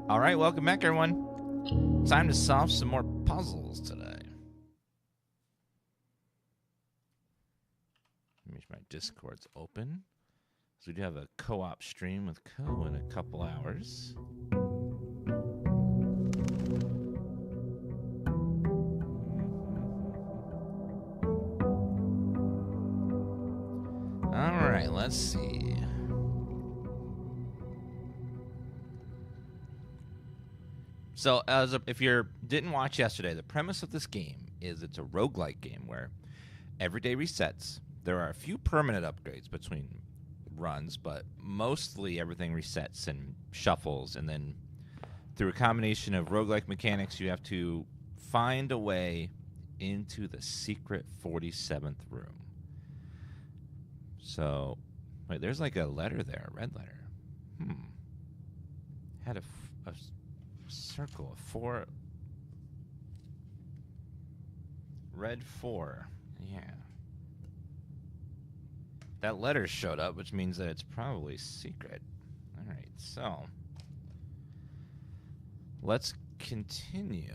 All right, welcome back, everyone. Time to solve some more puzzles today. Make sure my Discord's open. So we do have a co-op stream with Co in a couple hours. All right, let's see. So, if you didn't watch yesterday, the premise of this game is it's a roguelike game where every day resets. There are a few permanent upgrades between runs, but mostly everything resets and shuffles, and then through a combination of roguelike mechanics, you have to find a way into the secret 47th room. So, wait, there's like a letter there, a red letter. Had a circle, a 4. Red 4. Yeah. That letter showed up, which means that it's probably secret. All right, so let's continue.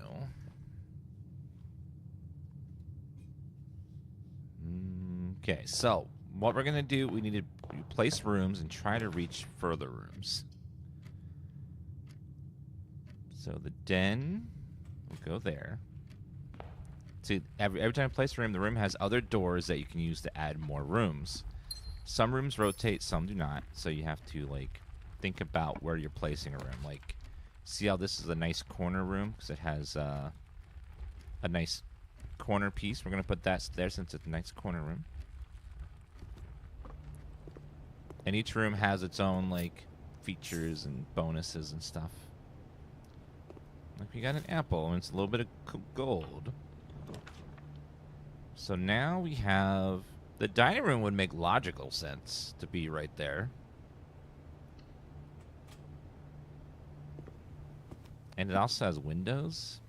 Okay, so what we're going to do, we need to place rooms and try to reach further rooms. So the den will go there. See, every time I place a room, the room has other doors that you can use to add more rooms. Some rooms rotate, some do not. So you have to, like, think about where you're placing a room. Like, see how this is a nice corner room? Because it has a nice corner piece. We're going to put that there since it's a nice corner room. And each room has its own, like, features and bonuses and stuff. Like, we got an apple, and it's a little bit of gold. So now we have... The dining room would make logical sense to be right there. And it also has windows?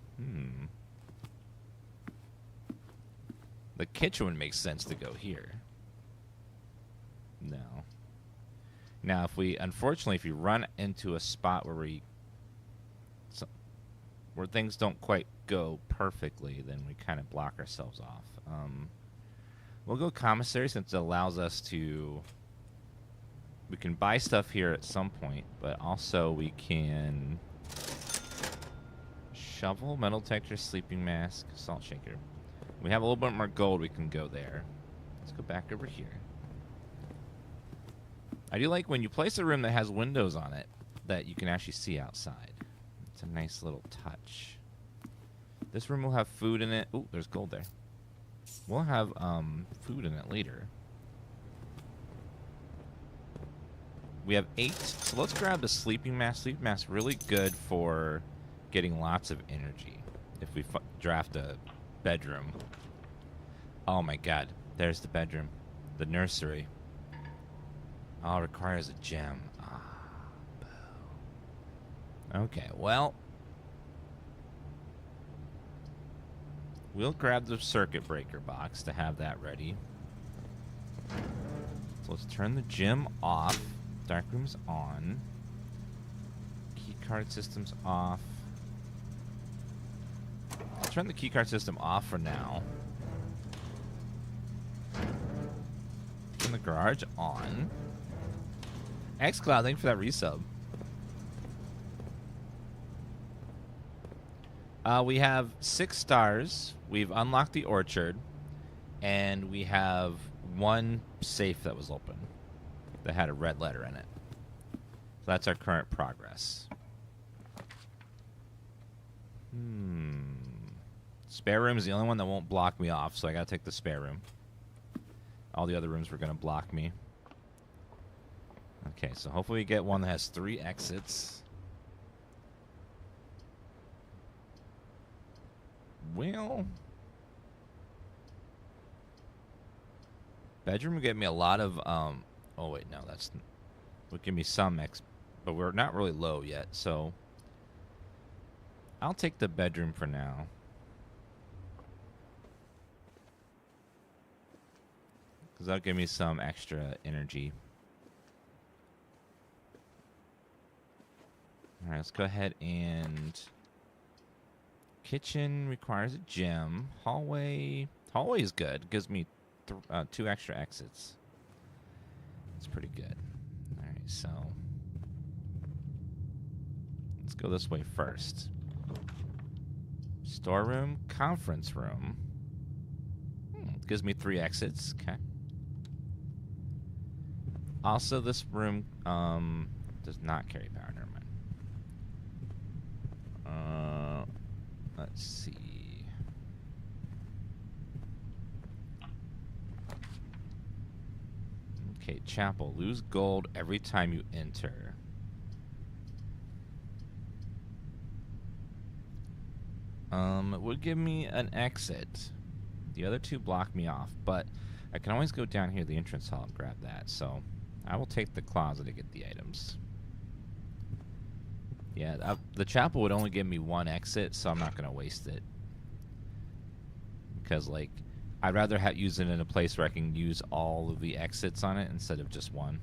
The kitchen would make sense to go here. No. Now, unfortunately, if you run into a spot where where things don't quite go perfectly, then we kind of block ourselves off. We'll go commissary since it allows us to... We can buy stuff here at some point, but also we can... Shovel, metal detector, sleeping mask, salt shaker. We have a little bit more gold, we can go there. Let's go back over here. I do like when you place a room that has windows on it that you can actually see outside. It's a nice little touch. This room will have food in it. Ooh, there's gold there. We'll have food in it later. We have 8. So let's grab the sleeping mask. Sleeping mask really good for getting lots of energy if we draft a bedroom. Oh my god. There's the bedroom. The nursery. Oh, requires a gem. Ah, boo. Okay, well... We'll grab the circuit breaker box to have that ready. So let's turn the gym off. Dark room's on. Keycard system's off. I'll turn the keycard system off for now. Turn the garage on. xCloud, thank you for that resub. We have 6 stars. We've unlocked the orchard. And we have 1 safe that was open that had a red letter in it. So that's our current progress. Spare room is the only one that won't block me off, so I gotta take the spare room. All the other rooms were gonna block me. Okay, so hopefully we get one that has 3 exits. Well, bedroom would give me a lot of, oh wait, no, would give me some but we're not really low yet, so I'll take the bedroom for now. Because that'll give me some extra energy. All right, let's go ahead and... Kitchen requires a gem. Hallway is good. Gives me 2 extra exits. It's pretty good. All right, so let's go this way first. Storeroom, conference room. Gives me 3 exits. Okay. Also, this room does not carry power. Never mind. Let's see. Okay, chapel. Lose gold every time you enter. It would give me an exit. The other 2 block me off, but I can always go down here to the entrance hall and grab that. So I will take the closet to get the items. Yeah, the chapel would only give me 1 exit, so I'm not going to waste it. Because, like, I'd rather use it in a place where I can use all of the exits on it instead of just 1.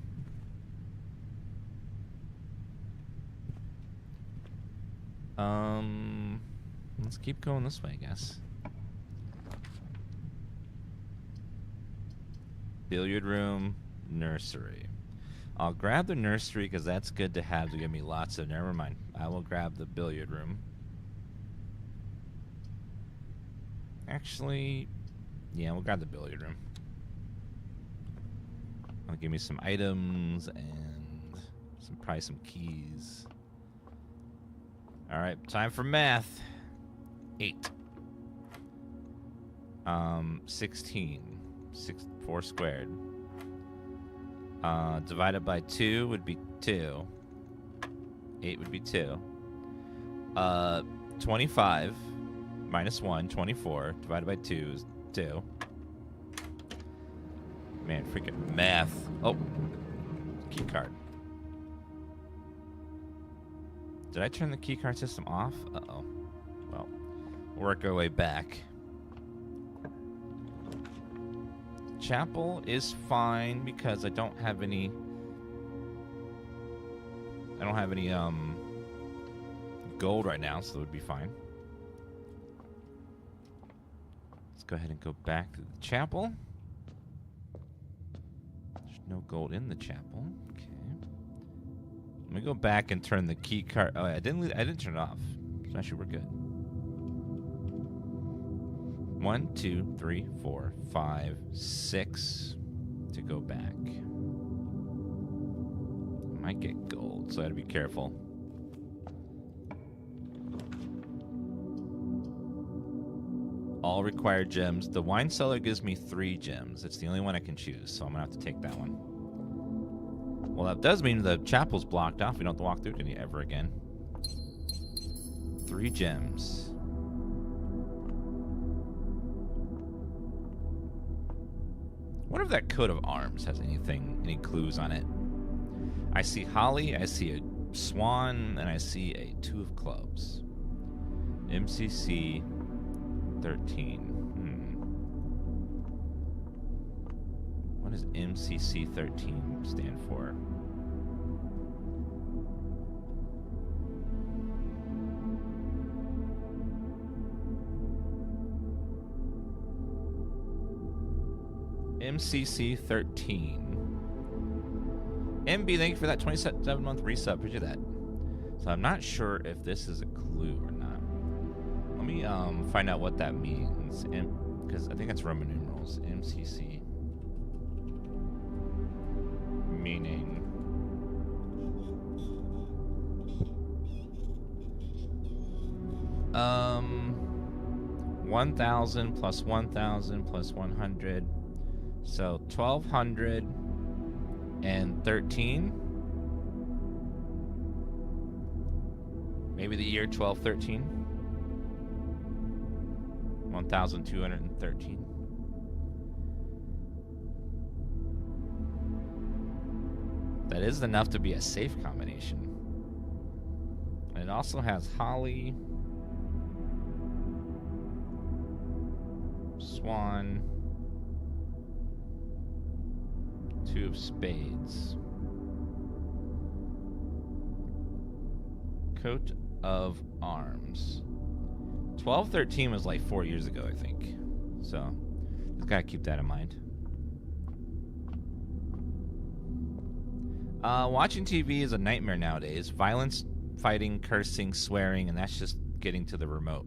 Let's keep going this way, I guess. Billiard room, nursery. I'll grab the nursery because that's good to have to give me lots of... Never mind. I will grab the billiard room. Actually, yeah, we'll grab the billiard room. It'll give me some items and probably some keys. All right, time for math. 8. 16. 4 squared. Divided by 2 would be 2. 8 would be 2. 25 minus 1, 24. Divided by 2 is 2. Man, freaking math. Oh, key card. Did I turn the key card system off? Uh-oh. Well, we'll work our way back. Chapel is fine because I don't have any gold right now, so it would be fine. Let's go ahead and go back to the chapel. There's no gold in the chapel. Okay. Let me go back and turn the key card. Oh, I didn't turn it off. So actually we're good. 1, 2, 3, 4, 5, 6 to go back. Might get gold, so I gotta be careful. All required gems. The wine cellar gives me 3 gems. It's the only one I can choose, so I'm gonna have to take that one. Well, that does mean the chapel's blocked off. We don't have to walk through it ever again. 3 gems. I wonder if that coat of arms has any clues on it. I see holly, I see a swan, and I see a 2 of clubs. MCC 13. What does MCC 13 stand for? MCC 13. MB, thank you for that 27-month resub. Appreciate that. So I'm not sure if this is a clue or not. Let me find out what that means, because I think that's Roman numerals. MCC meaning 1,000 plus 1,000 plus 100. So 1,213. Maybe the year 1213. 1,213. That is enough to be a safe combination. And it also has holly, swan, 2 of spades. Coat of arms. 1213 was like 4 years ago, I think. So, just gotta keep that in mind. Watching TV is a nightmare nowadays. Violence, fighting, cursing, swearing, and that's just getting to the remote.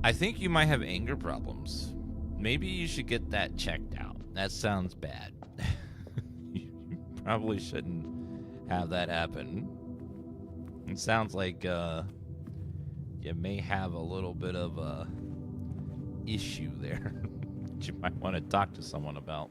I think you might have anger problems. Maybe you should get that checked out. That sounds bad. You probably shouldn't have that happen. It sounds like you may have a little bit of a issue there that you might want to talk to someone about.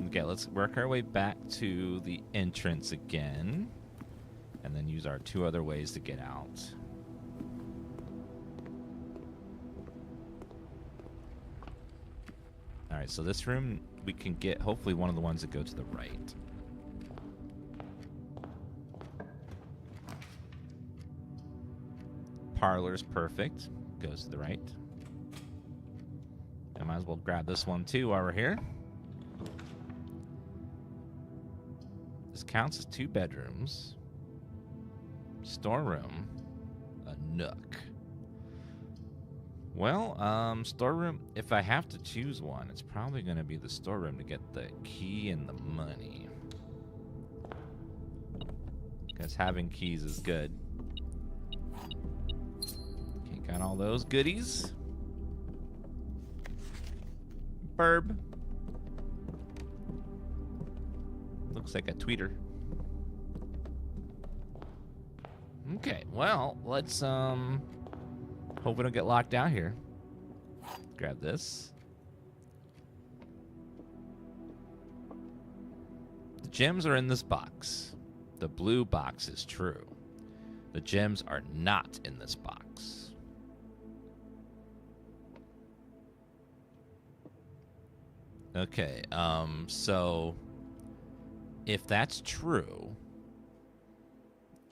Okay, let's work our way back to the entrance again. And then use our 2 other ways to get out. Alright, so this room, we can get hopefully one of the ones that go to the right. Parlor's perfect. Goes to the right. I might as well grab this one too while we're here. This counts as 2 bedrooms. Storeroom. A nook. Well, storeroom, if I have to choose one, it's probably going to be the storeroom to get the key and the money. Because having keys is good. Okay, got all those goodies. Burb. Looks like a tweeter. Okay, well, let's, hope we don't get locked out here. Grab this. The gems are in this box. The blue box is true. The gems are not in this box. Okay, so if that's true,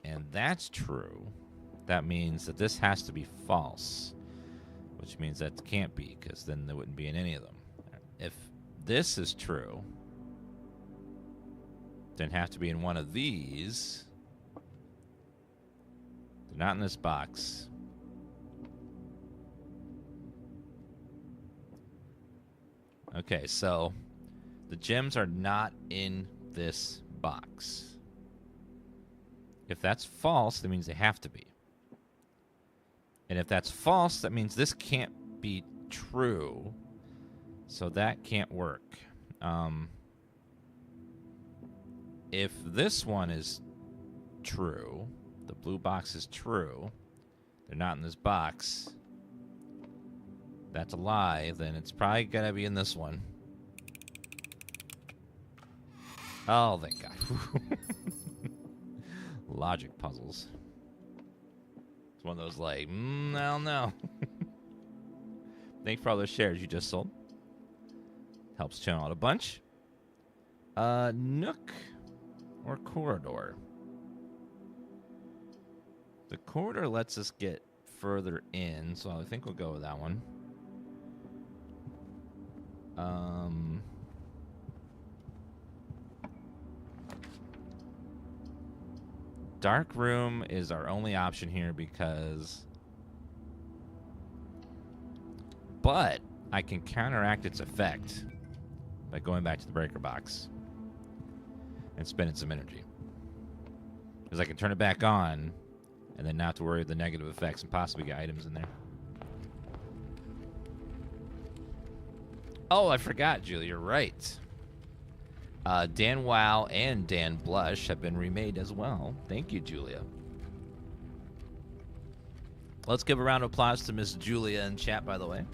and that's true, that means that this has to be false, which means that can't be, because then there wouldn't be in any of them. If this is true, then have to be in one of these. They're not in this box. Okay, so the gems are not in this box. If that's false, that means they have to be. And if that's false, that means this can't be true. So that can't work. If this one is true, the blue box is true, they're not in this box, that's a lie, then it's probably going to be in this one. Oh, thank God. Logic puzzles. It's one of those like, I don't know. Thanks for all those shares you just sold. Helps channel out a bunch. Nook or corridor? The corridor lets us get further in, so I think we'll go with that one. Dark room is our only option here because... But I can counteract its effect by going back to the breaker box and spending some energy. Because I can turn it back on and then not have to worry of the negative effects and possibly get items in there. Oh, I forgot, Julie. You're right. Dan Wow and Dan Blush have been remade as well. Thank you, Julia. Let's give a round of applause to Miss Julia in chat, by the way.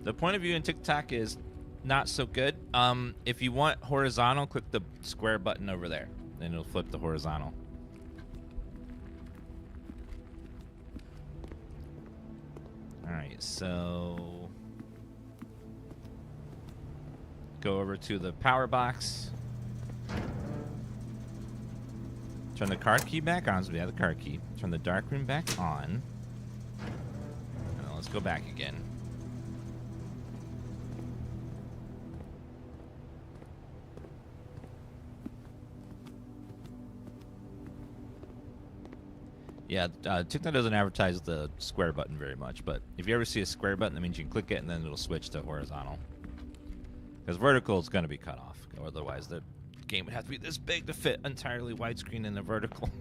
The point of view in TikTok is not so good. If you want horizontal, click the square button over there. Then it'll flip the horizontal. Alright, so... Go over to the power box. Turn the card key back on, so we have the card key. Turn the dark room back on. And then let's go back again. Yeah, TikTok doesn't advertise the square button very much, but if you ever see a square button, that means you can click it and then it'll switch to horizontal. Because vertical is going to be cut off, otherwise the game would have to be this big to fit entirely widescreen in the vertical.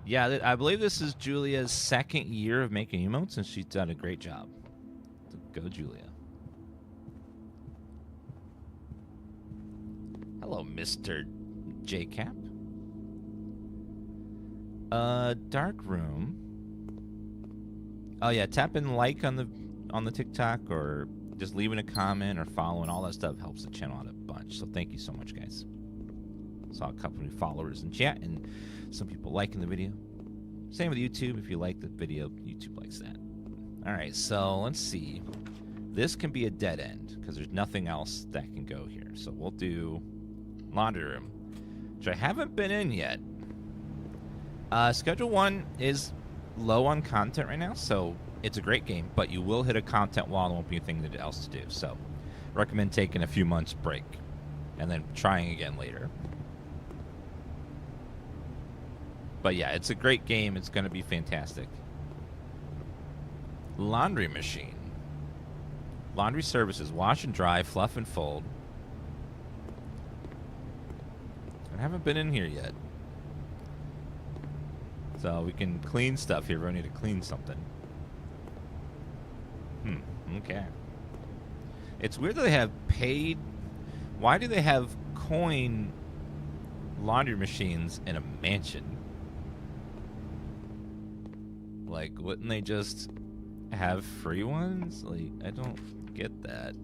Yeah, I believe this is Julia's second year of making emotes, and she's done a great job. So go, Julia. Hello, Mr. JCap. Dark room. Oh yeah, tapping like on the TikTok, or just leaving a comment or following. All that stuff helps the channel out a bunch. So thank you so much, guys. Saw a couple new followers in chat and some people liking the video. Same with YouTube. If you like the video, YouTube likes that. All right, so let's see. This can be a dead end because there's nothing else that can go here. So we'll do laundry room, which I haven't been in yet. Schedule 1 is low on content right now, so it's a great game, but you will hit a content wall and there won't be anything else to do. So recommend taking a few months break and then trying again later. But yeah, it's a great game. It's going to be fantastic. Laundry machine. Laundry services. Wash and dry, fluff and fold. I haven't been in here yet. So we can clean stuff here. We need to clean something. Okay. It's weird that they have paid. Why do they have coin laundry machines in a mansion? Like, wouldn't they just have free ones? Like, I don't get that.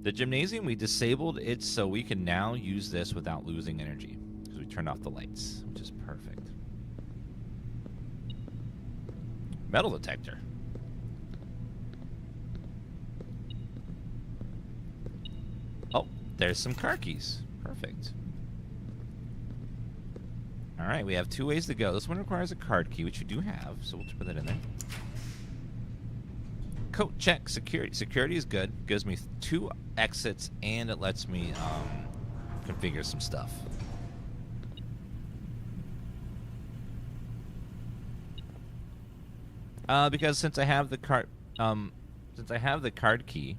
The gymnasium, we disabled it so we can now use this without losing energy. Because we turned off the lights, which is perfect. Metal detector. Oh, there's some car keys. Perfect. All right, we have 2 ways to go. This one requires a card key, which you do have, so we'll put that in there. Coat check. Security. Security is good. Gives me 2 exits, and it lets me configure some stuff. Because since I have the card key,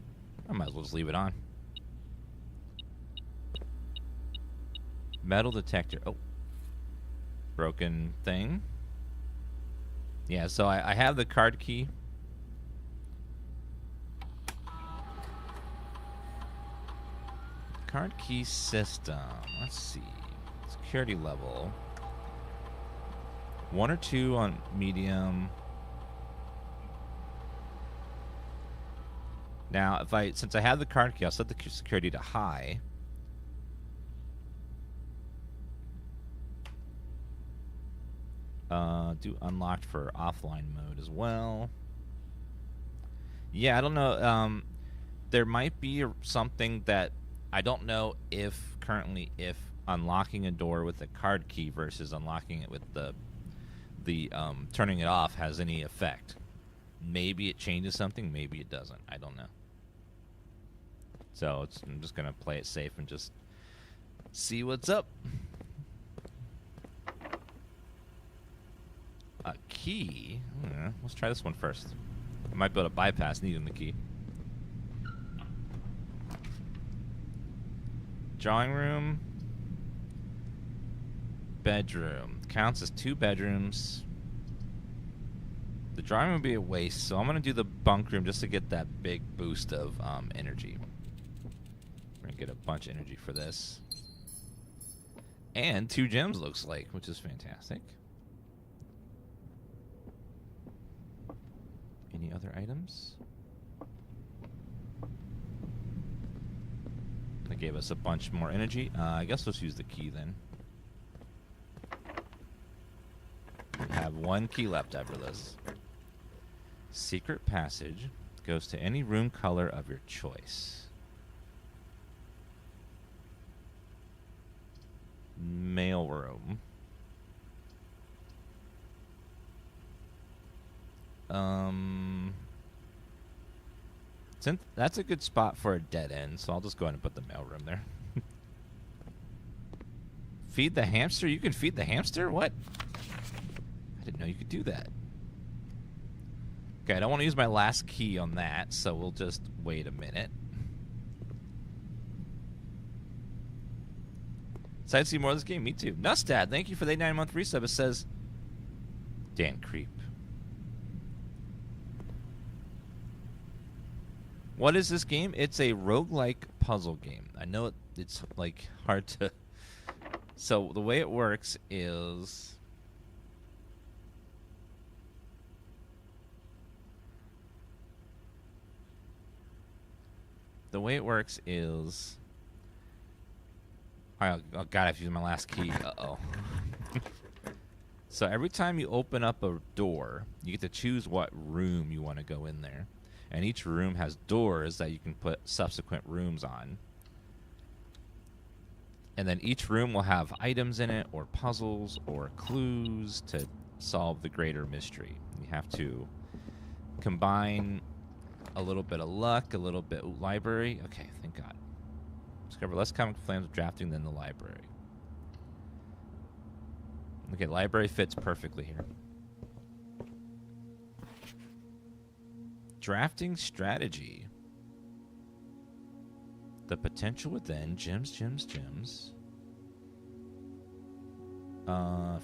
I might as well just leave it on. Metal detector. Oh. Broken thing. Yeah, so I have the card key. Card key system. Let's see. Security level. 1 or 2 on medium. Now, since I have the card key, I'll set the security to high. Do unlocked for offline mode as well. Yeah, I don't know. There might be something that I don't know if unlocking a door with a card key versus unlocking it with the turning it off has any effect. Maybe it changes something, maybe it doesn't. I don't know. So I'm just gonna play it safe and just see what's up. A key? Let's try this one first. I might be able to bypass needing the key. Drawing room. Bedroom. Counts as 2 bedrooms. The drawing room would be a waste, so I'm going to do the bunk room just to get that big boost of energy. We're going to get a bunch of energy for this. And 2 gems, looks like, which is fantastic. Any other items? That gave us a bunch more energy. I guess let's use the key then. We have 1 key left after this. Secret passage goes to any room color of your choice. Mailroom. Since that's a good spot for a dead end, so I'll just go ahead and put the mailroom there. Feed the hamster? You can feed the hamster? What? I didn't know you could do that. Okay, I don't want to use my last key on that, so we'll just wait a minute. Excited to see more of this game? Me too. Nustad, thank you for the 9-month resub. It says, Dan Creep. What is this game? It's a roguelike puzzle game. I know it's like hard to... So the way it works is... Oh, God, I have to use my last key. Uh-oh. So every time you open up a door, you get to choose what room you want to go in there. And each room has doors that you can put subsequent rooms on. And then each room will have items in it, or puzzles, or clues to solve the greater mystery. You have to combine a little bit of luck, a little bit of library. Okay, thank God. Discover less common flames of drafting than the library. Okay, library fits perfectly here. Drafting strategy. The potential within. Gems.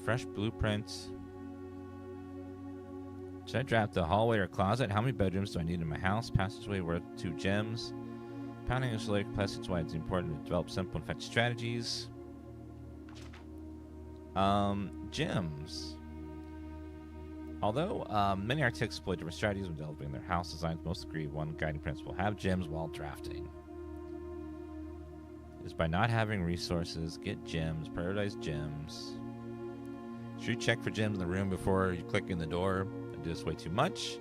Fresh blueprints. Should I draft a hallway or closet? How many bedrooms do I need in my house? Passageway worth 2 gems. Pounding a select passageway is important to develop simple and effective strategies. Gems. Although many architects employ different strategies when developing their house designs, most agree one guiding principle: have gems while drafting. Is by not having resources, get gems, prioritize gems. Should you check for gems in the room before you click in the door? I do this way too much.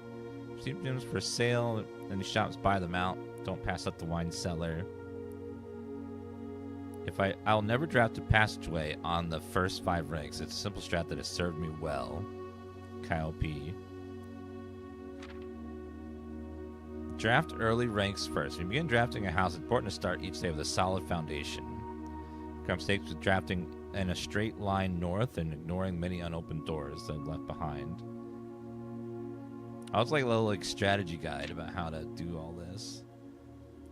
Receive gems for sale, any shops buy them out. Don't pass up the wine cellar. I'll never draft a passageway on the first 5 ranks. It's a simple strat that has served me well. Kyle P. Draft early ranks first. When you begin drafting a house, it's important to start each day with a solid foundation. Become mistakes with drafting in a straight line north and ignoring many unopened doors that are left behind. I was like a little strategy guide about how to do all this.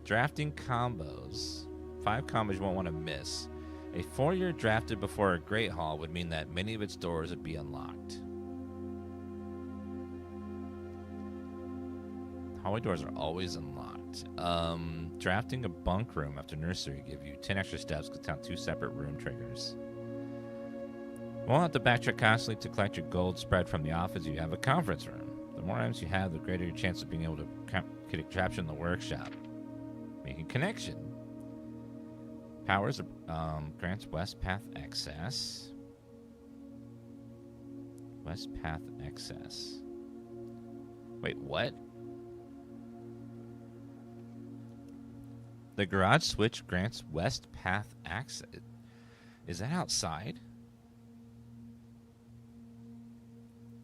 Drafting combos. 5 combos you won't want to miss. A 4-year drafted before a Great Hall would mean that many of its doors would be unlocked. Hallway doors are always unlocked. Drafting a bunk room after nursery give you 10 extra steps to count 2 separate room triggers. You won't have to backtrack constantly to collect your gold spread from the office. You have a conference room. The more items you have, the greater your chance of being able to get a capture in the workshop. Making connection. Powers grants West Path access. West Path access. Wait, what? The garage switch grants West Path access. Is that outside?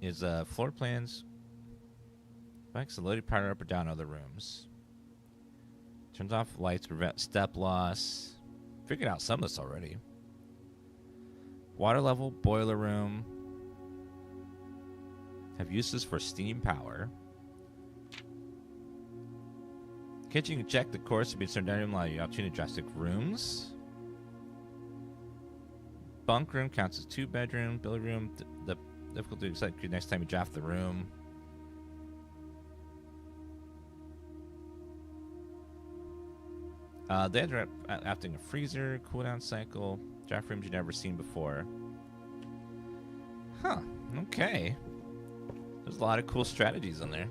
Is floor plans? Bikes the loaded power up or down other rooms. Turns off lights to prevent step loss. Figured out some of this already. Water level, boiler room. Have uses for steam power. Kitchen can check the course to be turned down and allow you opportunity to drastic rooms. Bunk room counts as 2 bedroom. Billiard room, the difficulty to select next time you draft the room. They ended up drafting a freezer, cooldown cycle, draft rooms you've never seen before. Huh, okay. There's a lot of cool strategies in there.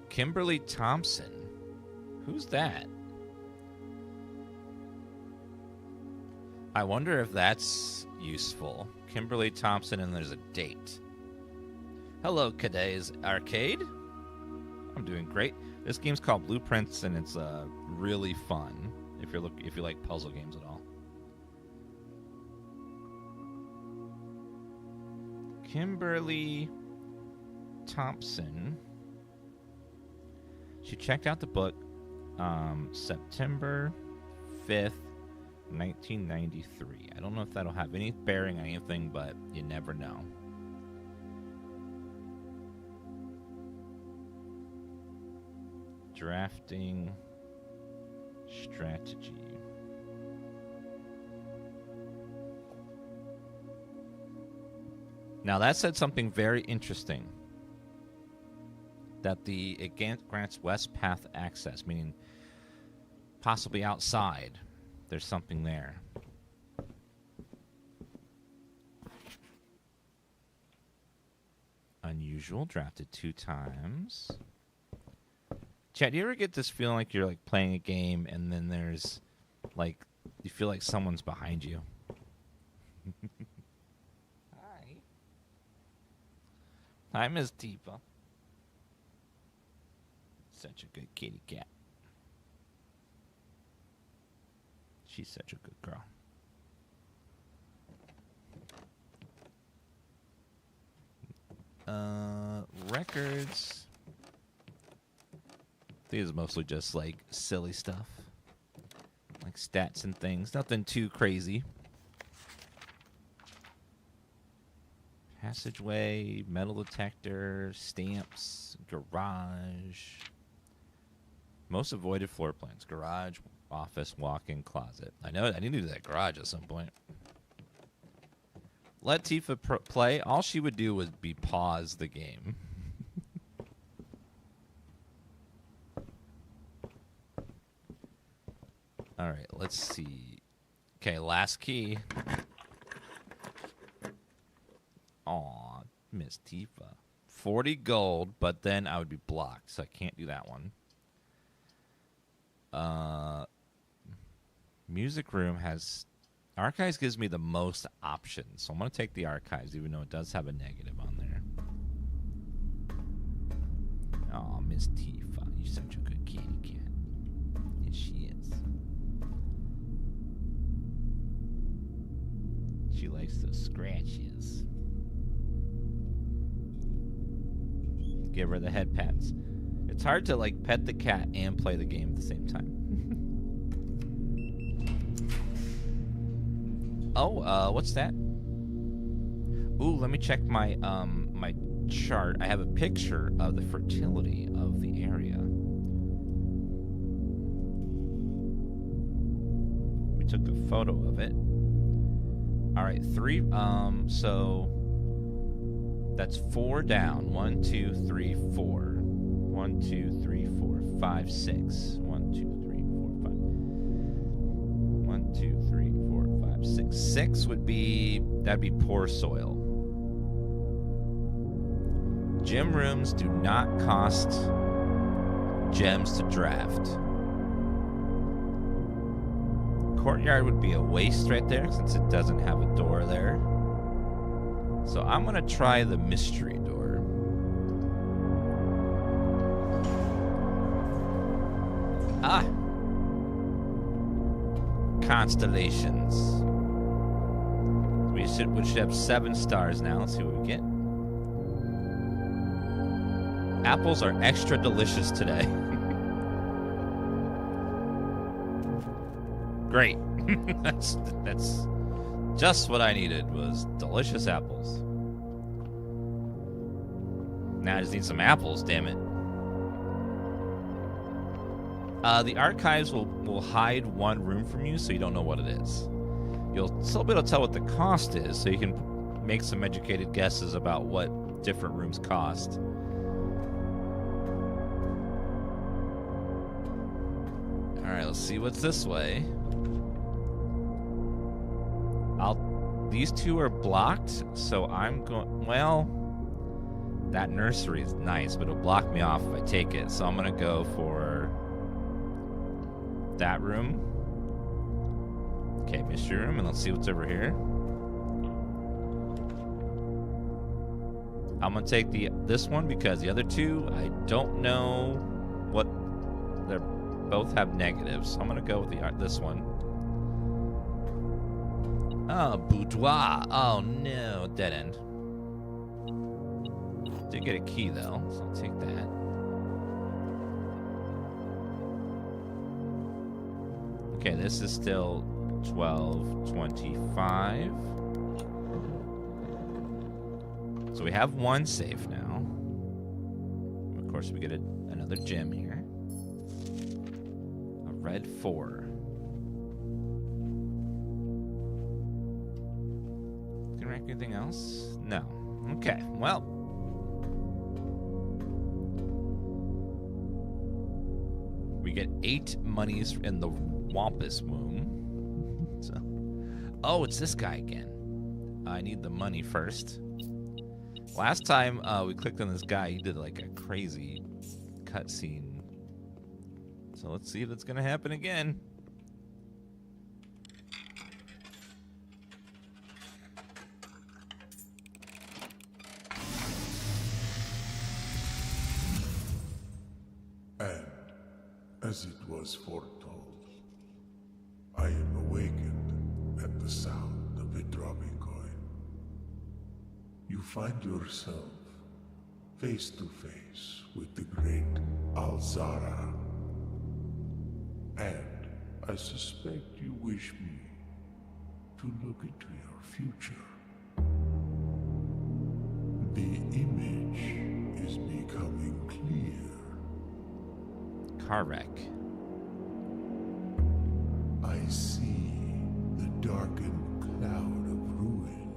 Kimberly Thompson. Who's that? I wonder if that's useful. Kimberly Thompson, and there's a date. Hello, Caday's Arcade. I'm doing great. This game's called Blueprints, and it's really fun. if you like puzzle games at all. Kimberly Thompson. She checked out the book September 5th, 1993. I don't know if that'll have any bearing on anything, but you never know. Drafting strategy. Now that said something very interesting. That it grants west path access, meaning possibly outside. There's something there. Unusual, drafted 2 times. Chad, do you ever get this feeling like you're like playing a game and then there's like you feel like someone's behind you? Hi. Hi, Miss Tifa. Such a good kitty cat. She's such a good girl. Records. These are mostly just like silly stuff. Like stats and things. Nothing too crazy. Passageway, metal detector, stamps, garage. Most avoided floor plans. Garage, office, walk-in, closet. I know I need to do that garage at some point. Let Tifa play. All she would do would be pause the game. All right, let's see. Okay, last key. Aw, Miss Tifa. 40 gold, but then I would be blocked, so I can't do that one. Music room has... Archives gives me the most options, so I'm going to take the archives, even though it does have a negative on there. Aw, Miss Tifa, you're such a good kitty cat. Yes, she is. She likes those scratches. Give her the head pats. It's hard to like pet the cat and play the game at the same time. Oh, what's that? Ooh, let me check my my chart. I have a picture of the fertility of the area. We took a photo of it. All right, 3. So that's 4 down. 1, 2, 3, 4. 1, 2, 3, 4, 5, 6. 1, 2, 3, 4, 5. 1, 2, 3, 4, 5, 6. 6 would be, that'd be poor soil. Gym rooms do not cost gems to draft. Courtyard would be a waste right there since it doesn't have a door there. So I'm going to try the mystery door. Ah! Constellations. We should have 7 stars now. Let's see what we get. Apples are extra delicious today. Great. That's just what I needed was delicious apples. Now I just need some apples, damn it. The archives will hide one room from you so you don't know what it is. You'll still be able to tell what the cost is so you can make some educated guesses about what different rooms cost. Alright, let's see what's this way. These 2 are blocked, so I'm going... Well, that nursery is nice, but it'll block me off if I take it. So I'm going to go for that room. Okay, mystery room, and let's see what's over here. I'm going to take this one because the other 2, I don't know what they're Both have negatives. So I'm going to go with this one. Oh, boudoir. Oh, no. Dead end. Did get a key, though, so I'll take that. Okay, this is still 12:25. So we have one safe now. Of course, we get another gem here. A red 4. Can I rank anything else? No. Okay, well. We get 8 monies in the Wampus Womb. So, oh, it's this guy again. I need the money first. Last time we clicked on this guy, he did like a crazy cutscene. So let's see if it's going to happen again. And as it was foretold, I am awakened at the sound of a dropping coin. You find yourself face to face with the great Alazara. And I suspect you wish me to look into your future. The image is becoming clear. Car wreck. I see the darkened cloud of ruin,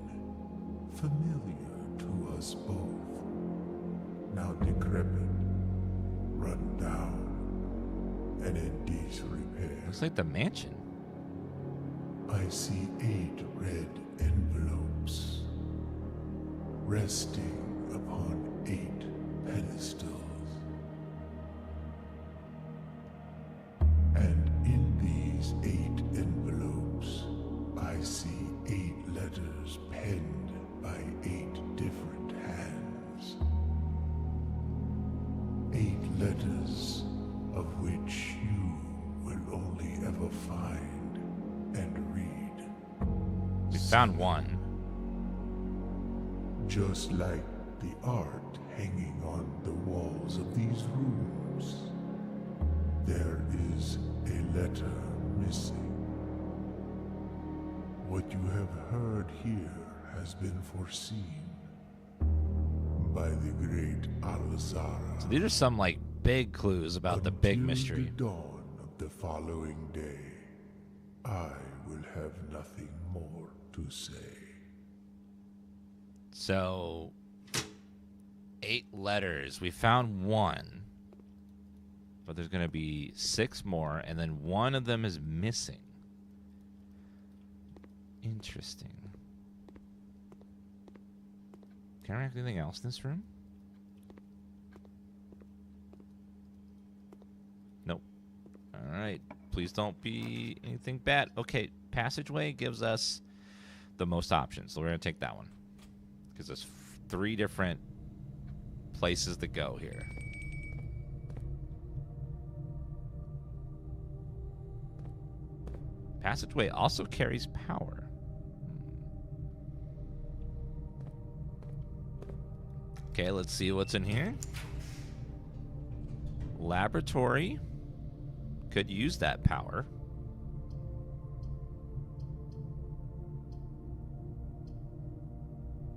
familiar to us both. Now decrepit, run down, and in disrepair. Looks like the mansion. I see 8 red envelopes resting upon 8 pedestals. And in these 8 envelopes, I see 8 letters penned by 8 different hands. 8 letters of which you will only ever find and read. We found one. Just like the art hanging on the walls of these rooms, there is a letter missing. What you have heard here has been foreseen by the great Alazara. So these are some like big clues about the big Until mystery. the dawn of the following day, I will have nothing more to say. So 8 letters. We found one. But there's going to be 6 more, and then one of them is missing. Interesting. Can I rank anything else in this room? Nope. Alright. Please don't be anything bad. Okay, passageway gives us the most options, so we're going to take that one. Because there's 3 different places to go here. Passageway also carries power. Okay, let's see what's in here. Laboratory. Could use that power.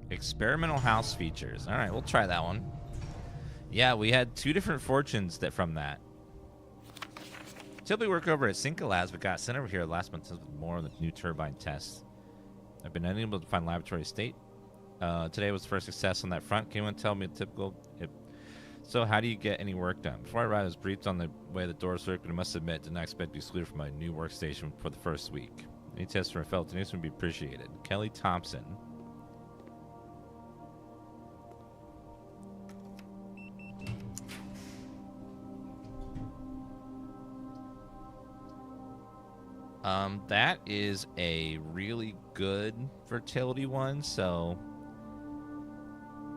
Experimental house features. All right, we'll try that one. Yeah, we had 2 different fortunes from that. Typically work over at Cinca Labs, but got sent over here last month with more on the new turbine tests. I've been unable to find laboratory state. Today was the first success on that front. Can anyone tell me the typical... So how do you get any work done? Before I arrived, I was briefed on the way the doors work, but I must admit, did not expect to be excluded from my new workstation for the first week. Any tests from a fellow technician would be appreciated. Kelly Thompson. That is a really good fertility one, so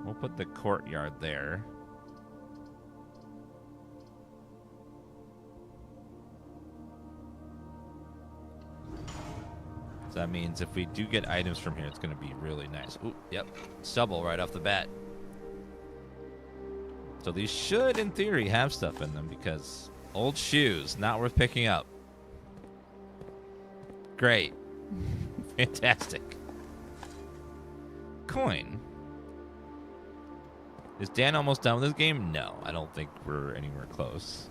we'll put the courtyard there. So that means if we do get items from here, it's going to be really nice. Ooh, yep. Stubble right off the bat. So these should, in theory, have stuff in them because old shoes, not worth picking up. Great. Fantastic. Coin. Is Dan almost done with this game? No, I don't think we're anywhere close.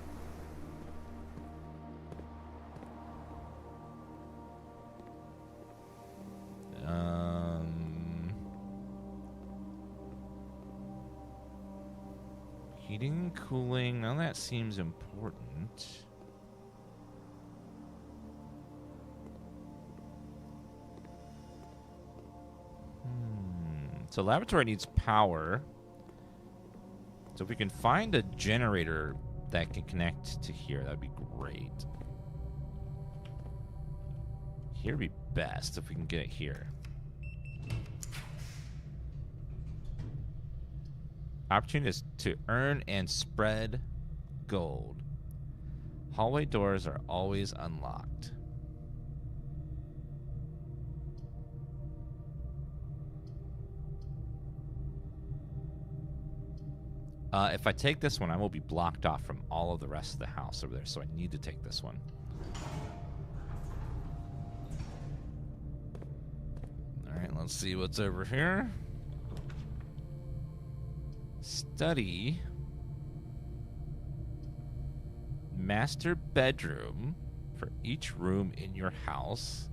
Heating and cooling. Now that seems important. So laboratory needs power. So if we can find a generator that can connect to here, that'd be great. Here would be best if we can get it here. Opportunities to earn and spread gold. Hallway doors are always unlocked. If I take this one, I will be blocked off from all of the rest of the house over there, so I need to take this one. All right, let's see what's over here. Study. Master bedroom for each room in your house.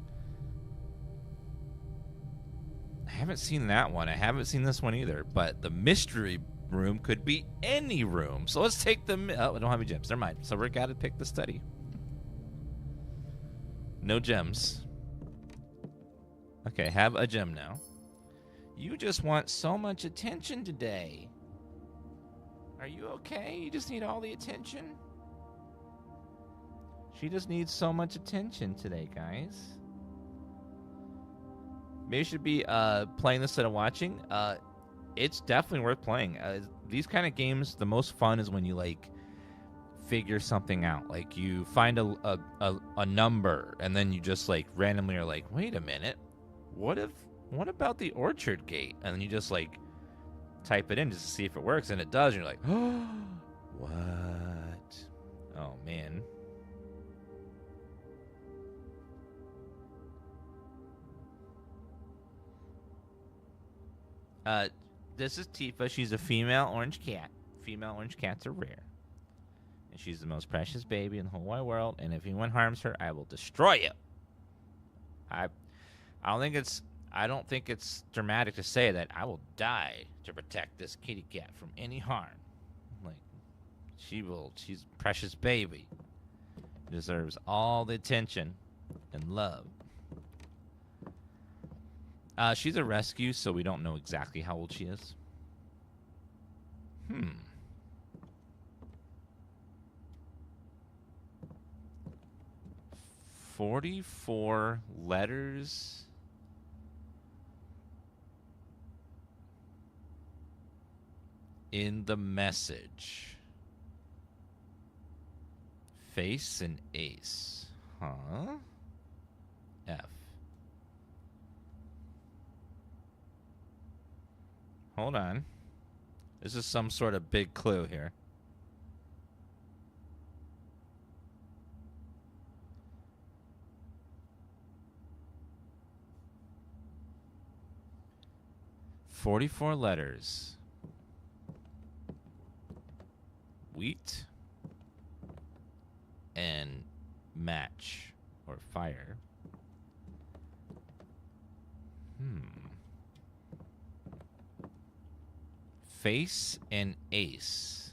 I haven't seen that one. I haven't seen this one either, but the mystery room could be any room. So let's take the... Oh, I don't have any gems. Never mind. So we're got to pick the study. No gems. Okay, have a gem now. You just want so much attention today. Are you okay? You just need all the attention? She just needs so much attention today, guys. Maybe you should be playing this instead of watching. It's definitely worth playing. These kind of games, the most fun is when you like figure something out. Like you find a number, and then you just like randomly are like, wait a minute, what about the orchard gate? And then you just like type it in just to see if it works, and it does. And you're like, oh, what? Oh man. This is Tifa. She's a female orange cat. Female orange cats are rare. And she's the most precious baby in the whole wide world. And if anyone harms her, I will destroy you. I don't think it's dramatic to say that I will die to protect this kitty cat from any harm. Like, she's a precious baby. Deserves all the attention and love. She's a rescue, so we don't know exactly how old she is. 44 letters. In the message. Face and ace. Huh? F. Hold on. This is some sort of big clue here. "44 letters. Wheat and match or fire. Face and ace.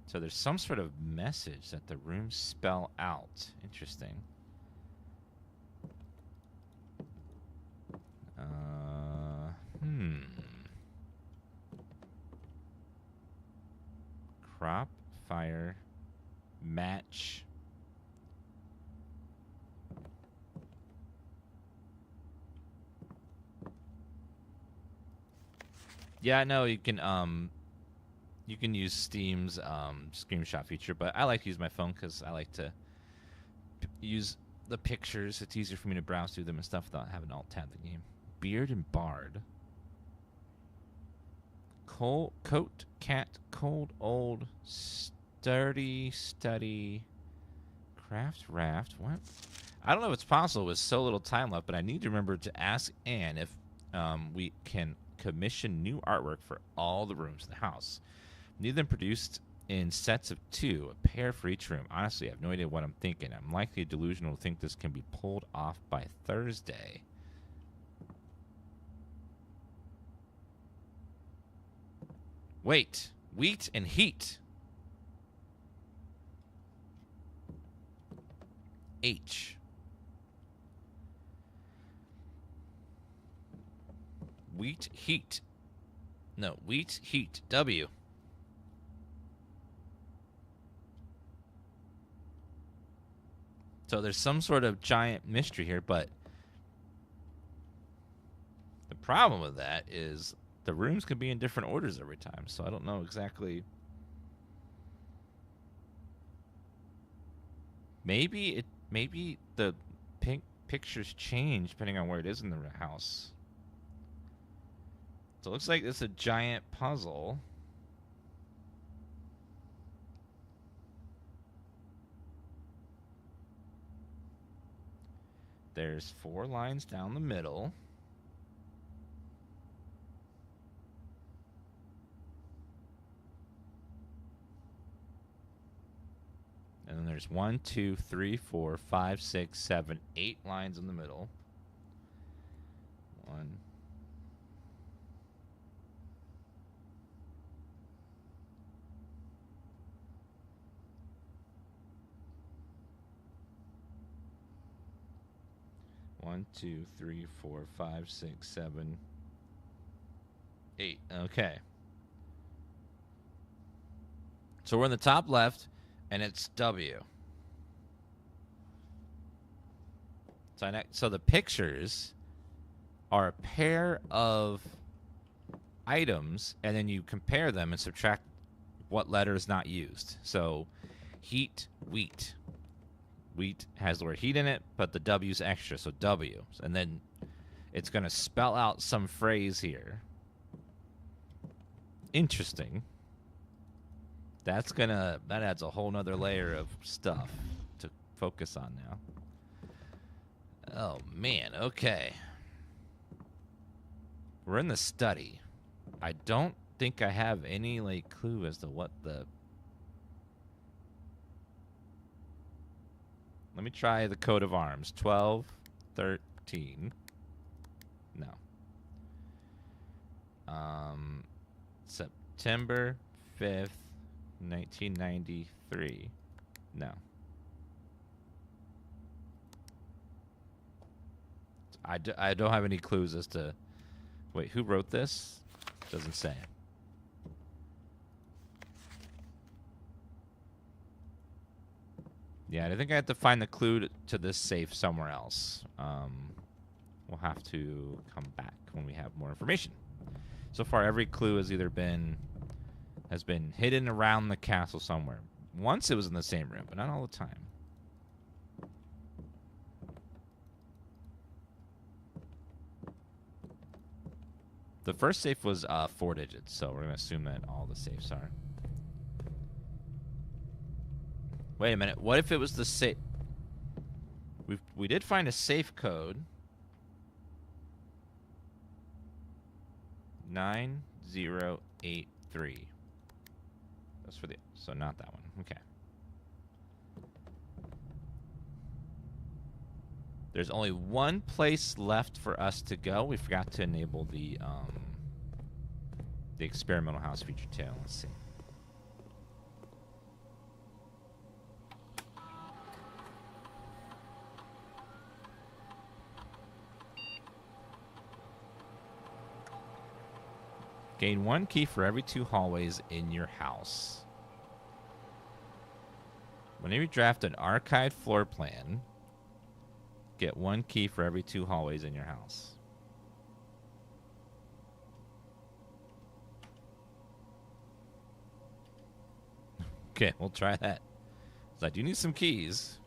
So there's some sort of message that the rooms spell out. Interesting. Crop, fire, match. Yeah, I know you can use Steam's screenshot feature, but I like to use my phone because I like to use the pictures. It's easier for me to browse through them and stuff without having to alt-tab the game. Beard and Bard. Coat, cat, cold, old, sturdy, study, craft, raft. What? I don't know if it's possible with so little time left, but I need to remember to ask Anne if we can commission new artwork for all the rooms in the house. Need them produced in sets of 2, a pair for each room. Honestly, I have no idea what I'm thinking. I'm likely delusional to think this can be pulled off by Thursday. Wait. Wheat and heat. H. Wheat, heat. No, wheat, heat. W. So there's some sort of giant mystery here, but the problem with that is the rooms can be in different orders every time, so I don't know exactly. Maybe the pink pictures change depending on where it is in the house. So it looks like it's a giant puzzle. There's 4 lines down the middle. And then there's 1, 2, 3, 4, 5, 6, 7, 8 lines in the middle. 1. 1, 2, 3, 4, 5, 6, 7, 8. Okay. So we're in the top left, and it's W. So the pictures are a pair of items, and then you compare them and subtract what letter is not used. So heat, wheat. Wheat has the word heat in it, but the W's extra, so W. And then it's going to spell out some phrase here. Interesting. That adds a whole nother layer of stuff to focus on now. Oh, man. Okay. We're in the study. I don't think I have any, clue as to what the... Let me try the coat of arms. 12, 13. No. September 5th, 1993. No. I don't have any clues as to... Wait, who wrote this? Doesn't say. Yeah, I think I have to find the clue to this safe somewhere else. We'll have to come back when we have more information. So far, every clue has has been hidden around the castle somewhere. Once it was in the same room, but not all the time. The first safe was 4 digits, so we're going to assume that all the safes are. Wait a minute. What if it was the safe? We did find a safe code. 9083. That's for so not that one. Okay. There's only one place left for us to go. We forgot to enable the experimental house feature tale. Let's see. Gain 1 key for every 2 hallways in your house. Whenever you draft an archived floor plan, get 1 key for every 2 hallways in your house. Okay, we'll try that. So I do need some keys.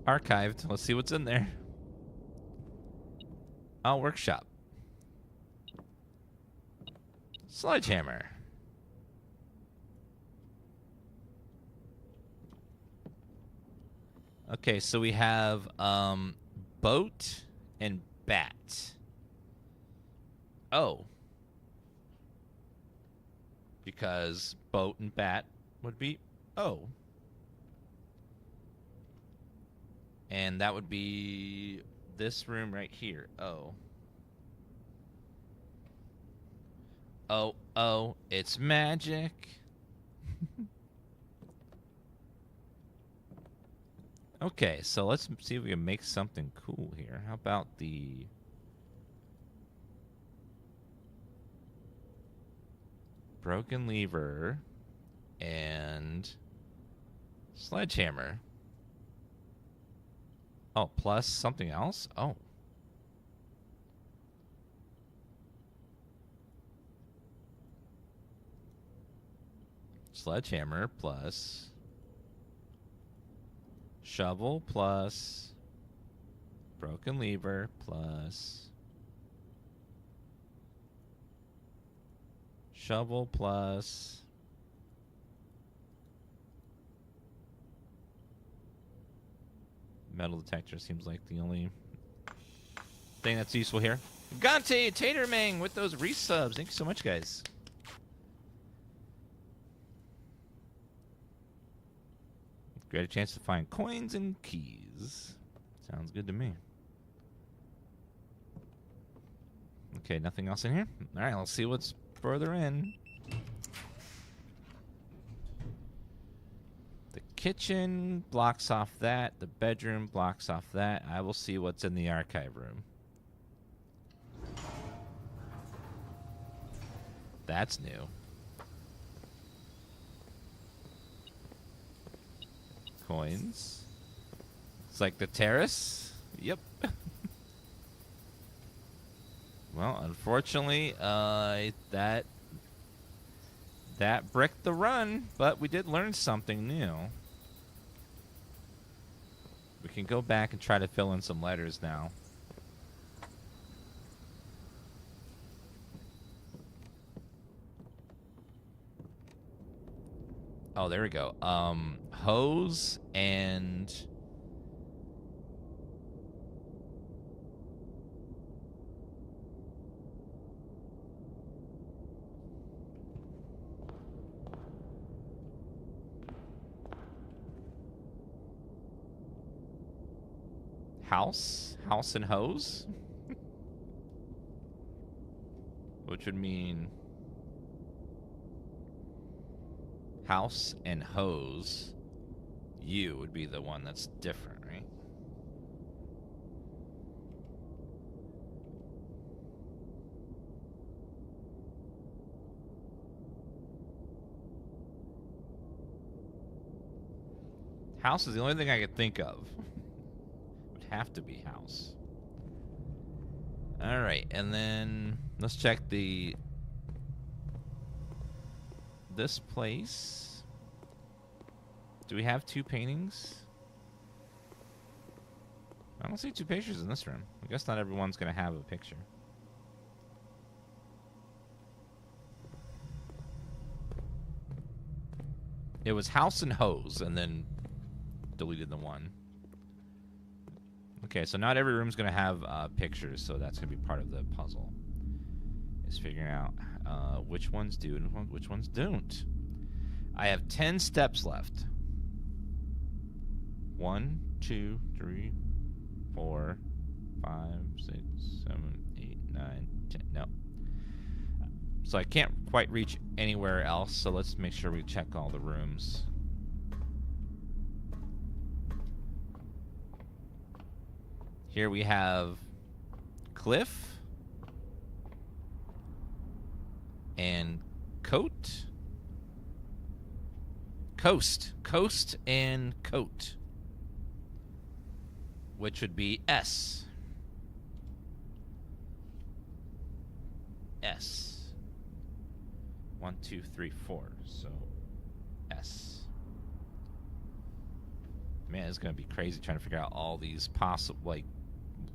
Archived. Let's see what's in there. Oh, workshop. Sledgehammer. Okay, so we have boat and bat. Oh. Because boat and bat would be O. And that would be this room right here. O. Oh, oh, it's magic. Okay, so let's see if we can make something cool here. How about the... broken lever and sledgehammer. Oh, plus something else? Oh. Sledgehammer plus shovel plus broken lever plus shovel plus metal detector seems like the only thing that's useful here. Gante Tatermang with those resubs. Thank you so much, guys. Great chance to find coins and keys. Sounds good to me. Okay, nothing else in here? All right, let's see what's further in. The kitchen blocks off that. The bedroom blocks off that. I will see what's in the archive room. That's new. Coins. It's like the terrace. Yep. Well, unfortunately, that bricked the run, but we did learn something new. We can go back and try to fill in some letters now. Oh, there we go. Hose and... house and hose, which would mean house and hose. You would be the one that's different, right? House is the only thing I could think of. Have to be house. All right, and then let's check this place. Do we have two paintings? I don't see two pictures in this room. I guess not everyone's gonna have a picture. It was house and hose, and then deleted the one. Okay, so not every room's going to have pictures, so that's going to be part of the puzzle. Is figuring out which ones do and which ones don't. I have 10 steps left. 1, 2, 3, 4, 5, 6, 7, 8, 9, 10. No. So I can't quite reach anywhere else, so let's make sure we check all the rooms. Here we have cliff and coat. Coast and coat, which would be S. S. 1, 2, 3, 4. So S. Man, it's gonna be crazy trying to figure out all these possible like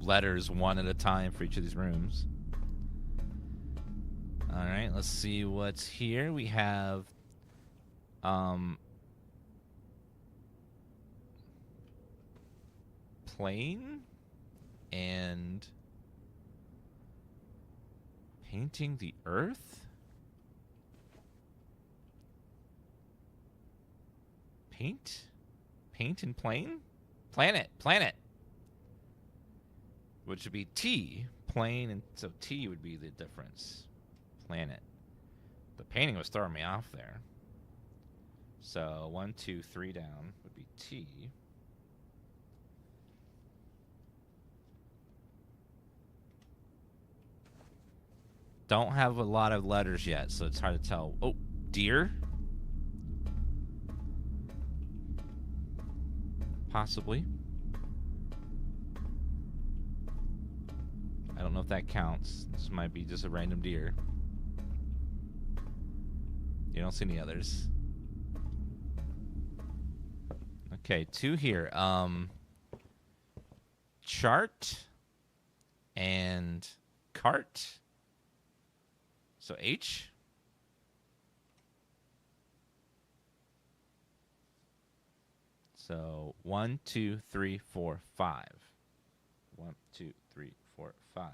letters one at a time for each of these rooms. All right, let's see what's here. We have plane and painting the earth. Paint and plane? Planet. Which would be T, plane, and so T would be the difference. Planet. The painting was throwing me off there. So 1, 2, 3 down would be T. Don't have a lot of letters yet, so it's hard to tell. Oh, deer? Possibly. I don't know if that counts. This might be just a random deer. You don't see any others. Okay, 2 here. Chart and cart. So H. So 1, 2, 3, 4, 5. 1, 2, 3, 4, 5.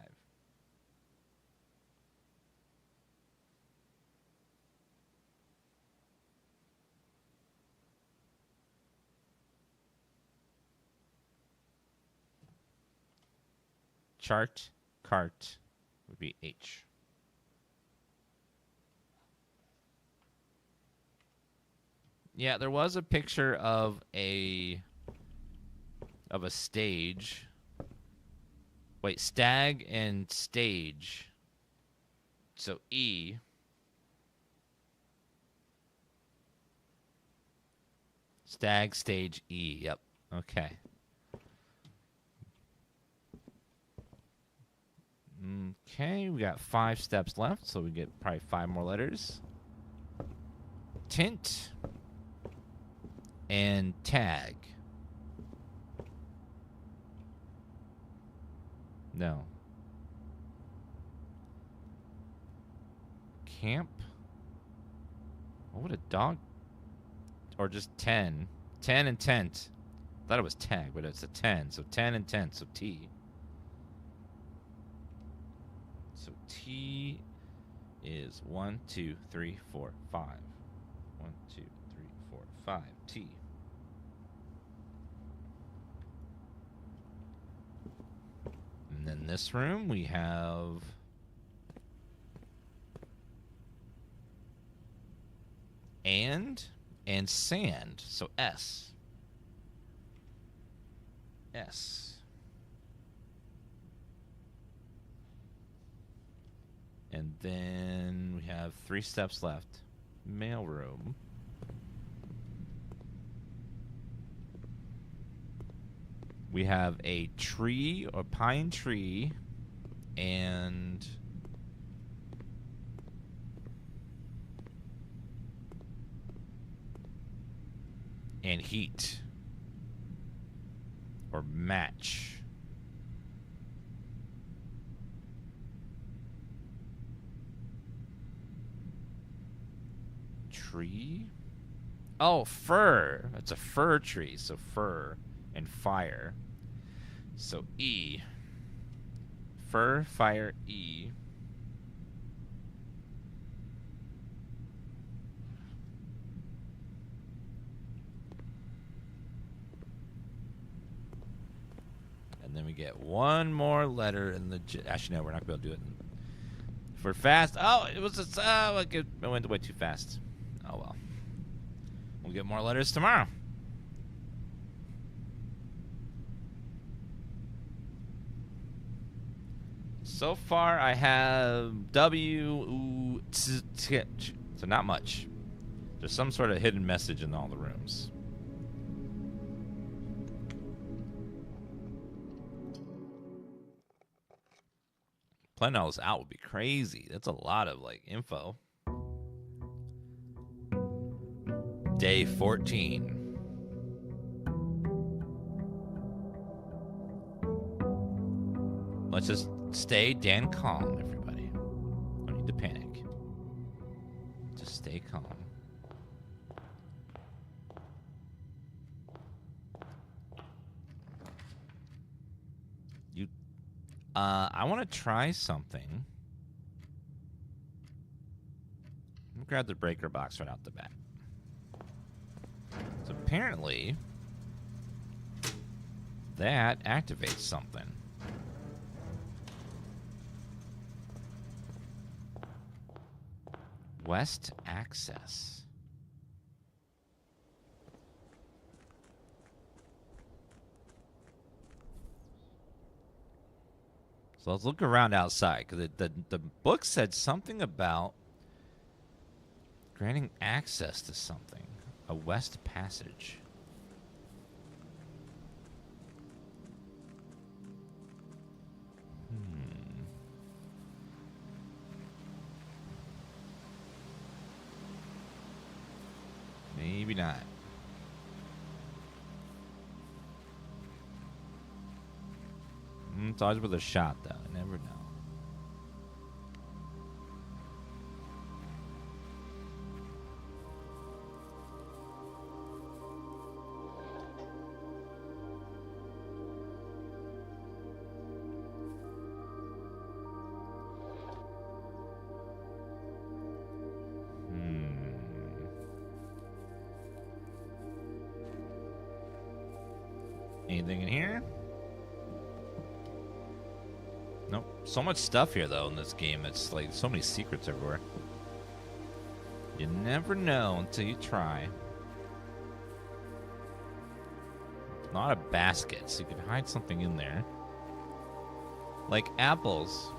Chart, cart would be H. Yeah, there was a picture of a stage. Wait, stag and stage. So E. Stag, stage, E. Yep. Okay. Okay, we got 5 steps left, so we get probably 5 more letters. Tint and tag. No. Camp? What would a dog? Or just 10. 10 and tent. Thought it was tag, but it's a 10. So 10 and tent, so T. So T is 1, 2, 3, 4, 5. 1, 2, 3, 4, 5. T. And then this room we have and sand. So S. S. And then we have 3 steps left. Mailroom. We have a tree or pine tree and heat or match. Tree? Oh, fir. It's a fir tree, so fir and fire. So E. Fir, fire, E. And then we get one more letter in the... Actually, no, we're not going to be able to do it. If we're fast... Oh, it was... it went way too fast. Oh, well. We'll get more letters tomorrow. So far, I have W, T, so not much. There's some sort of hidden message in all the rooms. Playing all this out would be crazy. That's a lot of, like, info. Day 14. Let's just stay Dan calm, everybody. No need to panic. Just stay calm. I want to try something. Let me grab the breaker box right out the bat. So apparently, that activates something. West access. So let's look around outside, because the book said something about granting access to something. A west passage. Maybe not. It's always with a shot, though. I never know. Anything in here? Nope. So much stuff here, though, in this game. It's like so many secrets everywhere. You never know until you try. It's not a basket, so you can hide something in there. Like apples.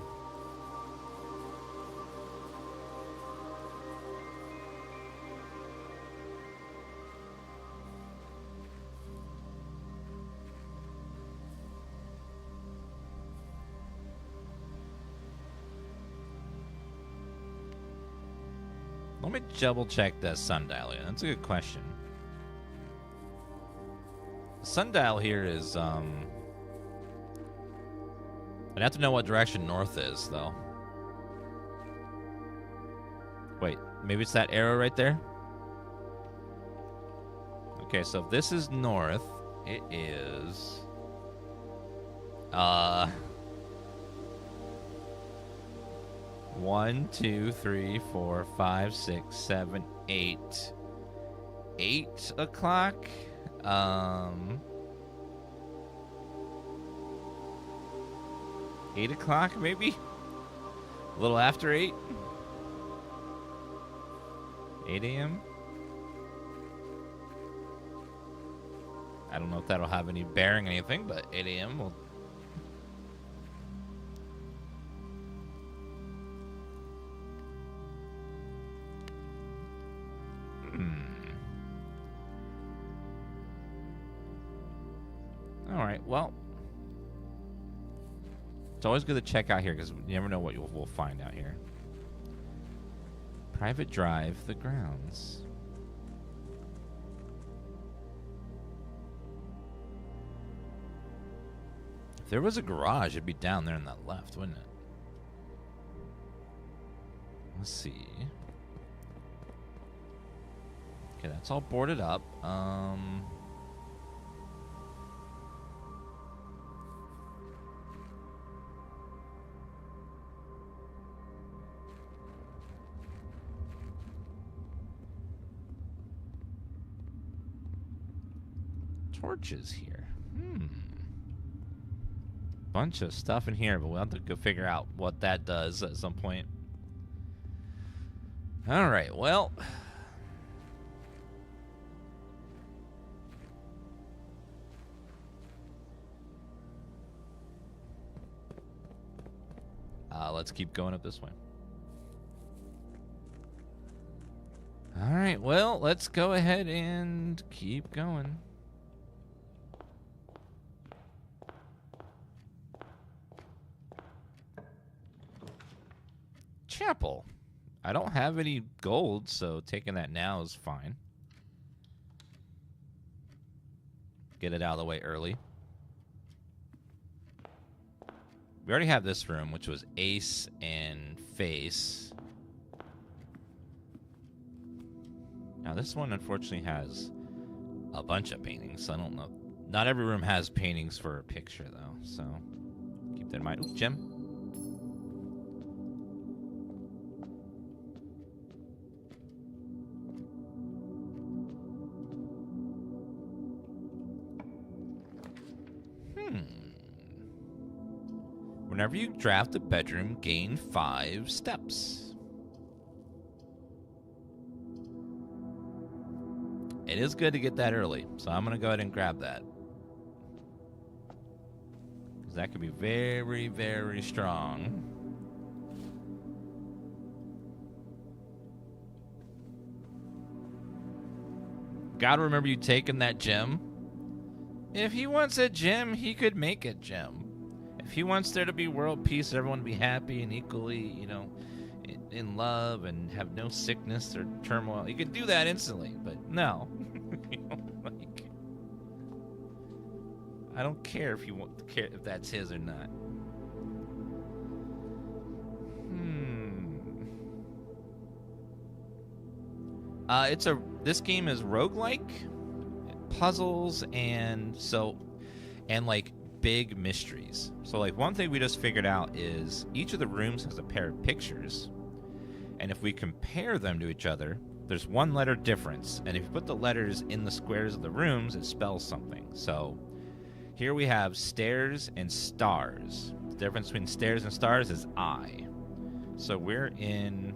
Let me double check the sundial here. That's a good question. The sundial here is, I'd have to know what direction north is, though. Wait, maybe it's that arrow right there? Okay, so if this is north, it is... 1, 2, 3, 4, 5, 6, 7, 8. 8 o'clock? 8 o'clock, maybe? A little after 8? 8 a.m.? I don't know if that'll have any bearing on anything, but 8 a.m. will... Alright, well, it's always good to check out here because you never know what we'll find out here. Private drive, the grounds. If there was a garage, it'd be down there on that left, wouldn't it? Let's see. Okay, that's all boarded up. Torches here. Bunch of stuff in here, but we'll have to go figure out what that does at some point. All right, well. Let's keep going up this way. All right, well, let's go ahead and keep going. Chapel. I don't have any gold, so taking that now is fine. Get it out of the way early. We already have this room, which was Ace and Face. Now this one unfortunately has a bunch of paintings, so I don't know. Not every room has paintings for a picture though, so keep that in mind. Ooh, gem. Whenever you draft a bedroom, gain 5 steps. It is good to get that early, so I'm going to go ahead and grab that. Because that could be very, very strong. Gotta remember you taking that gem. If he wants a gem, he could make a gem. If he wants there to be world peace, everyone to be happy and equally, you know, in love and have no sickness or turmoil, he could do that instantly. But no, you know, like, I don't care if you want care if that's his or not. This game is roguelike, puzzles, and like big mysteries. So like one thing we just figured out is each of the rooms has a pair of pictures, and if we compare them to each other, there's 1 letter difference, and if you put the letters in the squares of the rooms, it spells something. So here we have stairs and stars. The difference between stairs and stars is I. So we're in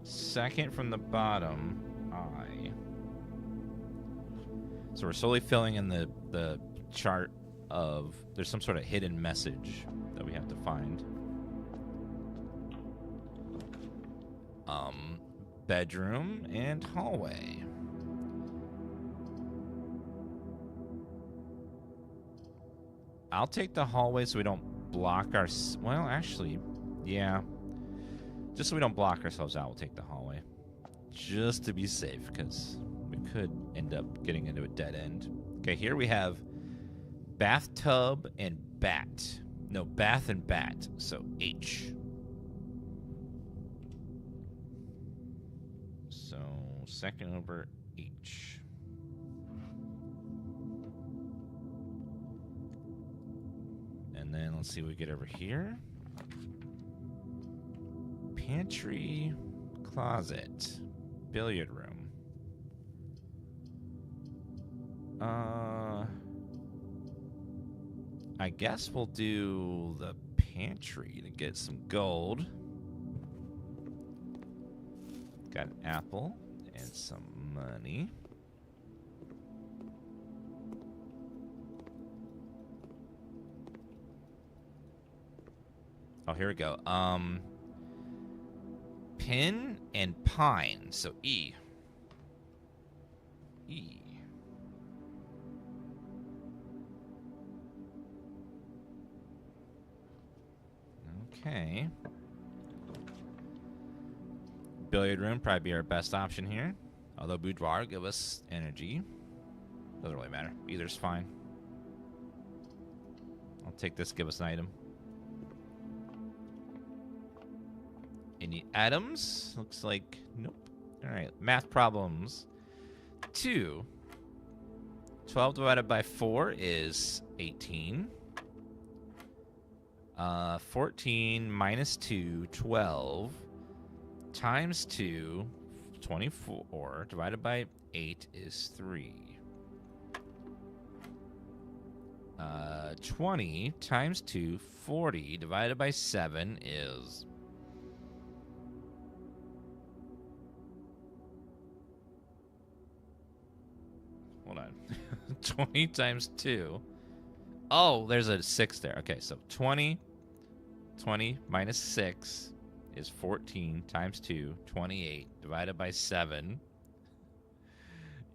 second from the bottom, I. So we're slowly filling in the chart of there's some sort of hidden message that we have to find. Bedroom and hallway. I'll take the hallway so we don't block our... Well, actually, yeah. Just so we don't block ourselves out, we'll take the hallway. Just to be safe, because we could end up getting into a dead end. Okay, here we have bathtub and bat. No, bath and bat. So H. So second over H. And then let's see what we get over here. Pantry, closet, billiard room. I guess we'll do the pantry to get some gold. Got an apple and some money. Oh, here we go. Pin and pine, so E. E. Okay. Billiard room probably be our best option here. Although boudoir give us energy. Doesn't really matter. Either's fine. I'll take this, give us an item. Any items? Looks like nope. Alright, math problems. 2. 12 divided by 4 is 18. 14 minus 2, 12. Times 2, 24. Divided by 8 is 3. 20 times 2, 40. Divided by 7 is... Hold on. 20 times 2. Oh, there's a 6 there. Okay, so 20 minus 6 is 14 times 2, 28. Divided by 7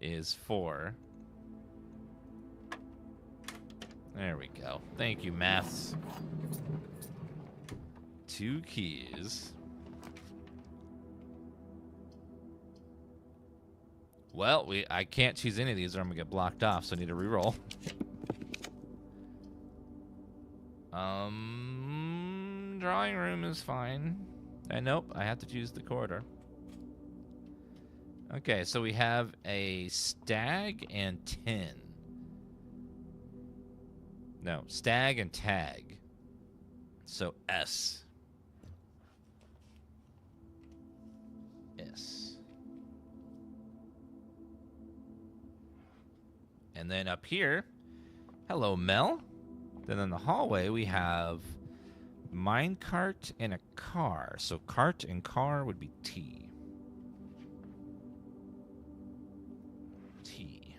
is 4. There we go. Thank you, maths. 2 keys. Well, I can't choose any of these or I'm going to get blocked off, so I need to reroll. drawing room is fine. Nope, I have to choose the corridor. Okay, so we have a stag and 10. No, stag and tag. So S. S. And then up here, hello, Mel. Then in the hallway, we have minecart and a car. So cart and car would be T. T.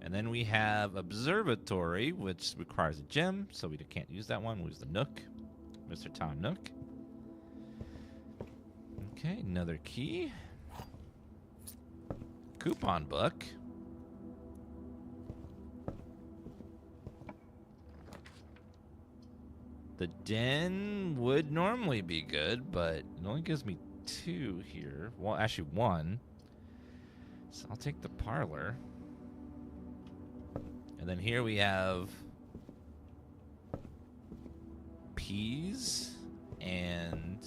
And then we have observatory, which requires a gem, so we can't use that one. We'll use the Nook. Mr. Tom Nook. Okay, another key. Coupon book. The den would normally be good, but it only gives me 2 here. Well, actually 1. So I'll take the parlor. And then here we have peas and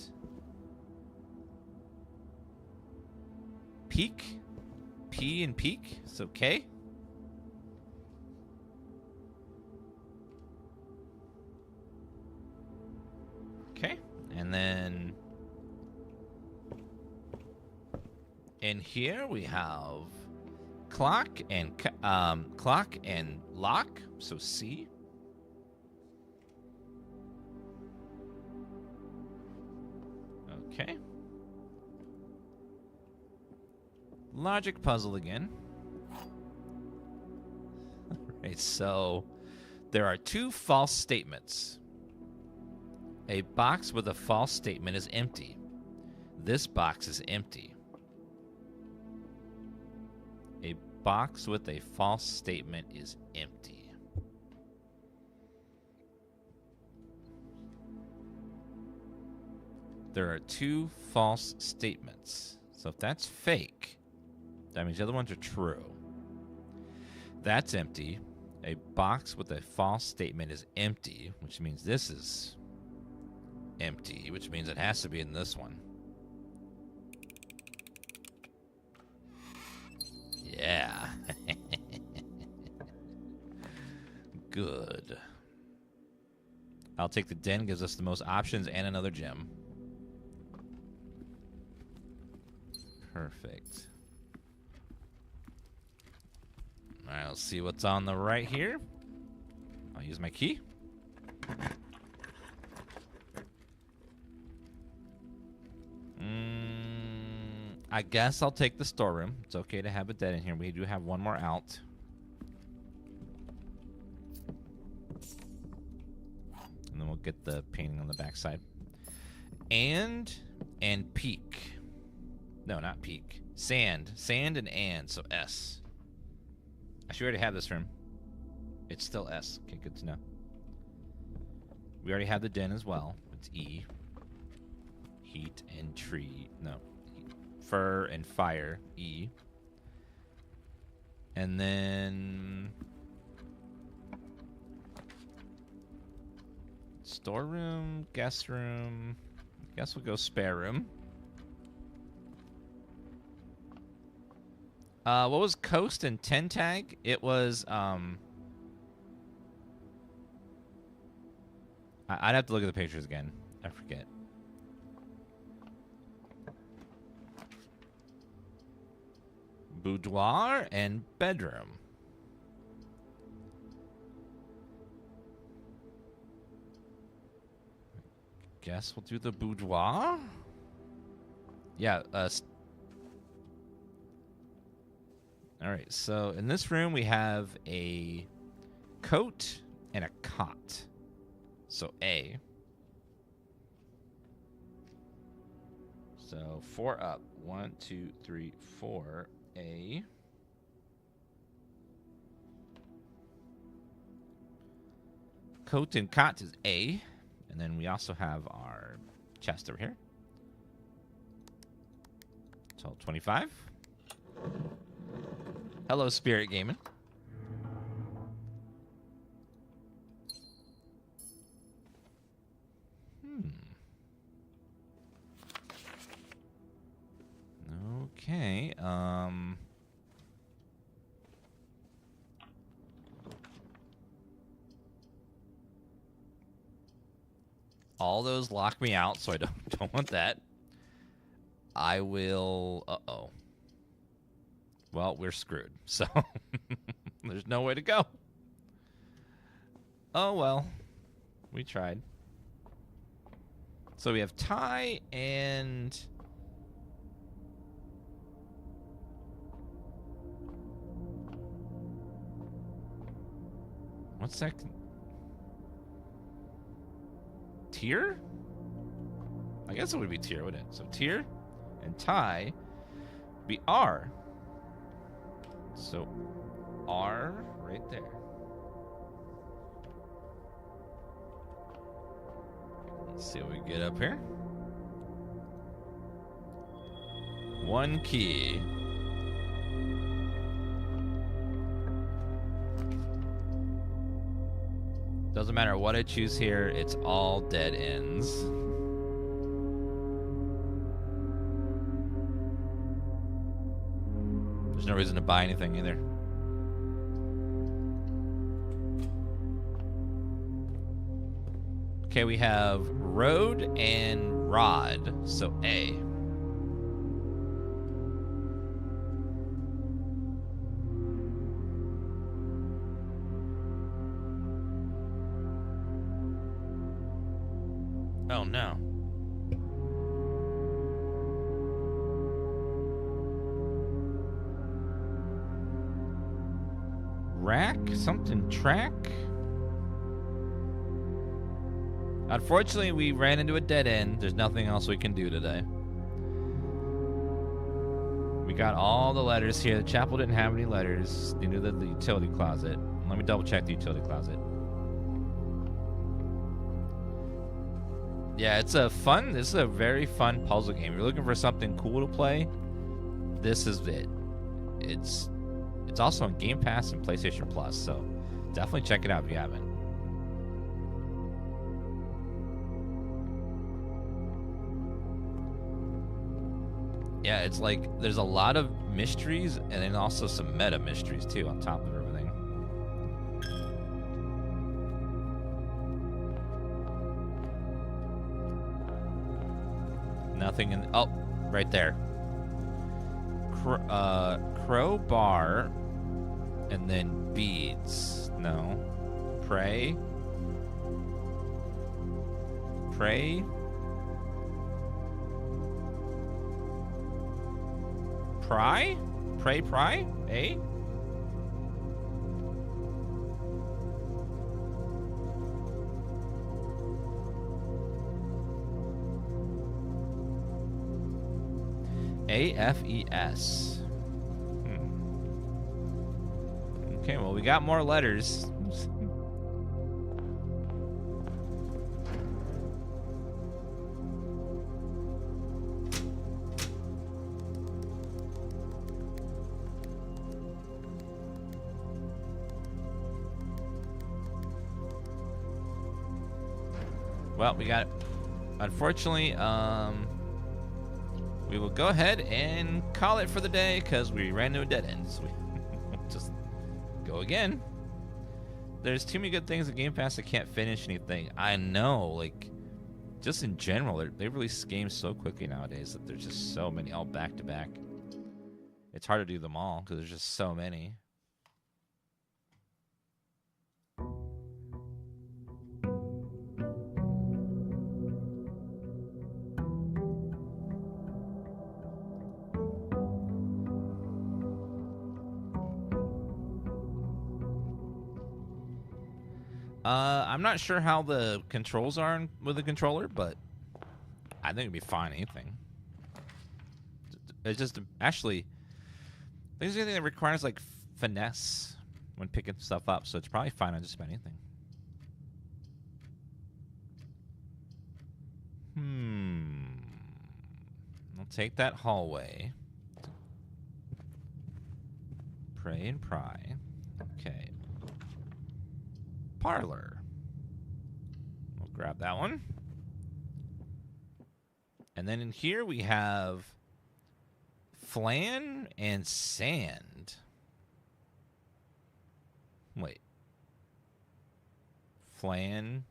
peak. P and peak. So K. Okay. And then in here we have clock and lock. So C. Okay. Logic puzzle again. Alright, so there are 2 false statements. A box with a false statement is empty. This box is empty. A box with a false statement is empty. There are 2 false statements. So if that's fake, that means the other ones are true. That's empty. A box with a false statement is empty, which means this is empty, which means it has to be in this one. Yeah. Good. I'll take the den, gives us the most options and another gem. Perfect. Alright, let's see what's on the right here. I'll use my key. I guess I'll take the storeroom. It's okay to have a dead in here. We do have one more out. And then we'll get the painting on the backside. And peak. No, not peak. Sand. Sand and. So S. I should already have this room. It's still S. Okay, good to know. We already have the den as well. It's E. Heat and tree. No. Fur and fire. E. And then storeroom, guest room. I guess we'll go spare room. What was coast and 10 tag? It was I'd have to look at the pictures again. I forget. Boudoir and bedroom. Guess we'll do the boudoir. Yeah. All right. So in this room we have a coat and a cot. So A. So 4 up. 1, 2, 3, 4. A. Coat and cot is A. And then we also have our chest over here. Total 25. Hello, Spirit Gaming. All those lock me out, so I don't want that. I will... Uh-oh. Well, we're screwed, so there's no way to go. Oh, well. We tried. So we have tie and... What's that? Tier? I guess it would be tier, wouldn't it? So tier and tie be R. So R right there. Let's see what we get up here. One key. Doesn't matter what I choose here, it's all dead ends. There's no reason to buy anything either. Okay, we have road and rod, so A. Oh no. Rack? Something track? Unfortunately, we ran into a dead end. There's nothing else we can do today. We got all the letters here. The chapel didn't have any letters. Neither did the utility closet. Let me double check the utility closet. Yeah, it's a fun, this is a very fun puzzle game. If you're looking for something cool to play, this is it. It's also on Game Pass and PlayStation Plus, so definitely check it out if you haven't. Yeah, it's like there's a lot of mysteries and then also some meta mysteries too on top of everything. Nothing in... Oh, right there. Crowbar and then beads. No. Pray. Pray. Pry? Pray, pry? Eh? A-F-E-S. Okay, well, we got more letters. Well, we got it. Unfortunately, we will go ahead and call it for the day because we ran into a dead end. So we just go again. There's too many good things in Game Pass. I can't finish anything. I know, like, just in general, they release games so quickly nowadays that there's just so many all back to back. It's hard to do them all because there's just so many. I'm not sure how the controls are with the controller, but I think it'd be fine anything. It's just actually, I think it's anything that requires like finesse when picking stuff up, so it's probably fine on just about anything. I'll take that hallway. Pray and pry. Okay. Parlor. We'll grab that one. And then in here we have flan and sand. Wait. Flan.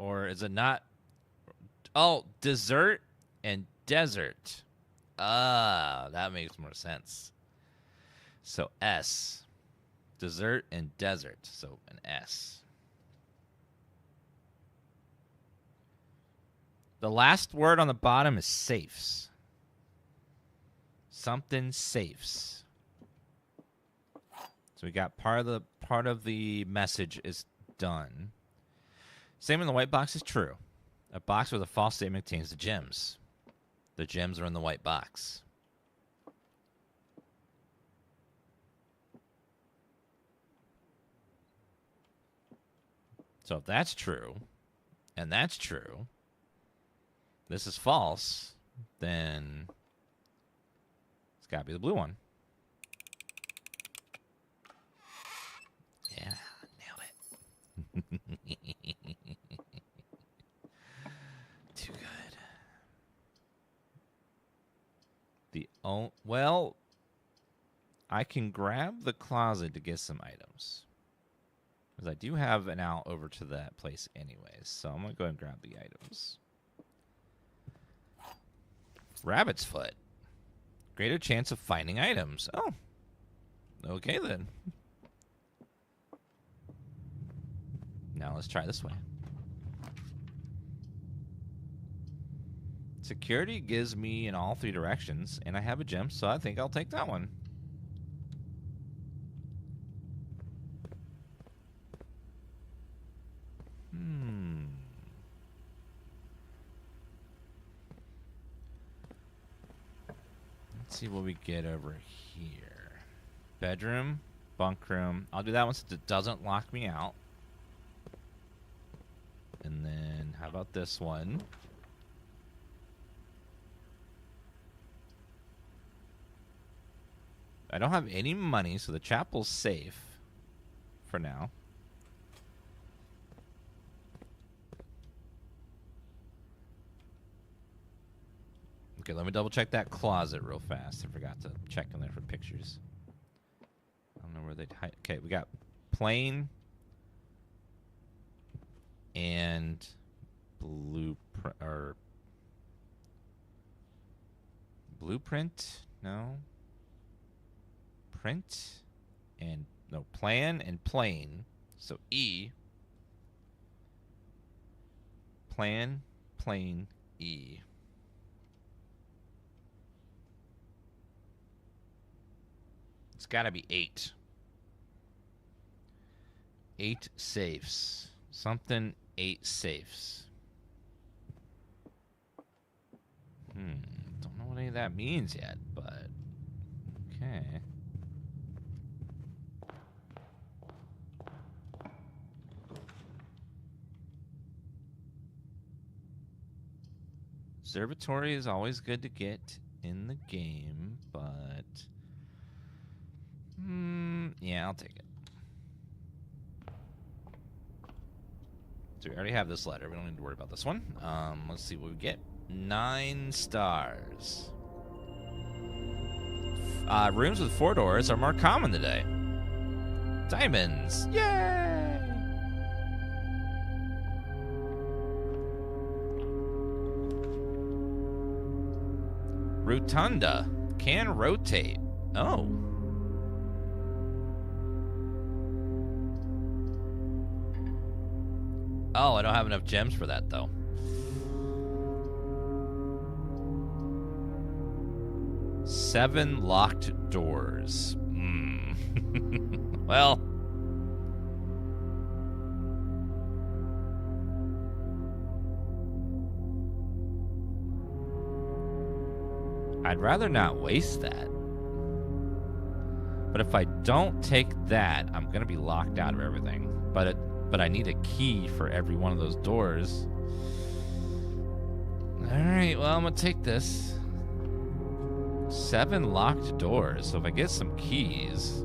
Or is it not? Oh, dessert and desert. Ah, that makes more sense. So S. Dessert and desert. So an S. The last word on the bottom is safes. Something safes. So we got part of the message is done. Same in the white box is true. A box with a false statement contains the gems. The gems are in the white box. So if that's true, and that's true, this is false, then it's got to be the blue one. Yeah, nailed it. Too good. Well, I can grab the closet to get some items. Because I do have an out over to that place anyways. So I'm going to go ahead and grab the items. Rabbit's foot. Greater chance of finding items. Oh. Okay then. Now let's try this way. Security gives me in all 3 directions, and I have a gem, so I think I'll take that one. Let's see what we get over here. Bedroom, bunk room. I'll do that one since it doesn't lock me out. And then, how about this one? I don't have any money, so the chapel's safe for now. Okay, let me double check that closet real fast. I forgot to check in there for pictures. I don't know where they'd hide. Okay, we got plain and blueprint. No. Print and no plan and plain. So E. Plan, plain, E. It's got to be 8. 8 safes. Something 8 safes. Don't know what any of that means yet, but okay. Observatory is always good to get in the game, but yeah, I'll take it. So we already have this letter. We don't need to worry about this one. Let's see what we get. 9 stars. Rooms with 4 doors are more common today. Diamonds. Yay! Rotunda can rotate. Oh. Oh, I don't have enough gems for that, though. Seven locked doors. Well. I'd rather not waste that. But if I don't take that, I'm going to be locked out of everything. But I need a key for every one of those doors. Alright, well, I'm going to take this. 7 locked doors. So if I get some keys,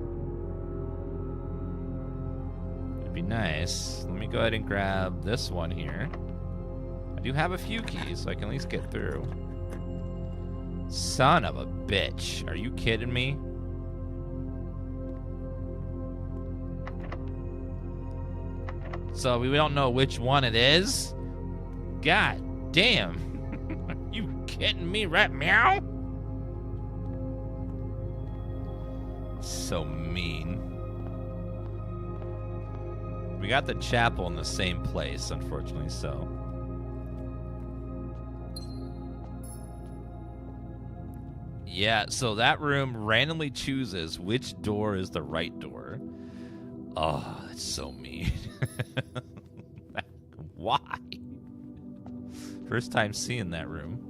it'd be nice. Let me go ahead and grab this one here. I do have a few keys, so I can at least get through. Son of a bitch. Are you kidding me? So we don't know which one it is. God damn. Are you kidding me, right? Meow? So mean. We got the chapel in the same place, unfortunately, so. Yeah, so that room randomly chooses which door is the right door. Oh, that's so mean. Why? First time seeing that room.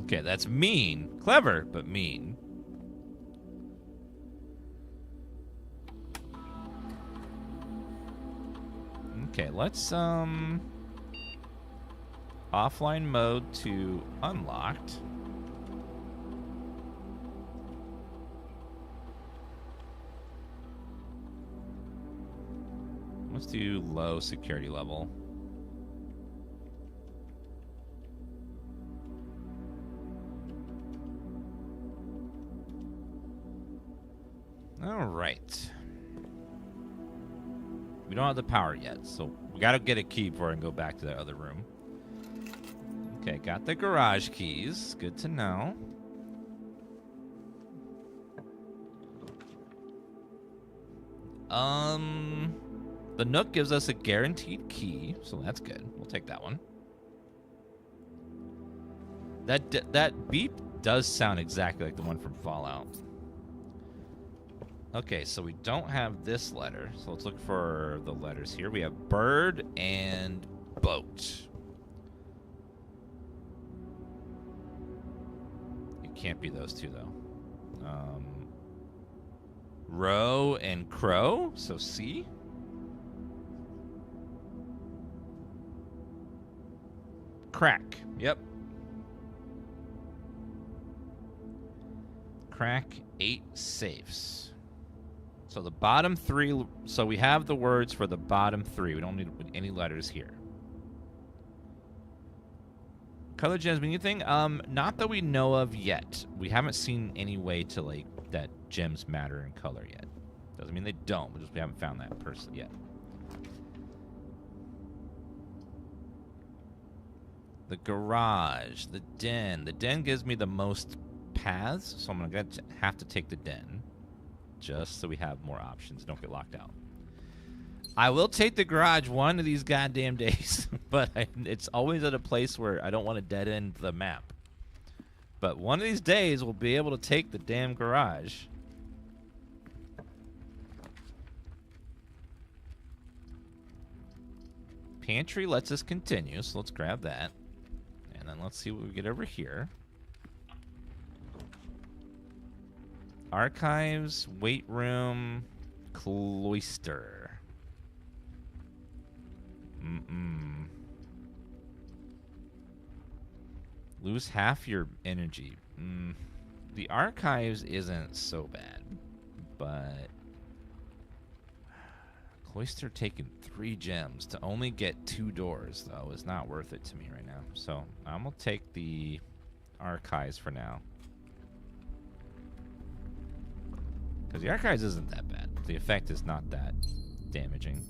Okay, that's mean. Clever, but mean. Okay, let's, offline mode to unlocked. Let's do low security level. All right. We don't have the power yet, so we gotta get a key before I can go back to that other room. Okay, got the garage keys. Good to know. The Nook gives us a guaranteed key, so that's good. We'll take that one. That beep does sound exactly like the one from Fallout. Okay, so we don't have this letter, so let's look for the letters here. We have bird and boat. It can't be those two, though. Row and crow, so C. Crack, yep. Crack 8 safes. So the bottom 3, so we have the words for the bottom 3. We don't need any letters here. Color gems mean anything? Not that we know of yet. We haven't seen any way to, like, that gems matter in color yet. Doesn't mean they don't, we haven't found that person yet. The garage, the den. The den gives me the most paths, so I'm gonna have to take the den. Just so we have more options, don't get locked out. I will take the garage one of these goddamn days, but it's always at a place where I don't want to dead end the map. But one of these days, we'll be able to take the damn garage. Pantry lets us continue, so let's grab that. And then let's see what we get over here. Archives, weight room, cloister. Lose half your energy. The archives isn't so bad, but cloister taking 3 gems to only get 2 doors, though, is not worth it to me right now. So I'm gonna take the archives for now. Because the archives isn't that bad. The effect is not that damaging.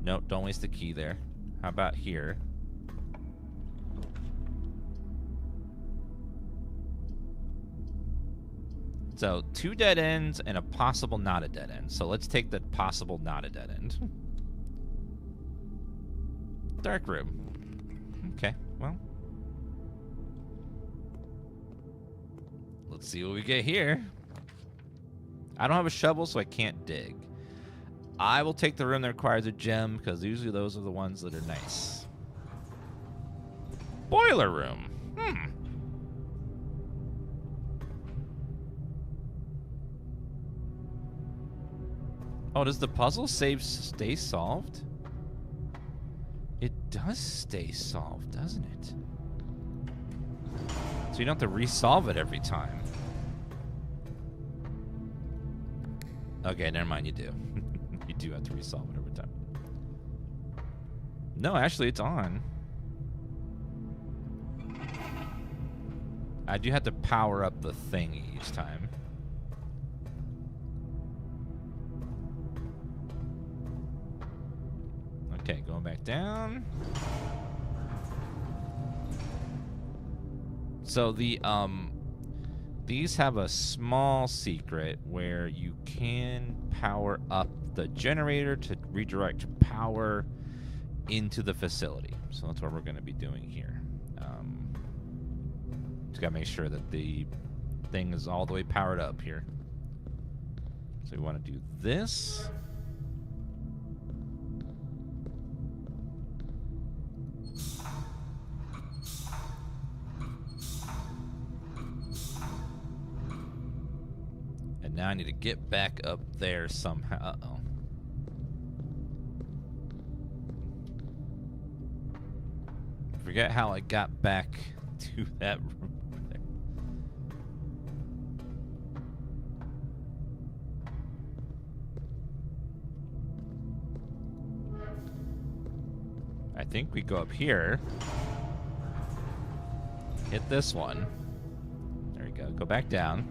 Nope, don't waste the key there. How about here? So 2 dead ends and a possible not a dead end. So let's take the possible not a dead end. Dark room. Okay, well. Let's see what we get here. I don't have a shovel, so I can't dig. I will take the room that requires a gem, because usually those are the ones that are nice. Boiler room. Oh, does the puzzle stay solved? It does stay solved, doesn't it? So you don't have to resolve it every time. Okay, never mind, you do. You do have to resolve it every time. No, actually, it's on. I do have to power up the thing each time. Okay, going back down. So the these have a small secret where you can power up the generator to redirect power into the facility. So that's what we're going to be doing here. Just got to make sure that the thing is all the way powered up here. So we want to do this. And now I need to get back up there somehow. Uh-oh. Forget how I got back to that room there. I think we go up here. Hit this one. There we go. Go back down.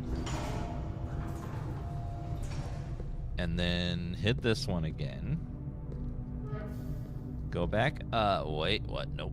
And then hit this one again. Go back. Wait, what? Nope.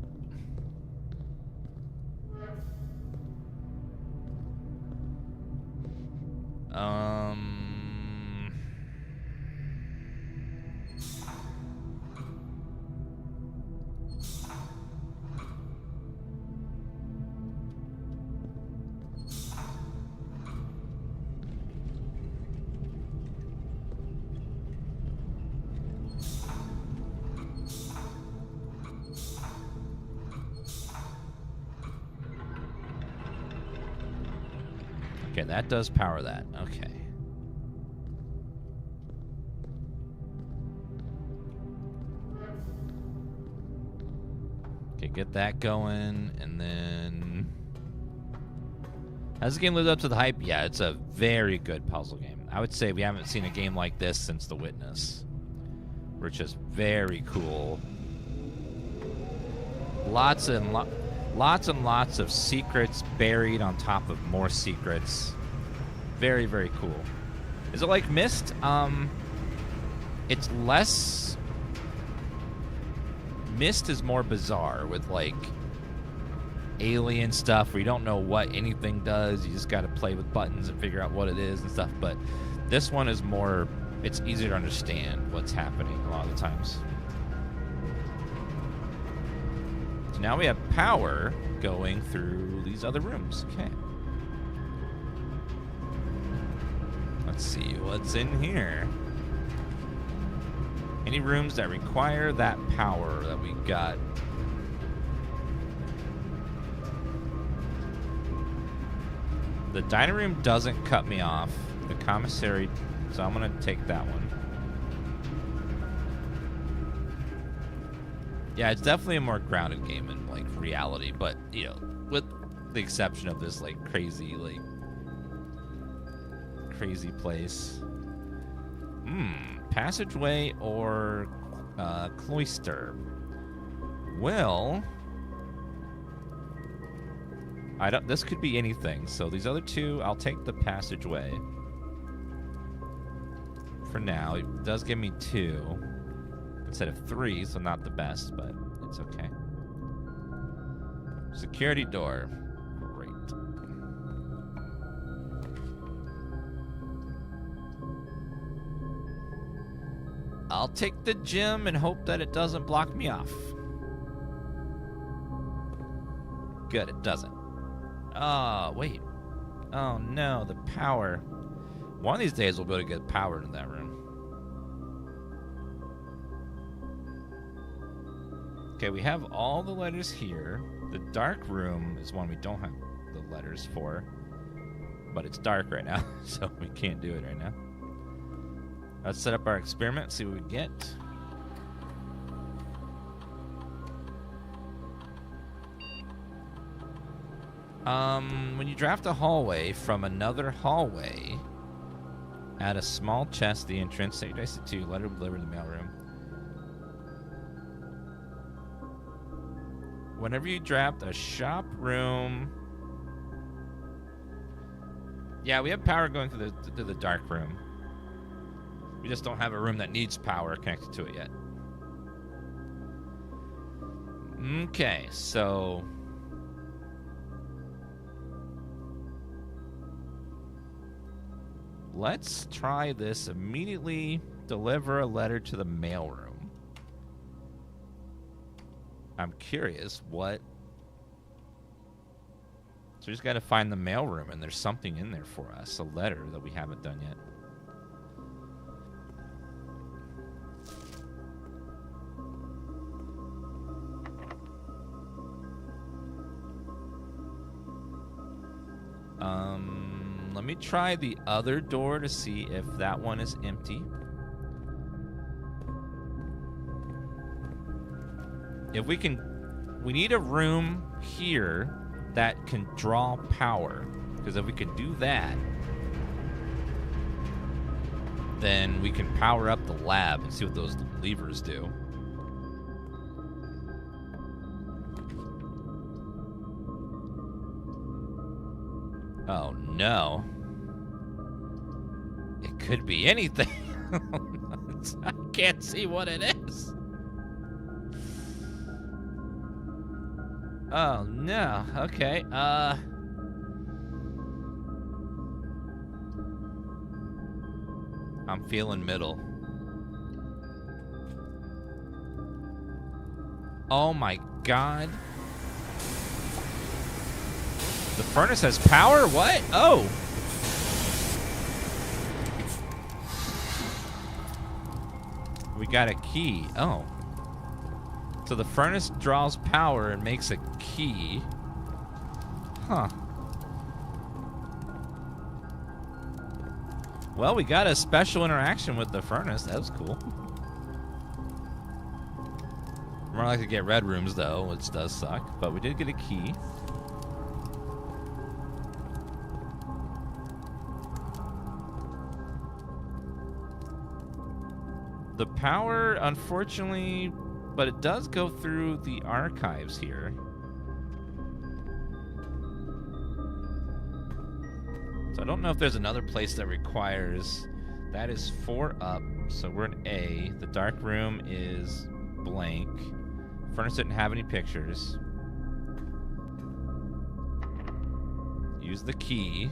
Okay, that does power that. Okay. Okay, get that going, and then... Has the game lived up to the hype? Yeah, it's a very good puzzle game. I would say we haven't seen a game like this since The Witness. Which is very cool. Lots and lots of secrets buried on top of more secrets. Very, very cool. Is it like Myst? It's less... Myst is more bizarre with, like, alien stuff where you don't know what anything does. You just got to play with buttons and figure out what it is and stuff. But this one is more... It's easier to understand what's happening a lot of the times. So now we have power going through these other rooms. Okay. Let's see what's in here. Any rooms that require that power that we got. The dining room doesn't cut me off. The commissary, so I'm going to take that one. Yeah, it's definitely a more grounded game in, like, reality, but, you know, with the exception of this, like, crazy place. Passageway or cloister? Well, this could be anything. So these other two, I'll take the passageway for now. It does give me 2 instead of 3, so not the best, but it's okay. Security door. Great. I'll take the gym and hope that it doesn't block me off. Good, it doesn't. Oh, wait. Oh, no, the power. One of these days we'll be able to get power in that room. Okay, we have all the letters here. The dark room is one we don't have the letters for. But it's dark right now, so we can't do it right now. Let's set up our experiment, see what we get. When you draft a hallway from another hallway, add a small chest to the entrance. Say dice to 2, letter delivered to the mailroom. Whenever you draft a shop room Yeah, we have power going through the dark room. We just don't have a room that needs power connected to it yet. Okay, so... let's try this. Immediately deliver a letter to the mailroom. I'm curious what... So we just got to find the mailroom, and there's something in there for us. A letter that we haven't done yet. Let me try the other door to see if that one is empty. If we can... we need a room here that can draw power. Because if we can do that, then we can power up the lab and see what those levers do. Oh, no. It could be anything. I can't see what it is. Oh, no. Okay, I'm feeling middle. Oh, my God. The furnace has power? What? Oh. We got a key. Oh. So the furnace draws power and makes a key. Huh. Well, we got a special interaction with the furnace. That was cool. More likely to get red rooms, though, which does suck. But we did get a key. The power, unfortunately, but it does go through the archives here. So I don't know if there's another place that requires... that is 4 up, so we're in A. The dark room is blank. Furnace didn't have any pictures. Use the key.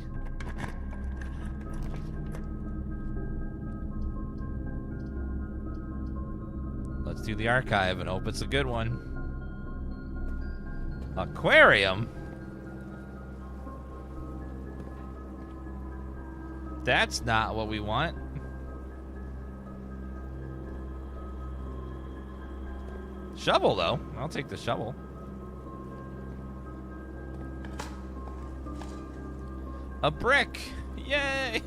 Let's do the archive and hope it's a good one. Aquarium? That's not what we want. Shovel, though. I'll take the shovel. A brick! Yay!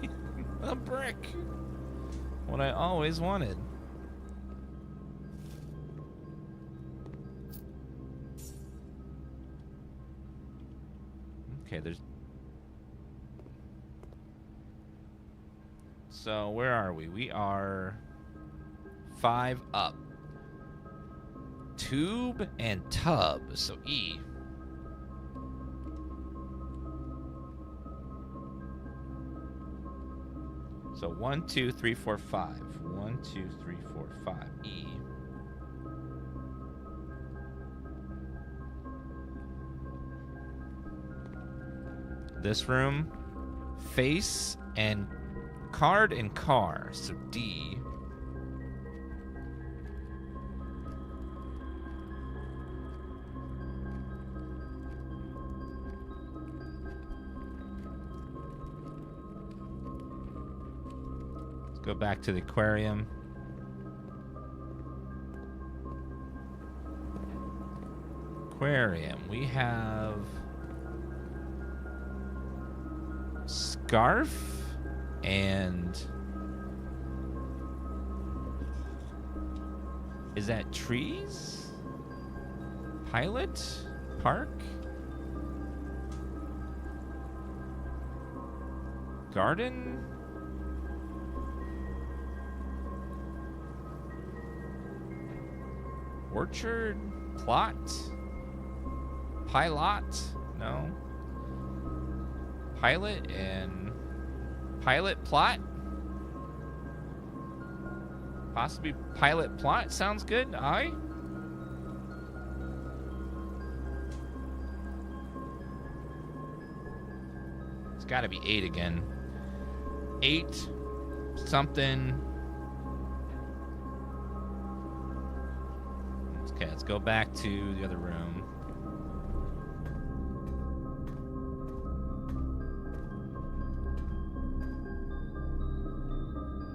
A brick! What I always wanted. Okay, there's... So, where are we? We are 5 up. Tube and tub, so E. So 1, 2, 3, 4, 5. 1, 2, 3, 4, 5. E. This room, face and card and car, so D. Let's go back to the aquarium. Aquarium, we have scarf and is that trees? Pilot? Park? Garden? Orchard? Plot? Pilot? No. Pilot and Pilot plot? Possibly pilot plot sounds good. Aye. It's got to be 8 again. 8 something. Okay, let's go back to the other room.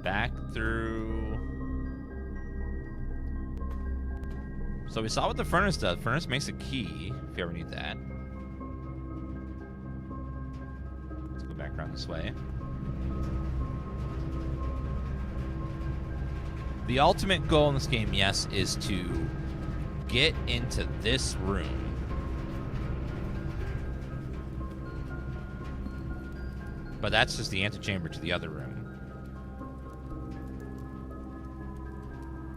Back through. So we saw what the furnace does. Furnace makes a key, if you ever need that. Let's go back around this way. The ultimate goal in this game, yes, is to get into this room. But that's just the antechamber to the other room.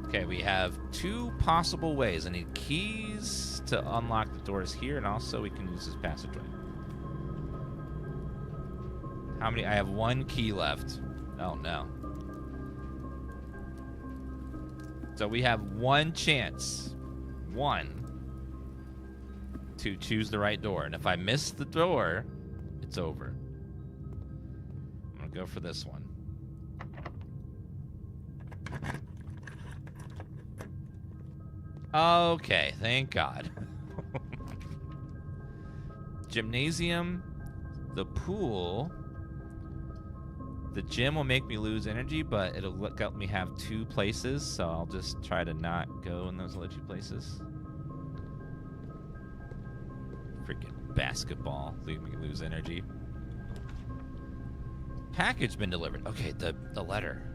Okay, we have 2 possible ways. I need keys to unlock the doors here, and also we can use this passageway. How many? I have 1 key left. Oh, no. So we have 1 chance. 1. To choose the right door. And if I miss the door, it's over. I'm going to go for this one. Okay, thank God. Gymnasium, the pool. The gym will make me lose energy, but it'll let me have 2 places, so I'll just try to not go in those other 2 places. Freaking basketball, leave me lose energy. Package been delivered. Okay, the letter.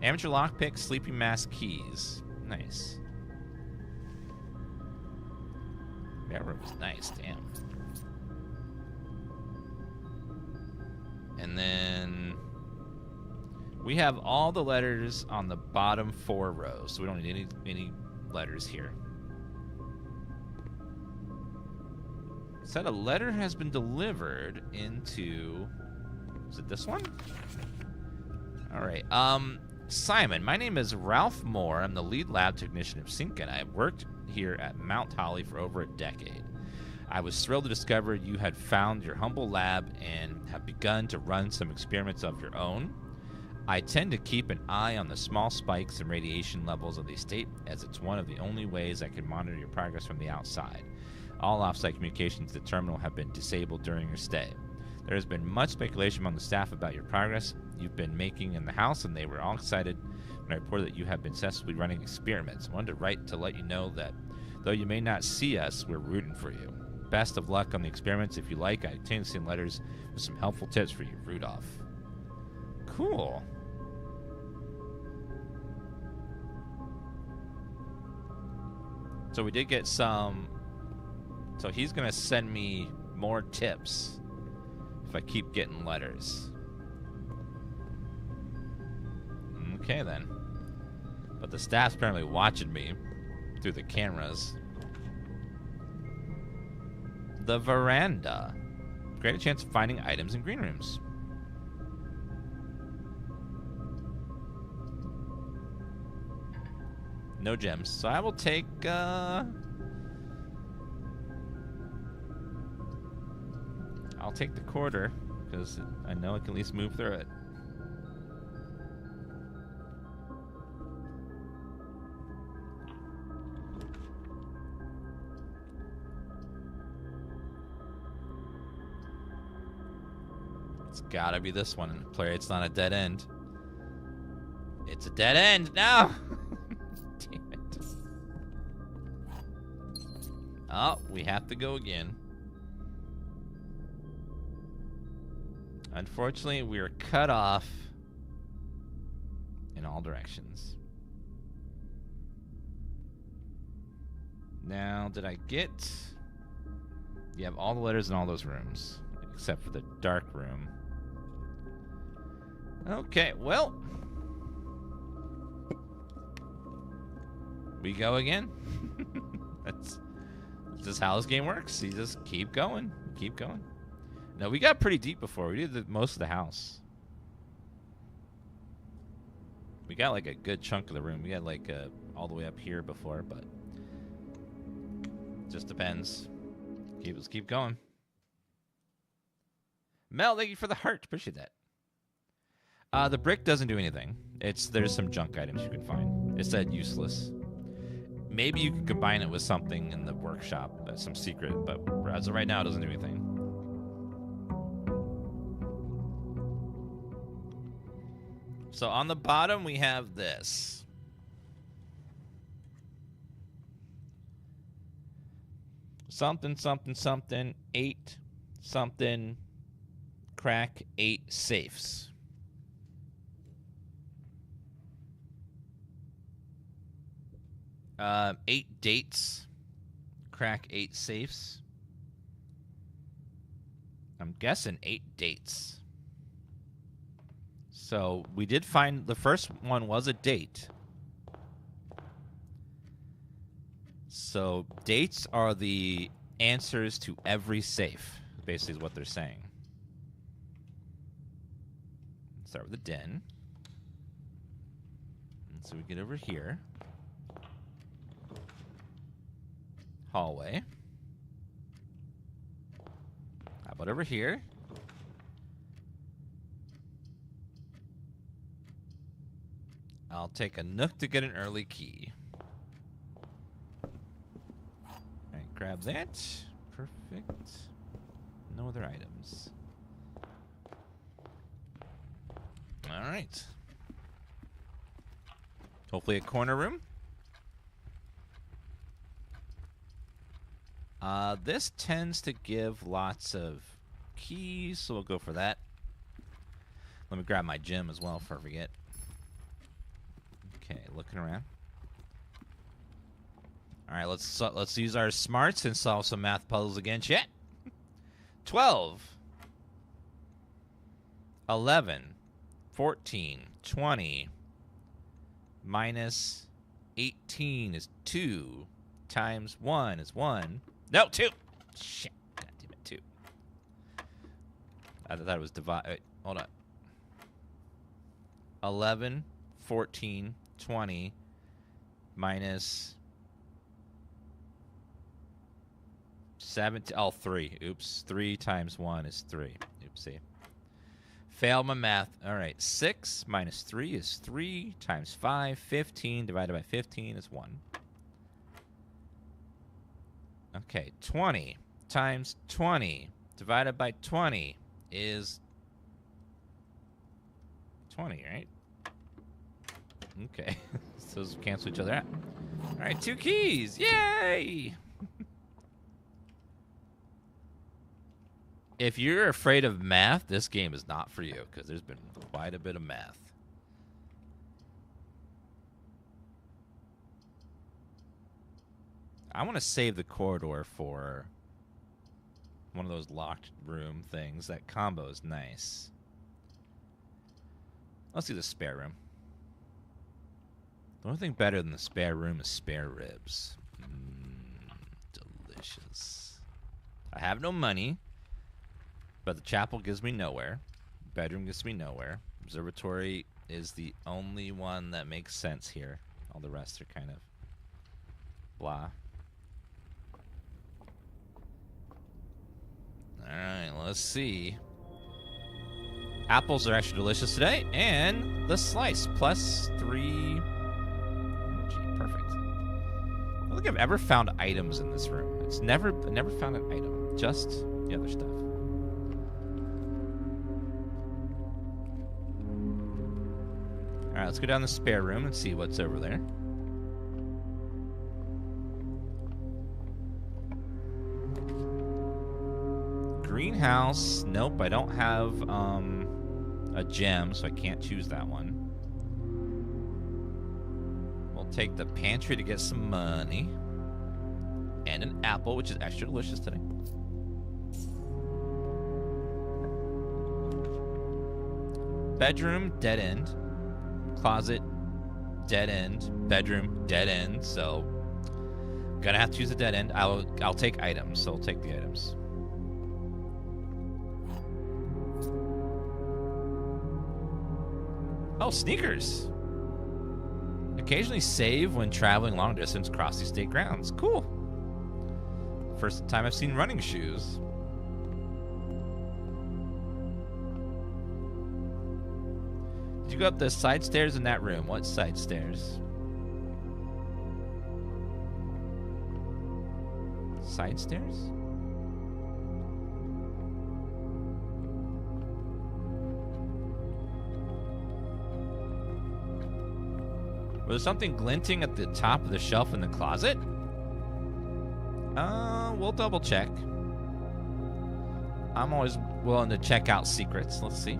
Amateur lockpick, sleeping mask, keys. Nice. That room is nice, damn. And then we have all the letters on the bottom 4 rows, so we don't need any letters here. It said a letter has been delivered into. Is it this one? All right. Simon, my name is Ralph Moore. I'm the lead lab technician of Sinkin. I have worked here at Mount Holly for over a decade. I was thrilled to discover you had found your humble lab and have begun to run some experiments of your own. I tend to keep an eye on the small spikes and radiation levels of the estate, as it's one of the only ways I can monitor your progress from the outside. All off-site communications to the terminal have been disabled during your stay. There has been much speculation among the staff about your progress you've been making in the house, and they were all excited when I reported that you have been successfully running experiments. I wanted to write to let you know that though you may not see us, we're rooting for you. Best of luck on the experiments. If you like, I intend to send letters with some helpful tips for you, Rudolph. Cool. So we did get some. So he's going to send me more tips if I keep getting letters. Okay, then. But the staff's apparently watching me through the cameras. The veranda. Greater chance of finding items in green rooms. No gems. So I will take, I'll take the quarter, because I know I can at least move through it. It's gotta be this one. Player, it's not a dead end. It's a dead end. No! Damn it. Oh, we have to go again. Unfortunately, we are cut off in all directions. Now, did I get... You have all the letters in all those rooms, except for the dark room. Okay, well... We go again. That's just how this game works. You just keep going. Keep going. No, we got pretty deep before. We did most of the house. We got like a good chunk of the room. We got like all the way up here before, but just depends. Let's keep going. Mel, thank you for the heart. Appreciate that. The brick doesn't do anything. There's some junk items you can find. It said useless. Maybe you can combine it with something in the workshop, some secret, but as of right now, it doesn't do anything. So on the bottom, we have this. Something, something, something, 8, something, crack 8 safes. Eight dates, crack 8 safes. I'm guessing 8 dates. So we did find the first one was a date. So dates are the answers to every safe, basically is what they're saying. Let's start with the den. And so we get over here. Hallway. How about over here? I'll take a nook to get an early key. Alright, grab that. Perfect. No other items. Alright. Hopefully a corner room. This tends to give lots of keys, so we'll go for that. Let me grab my gem as well before I forget. Okay, looking around. All right, let's use our smarts and solve some math puzzles again, chat. 12, 11, 14, 20, minus 18 is 2, times 1 is 1. No, 2. Shit. God damn it, 2. I thought it was divide. Wait, hold on. 11, 14, 20, minus 17. Oh, 3. Oops. 3 times 1 is 3. Oopsie. Failed my math. All right. 6 minus 3 is 3 times 5. 15 divided by 15 is 1. Okay, 20 times 20 divided by 20 is 20, right? Okay, so those cancel each other out. All right, 2 keys, yay! If you're afraid of math, this game is not for you because there's been quite a bit of math. I want to save the corridor for one of those locked room things. That combo is nice. Let's do the spare room. The only thing better than the spare room is spare ribs. Delicious. I have no money, but the chapel gives me nowhere. Bedroom gives me nowhere. Observatory is the only one that makes sense here. All the rest are kind of blah. Alright, let's see. Apples are actually delicious today, and the slice, plus 3 energy. Perfect. I don't think I've ever found items in this room. I never found an item, just the other stuff. Alright, let's go down the spare room and see what's over there. Greenhouse. Nope, I don't have a gem, so I can't choose that one. We'll take the pantry to get some money. And an apple, which is extra delicious today. Bedroom, dead end. Closet, dead end. Bedroom, dead end. So, gonna have to choose a dead end. I'll take items, so I'll take the items. Oh, sneakers. Occasionally save when traveling long distance across the state grounds. Cool. First time I've seen running shoes. Did you go up the side stairs in that room? What side stairs? Side stairs? Was there something glinting at the top of the shelf in the closet? We'll double check. I'm always willing to check out secrets. Let's see.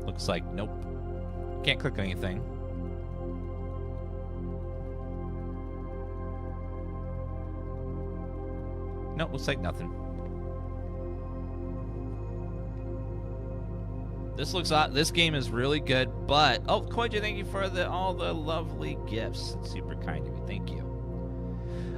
Looks like nope. Can't click anything. Nope, looks like nothing. This game is really good, but oh, Koichi, thank you for all the lovely gifts. It's super kind of you. Thank you.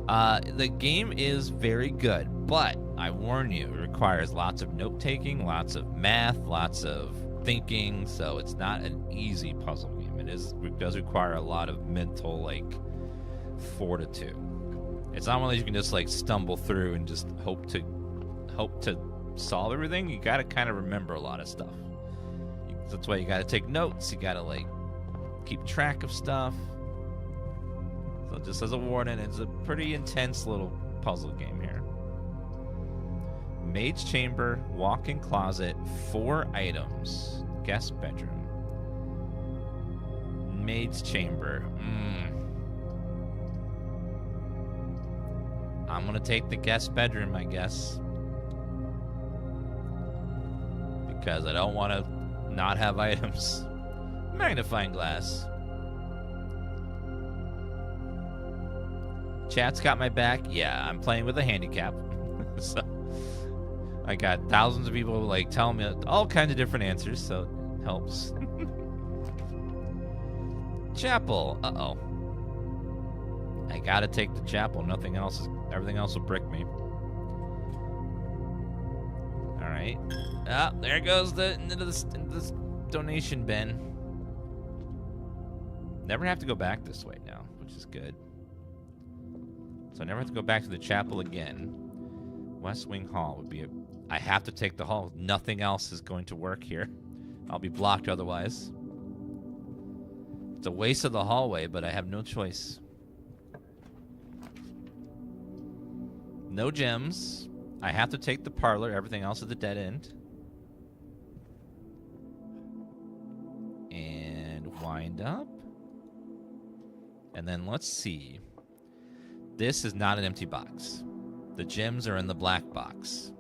The game is very good, but I warn you, it requires lots of note-taking, lots of math, lots of thinking, so it's not an easy puzzle game. It does require a lot of mental fortitude. It's not one that you can just stumble through and just hope to solve everything. You got to kind of remember a lot of stuff. That's why you got to take notes. You got to keep track of stuff. So just as a warning, it's a pretty intense little puzzle game here. Maid's chamber, walk-in closet, 4 items, guest bedroom, maid's chamber. I'm gonna take the guest bedroom, I guess, because I don't want to not have items. Magnifying glass. Chat's got my back. Yeah, I'm playing with a handicap. So I got thousands of people telling me all kinds of different answers, so it helps. Chapel. Uh-oh. I gotta take the chapel. Everything else will brick me. Alright. Ah, there goes into this donation bin. Never have to go back this way now, which is good. So I never have to go back to the chapel again. West Wing Hall would be I have to take the hall. Nothing else is going to work here. I'll be blocked otherwise. It's a waste of the hallway, but I have no choice. No gems. I have to take the parlor. Everything else is the dead end. And wind up. And then let's see. This is not an empty box. The gems are in the black box.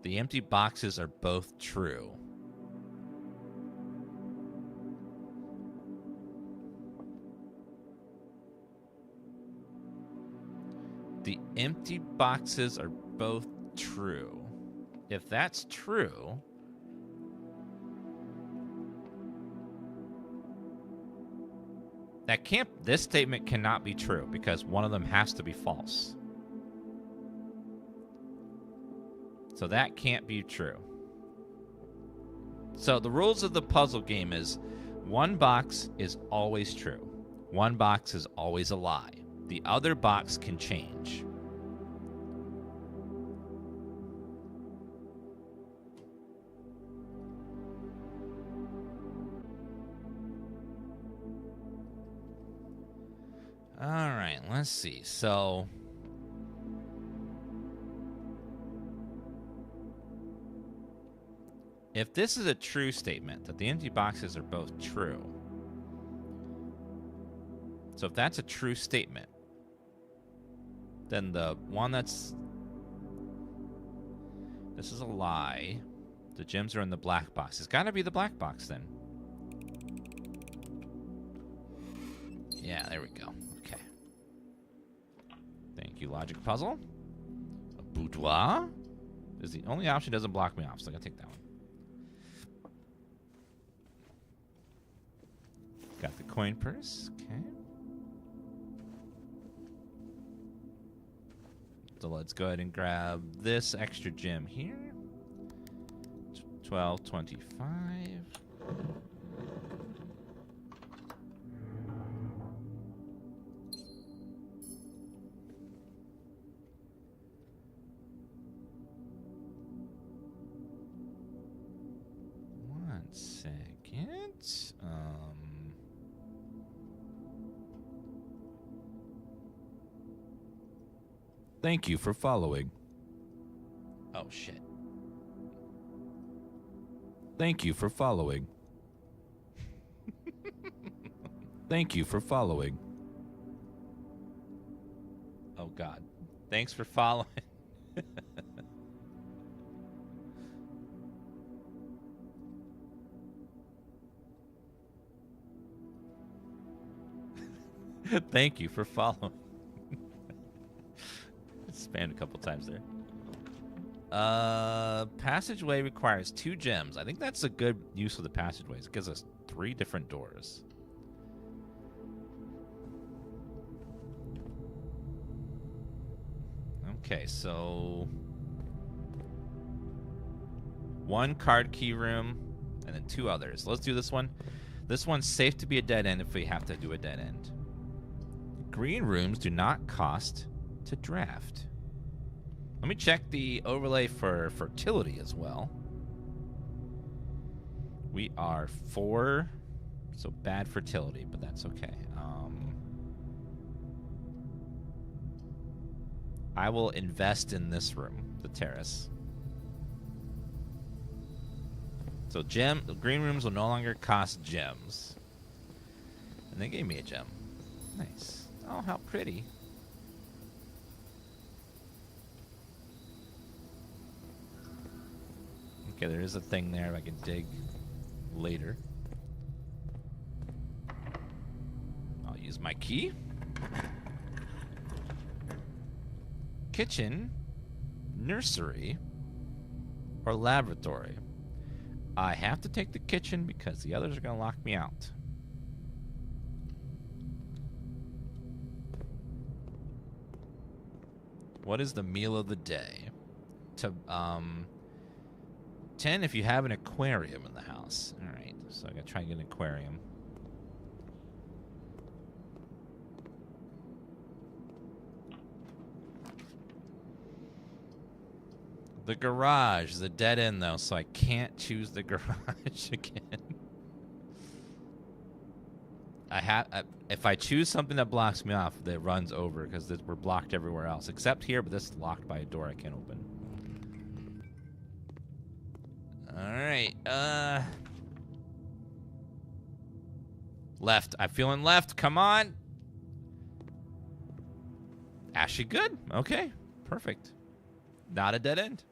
The empty boxes are both true. The empty boxes are both true. If that's true, this statement cannot be true because one of them has to be false. So that can't be true. So the rules of the puzzle game is one box is always true. One box is always a lie. The other box can change. All right, let's see. So if this is a true statement, that the empty boxes are both true. So if that's a true statement, then the one this is a lie. The gems are in the black box. It's got to be the black box then. Yeah, there we go. Okay. Thank you, logic puzzle. A boudoir is the only option that doesn't block me off, so I'm going to take that one. Got the coin purse. Okay. So let's go ahead and grab this extra gem here. 1225. One second. Thank you for following. Oh, shit. Thank you for following. Thank you for following. Oh, God. Thanks for following. Thank you for following. Spammed a couple times there. Passageway requires 2 gems. I think that's a good use of the passageways. It gives us 3 different doors. Okay, so 1 card key room and then 2 others. Let's do this one. This one's safe to be a dead end if we have to do a dead end. Green rooms do not cost to draft. Let me check the overlay for fertility as well. We are 4, so bad fertility, but that's okay. I will invest in this room, the terrace. So green rooms will no longer cost gems. And they gave me a gem. Nice. Oh, how pretty. Okay, there is a thing there I can dig later. I'll use my key. Kitchen, nursery, or laboratory. I have to take the kitchen because the others are going to lock me out. What is the meal of the day? 10 if you have an aquarium in the house. All right, so I got to try and get an aquarium. The garage is a dead end, though, so I can't choose the garage again. If I choose something that blocks me off, that runs over because we're blocked everywhere else, except here, but this is locked by a door I can't open. All right, left. I'm feeling left. Come on. Actually good. Okay, perfect. Not a dead end.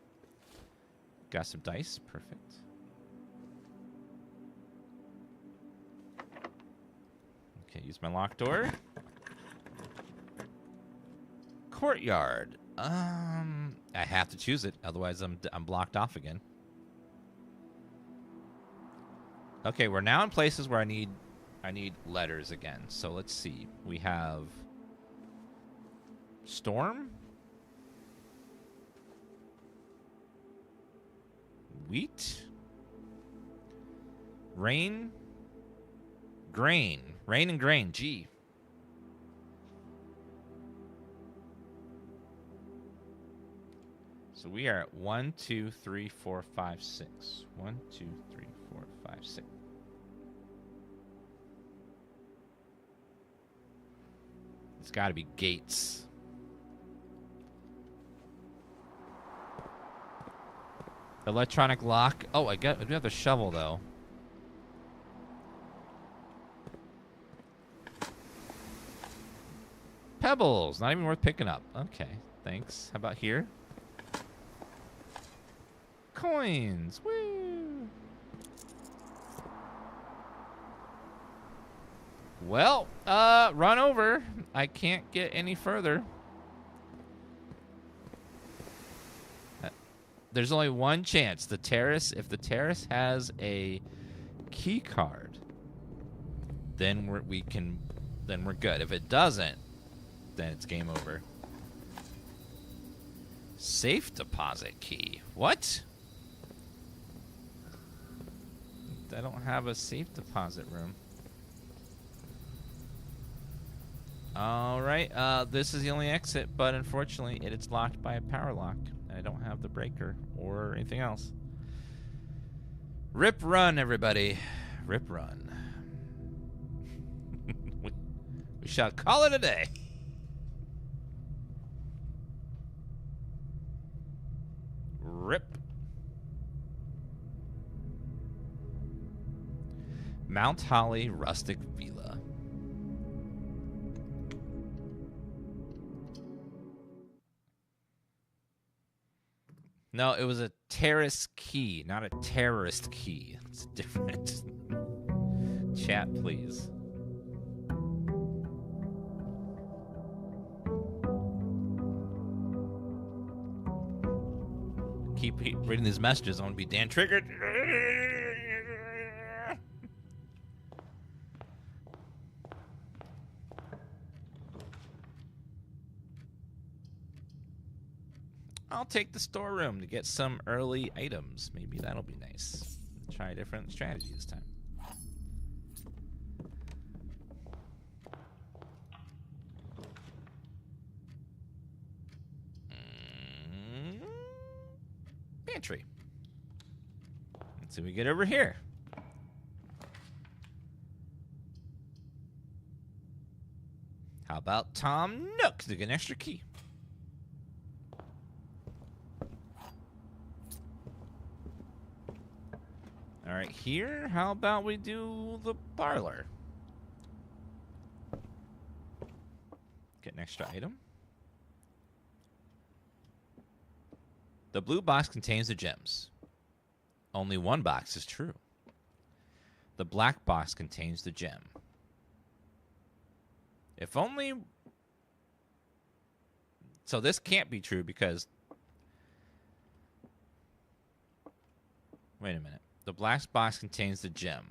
Got some dice. Perfect. Okay, use my locked door. Courtyard. I have to choose it, otherwise I'm blocked off again. Okay, we're now in places where I need letters again. So let's see. We have storm, wheat, rain, grain. Rain and grain. G. So we are at 1, 2, 3, 4, 5, 6. 1, 2, 3, 4, 5, 6. It's got to be gates. Electronic lock. Oh, I do have the shovel though. Pebbles. Not even worth picking up. Okay, thanks. How about here? Coins. Woo! Well, run over. I can't get any further. There's only one chance. The terrace, if the terrace has a key card, then we're good. If it doesn't, then it's game over. Safe deposit key. What? I don't have a safe deposit room. All right, this is the only exit, but unfortunately, it's locked by a power lock. And I don't have the breaker or anything else. Rip run, everybody. Rip run. we shall call it a day. Rip. Mount Holly Rustic Villa. No, it was a terrace key, not a terrorist key. It's different. Chat, please. Keep reading these messages. I want to be Dan triggered. I'll take the storeroom to get some early items. Maybe that'll be nice. Try a different strategy this time. Pantry. Let's see what we get over here. How about Tom Nook to get an extra key? All right, here, how about we do the parlor? Get an extra item. The blue box contains the gems. Only one box is true. The black box contains the gem. If only... So this can't be true because... Wait a minute. The black box contains the gem.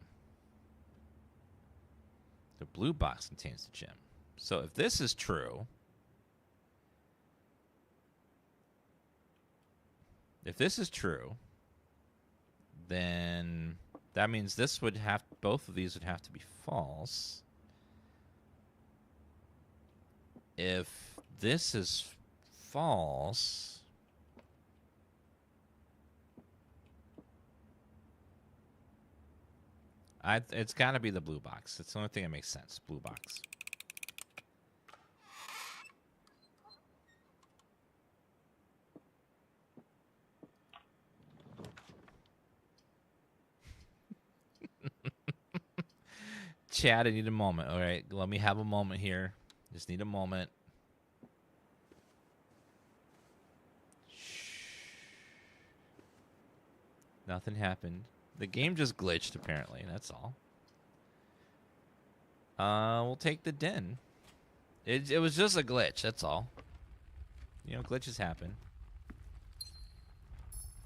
The blue box contains the gem. So if this is true... If this is true, then that means this would have... Both of these would have to be false. If this is false... It's got to be the blue box. It's the only thing that makes sense. Blue box. Chad, I need a moment. All right, let me have a moment here. Just need a moment. Shh. Nothing happened. The game just glitched, apparently. That's all. We'll take the den. It was just a glitch. That's all. You know, glitches happen.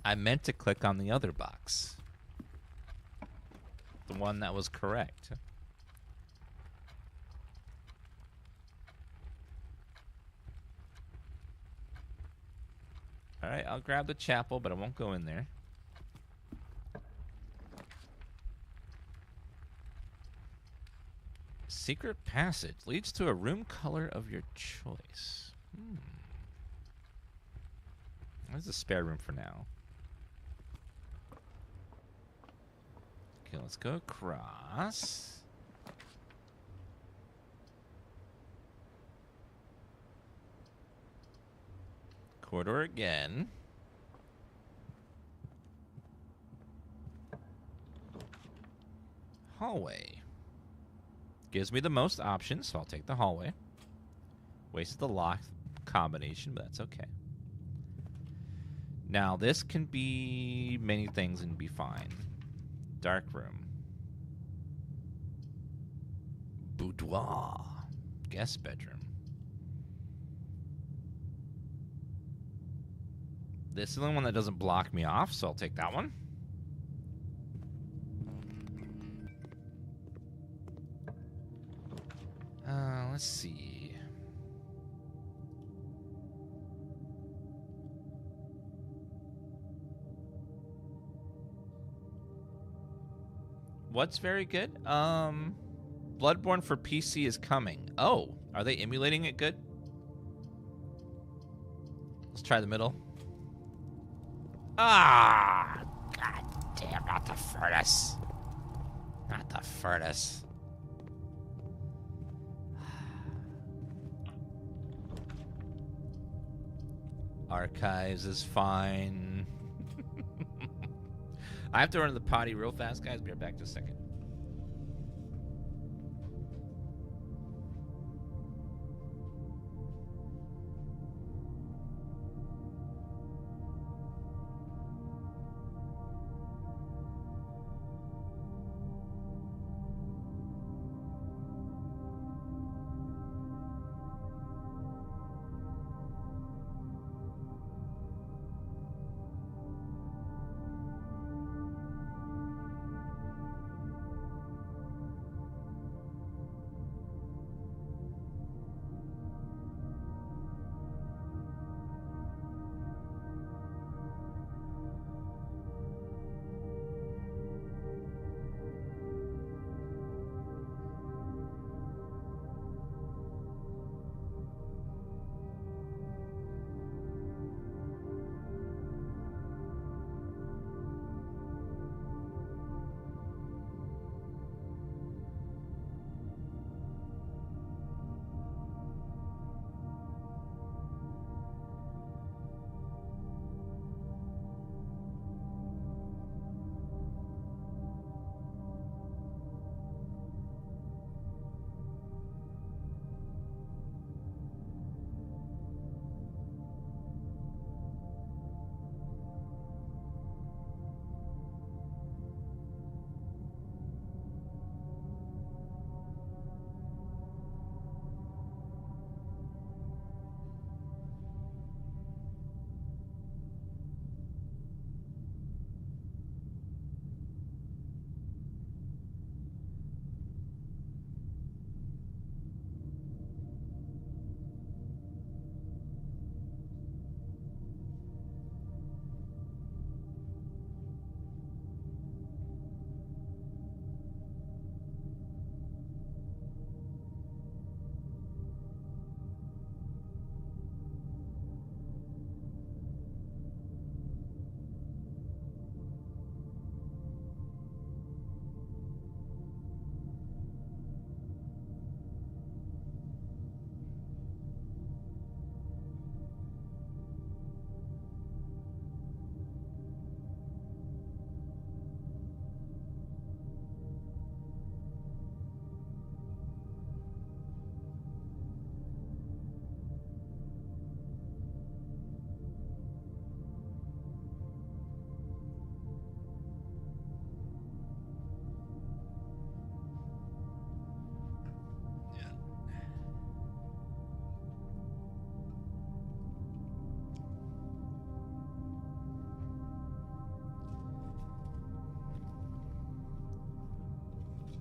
I meant to click on the other box. The one that was correct. All right, I'll grab the chapel, but I won't go in there. Secret passage leads to a room color of your choice. There's a spare room for now. Okay, let's go across. Corridor again. Hallway. Gives me the most options, so I'll take the hallway. Wasted the lock combination, but that's okay. Now, this can be many things and be fine. Dark room. Boudoir. Guest bedroom. This is the only one that doesn't block me off, so I'll take that one. Let's see. What's very good? Bloodborne for PC is coming. Oh, are they emulating it good? Let's try the middle. Ah! God damn, not the furnace. Not the furnace. Archives is fine. I have to run to the potty real fast, guys. Be right back in a second.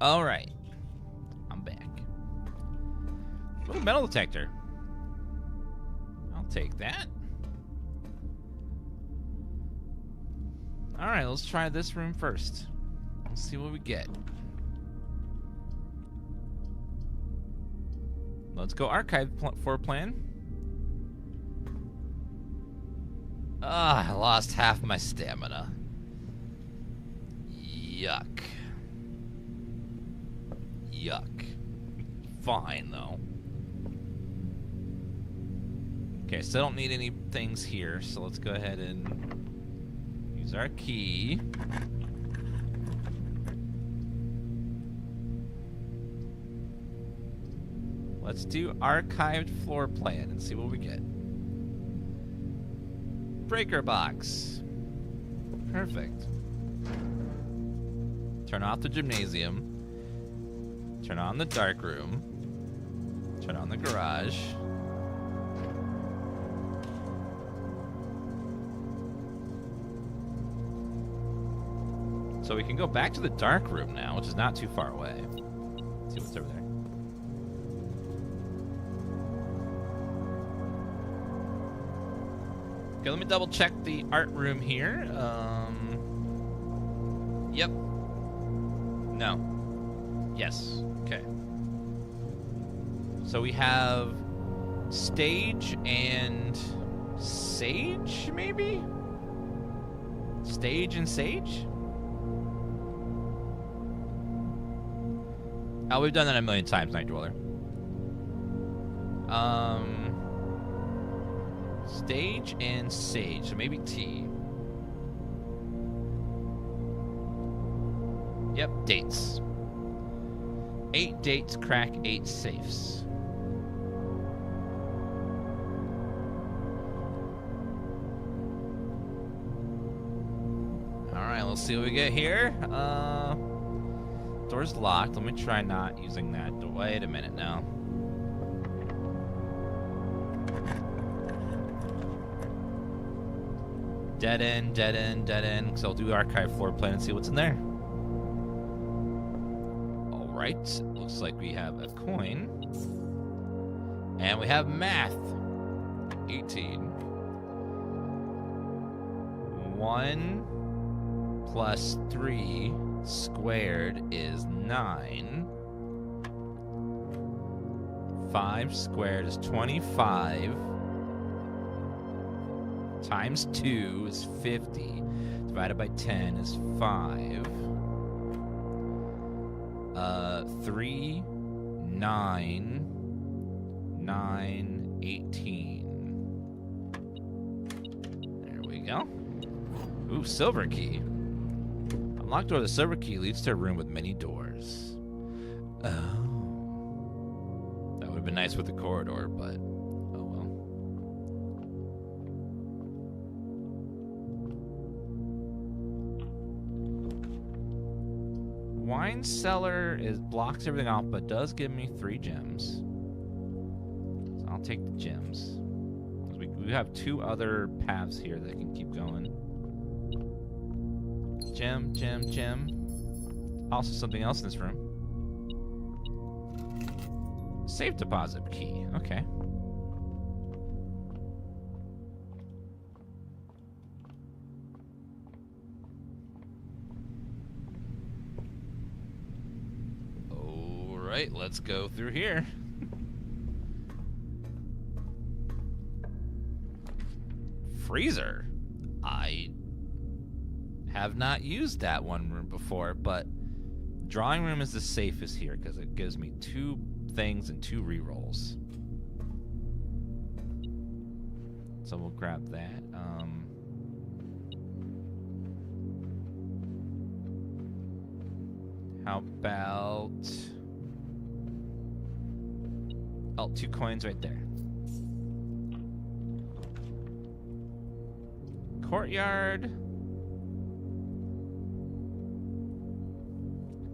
All right, I'm back. Oh, metal detector. I'll take that. All right, let's try this room first. Let's see what we get. Let's go archive floor plan. Ah, I lost half my stamina. Yuck. Yuck. Fine, though. Okay, still don't need any things here, so let's go ahead and use our key. Let's do archived floor plan and see what we get. Breaker box. Perfect. Turn off the gymnasium. Turn on the dark room. Turn on the garage. So we can go back to the dark room now, which is not too far away. Let's see what's over there. Okay, let me double check the art room here. Yep. No. Yes. Okay. So we have stage and sage, maybe? Stage and sage? Oh, we've done that a million times, Night Dweller. Stage and sage, so maybe T. Yep, dates. 8 dates crack 8 safes. Alright, let's see what we get here. Door's locked. Let me try not using that. Wait a minute now. Dead end, dead end, dead end. So I'll do archive floor plan and see what's in there. Alright. Looks like we have a coin. And we have math. 18. 1 plus 3 squared is 9. 5 squared is 25. Times 2 is 50. Divided by 10 is 5. 3, 9, 9, 18. There we go. Ooh, silver key. Unlocked door. The silver key leads to a room with many doors. Oh. That would have been nice with the corridor, but oh well. Wine cellar blocks everything off, but does give me 3 gems. So I'll take the gems. We have 2 other paths here that can keep going. Gem, gem, gem. Also something else in this room. Safe deposit key. Okay. Alright, let's go through here. Freezer. I have not used that one room before, but drawing room is the safest here because it gives me 2 things and 2 rerolls. So we'll grab that. How about... Oh, 2 coins right there. Courtyard.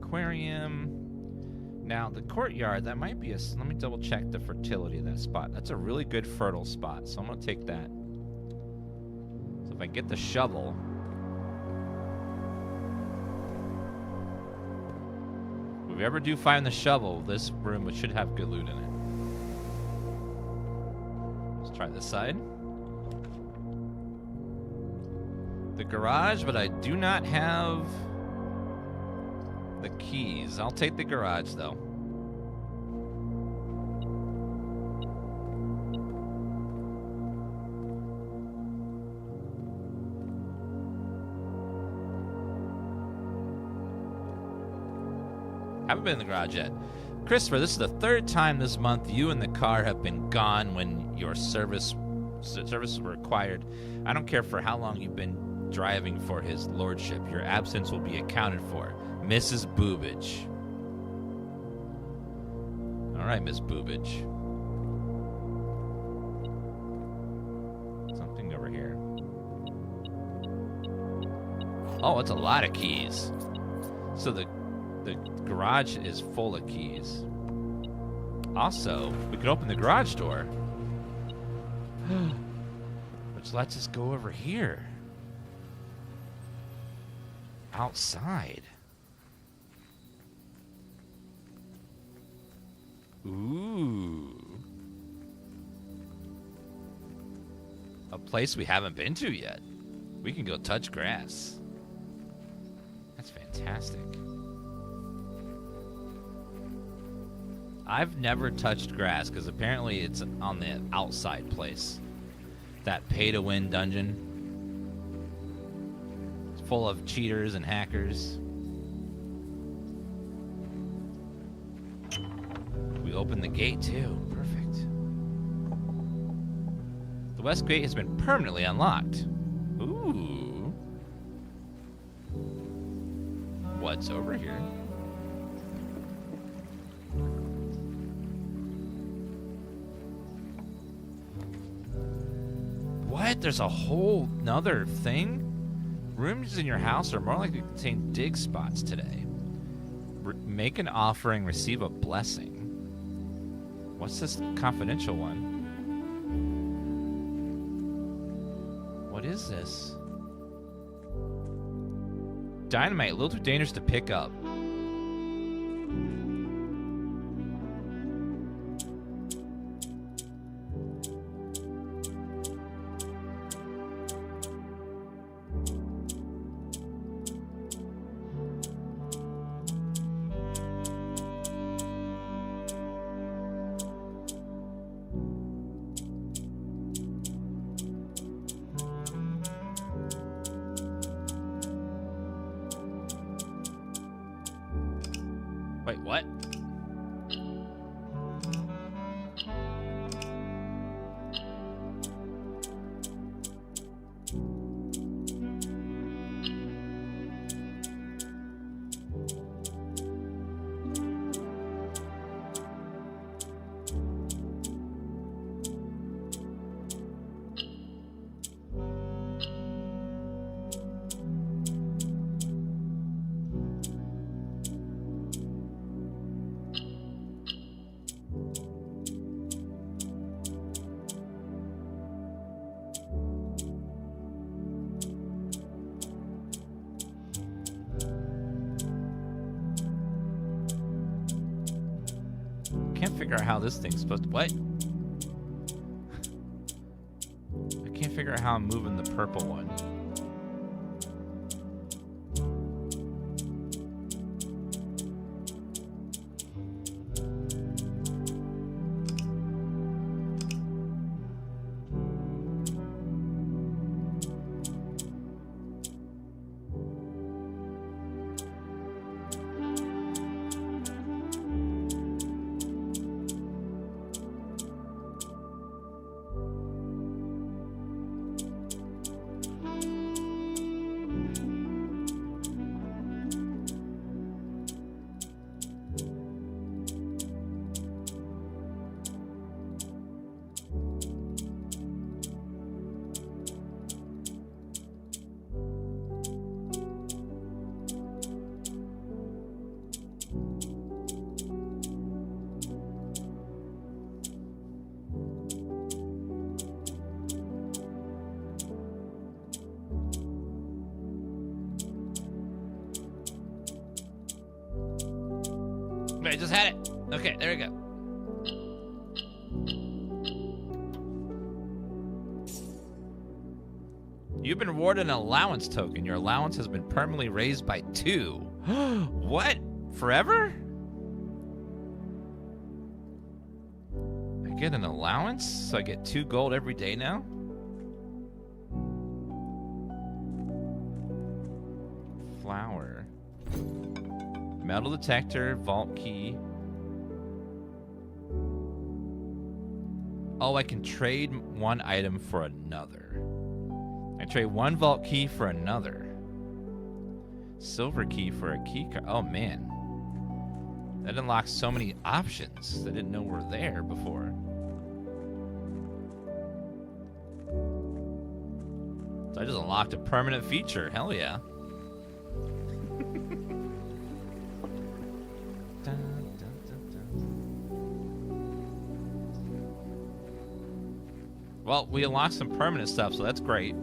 Aquarium. Now, the courtyard, that might be a... Let me double check the fertility of that spot. That's a really good fertile spot, so I'm going to take that. So if I get the shovel... If we ever do find the shovel, this room should have good loot in it. Let's try this side. The garage, but I do not have the keys. I'll take the garage, though. Haven't been in the garage yet. Christopher, this is the 3rd time this month you and the car have been gone when your service were required. I don't care for how long you've been driving for his lordship. Your absence will be accounted for. Mrs. Boobage. All right, Miss Boobage. Something over here. Oh, it's a lot of keys. So the garage is full of keys. Also, we could open the garage door. Which lets us go over here. Outside. Ooh. A place we haven't been to yet. We can go touch grass. That's fantastic. I've never touched grass because apparently it's on the outside place. That pay-to-win dungeon. It's full of cheaters and hackers. We opened the gate too. Perfect. The west gate has been permanently unlocked. Ooh. What's over here? What? There's a whole nother thing? Rooms in your house are more likely to contain dig spots today. Make an offering, receive a blessing. What's this confidential one? What is this? Dynamite, a little too dangerous to pick up. Wait, what? Can't figure out how this thing's supposed to... What? I can't figure out how I'm moving the purple one. I just had it. Okay, there we go. You've been rewarded an allowance token. Your allowance has been permanently raised by 2. What? Forever? I get an allowance? So I get 2 gold every day now? Flower. Metal detector, vault key. Oh, I can trade one item for another. I trade one vault key for another. Silver key for a key card. Oh, man. That unlocks so many options that I didn't know were there before. So I just unlocked a permanent feature. Hell yeah. Well, we unlocked some permanent stuff, so that's great.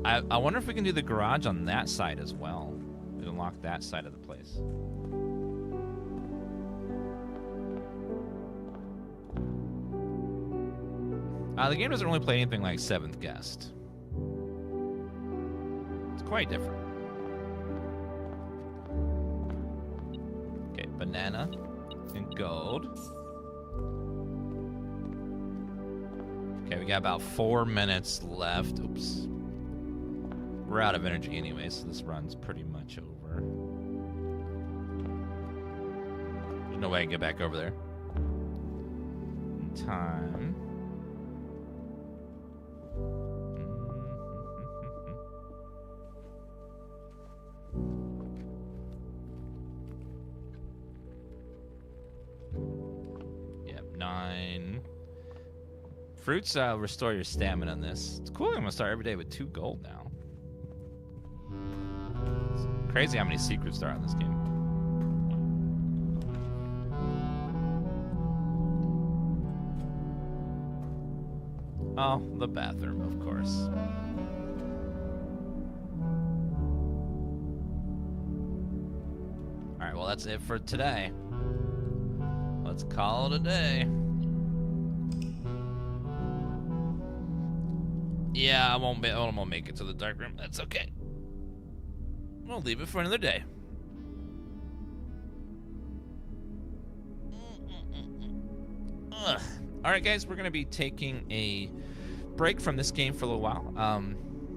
I wonder if we can do the garage on that side as well. We unlock that side of the place. The game doesn't really play anything like Seventh Guest. It's quite different. Okay, banana and gold. Okay, we got about 4 minutes left. Oops. We're out of energy anyway, so this run's pretty much over. There's no way I can get back over there. In time. Yep, 9. Fruits restore your stamina on this. It's cool. I'm gonna start every day with 2 gold now. It's crazy how many secrets there are in this game. Oh, the bathroom, of course. Alright, well that's it for today. Let's call it a day. Yeah, I won't make it to the dark room. That's okay. We'll leave it for another day. Alright guys, we're going to be taking a break from this game for a little while.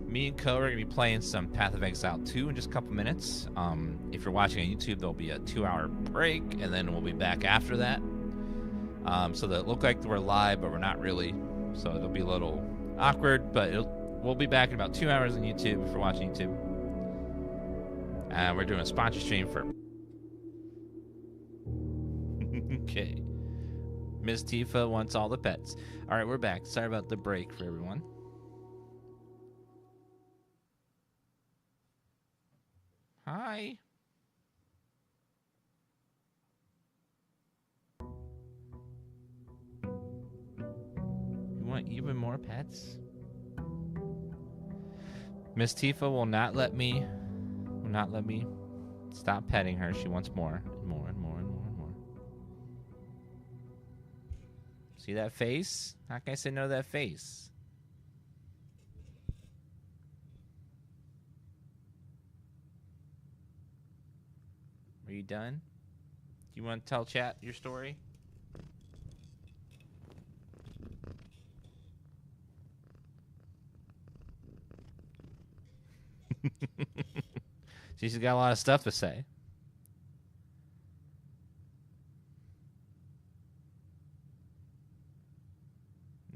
Me and Co are going to be playing some Path of Exile 2 in just a couple minutes. If you're watching on YouTube, there'll be a 2-hour break, and then we'll be back after that. So that it look like we're live, but we're not really. So it'll be a little awkward, but we'll be back in about 2 hours on YouTube if you're watching YouTube. And we're doing a sponsor stream for... Okay. Ms. Tifa wants all the pets. All right, we're back. Sorry about the break for everyone. Hi. You want even more pets? Miss Tifa will not let me stop petting her. She wants more and more and more and more and more. See that face? How can I say no to that face? Are you done? Do you want to tell chat your story? She's got a lot of stuff to say.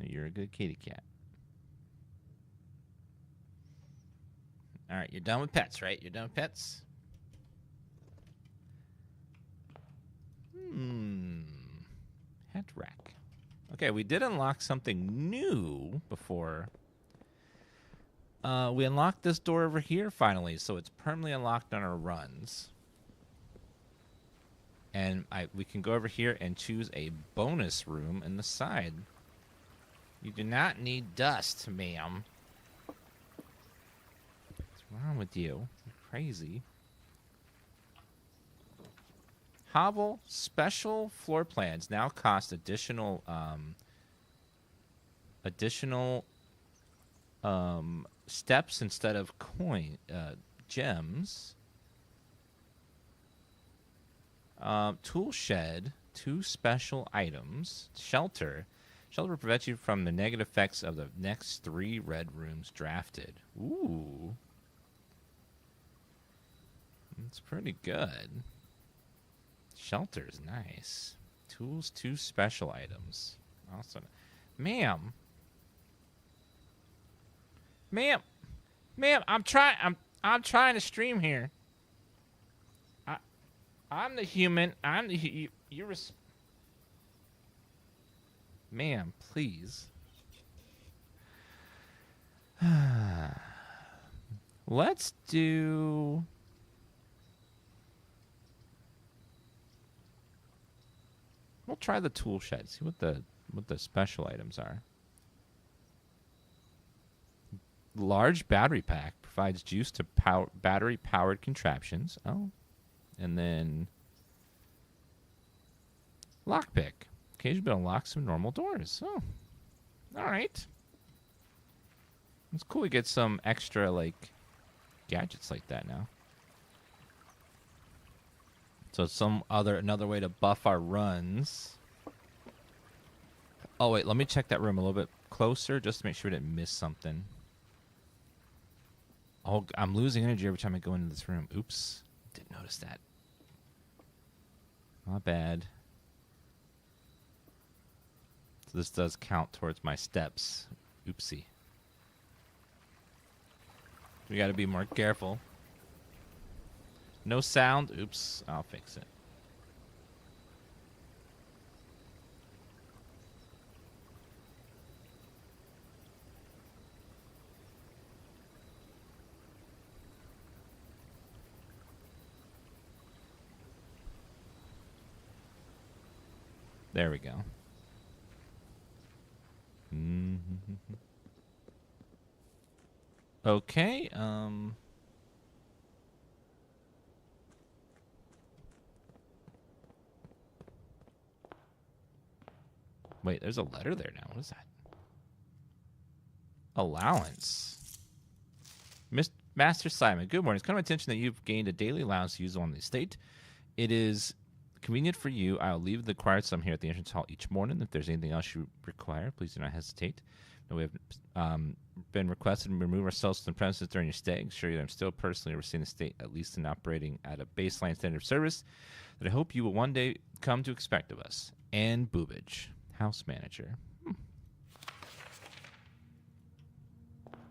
You're a good kitty cat. All right, you're done with pets, right? You're done with pets? Hat rack. Okay, we did unlock something new before. We unlocked this door over here finally, so it's permanently unlocked on our runs. And we can go over here and choose a bonus room in the side. You do not need dust, ma'am. What's wrong with you? You're crazy. Hovel special floor plans now cost additional steps instead of gems. Tool shed, 2 special items. Shelter will prevent you from the negative effects of the next 3 red rooms drafted. Ooh. That's pretty good. Shelter's nice. Tools, 2 special items. Awesome. Ma'am, I'm trying to stream here. I'm the human. You're ma'am, please. Let's do... We'll try the tool shed. See what the special items are. Large battery pack provides juice to battery-powered contraptions. Oh. And then lockpick. Occasionally unlock some normal doors. Oh. All right. It's cool we get some extra, like, gadgets like that now. So it's another way to buff our runs. Oh wait, let me check that room a little bit closer just to make sure we didn't miss something. Oh, I'm losing energy every time I go into this room. Oops, didn't notice that. Not bad. So this does count towards my steps. Oopsie. We got to be more careful. No sound. Oops, I'll fix it. There we go. Okay, wait, there's a letter there now. What is that? Allowance. Master Simon, good morning. It's come to my attention that you've gained a daily allowance to use on the estate. It is convenient for you. I'll leave the required sum here at the entrance hall each morning. If there's anything else you require, please do not hesitate. No, we have been requested to remove ourselves from the premises during your stay. Ensure that I'm still personally overseeing the estate, at least in operating at a baseline standard of service that I hope you will one day come to expect of us. Anne Boobage, house manager.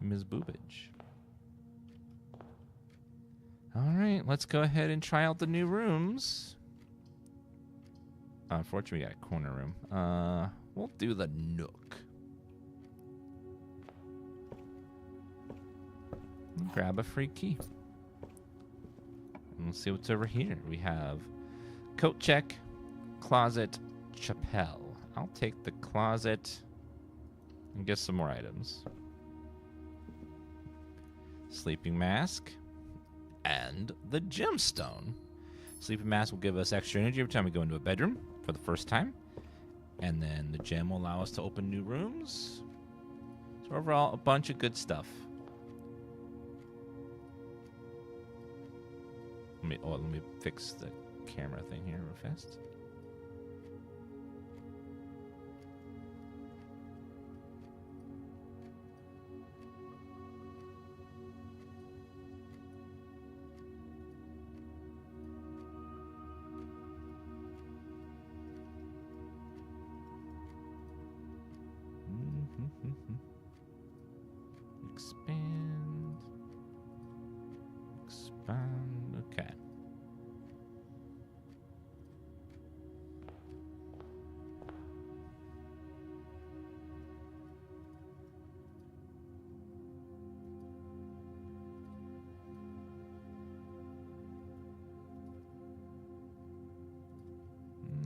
Ms. Boobage. All right, let's go ahead and try out the new rooms. Unfortunately, we got a corner room. We'll do the Nook. Grab a free key. And let's see what's over here. We have coat check, closet, chapel. I'll take the closet and get some more items. Sleeping mask and the gemstone. Sleeping mask will give us extra energy every time we go into a bedroom for the first time. And then the gem will allow us to open new rooms. So overall, a bunch of good stuff. Let me fix the camera thing here real fast. Expand. Okay.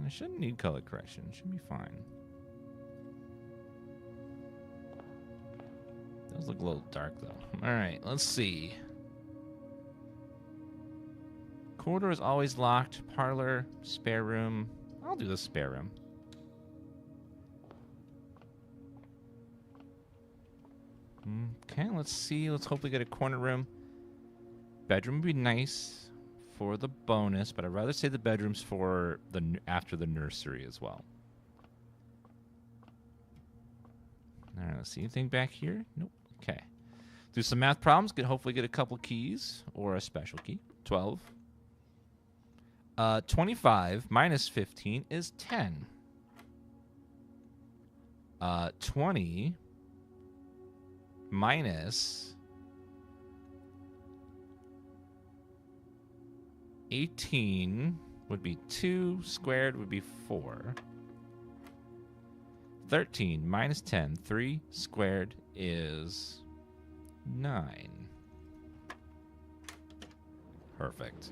I shouldn't need color correction. Should be fine. Does look a little dark though. All right, let's see. Corridor is always locked. Parlor, spare room. I'll do the spare room. Okay, let's see. Let's hopefully get a corner room. Bedroom would be nice for the bonus, but I'd rather say the bedroom's for the after the nursery as well. All right, let's see anything back here. Nope. Okay. Do some math problems. Hopefully get a couple keys or a special key. 12. 25 minus 15 is 10. 20 minus 18 would be 2. Squared would be 4. 13 minus 10. 3 squared is 9. Perfect.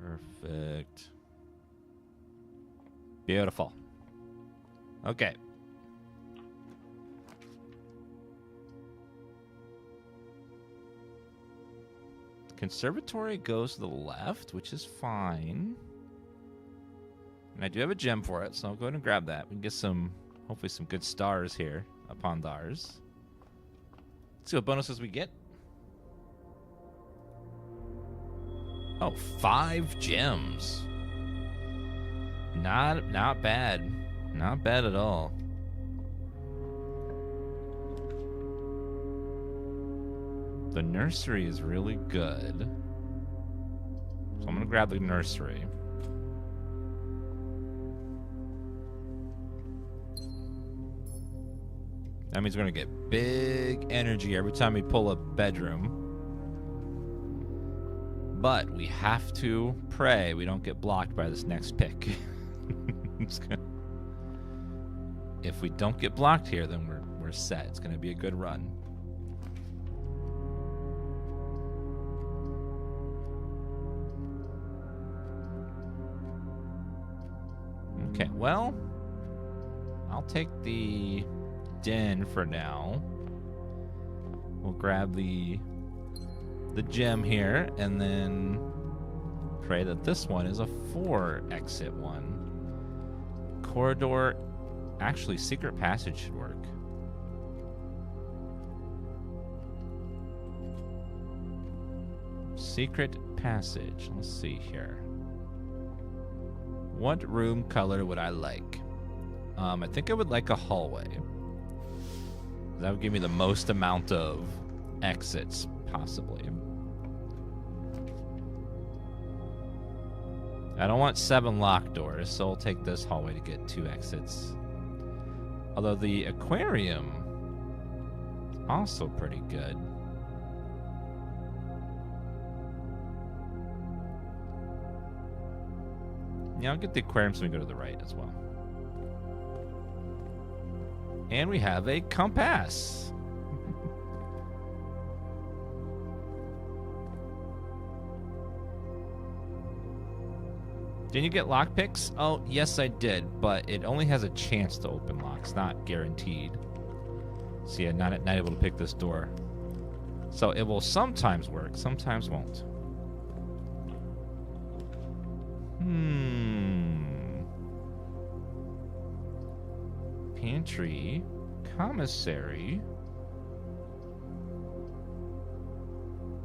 Perfect. Beautiful. Okay. Conservatory goes to the left, which is fine. And I do have a gem for it, so I'll go ahead and grab that. We can get some, hopefully some good stars here upon ours. Let's see what bonuses we get. Oh, 5 gems. Not bad. Not bad at all. The nursery is really good. So I'm gonna grab the nursery. That means we're gonna get big energy every time we pull a bedroom. But we have to pray we don't get blocked by this next pick. If we don't get blocked here, then we're set. It's gonna be a good run. Okay, well, I'll take the den for now. We'll grab the gem here and then pray that this one is a 4 exit one. Corridor, actually secret passage should work. Secret passage, let's see here. What room color would I like? I think I would like a hallway. That would give me the most amount of exits, possibly. I don't want 7 locked doors, so I'll take this hallway to get 2 exits. Although the aquarium is also pretty good. Yeah, I'll get the aquarium so we go to the right as well. And we have a compass. Didn't you get lockpicks? Oh, yes, I did, but it only has a chance to open locks, not guaranteed. So yeah, not able to pick this door. So it will sometimes work, sometimes won't. Pantry, commissary.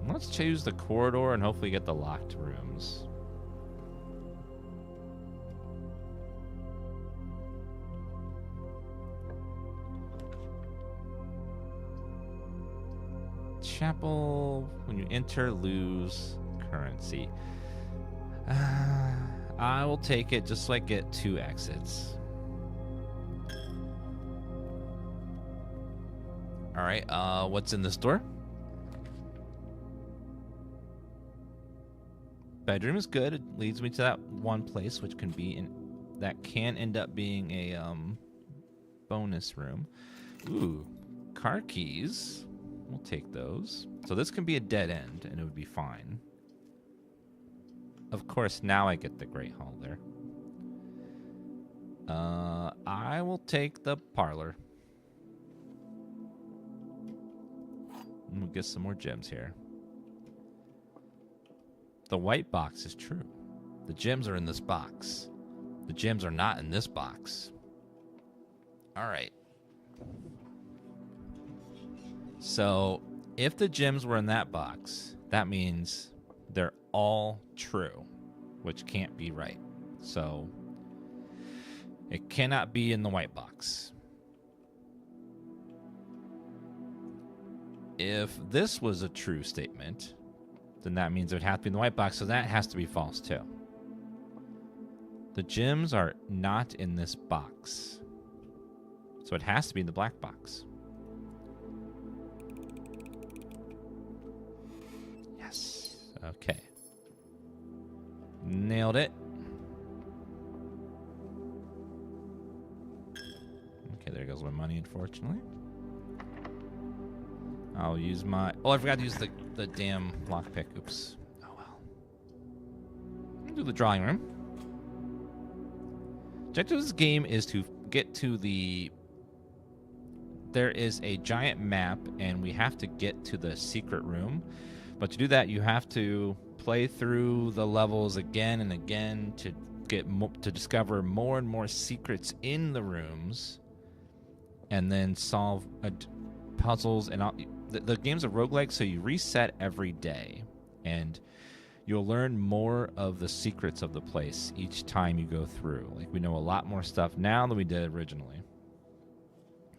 Let's choose the corridor and hopefully get the locked rooms. Chapel, when you enter, lose currency. I will take it just so I get 2 exits. Alright, what's in this door? Bedroom is good. It leads me to that one place, which can be that can end up being a bonus room. Ooh, car keys. We'll take those. So this can be a dead end, and it would be fine. Of course, now I get the Great Hall there. I will take the parlor. And we'll get some more gems here. The white box is true. The gems are in this box. The gems are not in this box. All right. So, if the gems were in that box, that means they're all true, which can't be right. So, it cannot be in the white box. If this was a true statement, then that means it would have to be in the white box, so that has to be false too. The gems are not in this box, so it has to be in the black box. Yes. Okay. Nailed it. Okay, there goes my money, unfortunately. I'll use my... Oh, I forgot to use the damn lockpick. Oops. Oh, well. I'll do the drawing room. Objective of this game is to get to the... There is a giant map, and we have to get to the secret room. But to do that, you have to play through the levels again and again to get to discover more and more secrets in the rooms, and then solve puzzles. And the game's a roguelike, so you reset every day, and you'll learn more of the secrets of the place each time you go through. Like, we know a lot more stuff now than we did originally.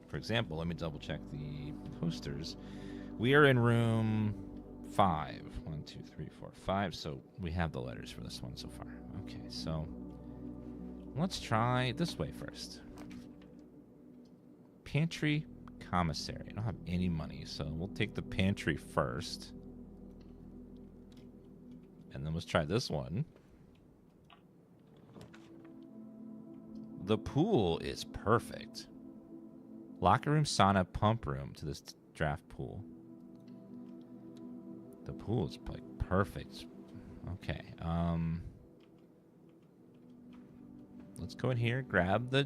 For example, let me double check the posters. We are in room 5. 1, 2, 3, 4, 5. So we have the letters for this one so far. Okay, so let's try this way first. Pantry commissary. I don't have any money, so we'll take the pantry first. And then let's try this one. The pool is perfect. Locker room, sauna, pump room to this draft pool. The pool is like perfect. Okay. Let's go in here, grab the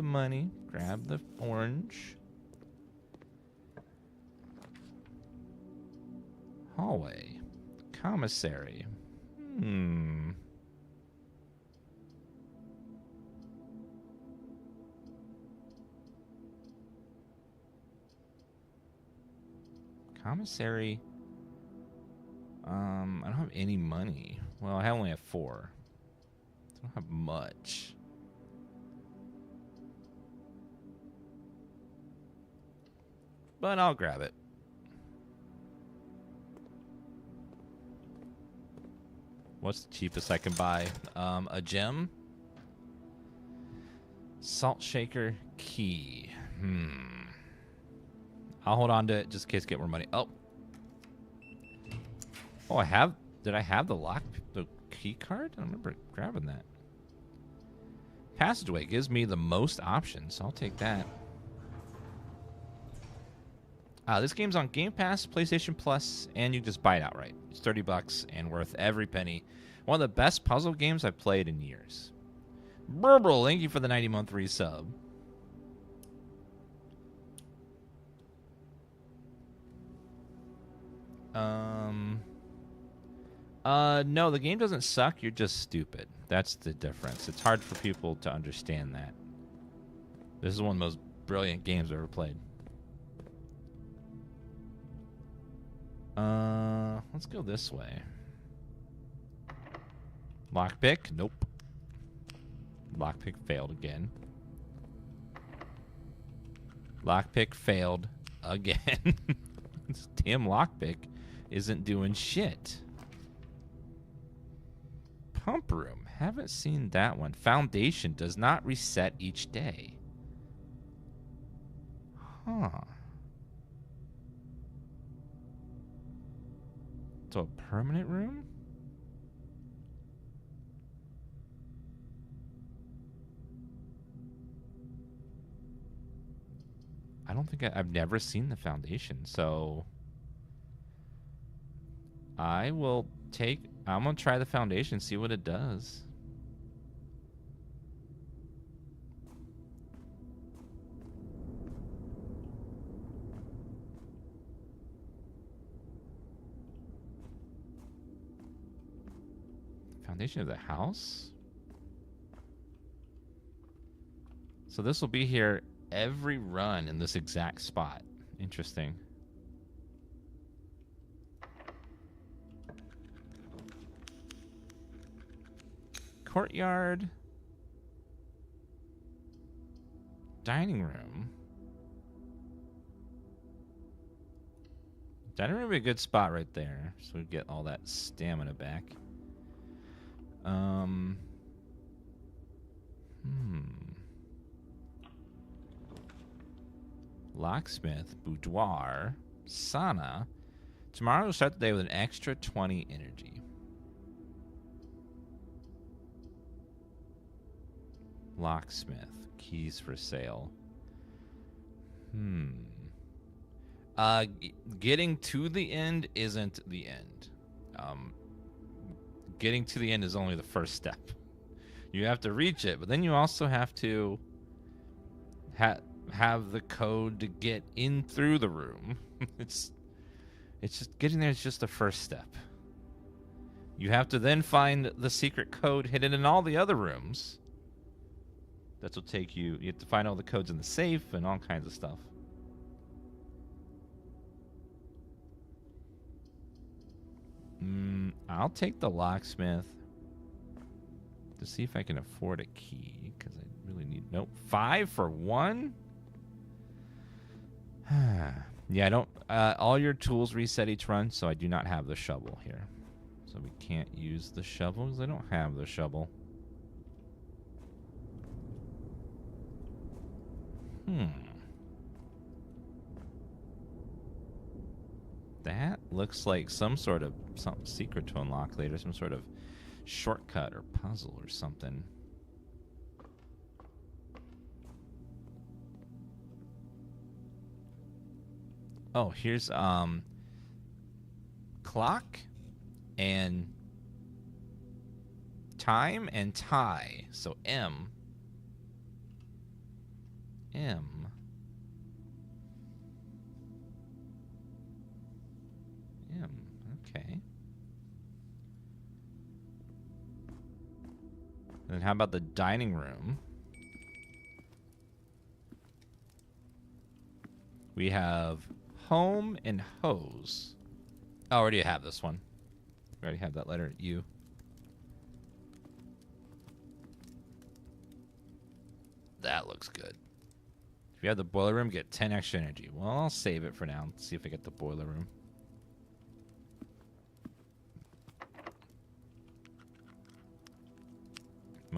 money, grab the orange. Hallway. Commissary. Commissary. I don't have any money. Well, I only have 4. I don't have much. But I'll grab it. What's the cheapest I can buy? A gem? Salt shaker key. I'll hold on to it just in case I get more money. Oh, I have. Did I have the key card? I don't remember grabbing that. Passageway gives me the most options. I'll take that. This game's on Game Pass, PlayStation Plus, and you can just buy it outright. It's $30 and worth every penny. One of the best puzzle games I've played in years. Burble, thank you for the 90-month resub. No, the game doesn't suck. You're just stupid. That's the difference. It's hard for people to understand that. This is one of the most brilliant games I've ever played. Let's go this way. Lockpick? Nope. Lockpick failed again. Lockpick failed again. This damn lockpick isn't doing shit. Pump room. Haven't seen that one. Foundation does not reset each day. Huh. So a permanent room? I don't think I've never seen the foundation, so I'm gonna try the foundation, see what it does. Foundation of the house? So this will be here every run in this exact spot. Interesting. Courtyard. Dining room. Dining room would be a good spot right there. So we get all that stamina back. Locksmith, boudoir, sauna. Tomorrow we'll start the day with an extra 20 energy. Locksmith, keys for sale. Getting to the end isn't the end. Getting to the end is only the first step. You have to reach it, but then you also have to have the code to get in through the room. It's just getting there is just the first step. You have to then find the secret code hidden in all the other rooms. That's what take you. You have to find all the codes in the safe and all kinds of stuff. I'll take the locksmith to see if I can afford a key, because I really need... Nope. 5 for 1? Yeah, I don't... all your tools reset each run, so I do not have the shovel here. So we can't use the shovel, because I don't have the shovel. That looks like some sort of something secret to unlock later, some sort of shortcut or puzzle or something. Oh, here's clock and time and tie. So M. Okay. And how about the dining room? We have home and hose. Oh, I already have this one. We already have that letter U. That looks good. If you have the boiler room, get 10 extra energy. Well, I'll save it for now. Let's see if I get the boiler room.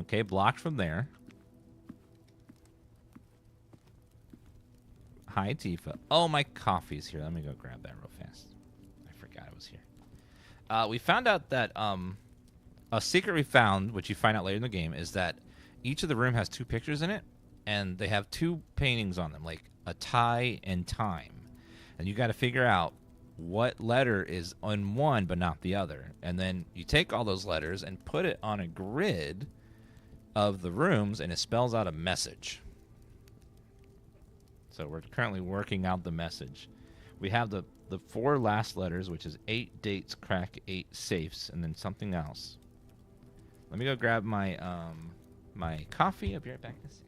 Okay, blocked from there. Hi, Tifa. Oh, my coffee's here. Let me go grab that real fast. I forgot it was here. We found out that a secret we found, which you find out later in the game, is that each of the room has 2 pictures in it, and they have 2 paintings on them, like a tie and time. And you got to figure out what letter is on one but not the other. And then you take all those letters and put it on a grid of the rooms, and it spells out a message. So we're currently working out the message. We have the 4 last letters, which is 8 dates, crack 8 safes, and then something else. Let me go grab my my coffee. I'll be right back in a second.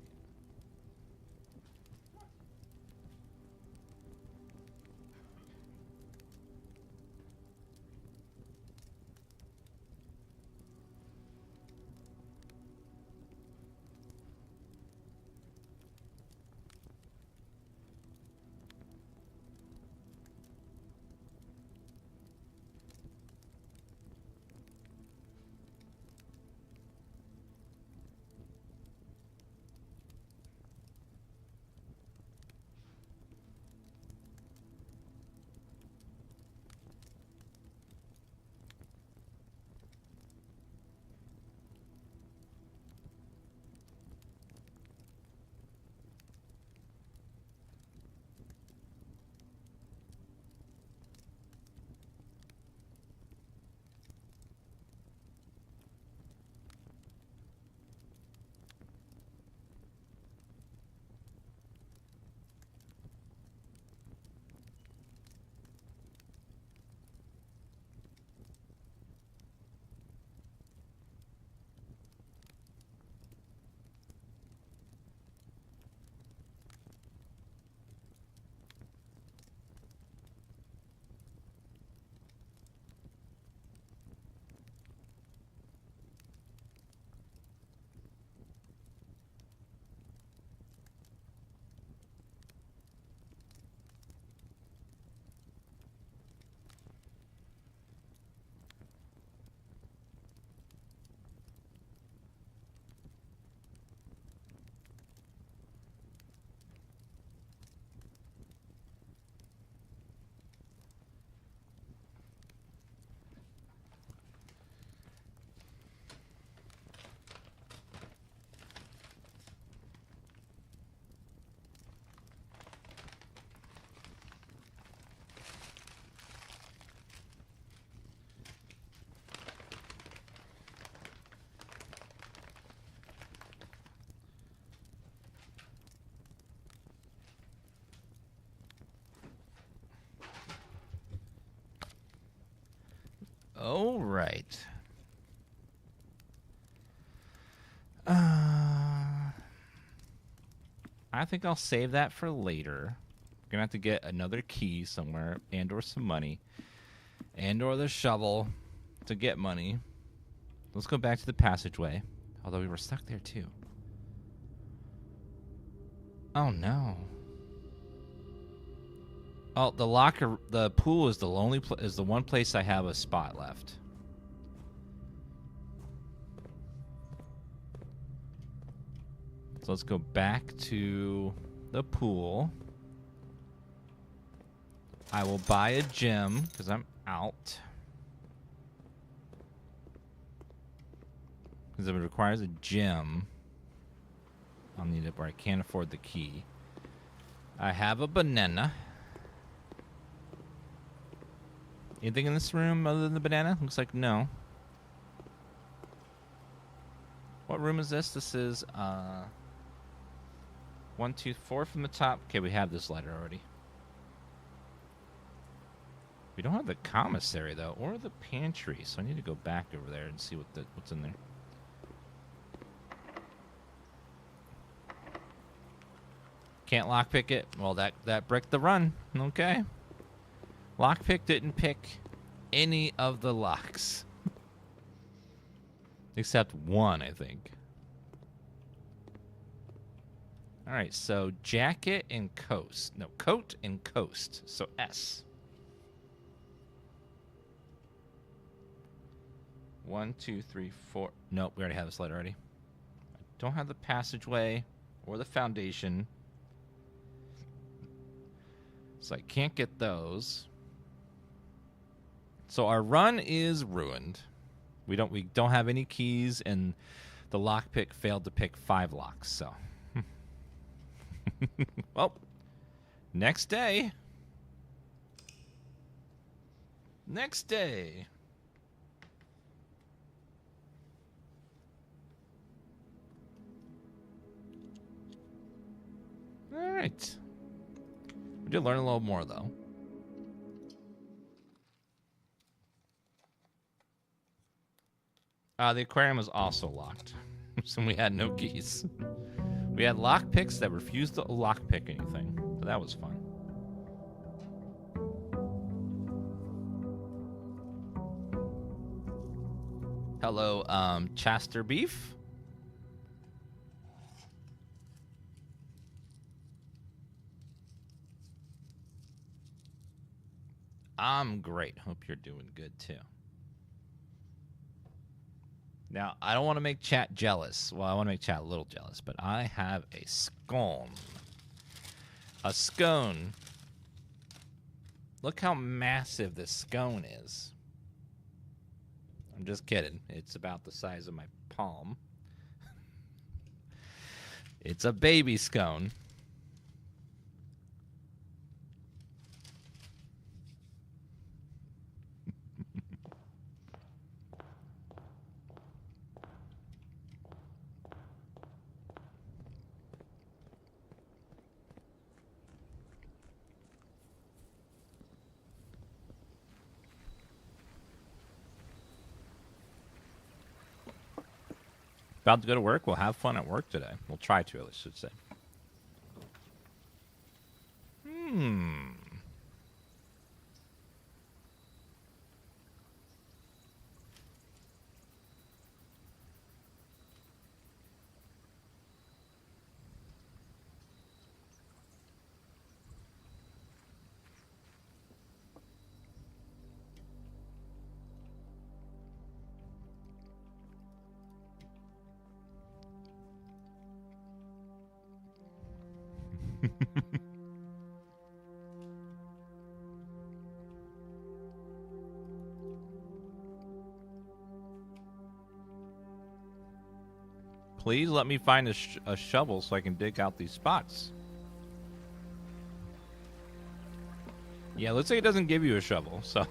All right. I think I'll save that for later. We're gonna have to get another key somewhere, and or some money, and or the shovel. to get money. Let's go back to the passageway. Although we were stuck there too. Oh no. Oh, the pool is the one place I have a spot left. So let's go back to the pool. I will buy a gem because I'm out. Because if it requires a gem, I'll need it where I can't afford the key. I have a banana. Anything in this room other than the banana? Looks like no. What room is this? This is 1, 2, 4 from the top. Okay, we have this letter already. We don't have the commissary though, or the pantry, so I need to go back over there and see what's in there. Can't lockpick it. Well, that bricked the run. Okay. Lockpick didn't pick any of the locks. Except one, I think. Alright, so jacket and coast. No, coat and coast. So S. 1, 2, 3, 4. Nope, we already have this letter already. I don't have the passageway or the foundation. So I can't get those. So our run is ruined. We don't have any keys, and the lockpick failed to pick 5 locks, so. Well, next day. Next day. All right. We did learn a little more, though. The aquarium was also locked, so we had no keys. We had lockpicks that refused to lockpick anything, so that was fun. Hello, Chaster Beef. I'm great. Hope you're doing good, too. Now, I don't want to make chat jealous. Well, I want to make chat a little jealous, but I have a scone. A scone. Look how massive this scone is. I'm just kidding. It's about the size of my palm. It's a baby scone. About to go to work. We'll have fun at work today. We'll try to, I should say. Please let me find a shovel so I can dig out these spots. Yeah, let's say it doesn't give you a shovel, so.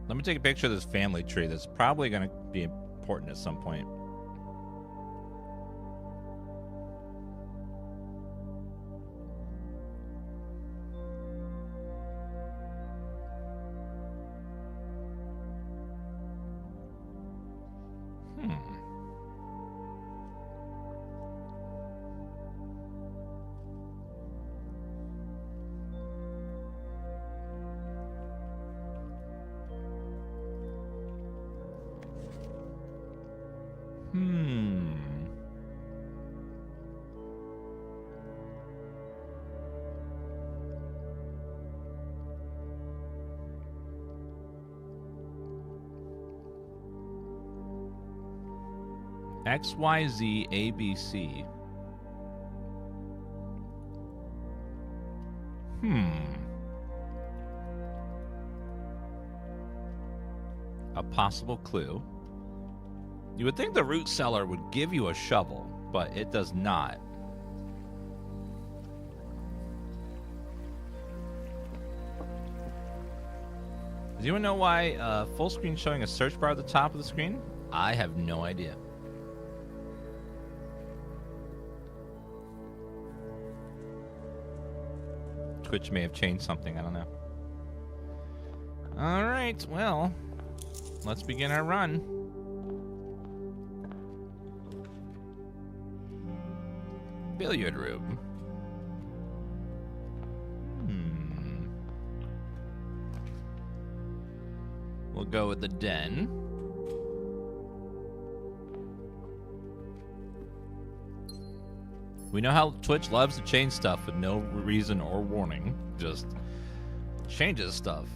Let me take a picture of this family tree. That's probably going to be important at some point. X, Y, Z, A, B, C. A possible clue. You would think the root cellar would give you a shovel, but it does not. Does anyone know why full screen showing a search bar at the top of the screen? I have no idea. Twitch may have changed something, I don't know. Alright, well, let's begin our run. Billiard room. We'll go with the den. We know how Twitch loves to change stuff with no reason or warning. Just changes stuff.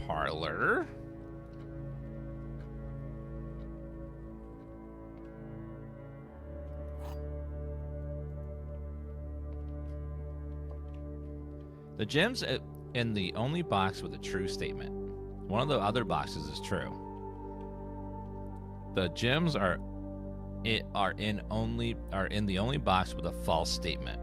Parlor. The gem's in the only box with a true statement. One of the other boxes is true. The gems are in the only box with a false statement.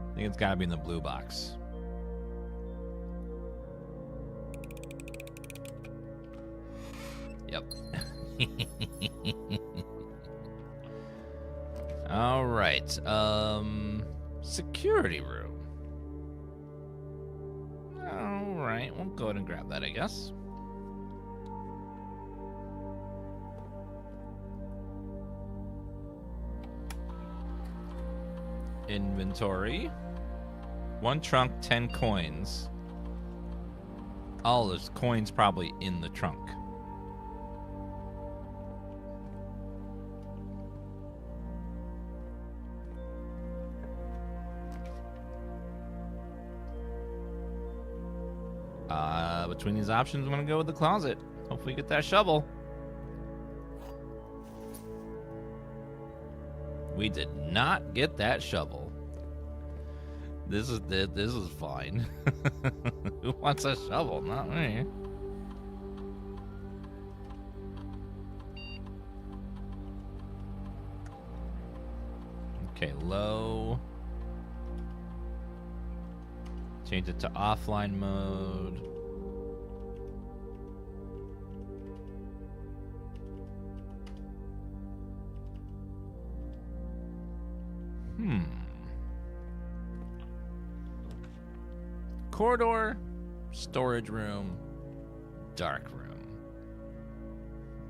I think it's got to be in the blue box. Yep. All right. Security room. All right, we'll go ahead and grab that, I guess. Inventory. 1 trunk, 10 coins. Oh, there's coins probably in the trunk. Between these options, I'm going to go with the closet. Hopefully get that shovel. We did not get that shovel. This is fine. Who wants a shovel? Not me. Okay, low. Change it to offline mode. Corridor, storage room, dark room.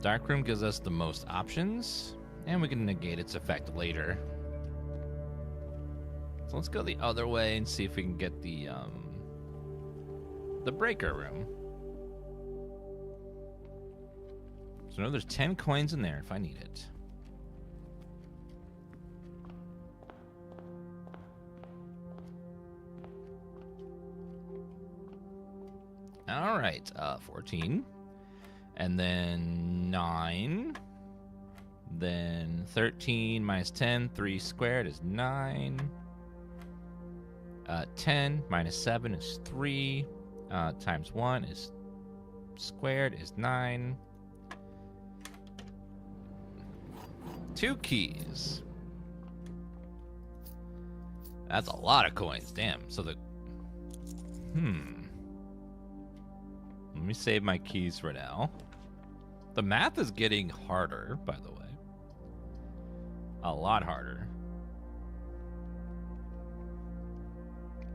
Dark room gives us the most options, and we can negate its effect later. So let's go the other way and see if we can get the breaker room. So I know there's 10 coins in there if I need it. All right, 14, and then 9, then 13 minus 10, 3 squared is 9, 10 minus 7 is 3. Times 1 is squared is 9. 2 keys. That's a lot of coins. Damn. So the... Let me save my keys for now. The math is getting harder, by the way. A lot harder.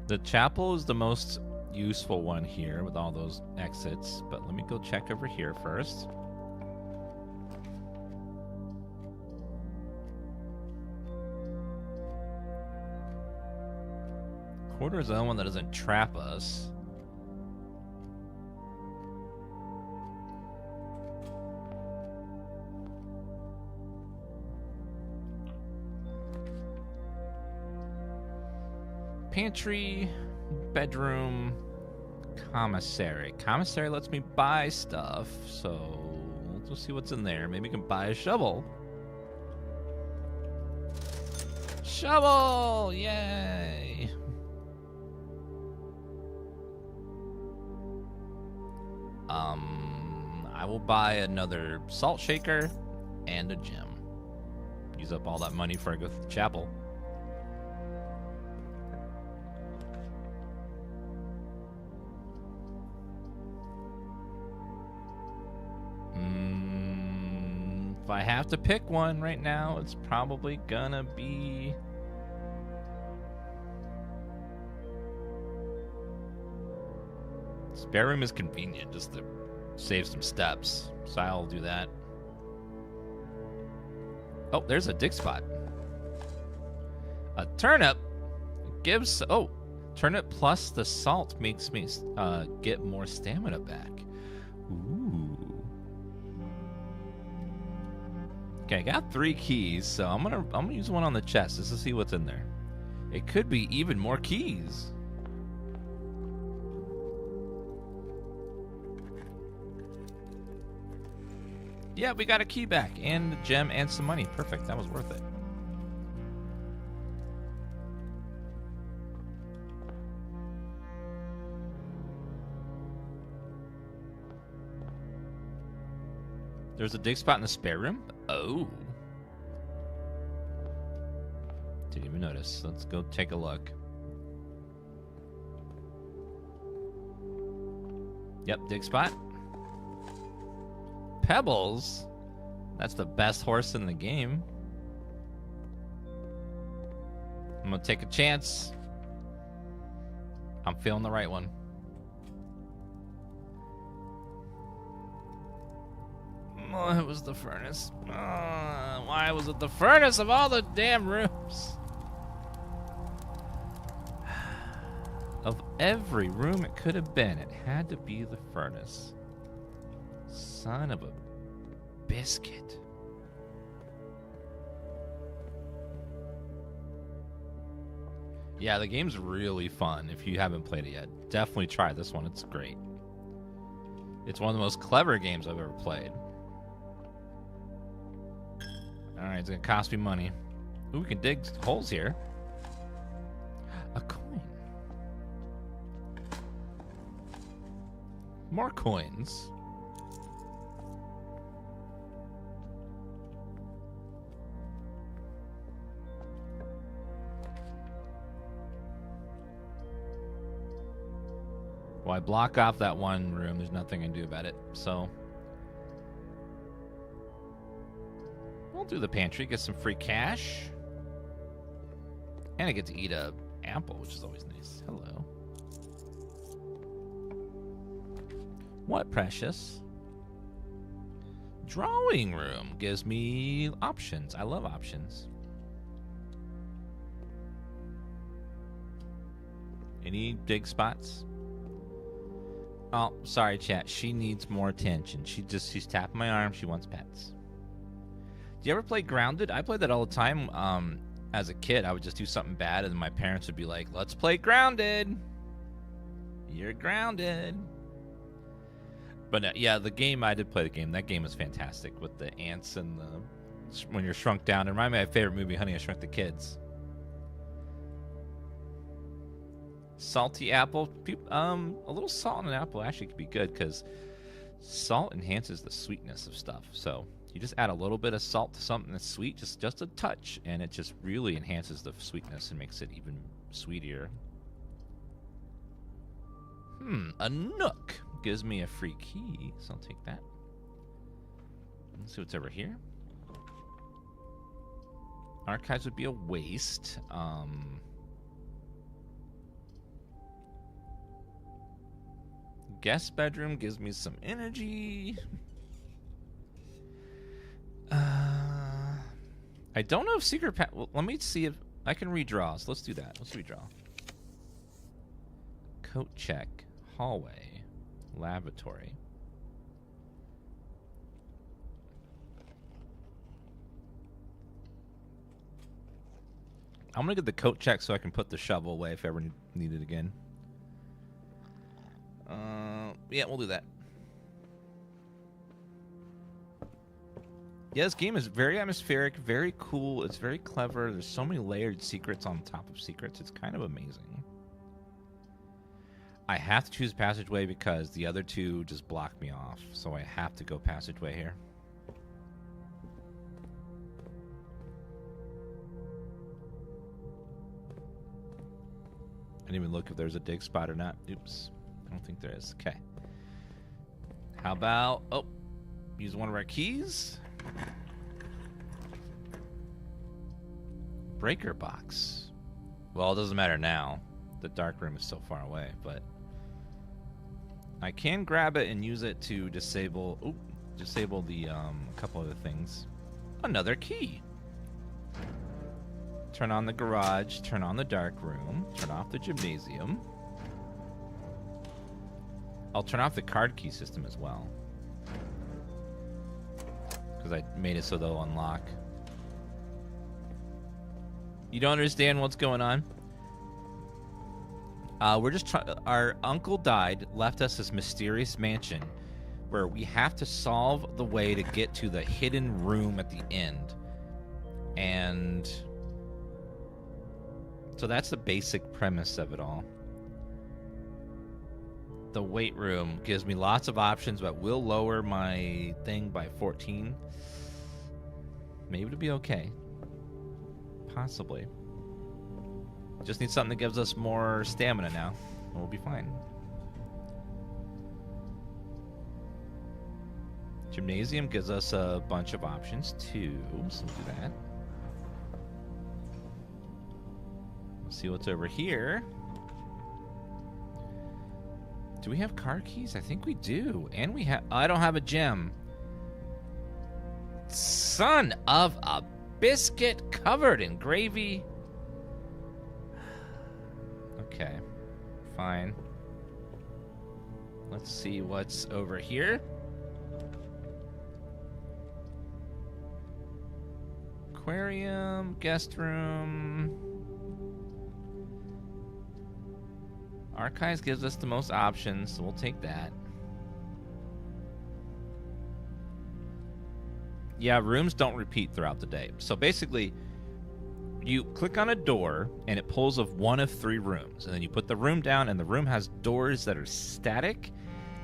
The chapel is the most useful one here with all those exits, but let me go check over here first. Quarter is the only one that doesn't trap us. Pantry, bedroom, commissary. Commissary lets me buy stuff, so we'll see what's in there. Maybe we can buy a shovel. Shovel! Yay! I will buy another salt shaker and a gem. Use up all that money before I go to the chapel. If I have to pick one right now, it's probably gonna be... Spare room is convenient, just to save some steps, so I'll do that. Oh, there's a dig spot. A turnip gives... Oh, turnip plus the salt makes me get more stamina back. Ooh. Okay, I got 3 keys, so I'm gonna use one on the chest just to see what's in there. It could be even more keys. Yeah, we got a key back and a gem and some money. Perfect. That was worth it. There's a dig spot in the spare room? Oh. Didn't even notice. Let's go take a look. Yep, dig spot. Pebbles? That's the best horse in the game. I'm gonna take a chance. I'm feeling the right one. Oh, it was the furnace. Why was it the furnace of all the damn rooms? Of every room it could have been, it had to be the furnace. Son of a biscuit. Yeah, the game's really fun if you haven't played it yet. Definitely try this one. It's great. It's one of the most clever games I've ever played. Alright, it's gonna cost me money. Ooh, we can dig holes here. A coin. More coins. Well, I block off that one room. There's nothing I can do about it, so... We'll do the pantry, get some free cash. And I get to eat a apple, which is always nice. Hello. What, precious? Drawing room gives me options. I love options. Any dig spots? Oh, sorry, chat. She needs more attention. She's tapping my arm. She wants pets. Do you ever play Grounded? I played that all the time. As a kid, I would just do something bad, and my parents would be like, "Let's play Grounded. You're grounded." But yeah, the game, I did play the game. That game was fantastic with the ants and when you're shrunk down. It reminded me of my favorite movie, Honey, I Shrunk the Kids. Salty apple. A little salt in an apple actually could be good because salt enhances the sweetness of stuff. So you just add a little bit of salt to something that's sweet, just a touch, and it just really enhances the sweetness and makes it even sweeter. A nook gives me a free key, so I'll take that. Let's see what's over here. Archives would be a waste. Guest bedroom gives me some energy. I don't know if secret path. Well, let me see if I can redraw. So let's do that. Let's redraw. Coat check. Hallway. Lavatory. I'm gonna get the coat check so I can put the shovel away if ever need it again. Yeah, we'll do that. Yeah, this game is very atmospheric, very cool. It's very clever. There's so many layered secrets on top of secrets. It's kind of amazing. I have to choose passageway because the other two just block me off. So I have to go passageway here. I didn't even look if there's a dig spot or not. Oops. I don't think there is. Okay. How about... Oh. Use one of our keys. Breaker box. Well, it doesn't matter now. The dark room is so far away, but... I can grab it and use it to disable... Oop. Disable the, couple other things. Another key. Turn on the garage, turn on the dark room, turn off the gymnasium. I'll turn off the card key system as well. Because I made it so they'll unlock. You don't understand what's going on? We're just trying... Our uncle died, left us this mysterious mansion where we have to solve the way to get to the hidden room at the end. And... So that's the basic premise of it all. The weight room gives me lots of options, but will lower my thing by 14. Maybe it'll be okay. Possibly. Just need something that gives us more stamina now. We'll be fine. Gymnasium gives us a bunch of options too, so we'll do that. Let's see what's over here. Do we have car keys? I think we do. And we have... I don't have a gem. Son of a biscuit covered in gravy. Okay. Fine. Let's see what's over here. Aquarium, guest room. Archives gives us the most options, so we'll take that. Yeah, rooms don't repeat throughout the day. So basically, you click on a door, and it pulls of one of 3 rooms. And then you put the room down, and the room has doors that are static,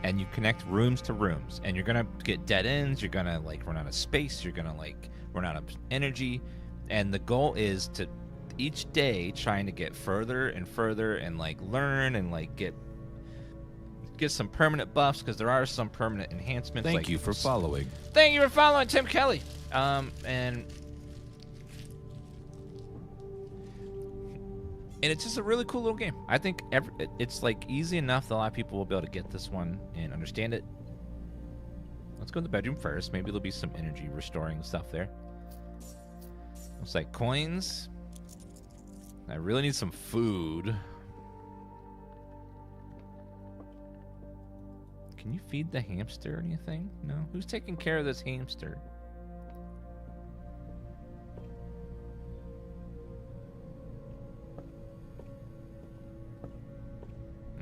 and you connect rooms to rooms. And you're going to get dead ends, you're going to like run out of space, you're going to like run out of energy. And the goal is to each day trying to get further and further and like learn and like get some permanent buffs, because there are some permanent enhancements. Thank you for following. Thank you for following, Tim Kelly. And it's just a really cool little game. I think it's like easy enough that a lot of people will be able to get this one and understand it. Let's go to the bedroom first. Maybe there'll be some energy restoring stuff there. Looks like coins. I really need some food. Can you feed the hamster or anything? No? Who's taking care of this hamster?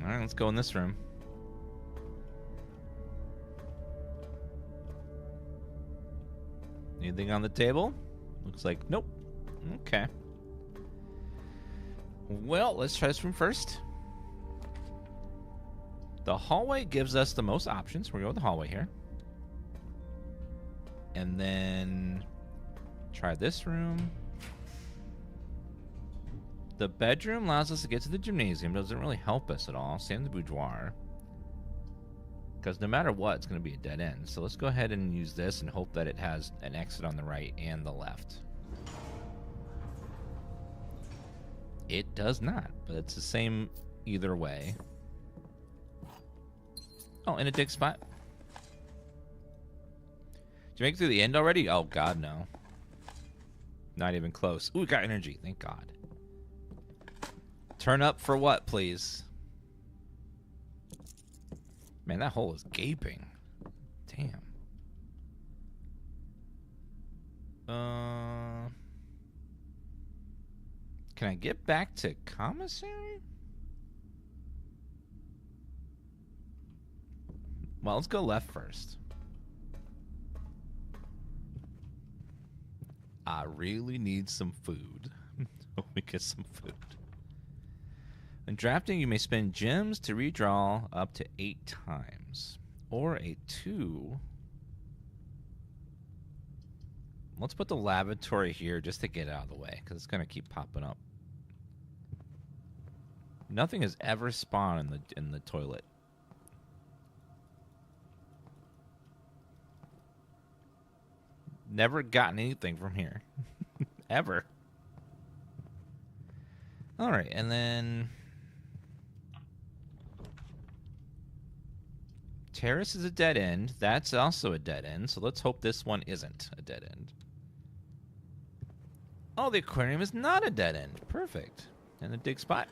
Alright, let's go in this room. Anything on the table? Looks like nope. Okay. Well, let's try this room first. The hallway gives us the most options. We're going to go with the hallway here. And then try this room. The bedroom allows us to get to the gymnasium. Doesn't really help us at all. Same with the boudoir. Because no matter what, it's going to be a dead end. So let's go ahead and use this and hope that it has an exit on the right and the left. It does not, but it's the same either way. Oh, in a dig spot. Did you make it through the end already? Oh, God, no. Not even close. Ooh, we got energy. Thank God. Turn up for what, please? Man, that hole is gaping. Damn. Can I get back to commissary? Well, let's go left first. I really need some food. Let me get some food. When drafting, you may spend gems to redraw up to 8 times. Or a 2. Let's put the lavatory here just to get it out of the way, because it's going to keep popping up. Nothing has ever spawned in the toilet. Never gotten anything from here. Ever. Alright, and then terrace is a dead end. That's also a dead end, so let's hope this one isn't a dead end. Oh, the aquarium is not a dead end. Perfect. And a dig spot.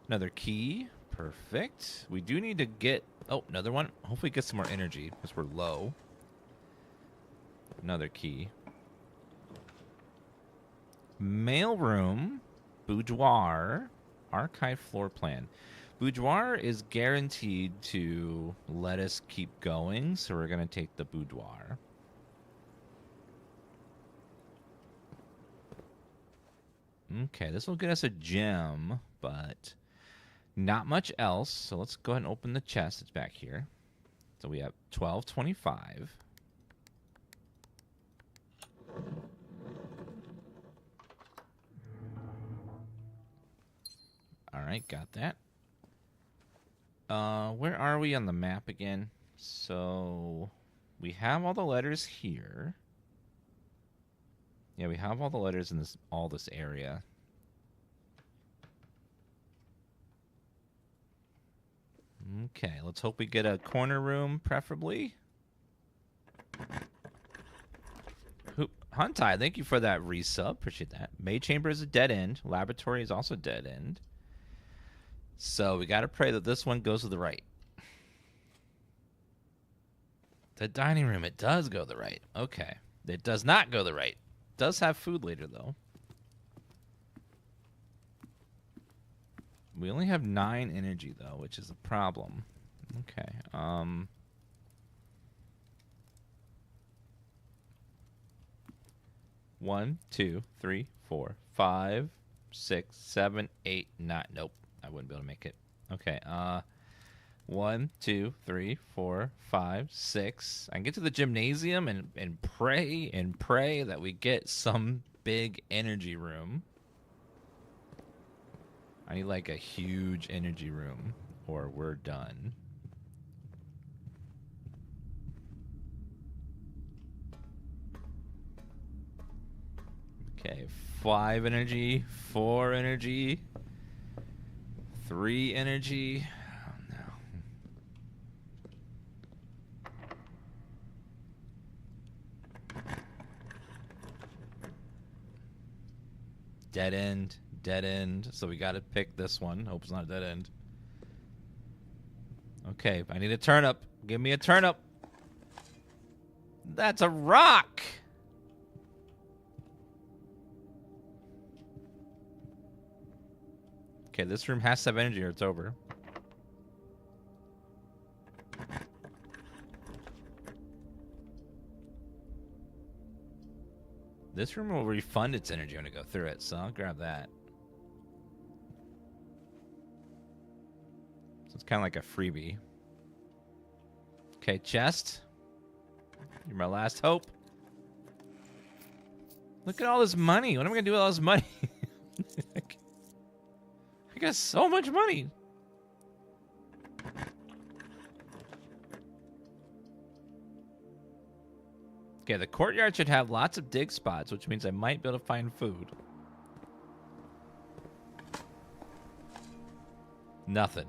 Another key. Perfect. We do need to get... Oh, another one. Hopefully get some more energy, because we're low. Another key. Mailroom. Boudoir. Archive floor plan. Boudoir is guaranteed to let us keep going, so we're going to take the boudoir. Okay, this will get us a gem, but not much else. So let's go ahead and open the chest. It's back here. So we have 1225. All right, got that. Where are we on the map again? So we have all the letters here. Yeah, we have all the letters in this area. Okay, let's hope we get a corner room, preferably. Huntai, thank you for that resub. Appreciate that. Maid chamber is a dead end. Laboratory is also dead end. So we got to pray that this one goes to the right. The dining room, it does go to the right. Okay. It does not go to the right. It does have food later, though. We only have 9 energy, though, which is a problem. Okay. 1, 2, 3, 4, 5, 6, 7, 8, 9. Nope, I wouldn't be able to make it. Okay. 1, 2, 3, 4, 5, 6. I can get to the gymnasium and pray that we get some big energy room. I need like a huge energy room, or we're done. Okay, 5 energy, 4 energy, 3 energy. Oh no. Dead end, dead end. So we got to pick this one. Hope it's not a dead end. Okay, I need a turnip. Give me a turnip. That's a rock. Okay, this room has to have energy or it's over. This room will refund its energy when I go through it, so I'll grab that. kind of like a freebie. Okay, chest. You're my last hope. Look at all this money. What am I going to do with all this money? I got so much money. Okay, the courtyard should have lots of dig spots, which means I might be able to find food. Nothing.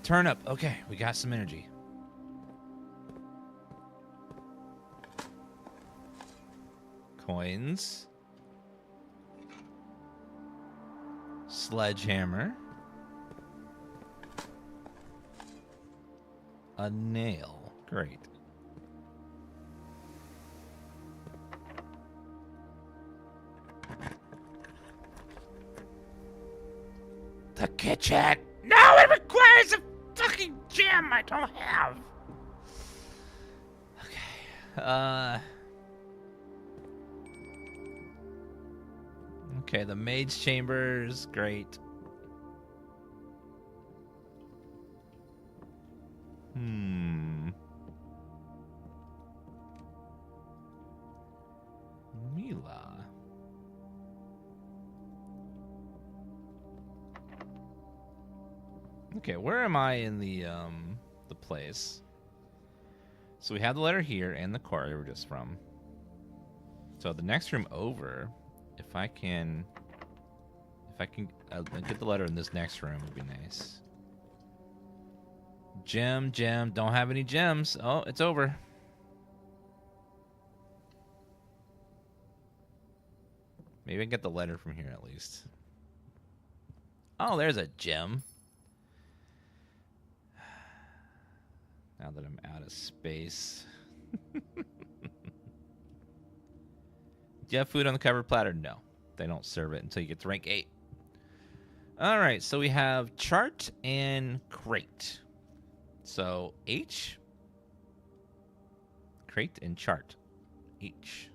Turnip. Okay, we got some energy. Coins. Sledgehammer. A nail. Great. The kitchen. No, it requires a fucking gem I don't have. Okay. Okay, the maid's chambers. Great. Mila. Okay, where am I in the place? So we have the letter here and the quarry we're just from. So the next room over, if I can get the letter in this next room would be nice. Gem, don't have any gems. Oh, it's over. Maybe I can get the letter from here at least. Oh, there's a gem. Now that I'm out of space. Do you have food on the covered platter? No. They don't serve it until you get to rank 8. Alright, so we have chart and crate. So H. Crate and chart. H.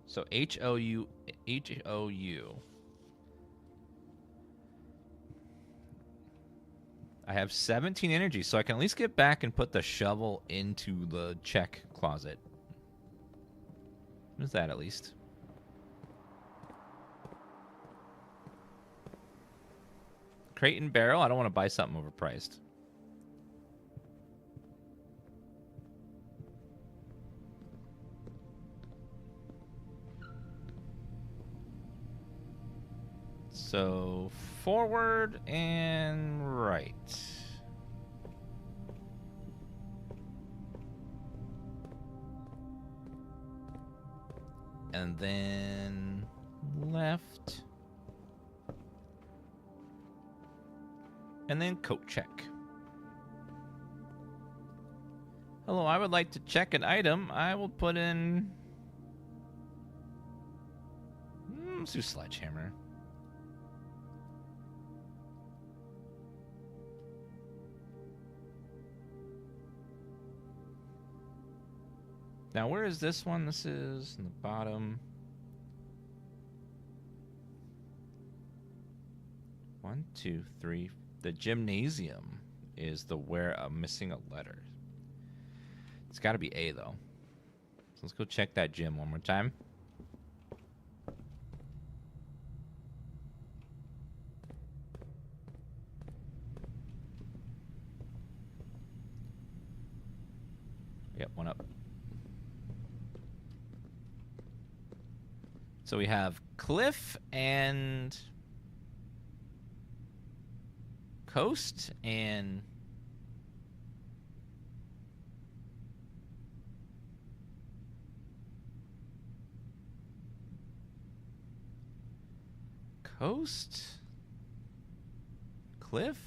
So H-O-U. H-O-U. I have 17 energy, so I can at least get back and put the shovel into the check closet. What is that, at least? Crate and barrel? I don't want to buy something overpriced. So, forward and right. And then left. And then coat check. Hello, I would like to check an item. I will put in... let's do sledgehammer. Now, where is this one? This is in the bottom. 1, 2, 3. The gymnasium is the where I'm missing a letter. It's got to be A, though. So let's go check that gym one more time. Yep, one up. So we have cliff and coast and coast, cliff,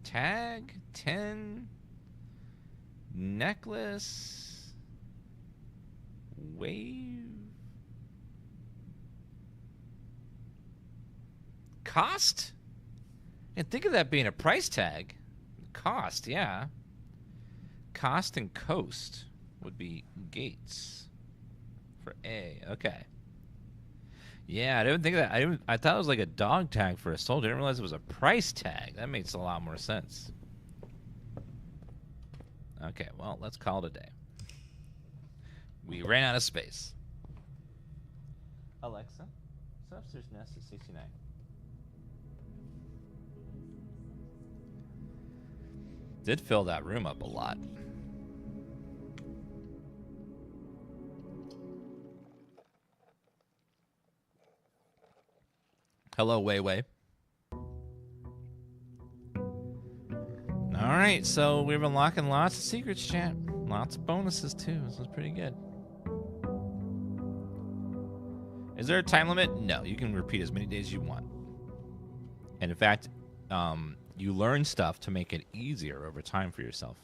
tag, 10, necklace, wave, cost? And think of that being a price tag. Cost, yeah. Cost and coast would be gates. for A. Okay. Yeah, I didn't think that. I thought it was like a dog tag for a soldier. I didn't realize it was a price tag. That makes a lot more sense. Okay, well, let's call it a day. We ran out of space. Alexa, so upstairs nest is 69. Did fill that room up a lot. Hello, Wei Wei. All right, so we've been unlocking lots of secrets, chat. Lots of bonuses, too. This is pretty good. Is there a time limit? No, you can repeat as many days as you want. And in fact, you learn stuff to make it easier over time for yourself.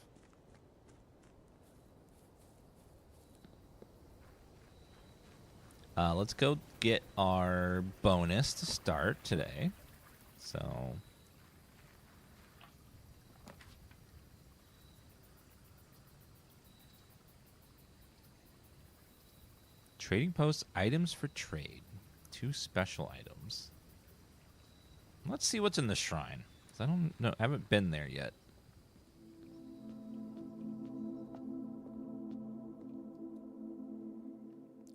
Let's go get our bonus to start today. So... Trading post items for trade. 2 special items. Let's see what's in the shrine. 'Cause I don't know. I haven't been there yet.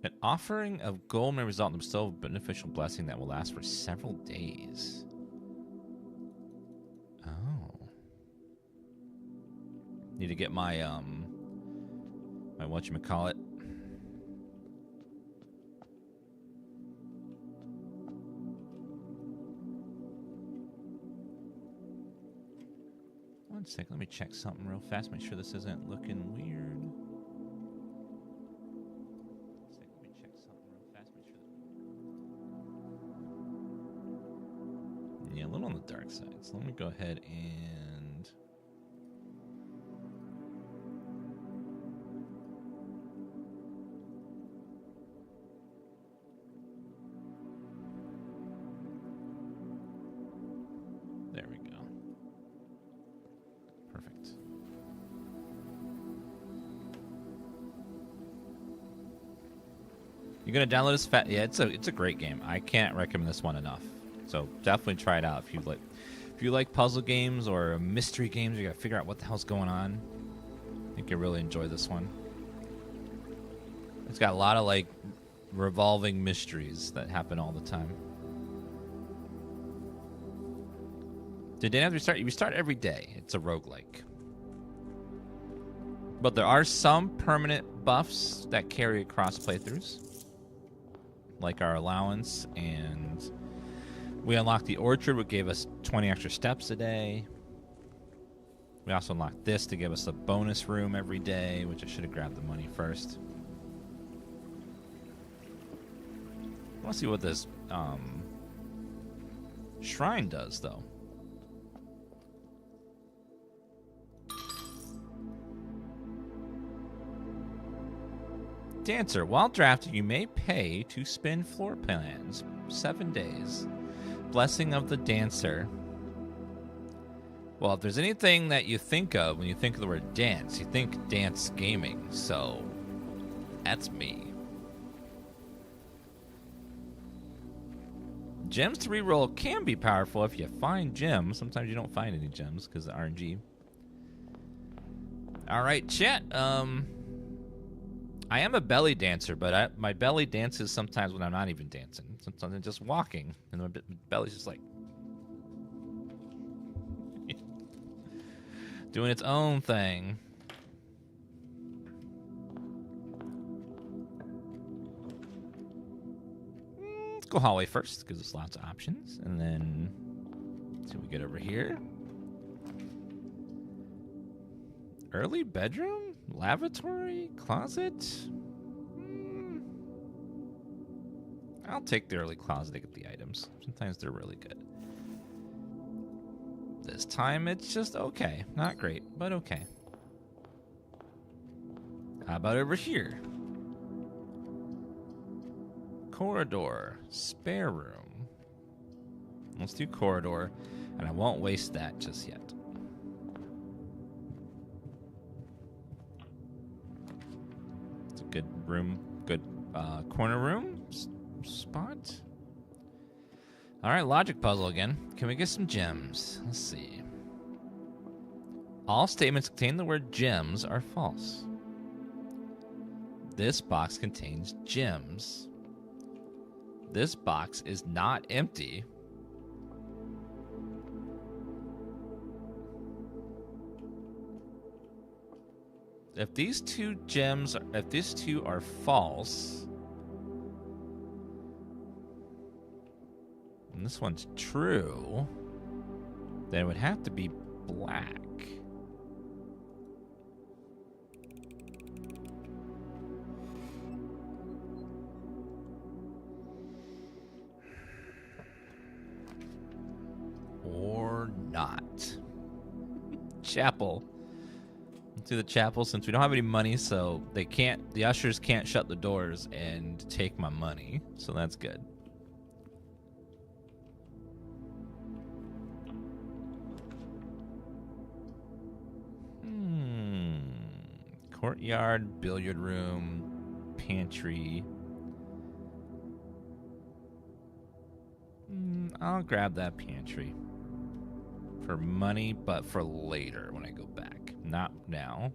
An offering of gold may result in a beneficial blessing that will last for several days. Oh. Need to get my my whatchamacallit. One second, let me check something real fast. Make sure this isn't looking weird. Let me check something real fast. Make sure that... Yeah, a little on the dark side. So let me go ahead and... There we go. Perfect. You gonna download this? Yeah, it's a great game. I can't recommend this one enough. So definitely try it out if you like puzzle games or mystery games. You gotta figure out what the hell's going on. I think you'll really enjoy this one. It's got a lot of like revolving mysteries that happen all the time. Did they have to restart? You restart every day. It's a roguelike. But there are some permanent buffs that carry across playthroughs. Like our allowance, and we unlocked the orchard, which gave us 20 extra steps a day. We also unlocked this to give us a bonus room every day, which I should have grabbed the money first. I want to see what this shrine does, though. Dancer, while drafting, you may pay to spin floor plans. 7 days. Blessing of the Dancer. Well, if there's anything that you think of when you think of the word dance, you think DansGaming. So, that's me. Gems to reroll can be powerful if you find gems. Sometimes you don't find any gems because of RNG. All right, chat. I am a belly dancer, but my belly dances sometimes when I'm not even dancing. Sometimes I'm just walking, and my belly's just like doing its own thing. Let's go hallway first, because there's lots of options, and then see what we get over here. Early bedroom? Lavatory? Closet? I'll take the early closet to get the items. Sometimes they're really good. This time it's just okay. Not great, but okay. How about over here? Corridor. Spare room. Let's do corridor, and I won't waste that just yet. Good room, good corner room spot. All right, logic puzzle again. Can we get some gems? Let's see. All statements containing the word gems are false. This box contains gems. This box is not empty. If these two are false, and this one's true, then it would have to be black. Or not. Chapel. To the chapel, since we don't have any money, so the ushers can't shut the doors and take my money, so that's good. Courtyard, billiard room, pantry. I'll grab that pantry for money, but for later when I go back. Not now.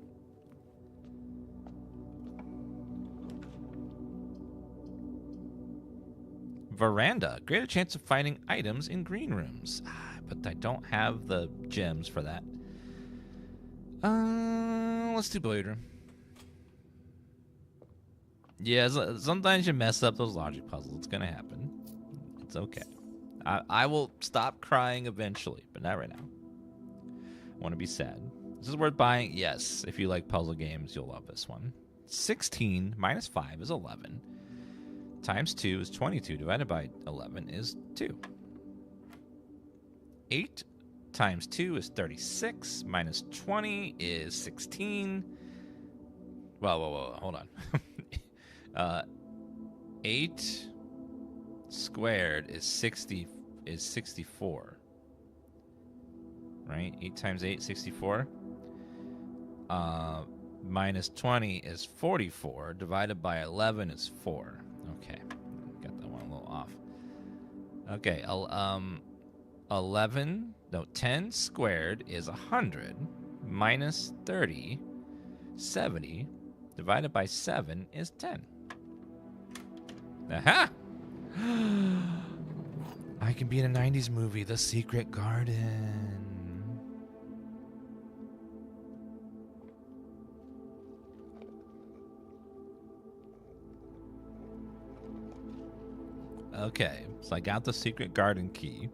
Veranda. Greater chance of finding items in green rooms. But I don't have the gems for that. Let's do billiard room. Yeah, sometimes you mess up those logic puzzles. It's gonna happen. It's okay. I will stop crying eventually, but not right now. Want to be sad. This is worth buying? Yes. If you like puzzle games, you'll love this one. 16 minus 5 is 11. Times 2 is 22. Divided by 11 is 2. 8 times 2 is 36. Minus 20 is 16. Whoa. Hold on. 8 squared is 64. Right? 8 times 8, 64. Minus 20 is 44. Divided by 11 is 4. Okay. Got that one a little off. Okay. 10 squared is 100. Minus 30, 70. Divided by 7 is 10. Aha! I can be in a 90s movie, The Secret Garden. Okay, so I got the secret garden key.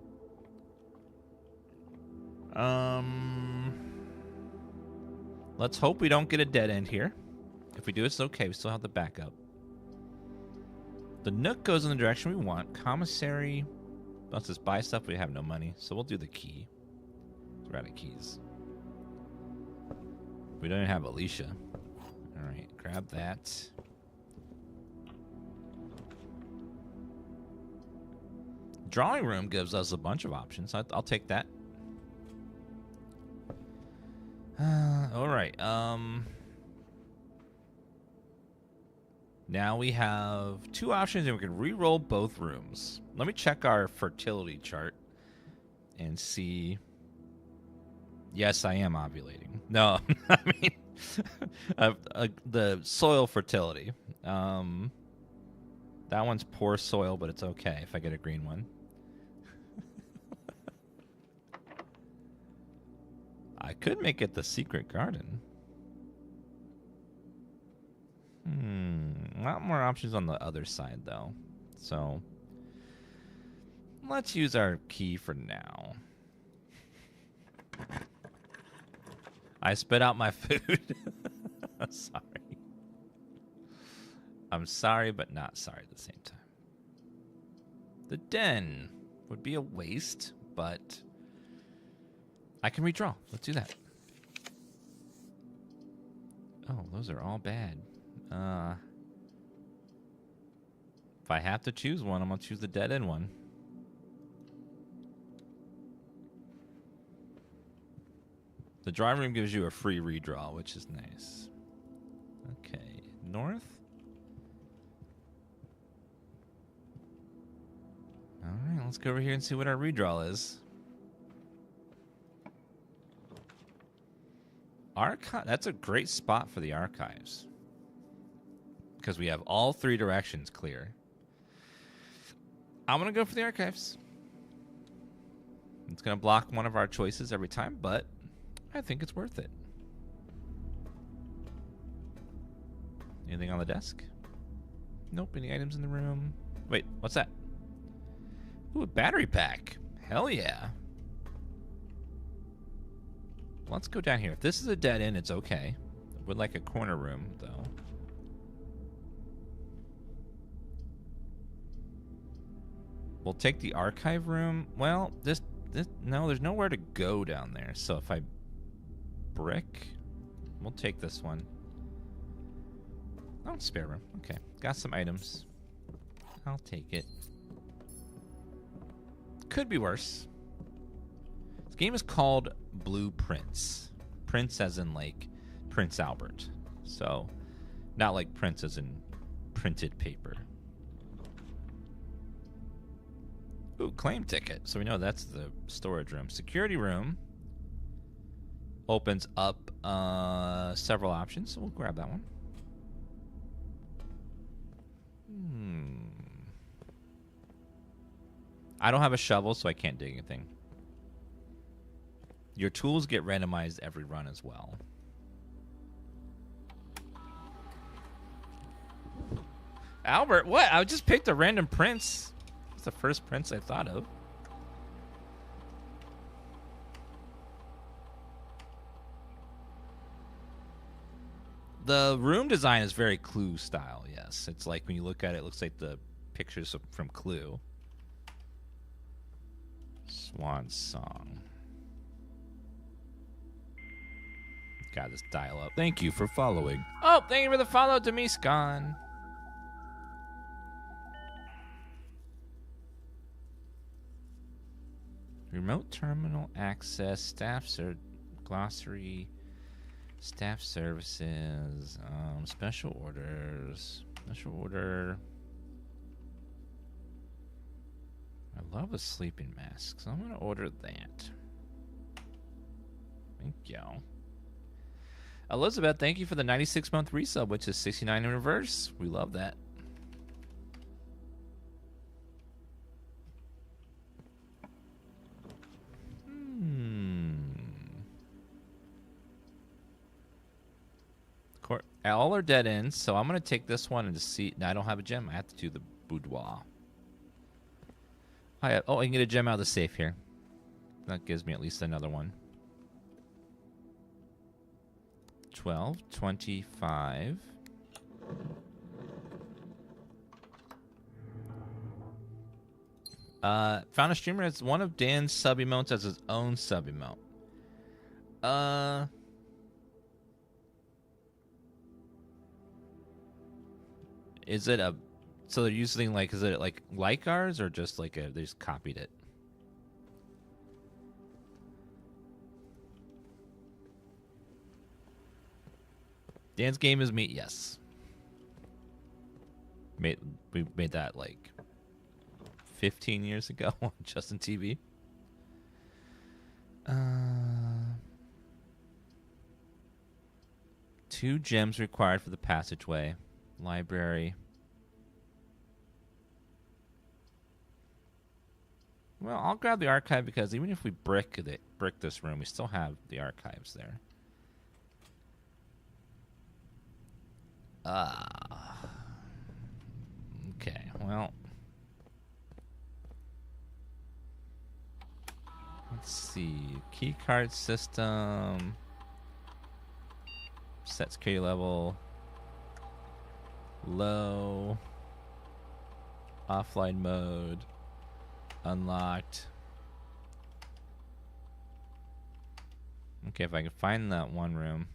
Let's hope we don't get a dead end here. If we do, it's okay. We still have the backup. The nook goes in the direction we want. Commissary lets us buy stuff. We have no money, so we'll do the key. We're out of keys. We don't even have Alicia. All right, grab that. Drawing room gives us a bunch of options. I'll take that. All right. Now we have 2 options, and we can re-roll both rooms. Let me check our fertility chart and see. Yes, I am ovulating. No, I mean the soil fertility. That one's poor soil, but it's okay if I get a green one. I could make it the secret garden. A lot more options on the other side, though. So let's use our key for now. I spit out my food. I'm sorry. I'm sorry, but not sorry at the same time. The den would be a waste, but I can redraw. Let's do that. Oh, those are all bad. If I have to choose one, I'm going to choose the dead end one. The drawing room gives you a free redraw, which is nice. Okay, north. Let's go over here and see what our redraw is. Archive. That's a great spot for the archives. Because we have all three directions clear. I'm going to go for the archives. It's going to block one of our choices every time, but I think it's worth it. Anything on the desk? Nope. Any items in the room? Wait, what's that? Ooh, a battery pack. Hell yeah. Let's go down here. If this is a dead end, it's okay. I would like a corner room, though. We'll take the archive room. Well, no, there's nowhere to go down there. So if I brick, we'll take this one. Oh, spare room. Okay. Got some items. I'll take it. Could be worse. This game is called Blueprints. Prince as in like Prince Albert. So not like Prince as in printed paper. Ooh, claim ticket. So we know that's the storage room. Security room opens up several options. So we'll grab that one. I don't have a shovel, so I can't dig anything. Your tools get randomized every run as well. Albert, what? I just picked a random prince. It's the first prince I thought of. The room design is very Clue style, yes. It's like when you look at it, it looks like the pictures from Clue. Swan Song. Got this dial up. Thank you for following. Oh, thank you for the follow, Demiscon. Remote terminal access, glossary, staff services, special orders, special order. I love a sleeping mask, so I'm going to order that. Thank you. Elizabeth, thank you for the 96-month resub, which is 69 in reverse. We love that. All are dead ends, so I'm going to take this one and just see. No, I don't have a gem. I have to do the boudoir. I can get a gem out of the safe here. That gives me at least another one. 12, 25. Found a streamer as one of Dan's sub emotes as his own sub emote. Is it a... So they're using, like, is it like ours, or just like they just copied it? Dan's game is meat, yes. We made that like 15 years ago on Justin TV. Two gems required for the passageway. Library. Well, I'll grab the archive because even if we brick this room, we still have the archives there. Okay, well. Let's see. Key card system. Set security level. Low. Offline mode. Unlocked. Okay, if I can find that one room.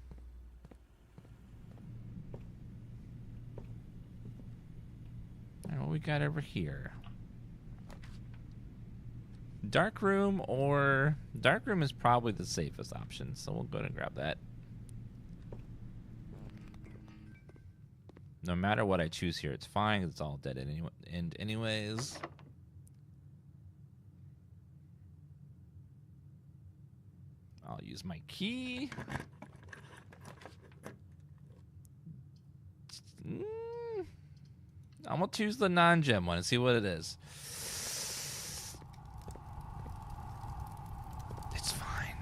Alright, what we got over here? Dark room or... Dark room is probably the safest option, so we'll go ahead and grab that. No matter what I choose here, it's fine. It's all dead end anyways. I'll use my key. I'm gonna choose the non-gem one and see what it is. It's fine.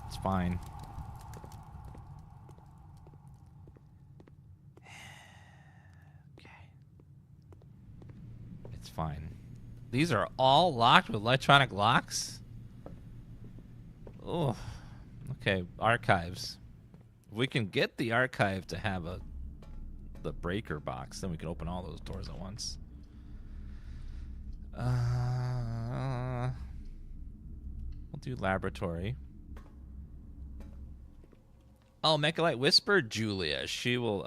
It's fine. Okay. It's fine. These are all locked with electronic locks? Oh. Okay, archives. If we can get the archive to have the breaker box, then we can open all those doors at once. We'll do laboratory. Oh, Mechalite Whisper, Julia. She will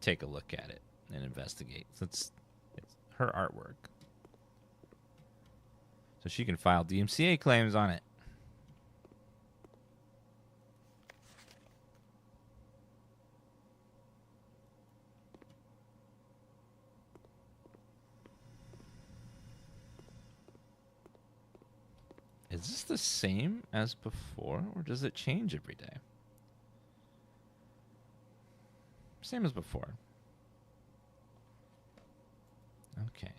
take a look at it and investigate. It's her artwork. So she can file DMCA claims on it. Is this the same as before, or does it change every day? Same as before. Okay.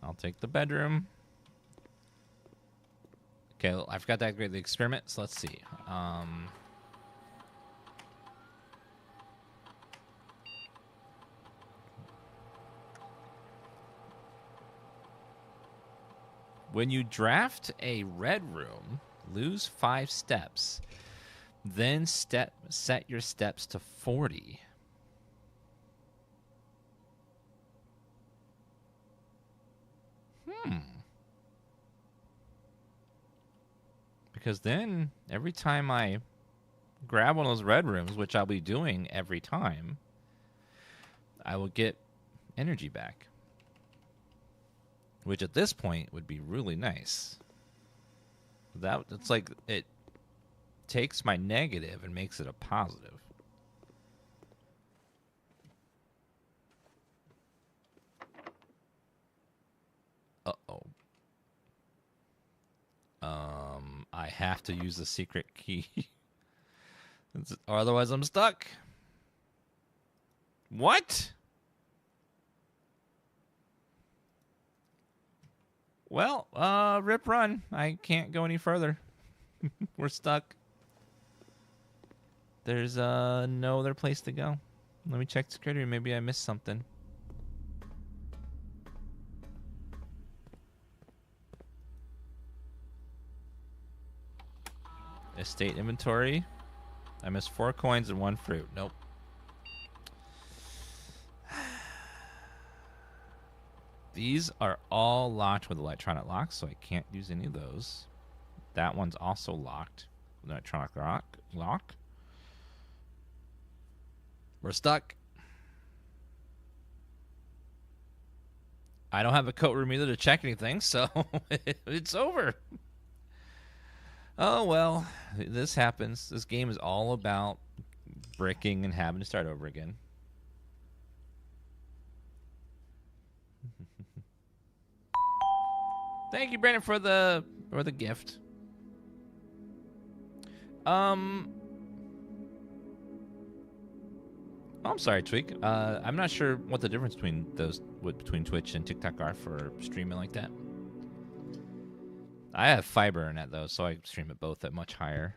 I'll take the bedroom. Okay, well, I forgot to upgrade the experiment, so let's see. When you draft a red room, lose 5 steps. Then set your steps to 40. Because then, every time I grab one of those red rooms, which I'll be doing every time, I will get energy back. Which at this point would be really nice. It's like it takes my negative and makes it a positive. Uh-oh. I have to use the secret key. Or otherwise I'm stuck. What? Well, rip run. I can't go any further. We're stuck. There's no other place to go. Let me check security. Maybe I missed something. Estate inventory. I missed 4 coins and 1 fruit. Nope. These are all locked with electronic locks, so I can't use any of those. That one's also locked with electronic lock. We're stuck. I don't have a coat room either to check anything, so it's over. Oh, well, this happens. This game is all about bricking and having to start over again. Thank you, Brandon, for the gift. I'm sorry, Tweak. I'm not sure what the difference between Twitch and TikTok are for streaming like that. I have fiber in it though, so I stream it both at much higher.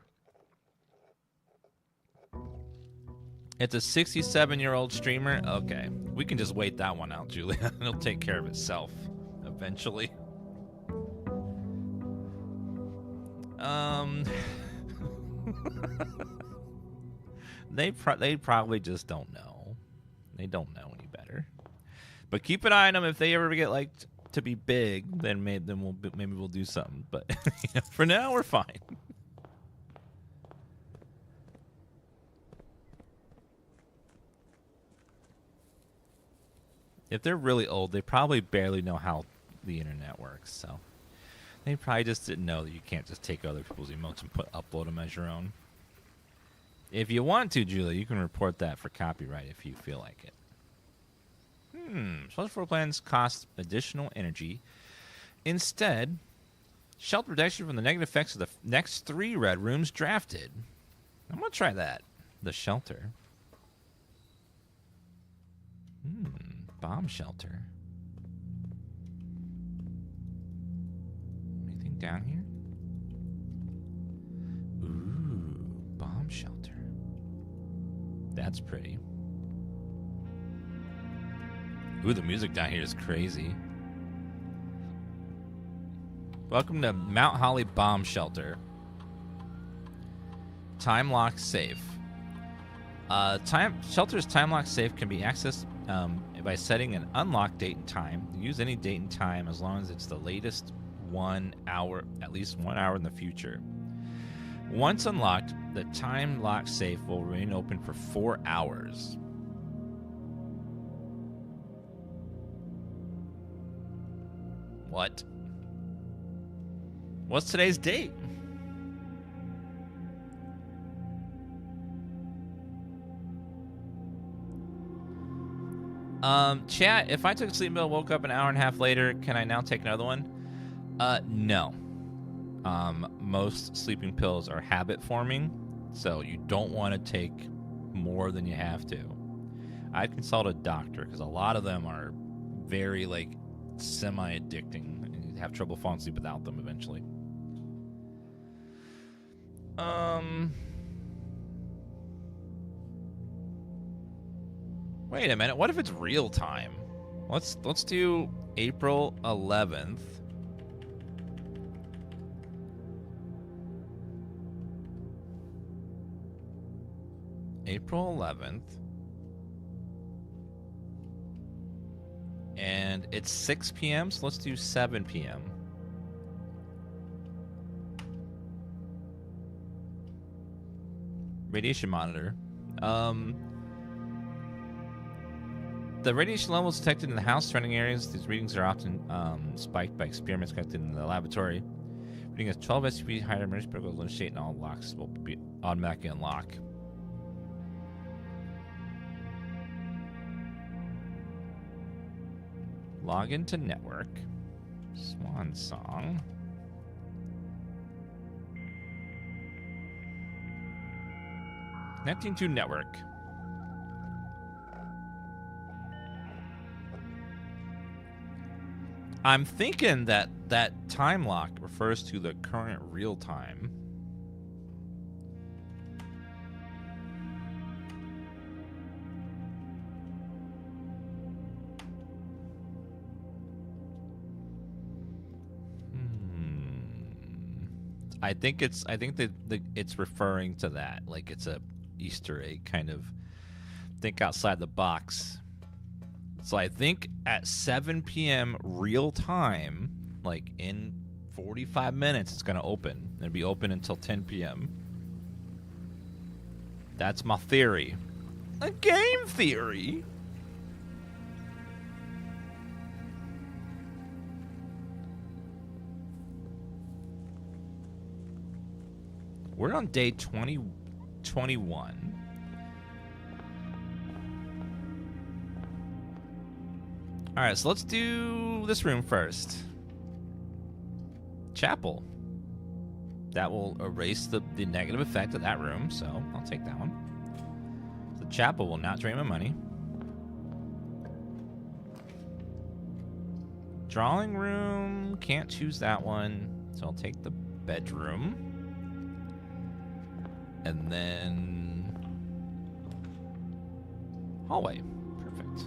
It's a 67-year-old streamer. Okay, we can just wait that one out, Julia. It'll take care of itself eventually. They probably just don't know. They don't know any better. But keep an eye on them. If they ever get like to be big, then maybe we'll do something. But for now, we're fine. If they're really old, they probably barely know how the internet works. So they probably just didn't know that you can't just take other people's emotes and upload them as your own. If you want to, Julie, you can report that for copyright if you feel like it. Special floor plans cost additional energy. Instead, shelter protection from the negative effects of the next 3 red rooms drafted. I'm going to try that. The shelter. Bomb shelter. Anything down here? Ooh, bomb shelter. That's pretty. Ooh, the music down here is crazy. Welcome to Mount Holly Bomb Shelter. Time lock safe. Shelter's time lock safe can be accessed by setting an unlock date and time. Use any date and time as long as it's the latest 1 hour, at least 1 hour in the future. Once unlocked, the time lock safe will remain open for 4 hours. What? What's today's date? Chat, if I took a sleep pill, woke up an hour and a half later, can I now take another one? No. Most sleeping pills are habit forming, so you don't want to take more than you have to. I'd consult a doctor because a lot of them are very semi-addicting, and you have trouble falling asleep without them eventually. Wait a minute. What if it's real time? Let's do April 11th. April 11th. And it's 6 p.m., so let's do 7 p.m. Radiation monitor. The radiation levels detected in the house surrounding areas. These readings are often spiked by experiments conducted in the laboratory. Reading is 12 SUV higher emergency protocols initiate and all locks will be automatically unlock. Log into network. Swan song. Connecting to network. I'm thinking that time lock refers to the current real time. I think that it's referring to that, like it's a Easter egg kind of think outside the box. So I think at 7 p.m. real time, like in 45 minutes, it's going to open. It'll be open until 10 p.m. That's my theory. A game theory? We're on day 21. All right, so let's do this room first. Chapel. That will erase the negative effect of that room, so I'll take that one. The chapel will not drain my money. Drawing room, can't choose that one, so I'll take the bedroom. And then hallway. Perfect.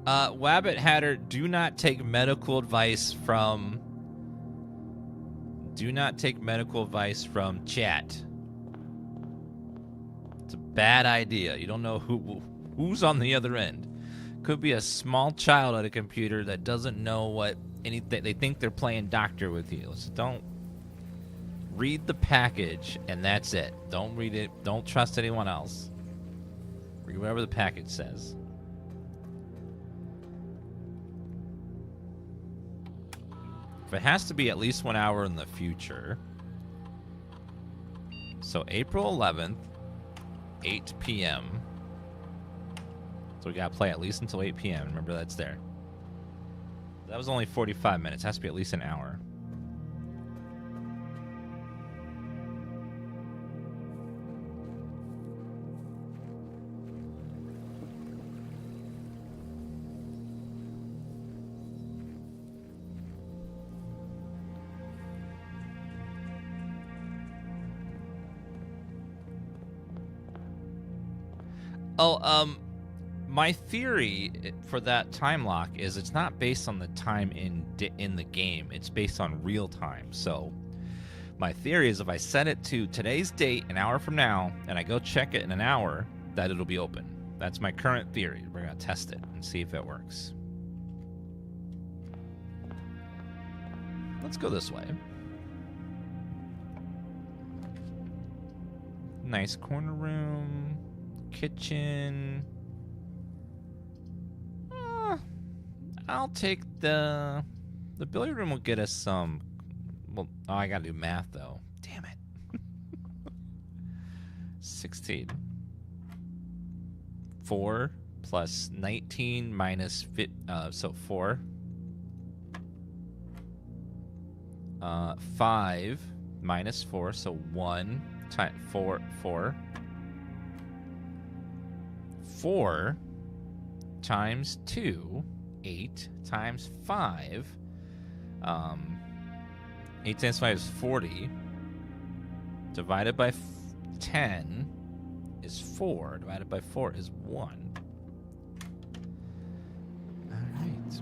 Wabbit Hatter, do not take medical advice from chat. It's a bad idea. You don't know who's on the other end. Could be a small child at a computer that doesn't know what anything. They think they're playing doctor with you. So don't read the package, and that's it. Don't read it. Don't trust anyone else. Read whatever the package says. off. It has to be at least 1 hour in the future. So April 11th, 8 p.m. So we got to play at least until 8 p.m. Remember, that's there. That was only 45 minutes. It has to be at least an hour. Oh, my theory for that time lock is it's not based on the time in the game. It's based on real time. So my theory is if I set it to today's date, an hour from now, and I go check it in an hour, that it'll be open. That's my current theory. We're going to test it and see if it works. Let's go this way. Nice corner room. Kitchen. I'll take the billiard room will get us some. Well, oh, I gotta do math though. Damn it. 16. 4 plus 19 minus so 4. 5 minus 4, so 1 times 4. 4 times 2, 8 times 5. 8 times 5 is 40. Divided by 10 is 4. Divided by 4 is 1. Alright.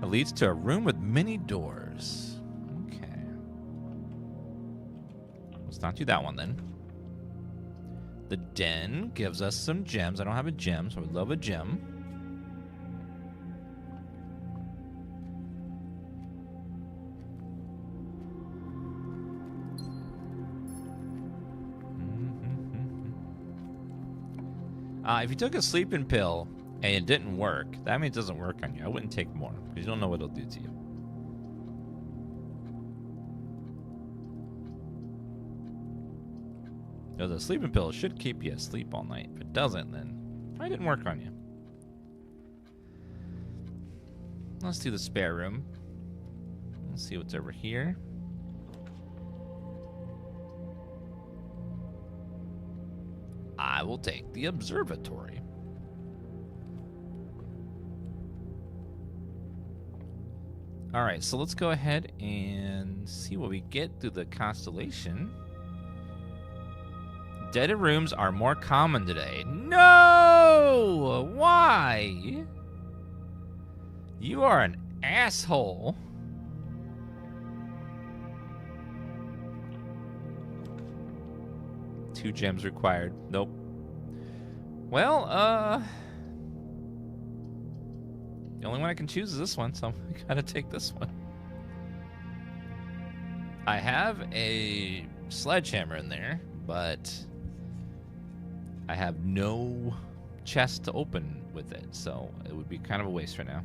It leads to a room with many doors. Okay. Let's not do that one then. The den gives us some gems. I don't have a gem, so I would love a gem. If you took a sleeping pill and it didn't work, that means it doesn't work on you. I wouldn't take more because you don't know what it'll do to you. The sleeping pill should keep you asleep all night. If it doesn't, then it probably didn't work on you. Let's do the spare room. Let's see what's over here. I will take the observatory. All right, so let's go ahead and see what we get through the constellation. Dead rooms are more common today. No! Why? You are an asshole. Two gems required. Nope. Well, the only one I can choose is this one, so I gotta take this one. I have a sledgehammer in there, but I have no chest to open with it, so it would be kind of a waste right now.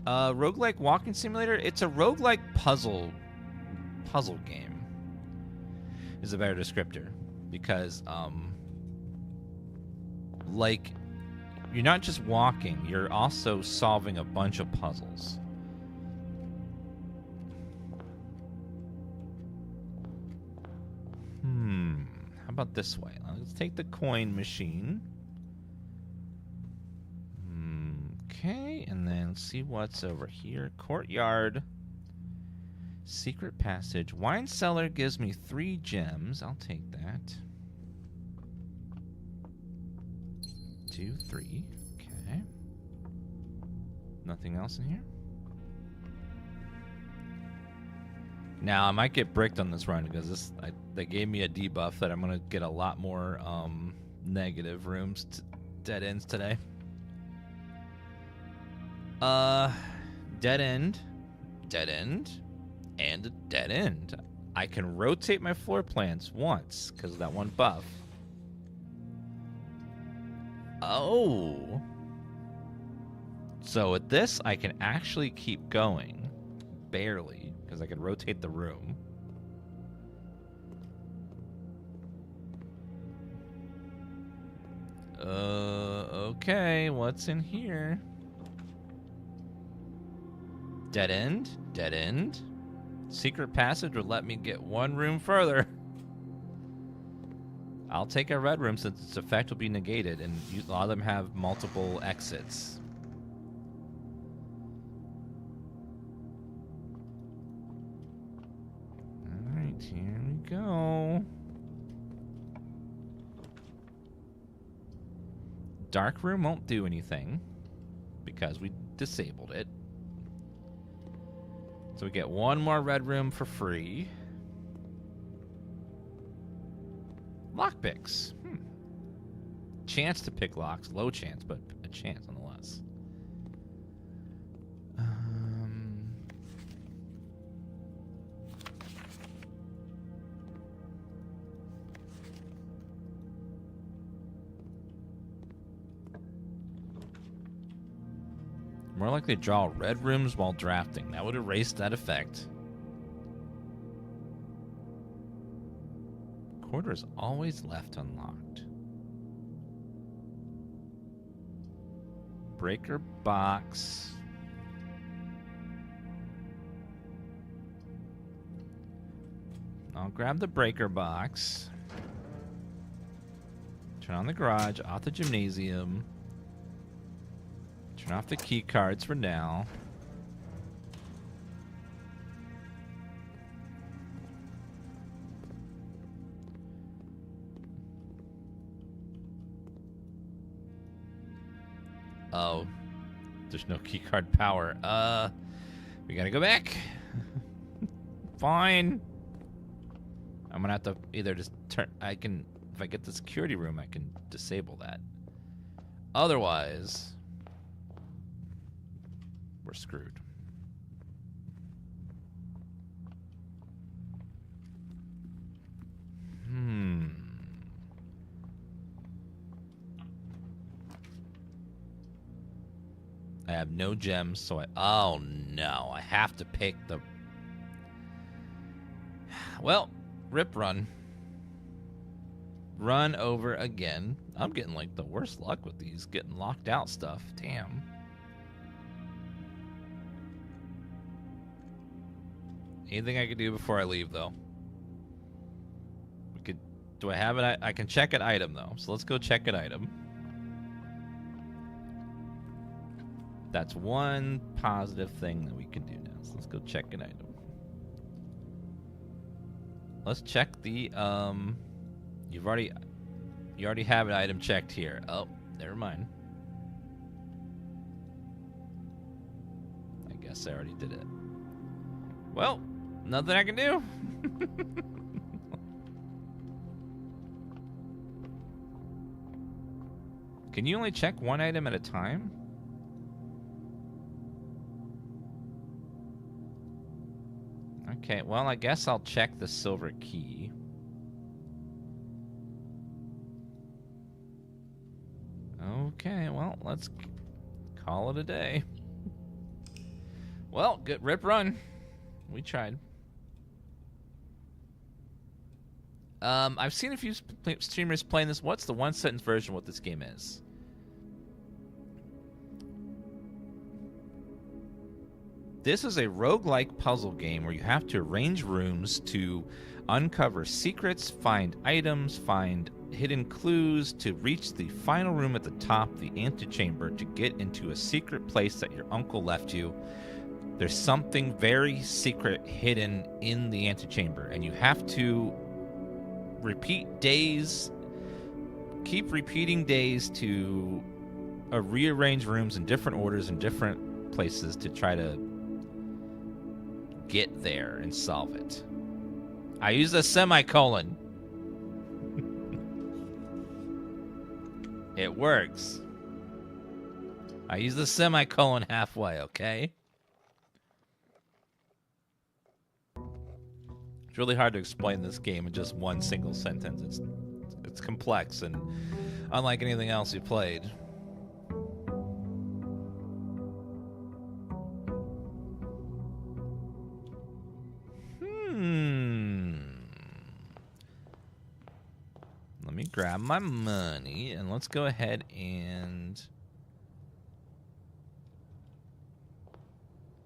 Roguelike walking simulator. It's a roguelike puzzle game is a better descriptor, because like, you're not just walking, you're also solving a bunch of puzzles. How about this way? Let's take the coin machine. Okay, and then see what's over here. Courtyard. Secret passage. Wine cellar gives me 3 gems. I'll take that. 2, 3. Okay. Nothing else in here? Now, I might get bricked on this run because they gave me a debuff that I'm going to get a lot more negative rooms, dead ends today. Dead end, and a dead end. I can rotate my floor plans once because of that one buff. Oh. So with this, I can actually keep going. Barely, because I can rotate the room. Okay, what's in here? Dead end? Dead end? Secret passage would let me get one room further. I'll take a red room since its effect will be negated, and a lot of them have multiple exits. Alright, here we go. Dark room won't do anything because we disabled it. So we get one more red room for free. Lockpicks. Chance to pick locks. Low chance, but a chance nonetheless. More likely to draw red rooms while drafting. That would erase that effect. Quarter is always left unlocked. Breaker box. I'll grab the breaker box. Turn on the garage, off the gymnasium. Turn off the key cards for now. Oh, there's no key card power. We gotta go back. Fine. I'm gonna have to either just turn. I can, if I get the security room, I can disable that. Otherwise, we're screwed. I have no gems, so oh no, I have to pick the... Well, rip run. Run over again. I'm getting like the worst luck with these getting locked out stuff. Damn. Anything I could do before I leave, though? We could. Do I have it? I can check an item, though. So let's go check an item. That's one positive thing that we can do now. So let's go check an item. Let's check the you already have an item checked here. Oh, never mind. I guess I already did it. Well, nothing I can do. Can you only check one item at a time? Okay, well, I guess I'll check the silver key. Okay, well, let's call it a day. Well, good rip run. We tried. I've seen a few streamers playing this. What's the one-sentence version of what this game is? This is a roguelike puzzle game where you have to arrange rooms to uncover secrets, find items, find hidden clues to reach the final room at the top, the antechamber, to get into a secret place that your uncle left you. There's something very secret hidden in the antechamber, and you have to repeat days, keep repeating days to rearrange rooms in different orders in different places to try to get there and solve it. I use a semicolon. It works. I use the semicolon halfway, okay? It's really hard to explain this game in just one single sentence. It's complex and unlike anything else you played. grab my money, and let's go ahead and...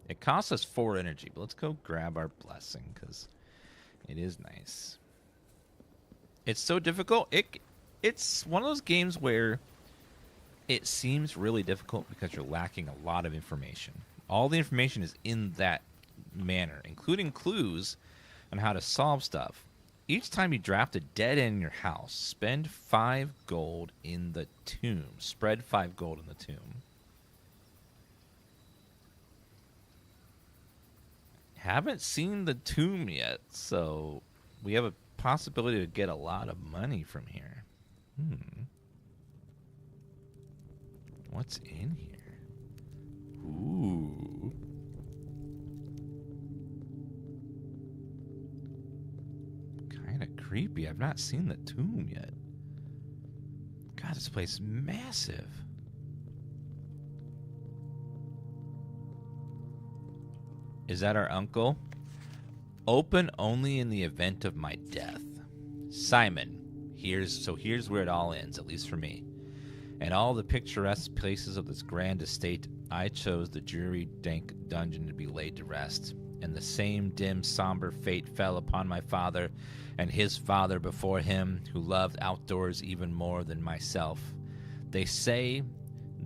It costs us 4 energy, but let's go grab our blessing, because it is nice. It's so difficult. It's one of those games where it seems really difficult because you're lacking a lot of information. All the information is in that manner, including clues on how to solve stuff. Each time you draft a dead end in your house, spend 5 gold in the tomb. Spread 5 gold in the tomb. Haven't seen the tomb yet, so we have a possibility to get a lot of money from here. What's in here? Ooh. Kind of creepy. I've not seen the tomb yet. God, this place is massive. Is that our uncle? Open only in the event of my death. Simon. Here's where it all ends, at least for me. And all the picturesque places of this grand estate, I chose the dreary, dank dungeon to be laid to rest. And the same dim, somber fate fell upon my father and his father before him, who loved outdoors even more than myself. They say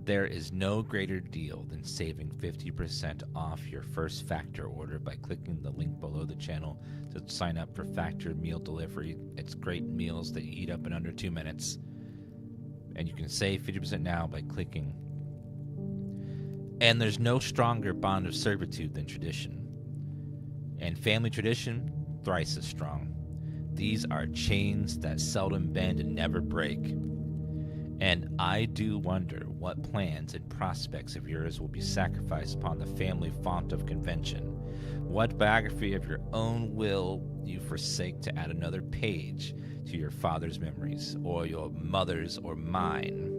there is no greater deal than saving 50% off your first Factor order by clicking the link below the channel to sign up for Factor meal delivery. It's great meals that you eat up in under 2 minutes. And you can save 50% now by clicking. And there's no stronger bond of servitude than tradition. And family tradition, thrice as strong. These are chains that seldom bend and never break. And I do wonder what plans and prospects of yours will be sacrificed upon the family font of convention. What biography of your own will you forsake to add another page to your father's memories, or your mother's, or mine?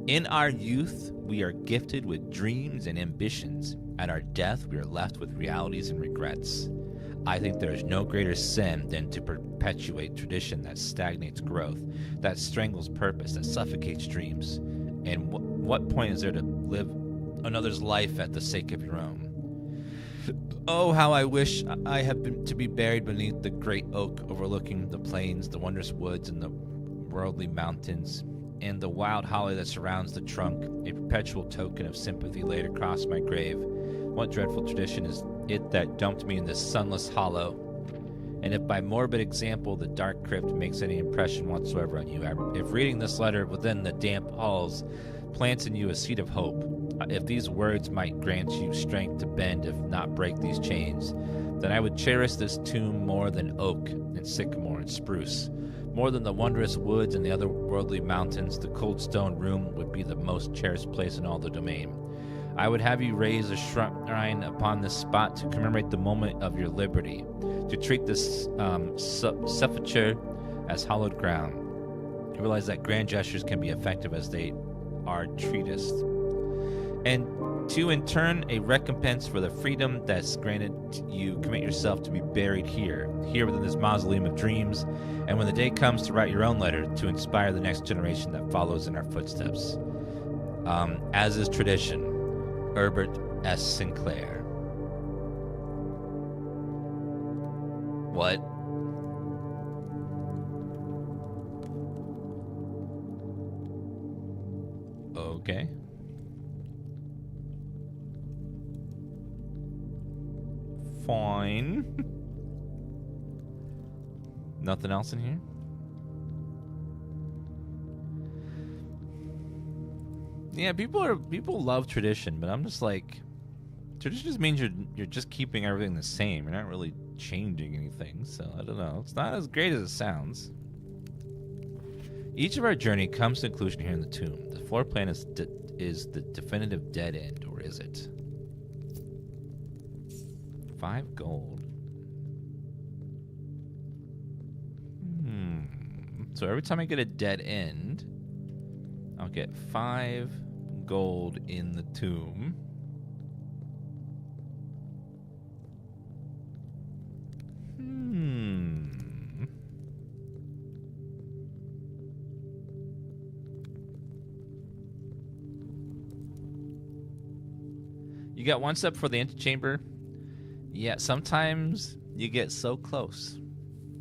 In our youth, we are gifted with dreams and ambitions. At our death, we are left with realities and regrets. I think there is no greater sin than to perpetuate tradition that stagnates growth, that strangles purpose, that suffocates dreams. And what point is there to live another's life at the sake of your own? Oh, how I wish I had been to be buried beneath the great oak overlooking the plains, the wondrous woods, and the worldly mountains, and the wild holly that surrounds the trunk, a perpetual token of sympathy laid across my grave. What dreadful tradition is it that dumped me in this sunless hollow? And if by morbid example the dark crypt makes any impression whatsoever on you, if reading this letter within the damp halls plants in you a seed of hope, if these words might grant you strength to bend, if not break these chains, then I would cherish this tomb more than oak and sycamore and spruce. More than the wondrous woods and the otherworldly mountains, the cold stone room would be the most cherished place in all the domain. I would have you raise a shrine upon this spot to commemorate the moment of your liberty, to treat this sepulture as hallowed ground. I realize that grand gestures can be effective as they are treatise, and to in turn a recompense for the freedom that's granted you, commit yourself to be buried here within this mausoleum of dreams, and when the day comes to write your own letter, to inspire the next generation that follows in our footsteps. As is tradition, Herbert S. Sinclair. What? Okay. Fine. Nothing else in here? Yeah, people love tradition, but I'm just like, tradition just means you're just keeping everything the same. You're not really changing anything, so I don't know. It's not as great as it sounds. Each of our journey comes to a conclusion here in the tomb. The floor plan is the definitive dead end, or is it? 5 gold. So every time I get a dead end, I'll get 5 gold in the tomb. You got one step for the antechamber. Yeah, sometimes you get so close.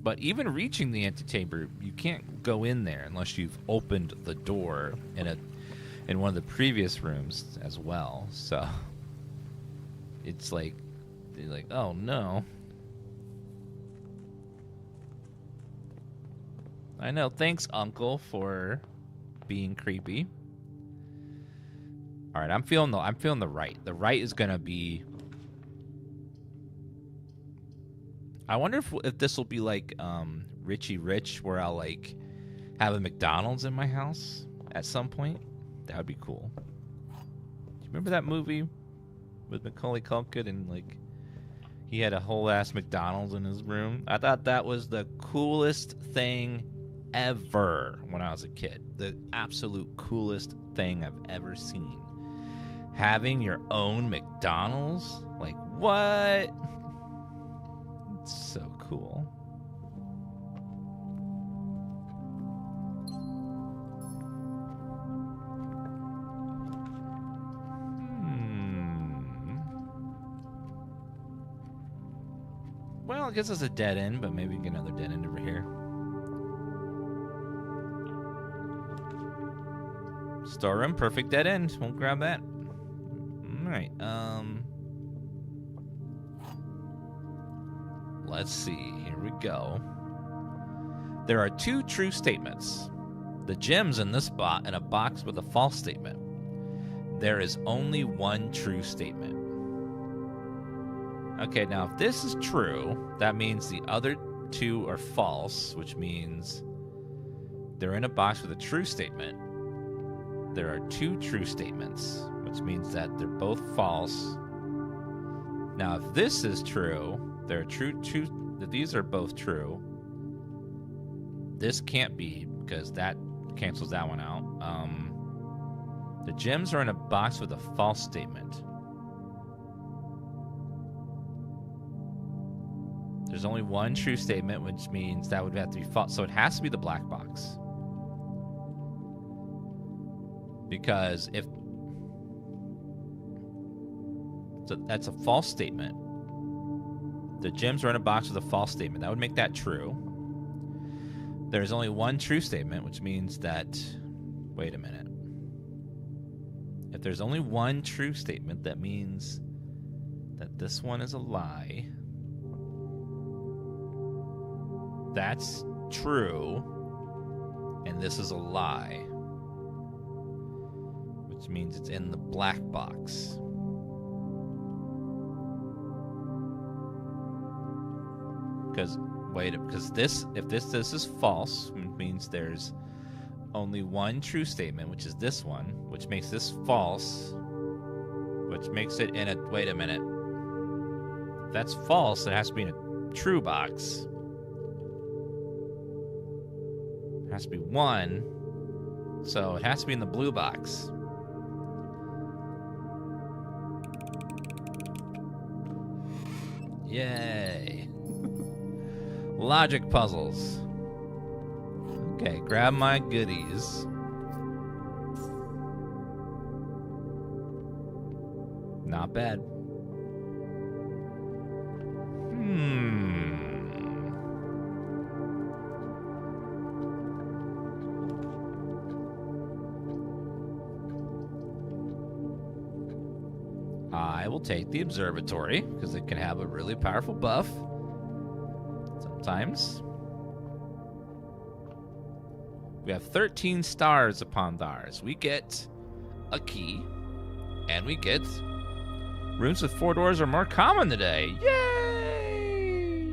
But even reaching the antechamber, you can't go in there unless you've opened the door in one of the previous rooms as well. So it's like, you're like, oh no. I know. Thanks, Uncle, for being creepy. All right, I'm feeling the right. The right is gonna be. I wonder if this will be like Richie Rich, where I'll like have a McDonald's in my house at some point. That would be cool. Do you remember that movie with Macaulay Culkin and like he had a whole ass McDonald's in his room? I thought that was the coolest thing ever when I was a kid. The absolute coolest thing I've ever seen. Having your own McDonald's? Like, what? It's so cool. Well, I guess it's a dead end, but maybe we can get another dead end over here. Storeroom, perfect dead end. We'll grab that. Alright, let's see. Here we go. There are two true statements. The gem's in this spot in a box with a false statement. There is only one true statement. Okay, now if this is true, that means the other two are false, which means they're in a box with a true statement. There are two true statements, which means that they're both false. Now, if this is true, there are these are both true. This can't be, because that cancels that one out. The gems are in a box with a false statement. There's only one true statement, which means that would have to be false. So it has to be the black box. Because if so that's a false statement. The gems are in a box with a false statement. That would make that true. There's only one true statement, which means that... Wait a minute. If there's only one true statement, that means that this one is a lie. That's true. And this is a lie. Which means it's in the black box. Because if this is false, it means there's only one true statement, which is this one, which makes this false, which makes it in a... Wait a minute. If that's false, it has to be in a true box. It has to be one, so it has to be in the blue box. Yay. Logic puzzles. Okay, grab my goodies. Not bad. I will take the observatory, because it can have a really powerful buff. Sometimes. We have 13 stars upon ours. We get a key, and we get rooms with 4 doors are more common today. Yay!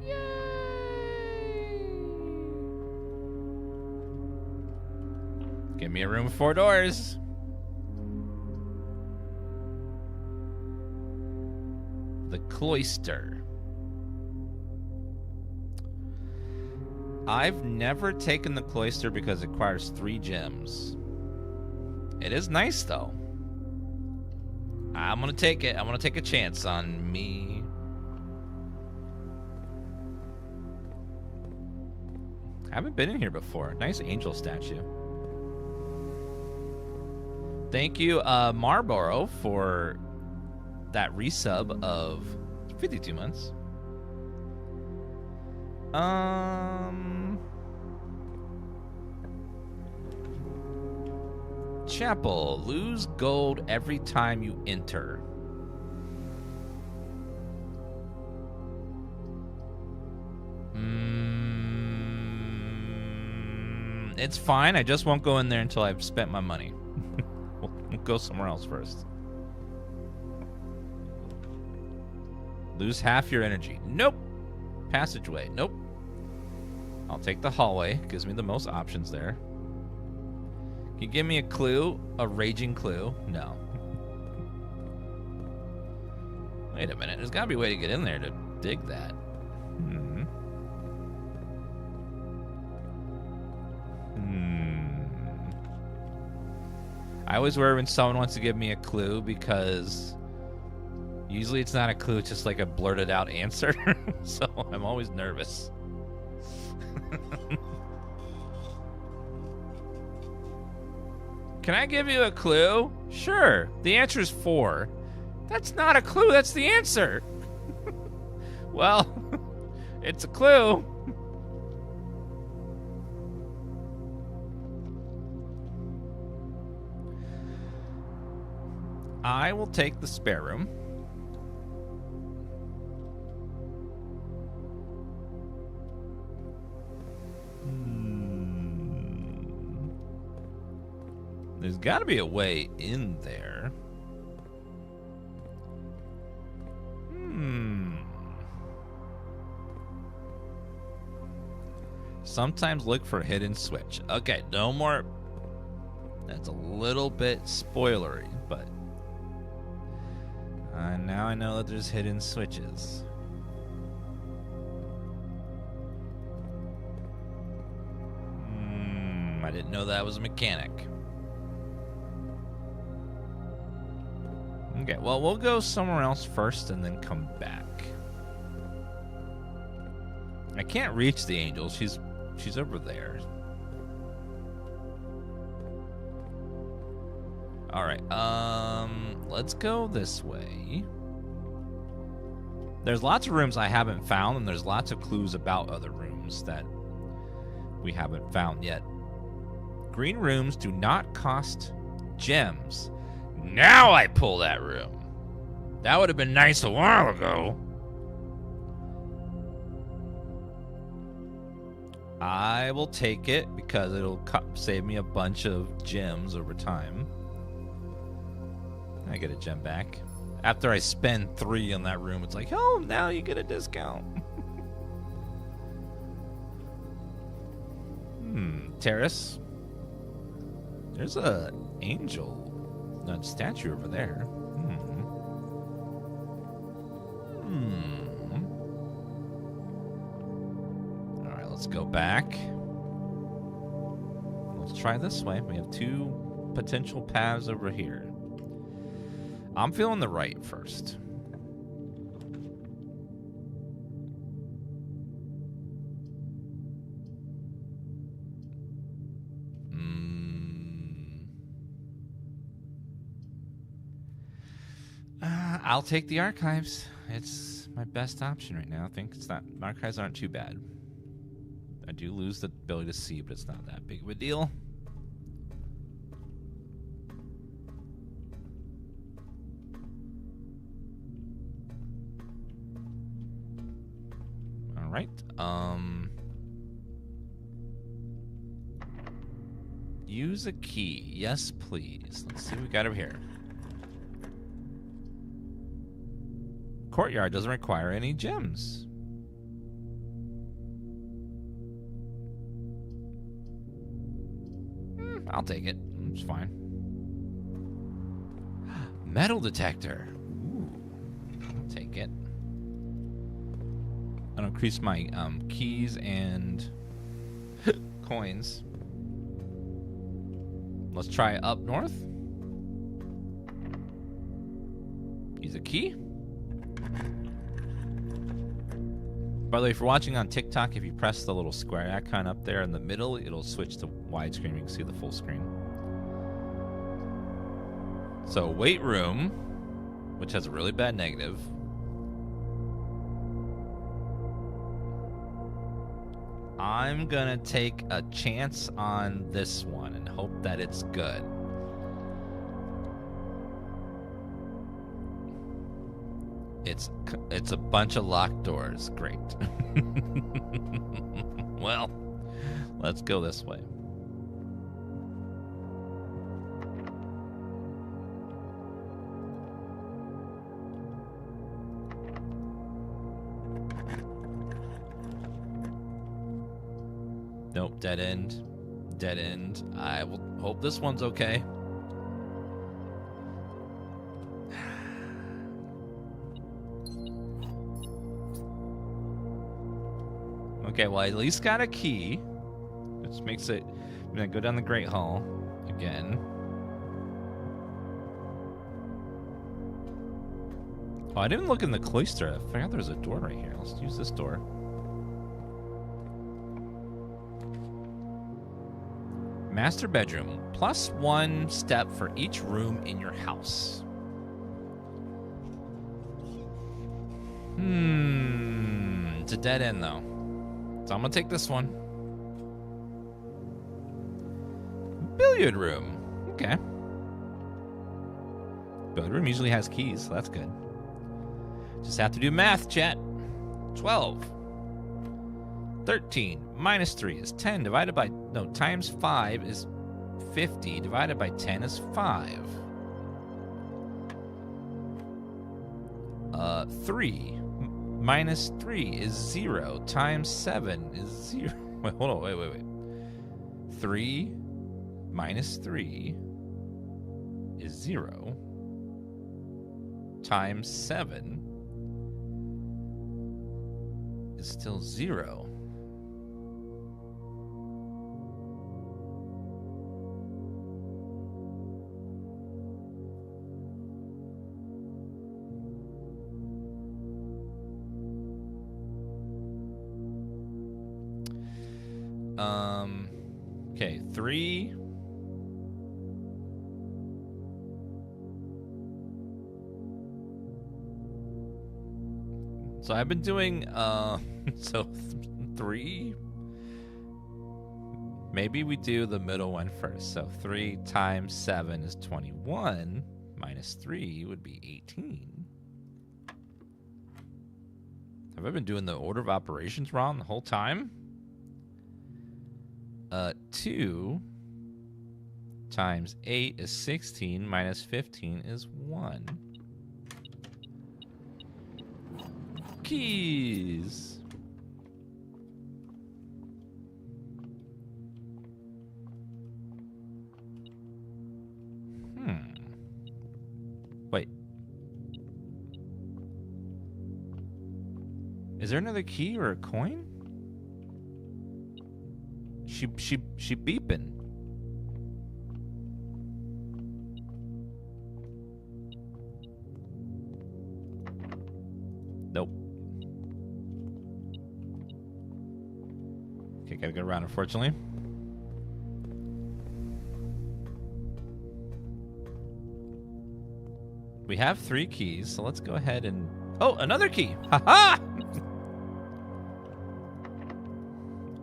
Yay! Give me a room with 4 doors. The cloister. I've never taken the cloister because it requires 3 gems. It is nice, though. I'm gonna take it. I'm gonna take a chance on me. I haven't been in here before. Nice angel statue. Thank you, Marlboro, for that resub of 52 months. Chapel, lose gold every time you enter. It's fine. I just won't go in there until I've spent my money. We'll go somewhere else first. Lose half your energy. Nope. Passageway. Nope. I'll take the hallway. Gives me the most options there. Can you give me a clue? A raging clue? No. Wait a minute. There's got to be a way to get in there to dig that. I always worry when someone wants to give me a clue because usually it's not a clue, it's just like a blurted out answer. So I'm always nervous. Can I give you a clue? Sure. The answer is 4. That's not a clue, that's the answer. Well, it's a clue. I will take the spare room. There's got to be a way in there. Sometimes look for a hidden switch. Okay, no more. That's a little bit spoilery, but now I know that there's hidden switches. I didn't know that was a mechanic. Okay, well, we'll go somewhere else first and then come back. I can't reach the angel. She's over there. All right. Let's go this way. There's lots of rooms I haven't found, and there's lots of clues about other rooms that we haven't found yet. Green rooms do not cost gems. Now I pull that room. That would have been nice a while ago. I will take it because it'll save me a bunch of gems over time. I get a gem back. After I spend 3 on that room, it's like, oh, now you get a discount. Terrace. There's a angel, not statue over there. All right, let's go back. Let's try this way. We have 2 potential paths over here. I'm feeling the right first. I'll take the archives. It's my best option right now. I think it's not. Archives aren't too bad. I do lose the ability to see, but it's not that big of a deal. All right. Use a key. Yes, please. Let's see what we got over here. Courtyard doesn't require any gems. I'll take it. It's fine. Metal detector. Ooh, I'll take it. I'll increase my keys and coins. Let's try up north. Use a key. By the way, if you're watching on TikTok, if you press the little square icon up there in the middle, it'll switch to widescreen. You can see the full screen. So weight room, which has a really bad negative. I'm gonna take a chance on this one and hope that it's good. It's a bunch of locked doors. Great. Well, let's go this way. Nope, dead end. Dead end. I will hope this one's okay. Okay, well, I at least got a key, which makes it... I'm going to go down the Great Hall again. Oh, I didn't look in the cloister. I forgot there's a door right here. Let's use this door. Master bedroom. +1 step for each room in your house. It's a dead end, though. So I'm going to take this one. Billiard room. Okay. Billiard room usually has keys, so that's good. Just have to do math, chat. 12. 13 minus 3 is 10 divided by... No, times 5 is 50. Divided by 10 is 5. 3 minus 3 is 0. Times 7 is 0. Wait, hold on. Wait. 3 minus 3 is 0. Times 7 is still 0. Okay, 3. So I've been doing, so 3. Maybe we do the middle one first. So 3 times 7 is 21. Minus 3 would be 18. Have I been doing the order of operations wrong the whole time? 2 times 8 is 16, minus 15 is 1. Keys. Wait. Is there another key or a coin? She beeping. Nope. Okay, gotta go around, unfortunately. We have 3 keys, so let's go ahead and... Oh, another key! Ha-ha!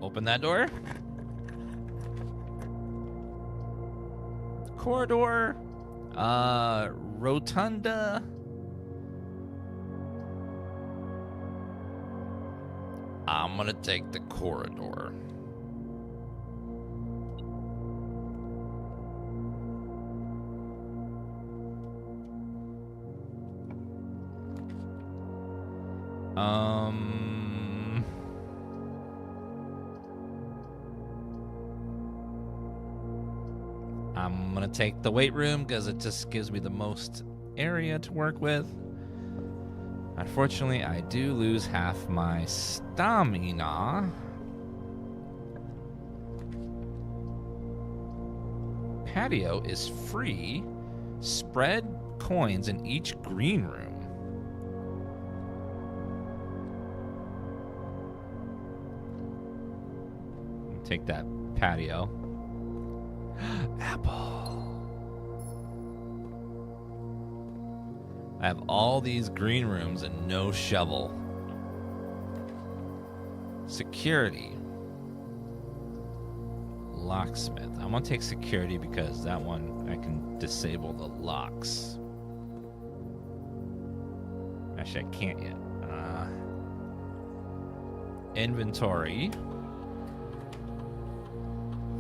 Open that door. Corridor. Rotunda. I'm gonna take the corridor. I'm gonna take the weight room because it just gives me the most area to work with. Unfortunately, I do lose half my stamina. Patio is free. Spread coins in each green room. Take that patio. Apple. I have all these green rooms and no shovel. Security. Locksmith. I'm going to take security because that one I can disable the locks. Actually, I can't yet. Inventory.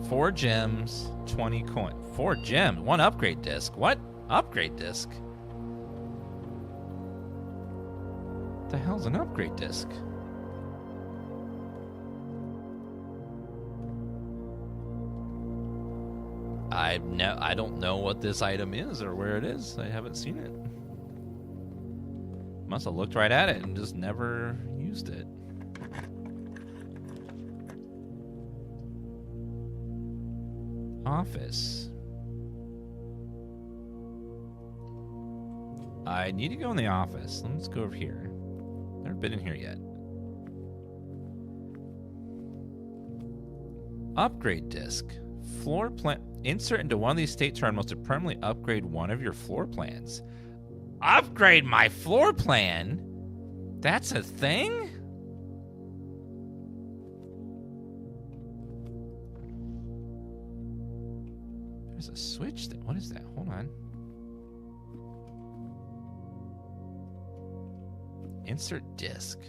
4 gems, 20 coin. 4 gems, 1 upgrade disc. What? Upgrade disc? What the hell's an upgrade disc? I don't know what this item is or where it is. I haven't seen it. Must have looked right at it and just never used it. Office. I need to go in the office. Let's go over here. Never been in here yet. Upgrade disc. Floor plan. Insert into one of these state terminals to permanently upgrade one of your floor plans. Upgrade my floor plan? That's a thing? There's a switch there. What is that? Hold on. Insert disk.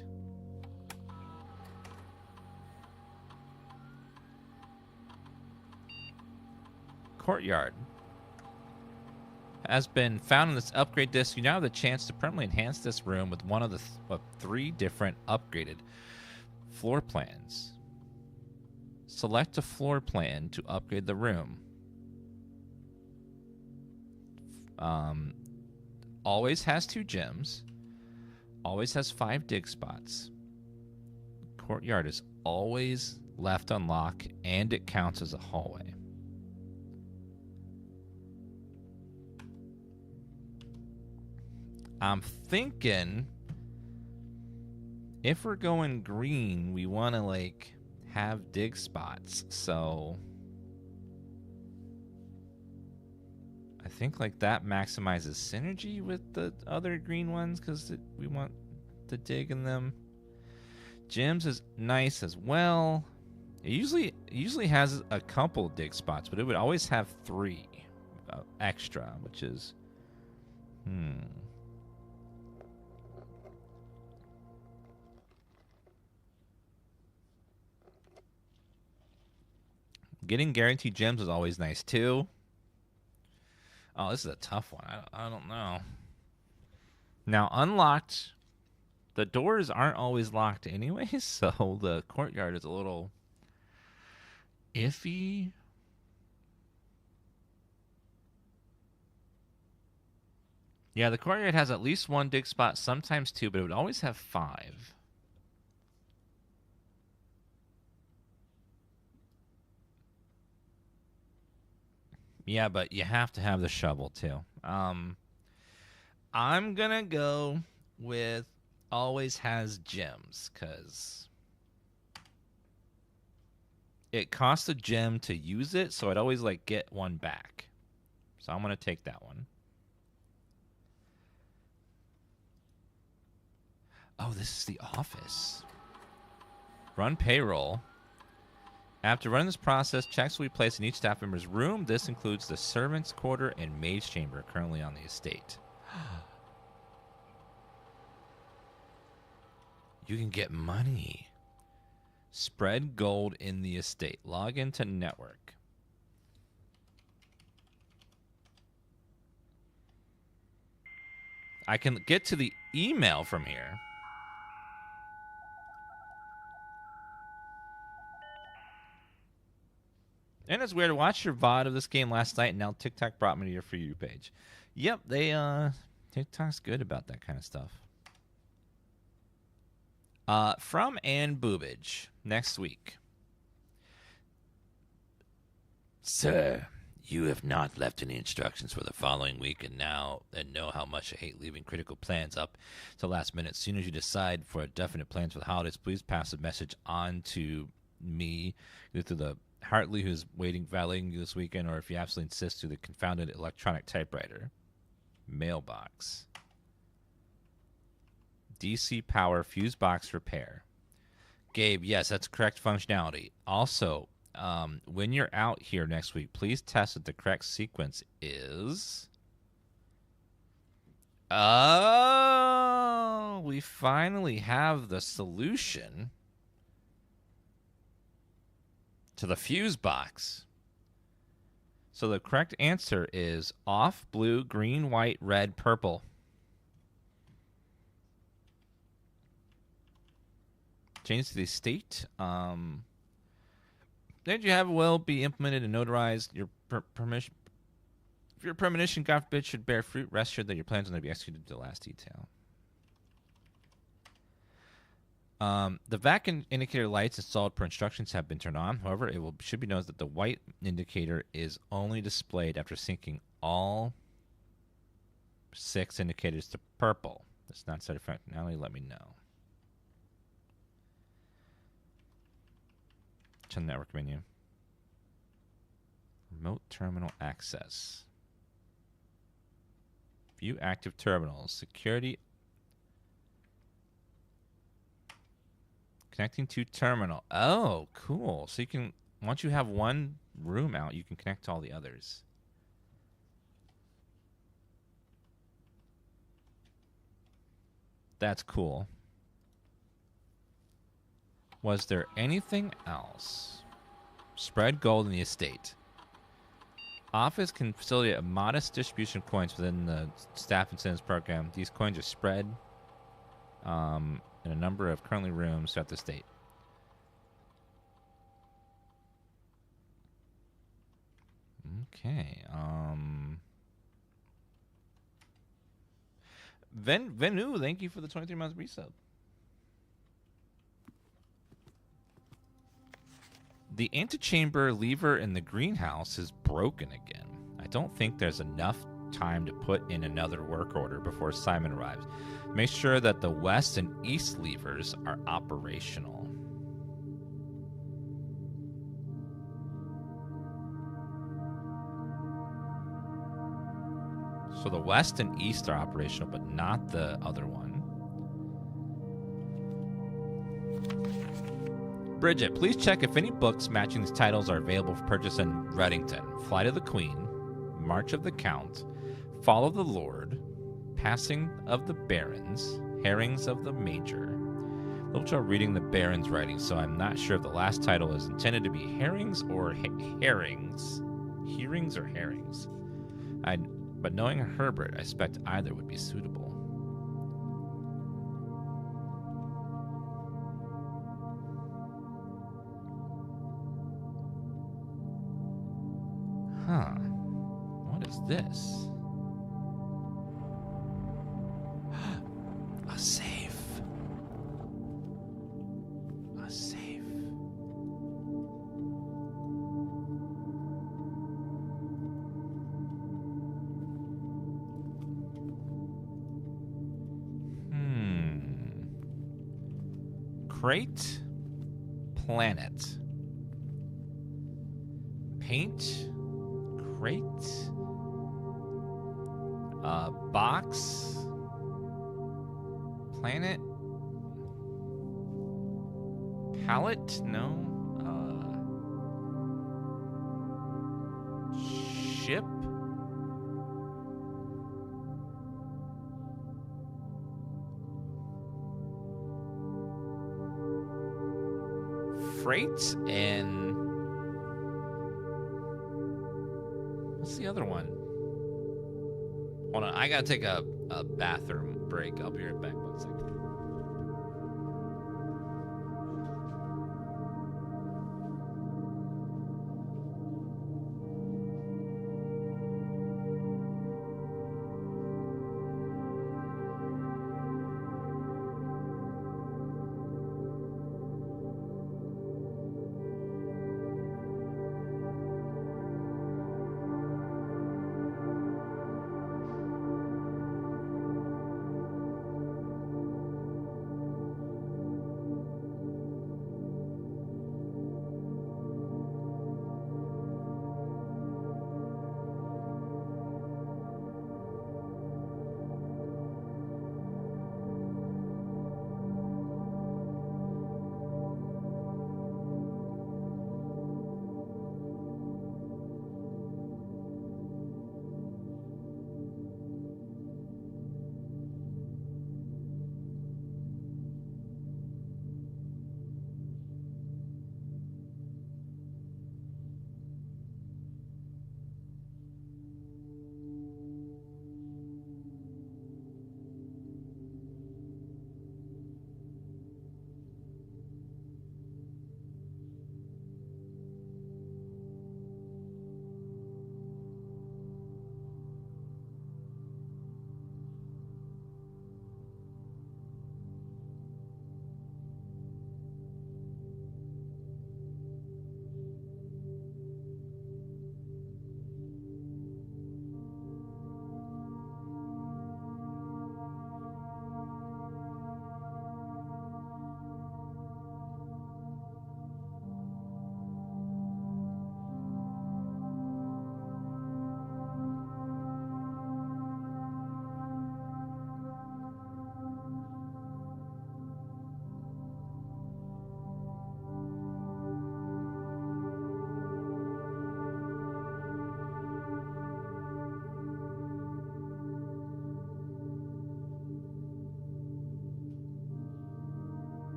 Courtyard. Has been found in this upgrade disc. You now have the chance to permanently enhance this room with one of the 3 different upgraded floor plans. Select a floor plan to upgrade the room. Always has 2 gems. Always has 5 dig spots. Courtyard is always left unlocked, and it counts as a hallway. I'm thinking if we're going green, we want to like have dig spots. So I think like that maximizes synergy with the other green ones because we want to dig in them. Gems is nice as well. It usually has a couple dig spots, but it would always have 3 extra, which is Getting guaranteed gems is always nice too. Oh, this is a tough one. I don't know. Now, unlocked, the doors aren't always locked anyways, so the courtyard is a little iffy. Yeah, the courtyard has at least 1 dig spot, sometimes 2, but it would always have 5. Yeah, but you have to have the shovel too. I'm gonna go with always has gems because it costs a gem to use it, so I'd always like get 1 back. So I'm gonna take that one. Oh, this is the office. Run payroll. After running this process, checks will be placed in each staff member's room. This includes the servants' quarter and maid's chamber currently on the estate. You can get money. Spread gold in the estate. Log into network. I can get to the email from here. And it's weird. I watched your VOD of this game last night, and now TikTok brought me to your For You page. Yep, TikTok's good about that kind of stuff. From Ann Boobage, next week. Sir, you have not left any instructions for the following week, and know how much I hate leaving critical plans up to last minute. As soon as you decide for a definite plans for the holidays, please pass the message on to me, either through the Hartley, who's valeting you this weekend, or if you absolutely insist, through the confounded electronic typewriter. Mailbox. DC power fuse box repair. Gabe, yes, that's correct functionality. Also, when you're out here next week, please test that the correct sequence is... Oh, we finally have the solution to the fuse box. So the correct answer is off, blue, green, white, red, purple. Change to the state. That you have will be implemented and notarized. Your permission, if your premonition, God forbid, should bear fruit, rest assured that your plans will be executed to the last detail. The vac indicator lights installed per instructions have been turned on. However, should be noted that the white indicator is only displayed after syncing all 6 indicators to purple. That's not set functionality. Let me know. Turn the network menu. Remote terminal access. View active terminals. Security. Connecting to terminal. Oh, cool. So you can, once you have one room out, you can connect to all the others. That's cool. Was there anything else? Spread gold in the estate. Office can facilitate a modest distribution of coins within the staff incentives program. These coins are spread in a number of currently rooms throughout the state. Okay. Venu, thank you for the 23 months resub. The antechamber lever in the greenhouse is broken again. I don't think there's enough time to put in another work order before Simon arrives. Make sure that the west and east levers are operational. So the west and east are operational, but not the other one. Bridget, please check if any books matching these titles are available for purchase in Reddington. Flight of the Queen, March of the Count, Fall of the Lord, Passing of the Barons, Herrings of the Major. Little trouble reading the Baron's writing, so I'm not sure if the last title is intended to be herrings or herrings. Hearings or herrings. But knowing Herbert, I expect either would be suitable. Huh. What is this? A safe. A safe. Crate. Planet. Paint. Crate. Box. Planet. Palette? No. Ship. Freight and what's the other one? Hold on, I gotta take a bathroom break. I'll be right back. 1 second.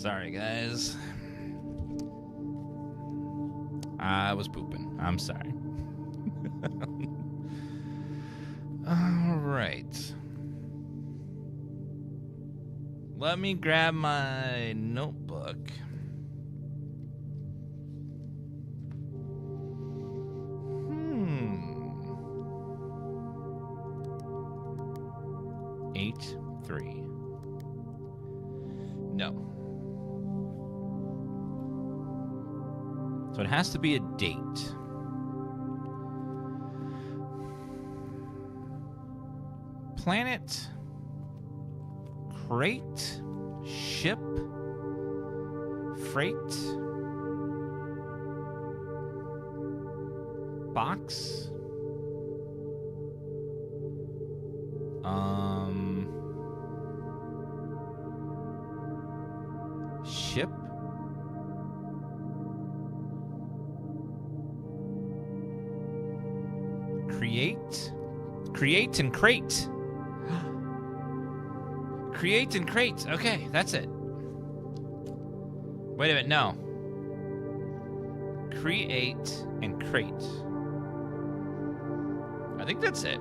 Sorry, guys. I was pooping. I'm sorry. All right. Let me grab my notebook. Eight, 3. No. So it has to be a date. Planet, crate, ship, freight, box, ship, create and crate. Create and crate. Okay, that's it. Wait a minute, no. Create and crate. I think that's it.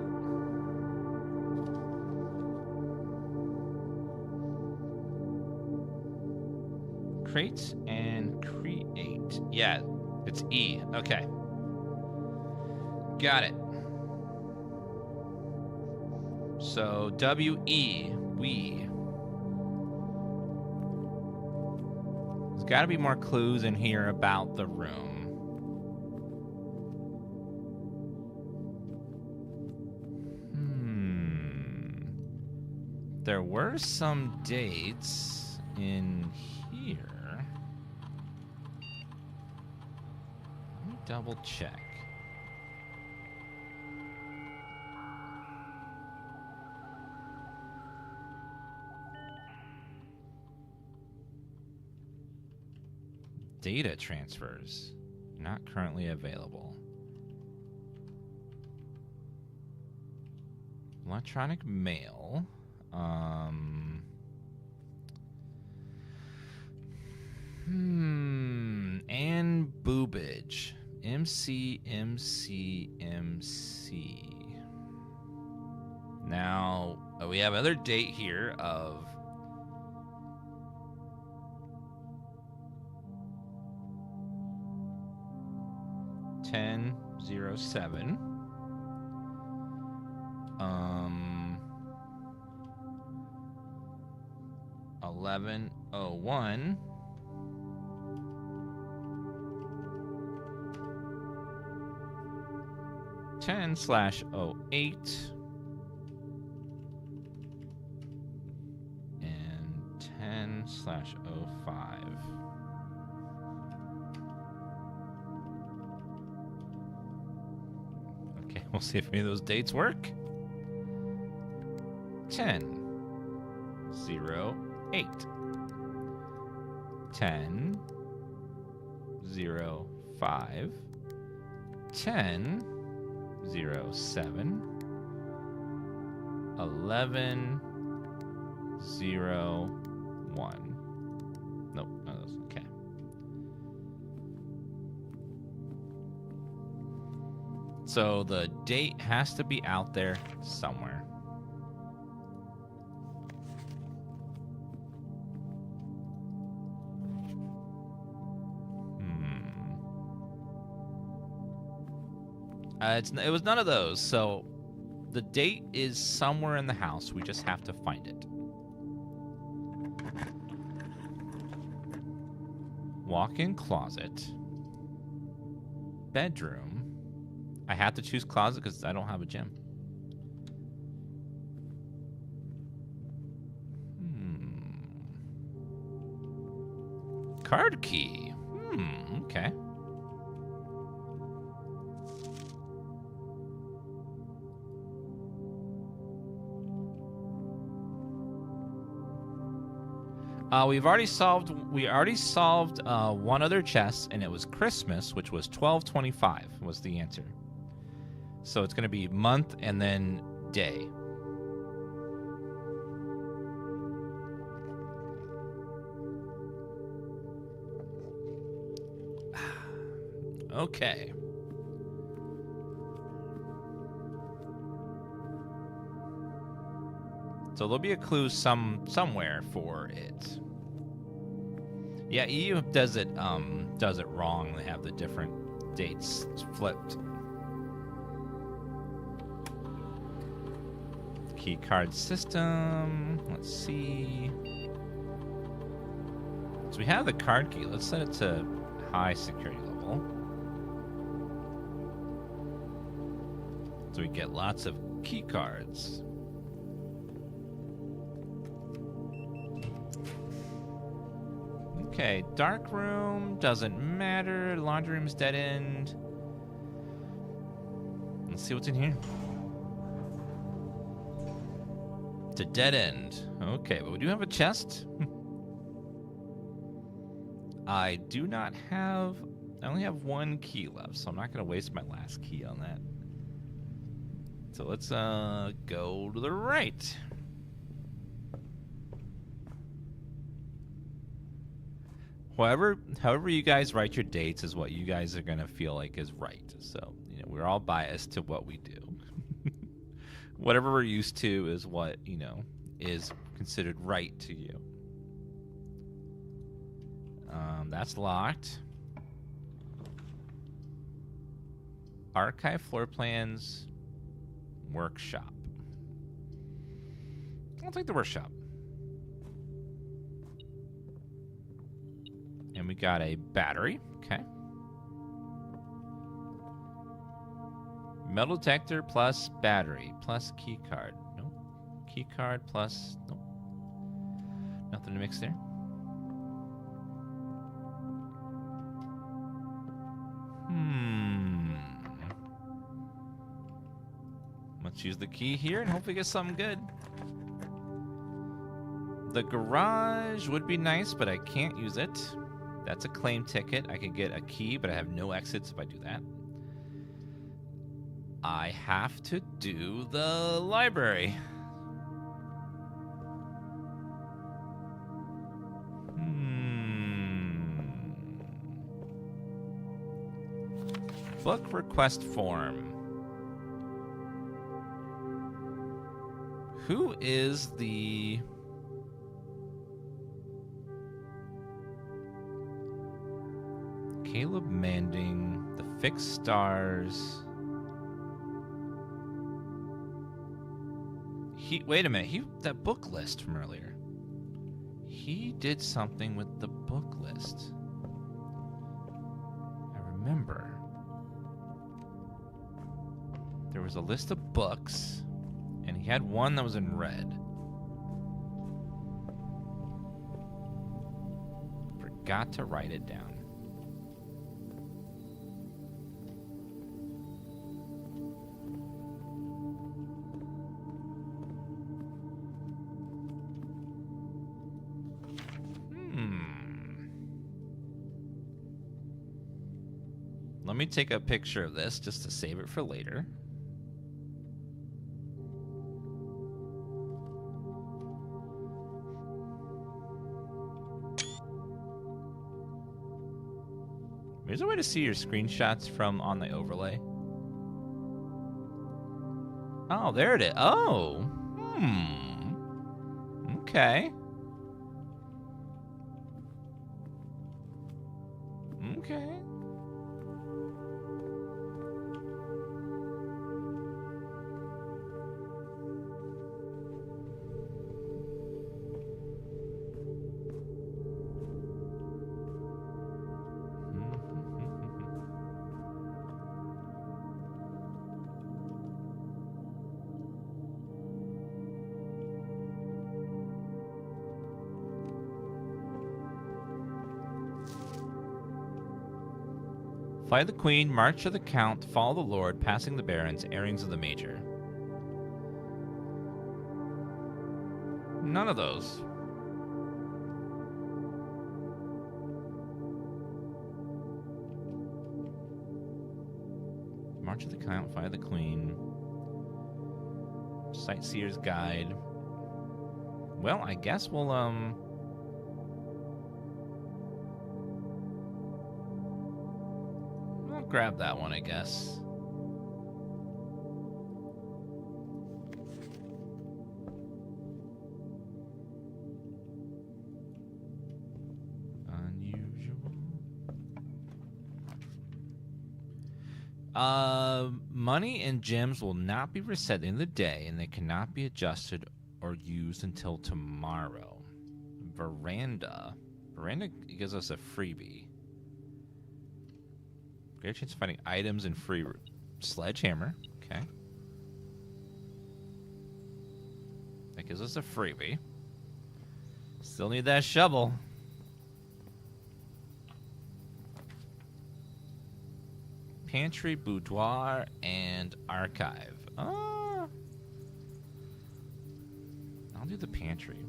Crate and create. Yeah, it's E. Okay. Got it. So W-E, we. There's got to be more clues in here about the room. There were some dates in here. Let me double check. Data transfers not currently available. Electronic mail. And boobage. MC. Now, we have another date here of 10/07. 11/01. 10/08. And 10/05. Okay, we'll see if any of those dates work. 10/08. 10/05. 10/07. 11/01. Nope, none of those. Okay. So the date has to be out there somewhere. It was none of those, so the date is somewhere in the house. We just have to find it. Walk-in closet. Bedroom. I have to choose closet because I don't have a gym. Card key. Okay. We already solved one other chest, and it was Christmas, which was 12/25 was the answer. So it's going to be month and then day. Okay. So there'll be a clue somewhere for it. Yeah, EU does it wrong. They have the different dates flipped. Key card system. Let's see. So we have the card key. Let's set it to high security level. So we get lots of key cards. Okay, dark room doesn't matter. Laundry room's dead end. Let's see what's in here. It's a dead end. Okay, but we do have a chest. I do not have... I only have one key left, so I'm not going to waste my last key on that. So let's go to the right. However you guys write your dates is what you guys are going to feel like is right. So, you know, we're all biased to what we do. Whatever we're used to is what, you know, is considered right to you. That's locked. Archive floor plans. Workshop. I'll take the workshop. And we got a battery. Okay. Metal detector plus battery plus key card. Nope. Key card plus... Nope. Nothing to mix there. Let's use the key here and hopefully get something good. The garage would be nice, but I can't use it. That's a claim ticket. I can get a key, but I have no exits if I do that. I have to do the library. Book request form. Who is the... Caleb Manding, the Fixed Stars. Wait a minute, that book list from earlier. He did something with the book list. I remember. There was a list of books, and he had one that was in red. Forgot to write it down. Let me take a picture of this just to save it for later. There's a way to see your screenshots from on the overlay. Oh, there it is. Oh. Okay. Okay. Fly the Queen, March of the Count, Follow the Lord, Passing the Barons, Airings of the Major. None of those. March of the Count, Fly the Queen, Sightseer's Guide. Well, I guess we'll, grab that one, I guess. Money and gems will not be reset at the end of the day, and they cannot be adjusted or used until tomorrow. Veranda gives us a freebie. Great chance of finding items and free sledgehammer. Okay. That gives us a freebie. Still need that shovel. Pantry, boudoir, and archive. I'll do the pantry.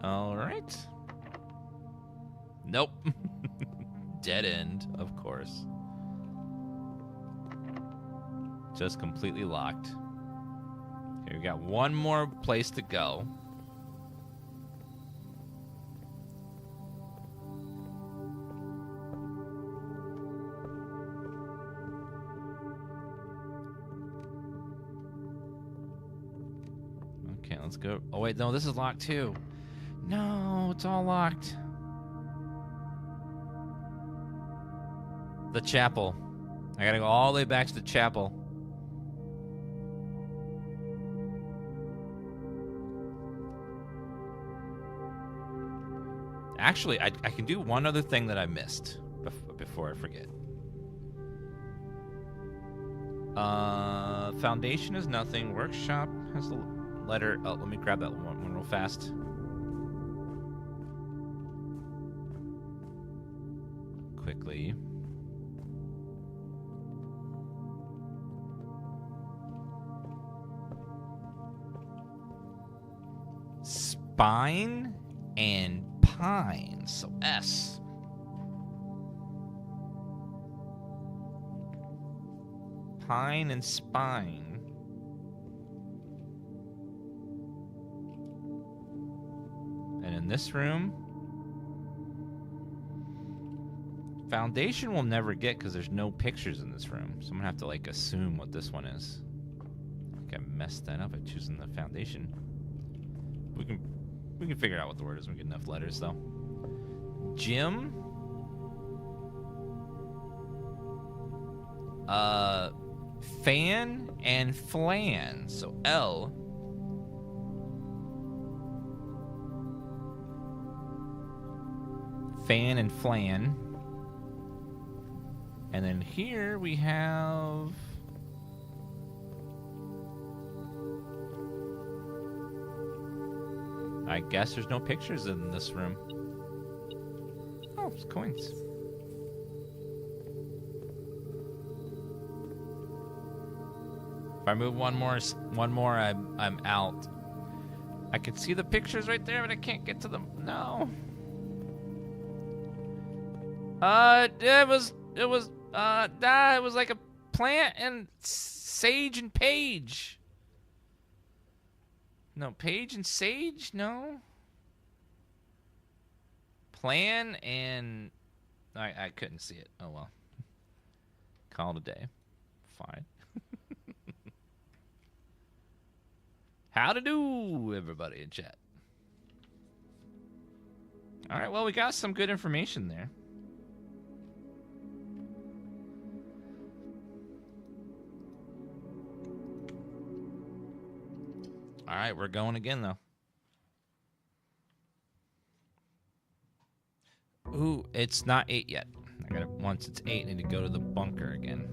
All right. Nope. Dead end, of course. Just completely locked. Okay, we got one more place to go. Okay, let's go. Oh, wait, no, this is locked too. No, it's all locked. The chapel. I gotta go all the way back to the chapel. Actually, I can do one other thing that I missed before I forget. Foundation is nothing. Workshop has the letter. Oh, let me grab that one real fast. Quickly. Spine and pine, so S. Pine and spine. And in this room, foundation we'll never get because there's no pictures in this room. So I'm gonna have to like assume what this one is. I think I messed that up by choosing the foundation. We can figure out what the word is when we get enough letters, though. Gym. Fan and flan. So L. Fan and flan. And then here we have... I guess there's no pictures in this room. Oh, it's coins. If I move one more, I'm out. I can see the pictures right there, but I can't get to them. No. It was like a plant and sage and page. No, page and sage? No. Plan and... I couldn't see it. Oh, well. Call it a day. Fine. How to do, everybody in chat. All right, well, we got some good information there. All right, we're going again, though. Ooh, it's not 8 yet. I gotta, once it's 8, I need to go to the bunker again.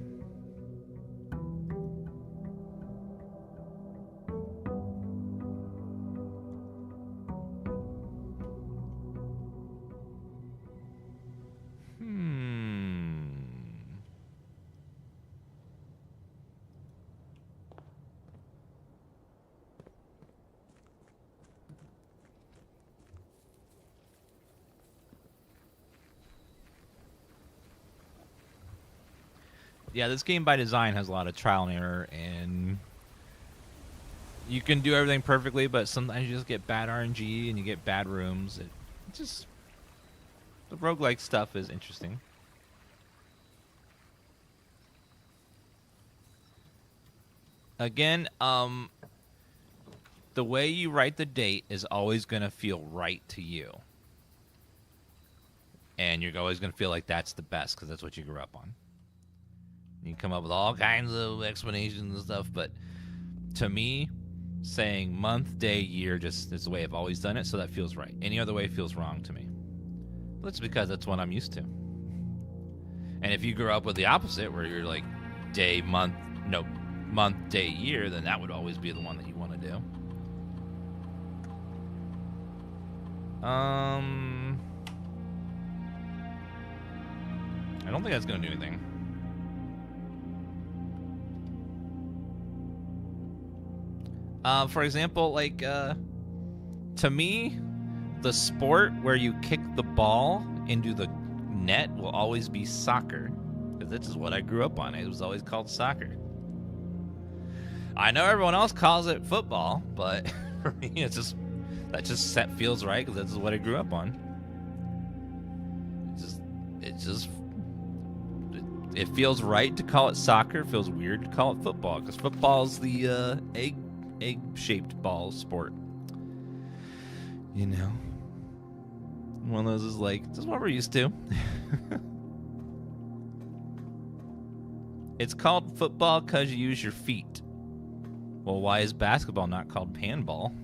Yeah, this game by design has a lot of trial and error, and you can do everything perfectly, but sometimes you just get bad RNG and you get bad rooms. It just The roguelike stuff is interesting. Again, the way you write the date is always going to feel right to you. And you're always going to feel like that's the best because that's what you grew up on. You can come up with all kinds of explanations and stuff, but to me, saying month, day, year just is the way I've always done it, so that feels right. Any other way feels wrong to me. That's because that's what I'm used to. And if you grew up with the opposite, where you're like day, month, day, year, then that would always be the one that you want to do. I don't think that's going to do anything. For example, like, to me, the sport where you kick the ball into the net will always be soccer. Because this is what I grew up on. It was always called soccer. I know everyone else calls it football, but for me, that feels right because this is what I grew up on. It feels right to call it soccer. It feels weird to call it football because football's the egg-shaped ball sport. You know, one of those is like, this is what we're used to. It's called football because you use your feet. Well, why is basketball not called panball?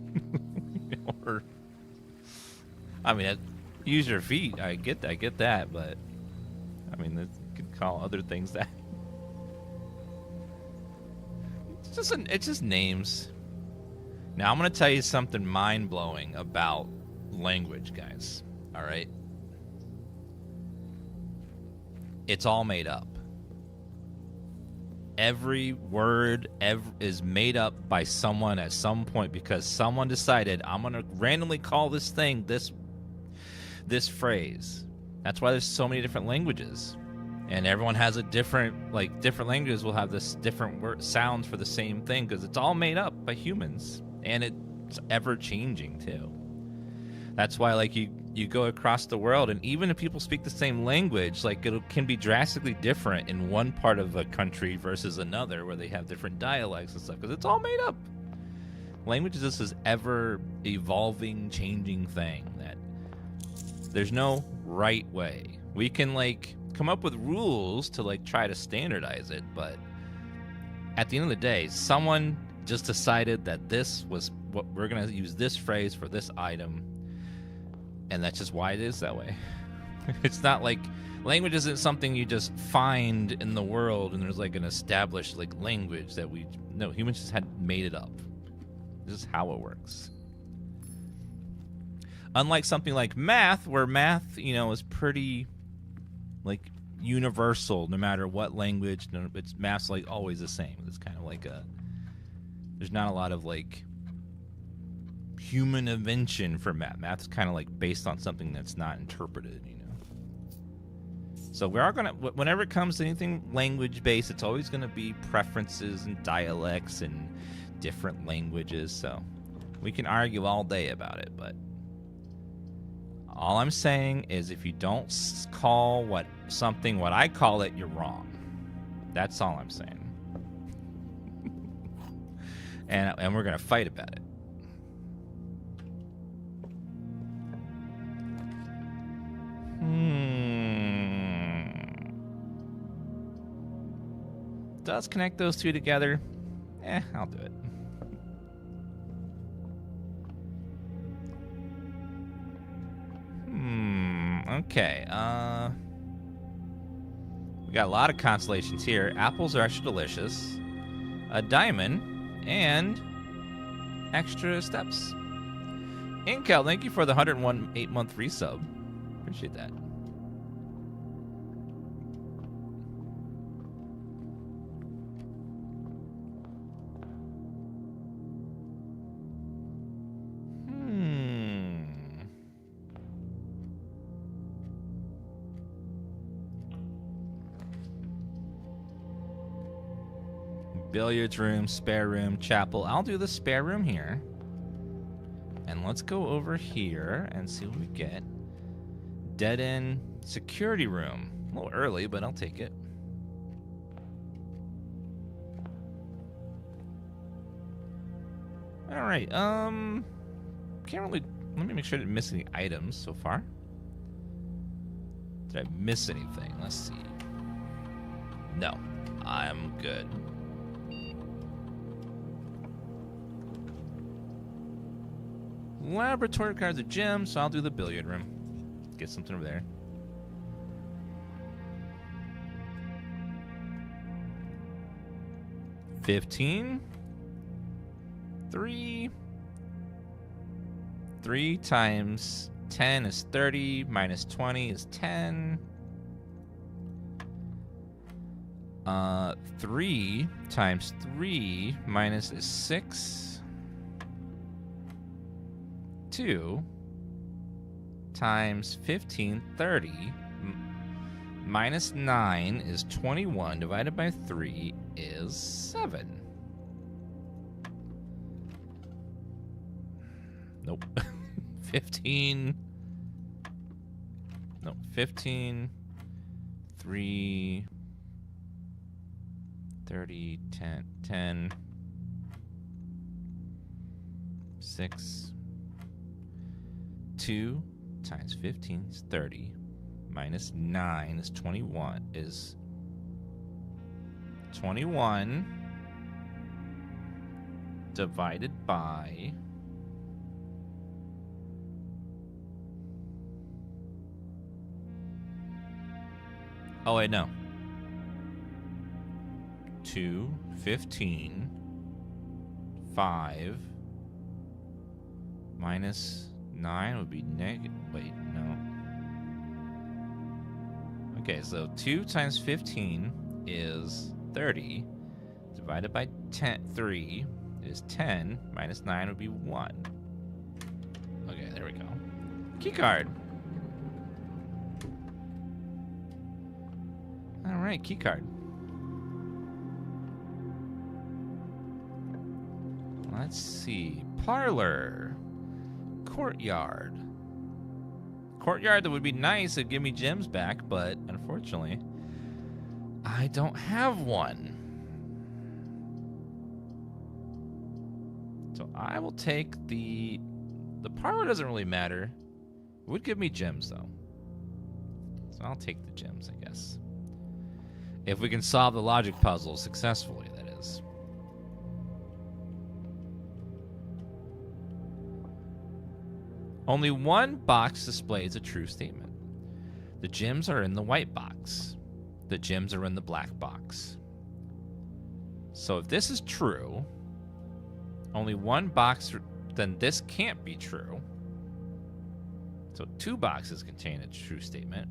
Or, I mean, use your feet. I get that, but I mean, you could call other things that. It's just names. Now I'm gonna tell you something mind-blowing about language, guys. All right, it's all made up. Every word is made up by someone at some point because someone decided, I'm going to randomly call this thing this phrase. That's why there's so many different languages. And everyone has a different languages will have this different sounds for the same thing because it's all made up by humans. And it's ever changing too. That's why, like, you go across the world, and even if people speak the same language, like, it can be drastically different in one part of a country versus another where they have different dialects and stuff, because it's all made up. Language is this ever evolving, changing thing that there's no right way. We can, like, come up with rules to, like, try to standardize it, but at the end of the day, someone just decided that this was what we're going to use this phrase for this item. And that's just why it is that way. It's not like language isn't something you just find in the world and there's like an established like language that humans just had made it up. This is how it works. Unlike something like math, where math, is pretty like universal no matter what language. Math's like always the same. It's kind of like there's not a lot of like human invention for math. Math's kind of like based on something that's not interpreted, So we are gonna, whenever it comes to anything language based, it's always gonna be preferences and dialects and different languages. So we can argue all day about it, but all I'm saying is if you don't call what I call it, you're wrong. That's all I'm saying. and we're gonna fight about it. Does connect those two together? I'll do it. Okay. We got a lot of constellations here. Apples are extra delicious. A diamond and extra steps. Inkel, thank you for the 101 8-month resub. Appreciate that. Billiards room, spare room, chapel. I'll do the spare room here. And let's go over here and see what we get. Dead end security room. A little early, but I'll take it. All right. Can't really. Let me make sure I didn't miss any items so far. Did I miss anything? Let's see. No, I'm good. Laboratory cards a gym, so I'll do the billiard room. Get something over there. $15. 3 times 10 is 30, minus 20 is 10. 3 times 3 minus is 6. 2 times 15, 30. Minus 9 is 21. Divided by 3 is 7. Nope. 15. No, 15. 3. 30, 10, 10. 6. 2 times 15 is 30. Minus 9 is 21. Is 21 divided by... Oh, wait, no. 2, 15, 5, minus 9 would be negative. Wait, no. Okay, so 2 times 15 is 30. Divided by 3 is 10. Minus 9 would be 1. Okay, there we go. Key card. All right, key card. Let's see. Parlor. Courtyard. Courtyard, that would be nice. It'd give me gems back, but unfortunately, I don't have one. So I will take the parlor. Doesn't really matter. It would give me gems, though. So I'll take the gems, I guess. If we can solve the logic puzzle successfully, that is. Only one box displays a true statement. The gems are in the white box. The gems are in the black box. So if this is true, only one box, then this can't be true. So 2 boxes contain a true statement.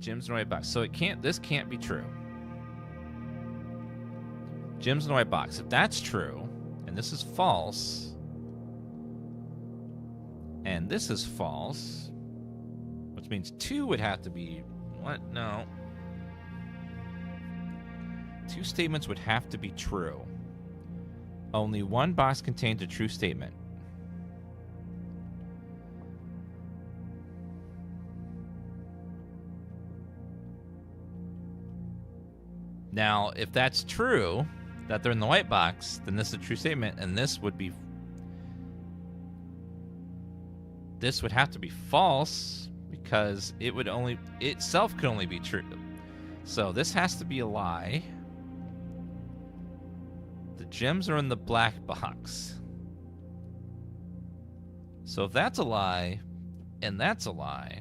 Gems in the white box. So this can't be true. Gems in the white box. If that's true, and this is false, and this is false, which means 2 would have to be... What? No. 2 statements would have to be true. Only one box contains a true statement. Now, if that's true, that they're in the white box, then this is a true statement, and this would be... This would have to be false, because it would only... Itself could only be true. So this has to be a lie. The gems are in the black box. So if that's a lie, and that's a lie...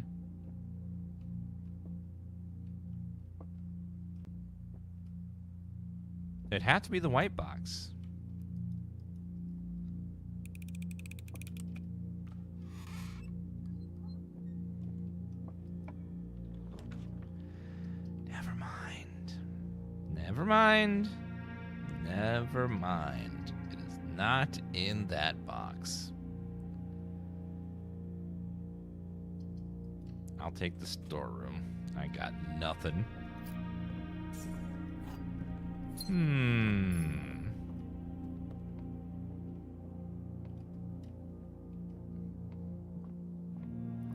It'd have to be the white box. Never mind. Never mind. Never mind. It is not in that box. I'll take the storeroom. I got nothing.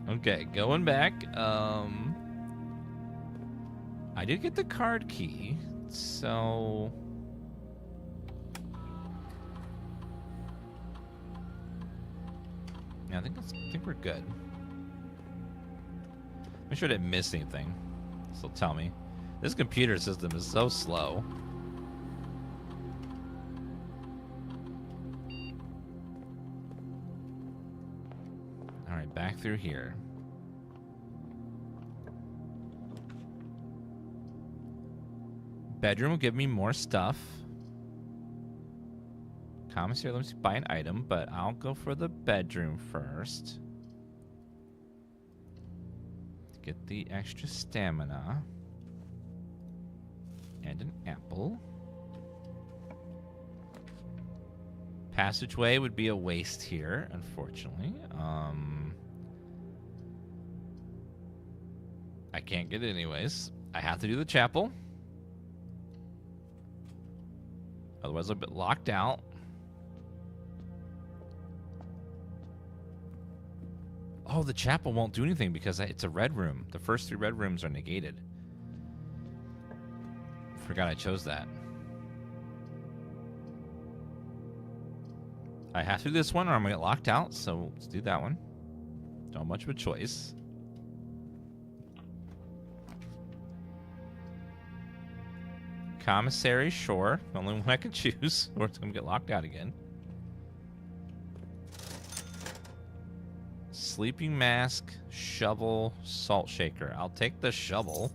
Okay, going back. I did get the card key, so yeah, I think we're good. Make sure I didn't miss anything. So tell me. This computer system is so slow. All right, back through here. Bedroom will give me more stuff. Commissary lets me buy an item, but I'll go for the bedroom first. Get the extra stamina. And an apple. Passageway would be a waste here, unfortunately. I can't get it anyways. I have to do the chapel. Otherwise I'll be locked out. Oh, the chapel won't do anything because it's a red room. The first 3 red rooms are negated. Forgot I chose that. I have to do this one or I'm going to get locked out, so let's do that one. Don't much of a choice. Commissary, sure. The only one I can choose, or it's going to get locked out again. Sleeping mask, shovel, salt shaker. I'll take the shovel.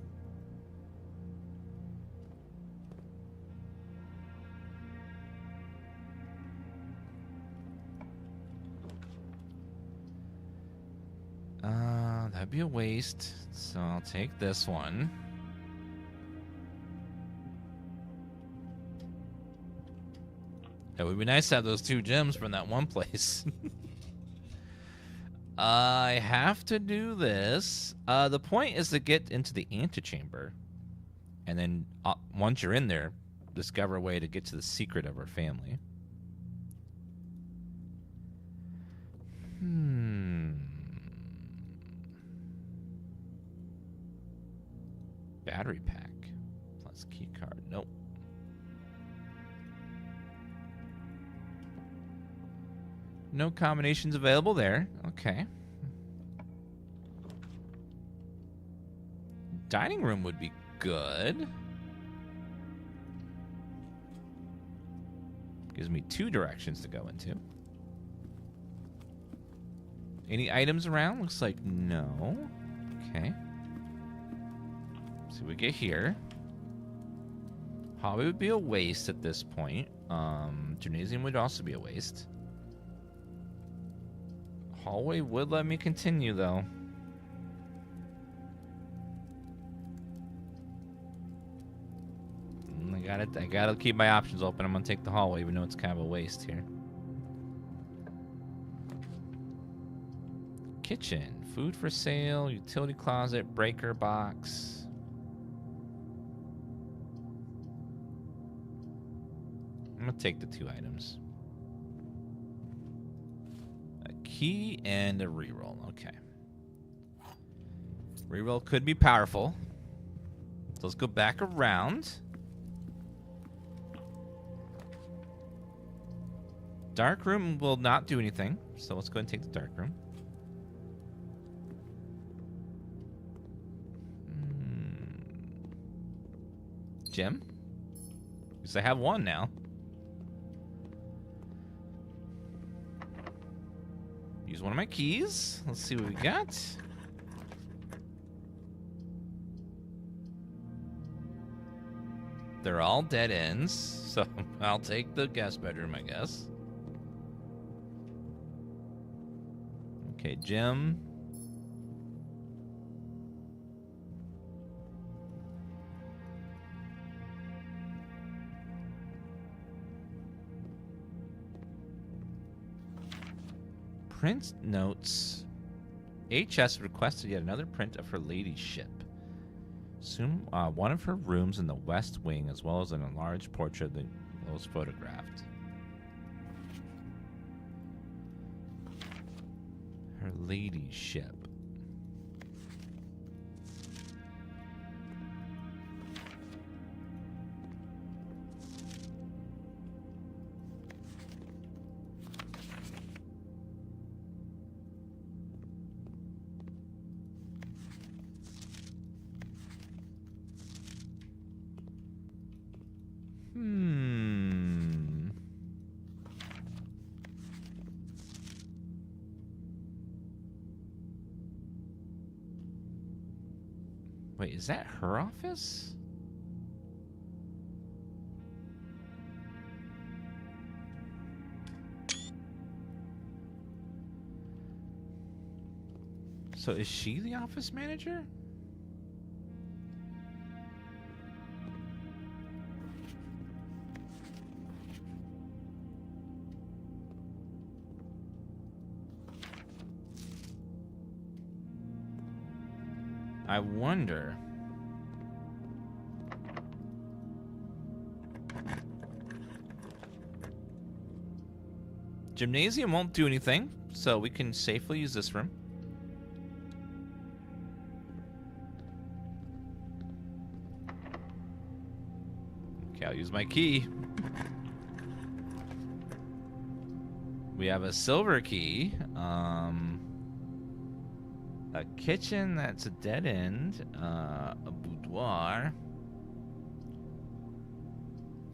That'd be a waste, so I'll take this one. It would be nice to have those 2 gems from that one place. I have to do this. The point is to get into the antechamber. And then once you're in there, discover a way to get to the secret of our family. Battery pack. Plus key card. Nope. No combinations available there. Okay. Dining room would be good. Gives me 2 directions to go into. Any items around? Looks like no. Okay. So we get here. Hobby would be a waste at this point. Gymnasium would also be a waste. Hallway would let me continue, though. I gotta keep my options open. I'm gonna take the hallway, even though it's kind of a waste here. Kitchen, food for sale, utility closet, breaker box. I'm gonna take the 2 items. A key and a reroll. Okay. Reroll could be powerful. So let's go back around. Dark room will not do anything, so let's go ahead and take the dark room. Gem? Because I have 1 now. Use one of my keys. Let's see what we got. They're all dead ends, so I'll take the guest bedroom, I guess. Okay, gym. Print notes. HS requested yet another print of her ladyship. Soon, one of her rooms in the west wing, as well as an enlarged portrait of the was photographed. Her ladyship. Wait, is that her office? So is she the office manager? I wonder. Gymnasium won't do anything, so we can safely use this room. Okay, I'll use my key. We have a silver key. A kitchen that's a dead end. A boudoir.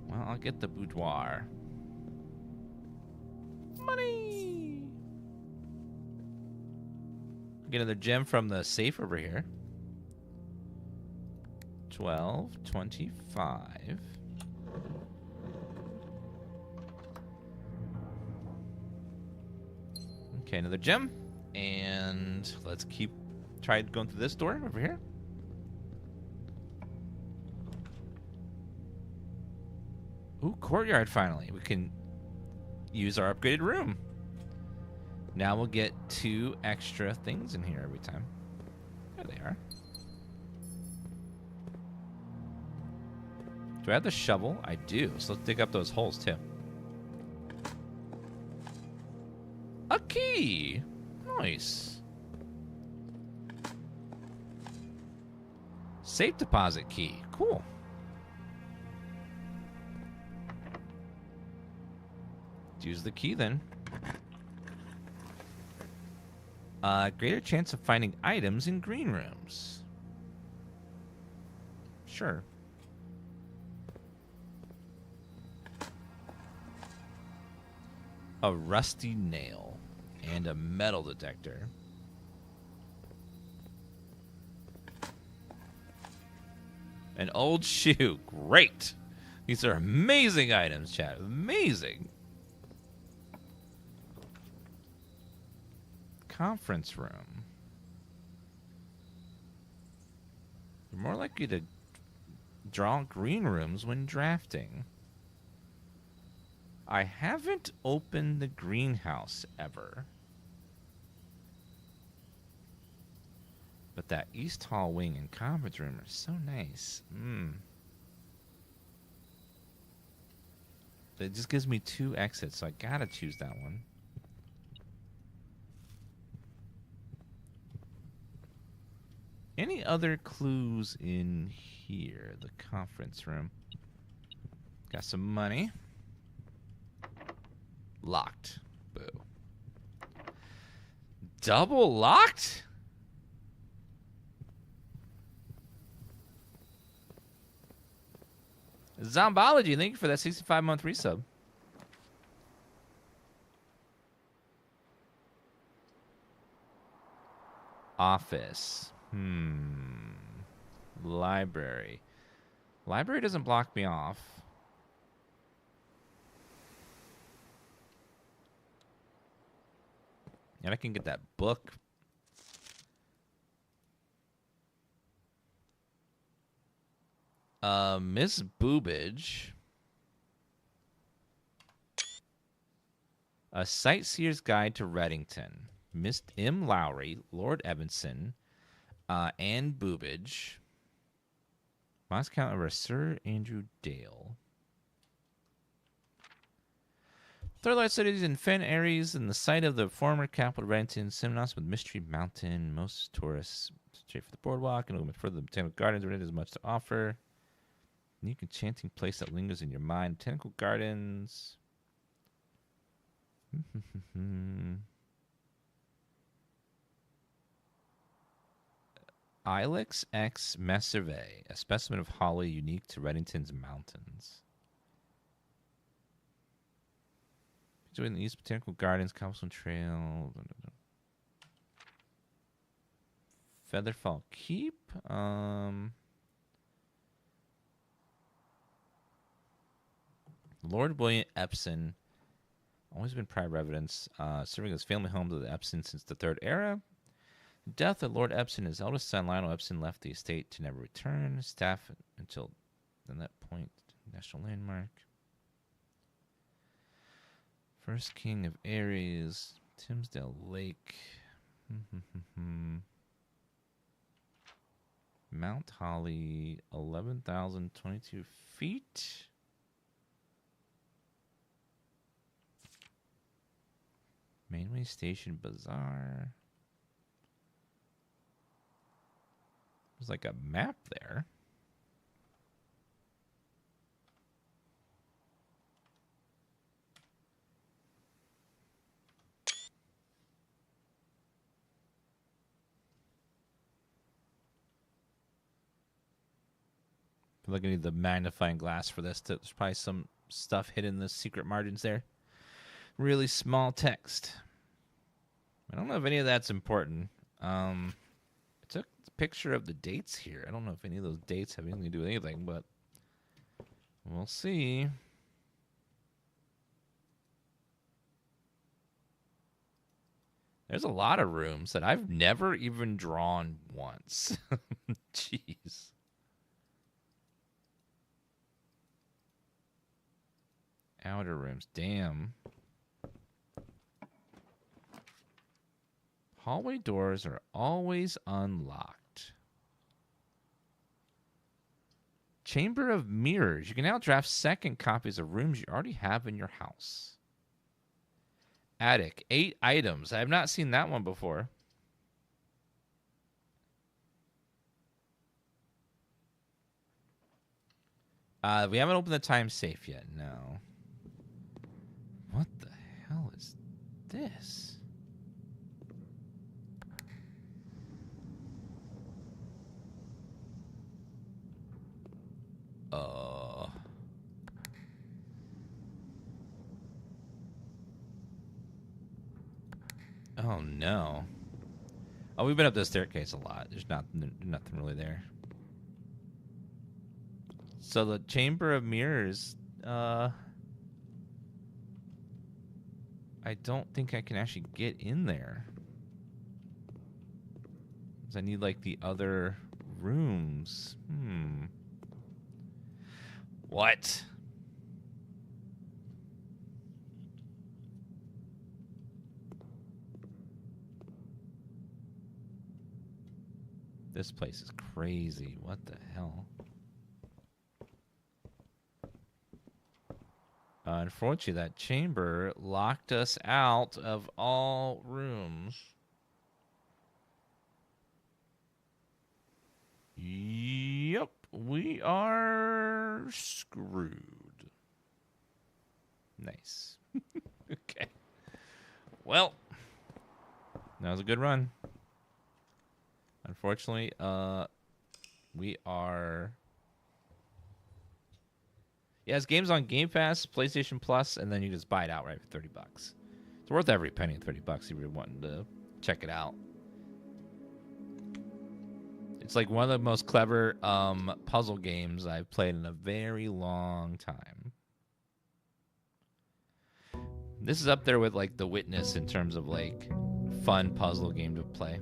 Well, I'll get the boudoir. Money! Get another gem from the safe over here. 12, 25. Okay, another gem. And let's try going through this door over here. Ooh, courtyard finally. We can use our upgraded room. Now we'll get 2 extra things in here every time. There they are. Do I have the shovel? I do. So let's dig up those holes too. A key. Nice. Safe deposit key. Cool. Use the key then. Greater chance of finding items in green rooms. Sure. A rusty nail and a metal detector. An old shoe. Great. These are amazing items, chat. Amazing. Conference room. You're more likely to draw green rooms when drafting. I haven't opened the greenhouse ever. But that East Hall wing and conference room are so nice. It just gives me 2 exits, so I gotta choose that one. Any other clues in here? The conference room. Got some money. Locked. Boo. Double locked? Zombology, thank you for that 65-month resub. Office. Library. Library doesn't block me off. And I can get that book. Miss Boobage. A Sightseer's Guide to Reddington. Miss M. Lowry, Lord Evanson, Anne Boobage. Moss count over Sir Andrew Dale. Third studies in Fen Aries and the site of the former capital Reddington, Simnos with Mystery Mountain. Most tourists straight for the boardwalk and a little bit further. The Botanical Gardens, where it has much to offer. Unique enchanting place that lingers in your mind. Botanical Gardens. Ilex X Messerve, a specimen of holly unique to Reddington's mountains. Enjoying the East Botanical Gardens, Cobblestone Trail. Featherfall Keep. Lord William Epson. Always been prior residence, serving as family home to the Epson since the Third Era. Death of Lord Epson, his eldest son Lionel Epson left the estate to never return. Staff until then that point. National landmark. First King of Aries. Timsdale Lake. Mount Holly. 11,022 feet. Mainway Station Bazaar. There's like a map there. I feel like I need the magnifying glass for this. There's probably some stuff hidden in the secret margins there. Really small text. I don't know if any of that's important. I took a picture of the dates here. I don't know if any of those dates have anything to do with anything, but we'll see. There's a lot of rooms that I've never even drawn once. Jeez. Outer rooms. Damn. Hallway doors are always unlocked. Chamber of Mirrors. You can now draft second copies of rooms you already have in your house. Attic. 8 items. I have not seen that one before. We haven't opened the time safe yet. No. What the hell is this? Oh no. Oh, we've been up this staircase a lot. There's nothing really there. So the Chamber of Mirrors, I don't think I can actually get in there. Because I need like the other rooms. What? This place is crazy. What the hell? Unfortunately, that chamber locked us out of all rooms. Yep, we are screwed. Nice. Okay. Well, that was a good run. Unfortunately, we are... Yeah, this game's on Game Pass, PlayStation Plus, and then you just buy it outright for $30. It's worth every penny, $30 if you're wanting to check it out. It's like one of the most clever puzzle games I've played in a very long time. This is up there with like The Witness in terms of like fun puzzle game to play.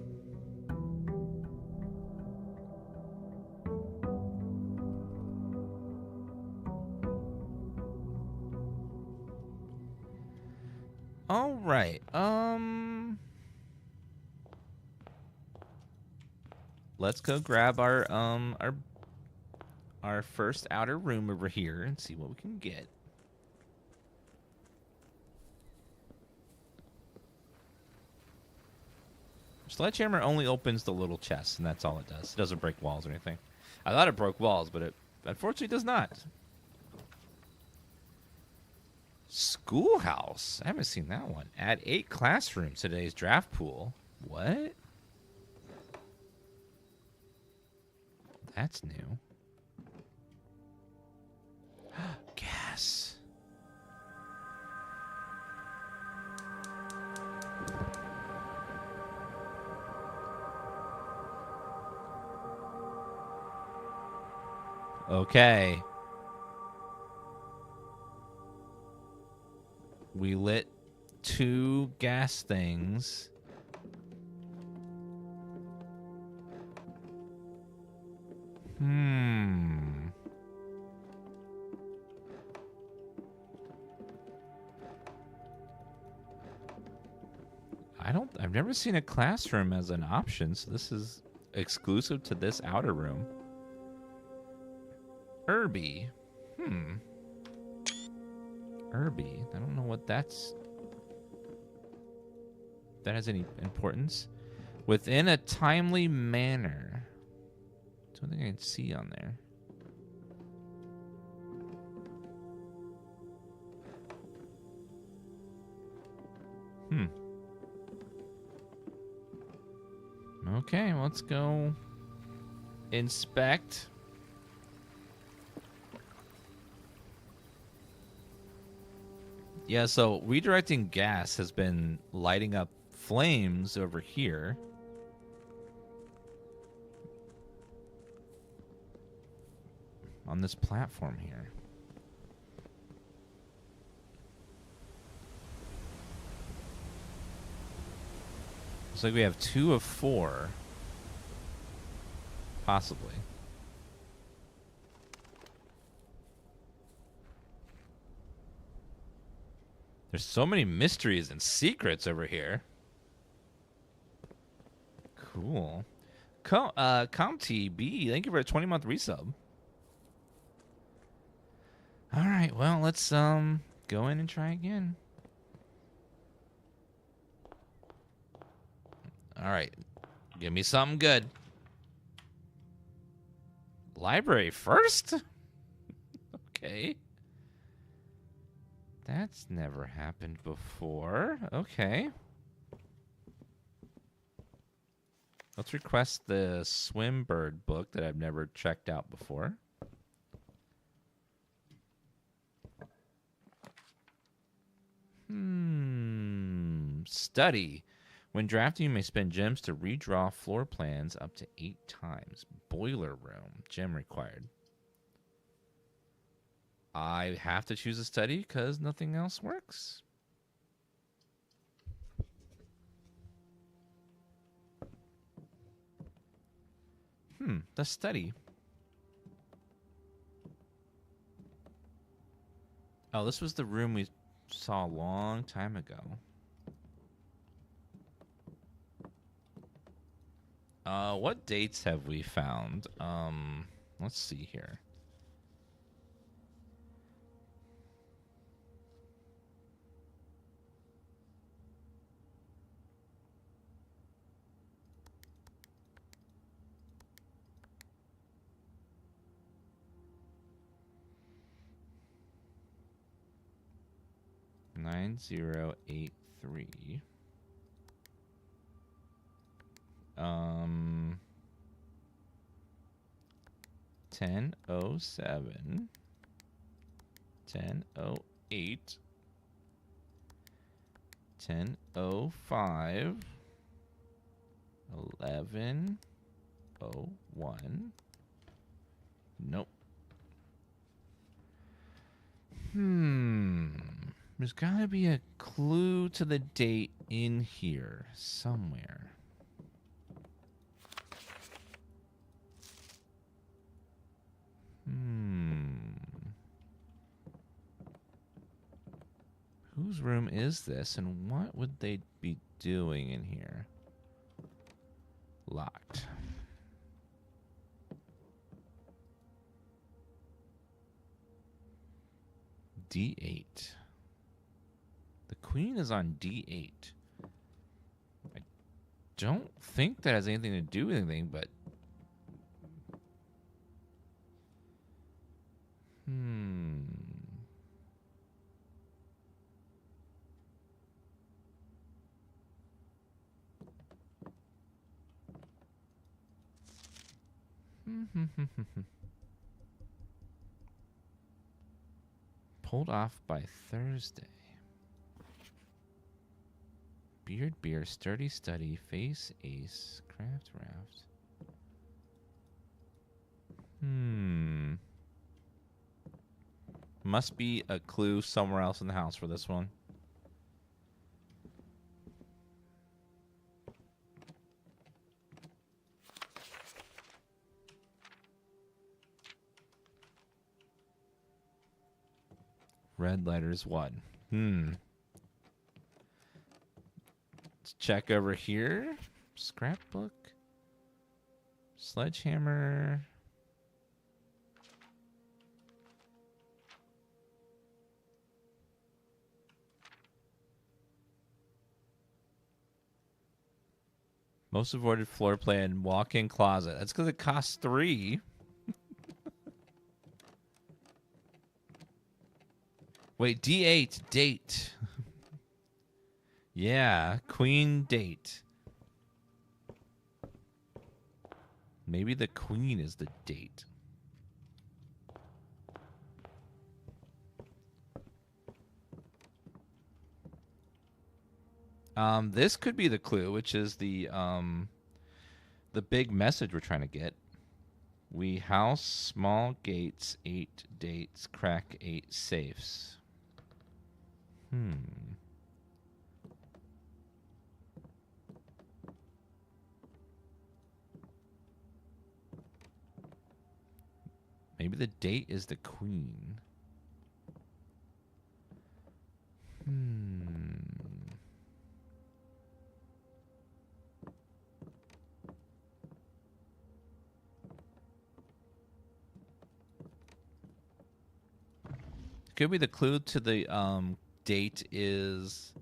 All right. Let's go grab our first outer room over here and see what we can get. Sledgehammer only opens the little chest, and that's all it does. It doesn't break walls or anything. I thought it broke walls, but it unfortunately does not. Schoolhouse. I haven't seen that one. Add 8 classrooms to today's draft pool. What? That's new. Gas. Okay. We lit 2 gas things. I've never seen a classroom as an option, so this is exclusive to this outer room. Irby. Irby. I don't know what that's... If that has any importance. Within a timely manner. Don't think I can see on there. Okay, let's go inspect. Yeah, so redirecting gas has been lighting up flames over here. On this platform here. Looks like we have 2 of 4. Possibly. There's so many mysteries and secrets over here. Cool. Comty B, thank you for a 20-month resub. All right, well, let's go in and try again. All right. Give me something good. Library first? Okay. That's never happened before. Okay. Let's request the Swimbird book that I've never checked out before. Study. When drafting, you may spend gems to redraw floor plans up to 8 times. Boiler room. Gem required. I have to choose a study because nothing else works. The study. Oh, this was the room we saw a long time ago. What dates have we found? Let's see here. Nine 083. 1007. 1008. 1005. 1101. Nope. There's gotta be a clue to the date in here somewhere. Whose room is this, and what would they be doing in here? Locked. D8. The queen is on D8. I don't think that has anything to do with anything, but... Pulled off by Thursday. Beard beer, sturdy study, face ace, craft raft. Must be a clue somewhere else in the house for this one. Red letters 1. Let's check over here. Scrapbook. Sledgehammer. Most avoided floor plan, walk-in closet. That's because it costs 3. Wait, D8, date. Yeah, queen date. Maybe the queen is the date. This could be the clue, which is the big message we're trying to get. We house small gates, 8 dates, crack 8 safes. Maybe the date is the queen. Could be the clue to the date is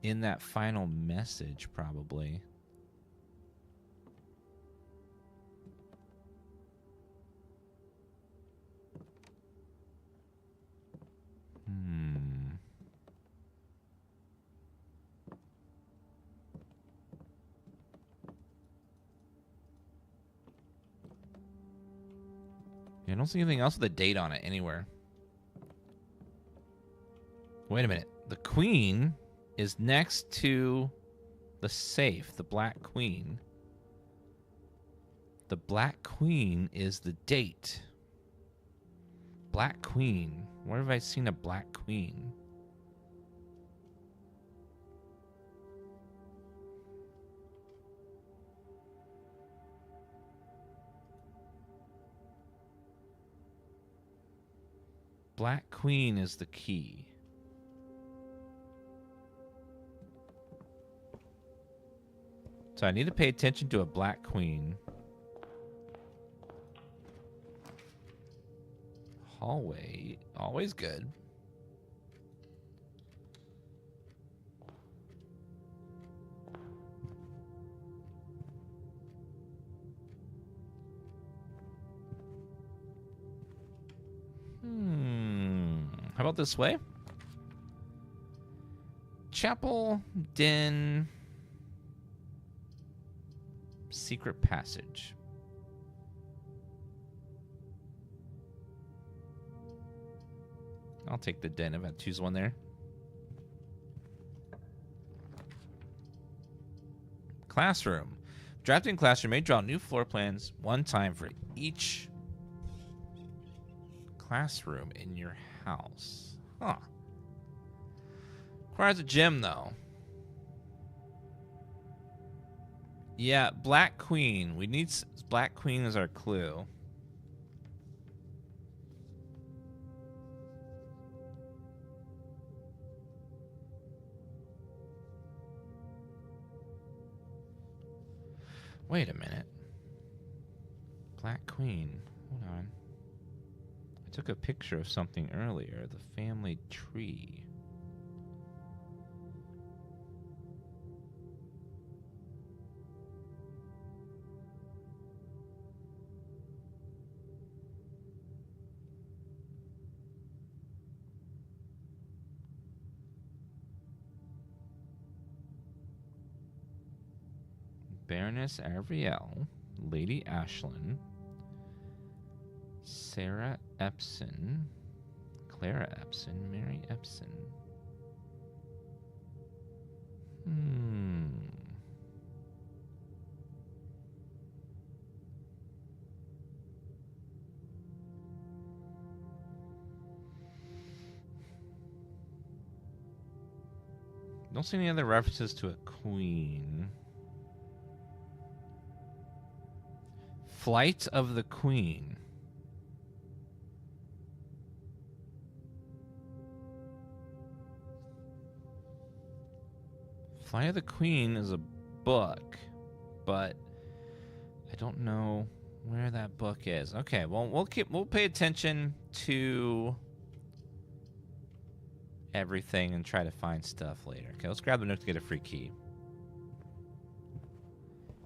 in that final message, probably. Yeah, I don't see anything else with a date on it anywhere. Wait a minute. The queen is next to the safe, the black queen. The black queen is the date. Black queen. Where have I seen a black queen? Black queen is the key. So I need to pay attention to a black queen. Hallway, always good. How about this way? Chapel, den, secret passage. I'll take the den if I choose one there. Classroom. Drafting classroom may draw new floor plans one time for each classroom in your house. Huh. Requires a gym, though. Yeah, Black Queen. We need Black Queen as our clue. Wait a minute. Black Queen. Hold on. I took a picture of something earlier. The family tree. Baroness Ariel, Lady Ashlyn, Sarah Epson, Clara Epson, Mary Epson. Don't see any other references to a queen. Flight of the Queen. Flight of the Queen is a book, but I don't know where that book is. Okay, well we'll pay attention to everything and try to find stuff later. Okay, let's grab the note to get a free key.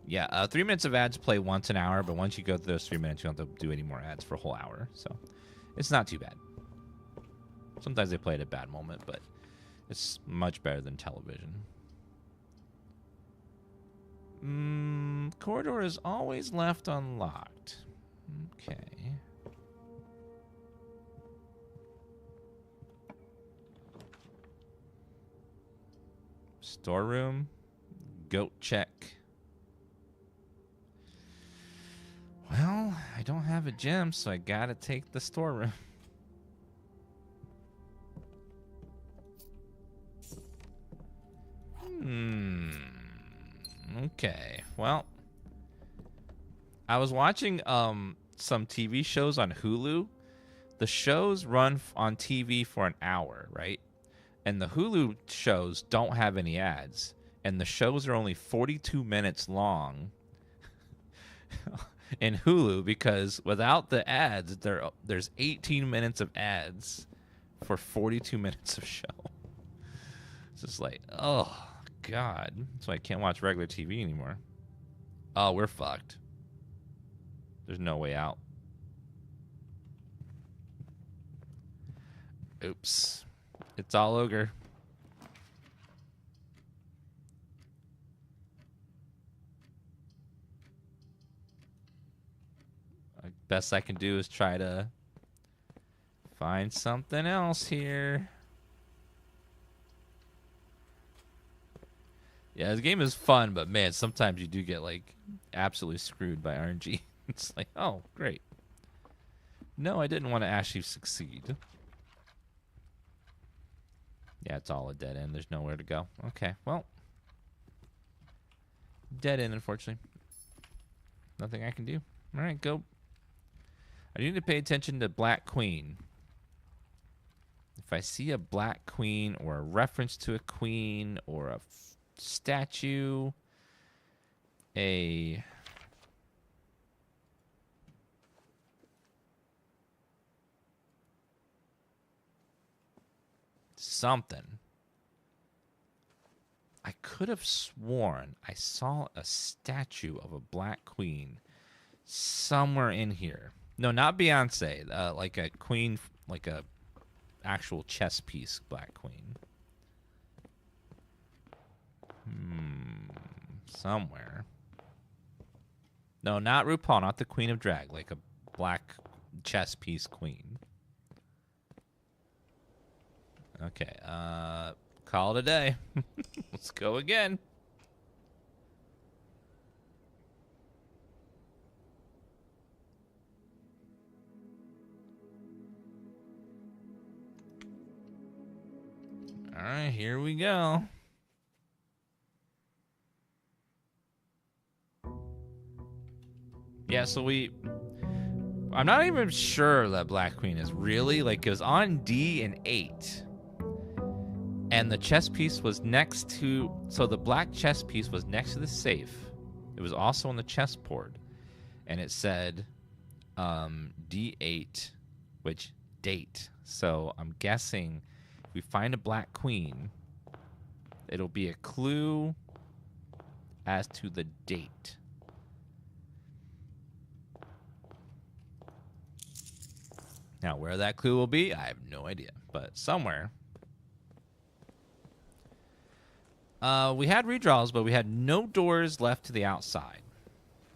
Yeah, 3 minutes of ads play once an hour, but once you go through those 3 minutes, you don't have to do any more ads for a whole hour. So it's not too bad. Sometimes they play at a bad moment, but it's much better than television. Corridor is always left unlocked. Okay. Storeroom. Goat check. Well, I don't have a gem, so I gotta take the storeroom. Okay. Well, I was watching some TV shows on Hulu. The shows run on TV for an hour, right? And the Hulu shows don't have any ads. And the shows are only 42 minutes long in Hulu because without the ads, there's 18 minutes of ads for 42 minutes of show. It's just like, oh, God. That's why I can't watch regular TV anymore. Oh, we're fucked. There's no way out. Oops. It's all ogre. Best I can do is try to find something else here. Yeah, this game is fun, but man, sometimes you do get like absolutely screwed by RNG. It's like, oh, great. No, I didn't want to actually succeed. Yeah, it's all a dead end. There's nowhere to go. Okay, well. Dead end, unfortunately. Nothing I can do. All right, go. I need to pay attention to Black Queen. If I see a Black Queen or a reference to a queen or a statue, a something. I could have sworn I saw a statue of a Black Queen somewhere in here. No, not Beyonce. Like a queen, like a actual chess piece Black Queen. Somewhere. No, not RuPaul, not the Queen of Drag. Like a black chess piece queen. Okay, call it a day. Let's go again. All right, here we go. Yeah, so I'm not even sure that Black Queen is really, like, it was on D and 8. And the chess piece was next to, so the black chess piece was next to the safe. It was also on the chessboard. And it said D8, which date. So I'm guessing if we find a Black Queen, it'll be a clue as to the date. Now, where that clue will be, I have no idea. But somewhere. We had redraws, but we had no doors left to the outside.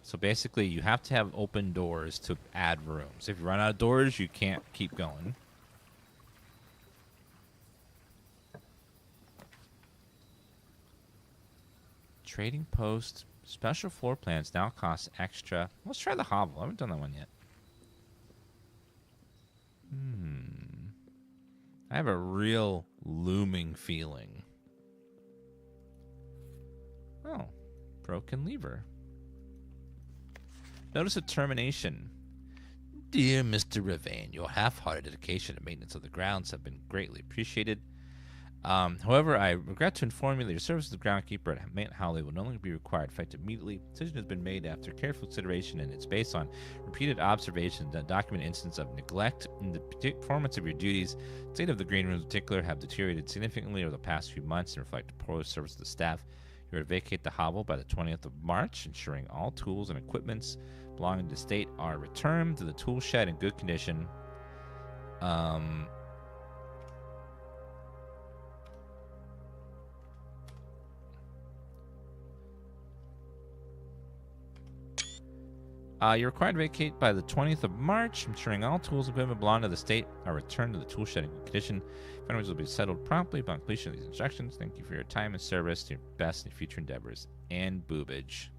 So basically, you have to have open doors to add rooms. If you run out of doors, you can't keep going. Trading post. Special floor plans now cost extra. Let's try the hovel. I haven't done that one yet. I have a real looming feeling Oh, broken lever. Notice of termination. Dear Mr. Ravain, your half-hearted dedication and maintenance of the grounds have been greatly appreciated. However, I regret to inform you that your service as the groundkeeper at Mount Howley will no longer be required. Effective immediately. The decision has been made after careful consideration, and it's based on repeated observations that document instances of neglect in the performance of your duties. The state of the green rooms in particular have deteriorated significantly over the past few months and reflect a poor service of the staff. You are to vacate the hovel by the 20th of March, ensuring all tools and equipments belonging to the estate are returned to the tool shed in good condition. You're required to vacate by the 20th of March, ensuring all tools and equipment belonging to the estate are returned to the tool shed in good condition. Families will be settled promptly upon completion of these instructions. Thank you for your time and service, to your best in future endeavors. And Boobage.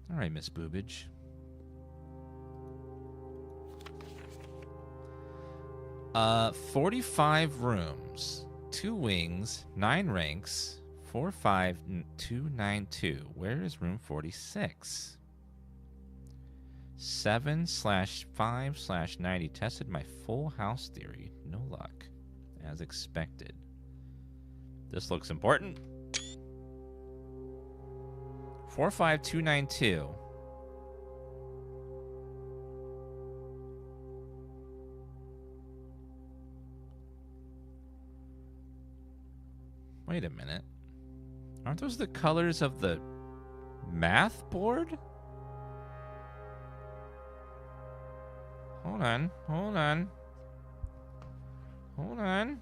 All right, Miss Boobage. Uh, 45 rooms, 2 wings, 9 ranks, 45292. Where is room 46? 7/5/90. Tested my full house theory. No luck. As expected. This looks important. 45292. Wait a minute. Aren't those the colors of the math board? Hold on. Hold on. Hold on.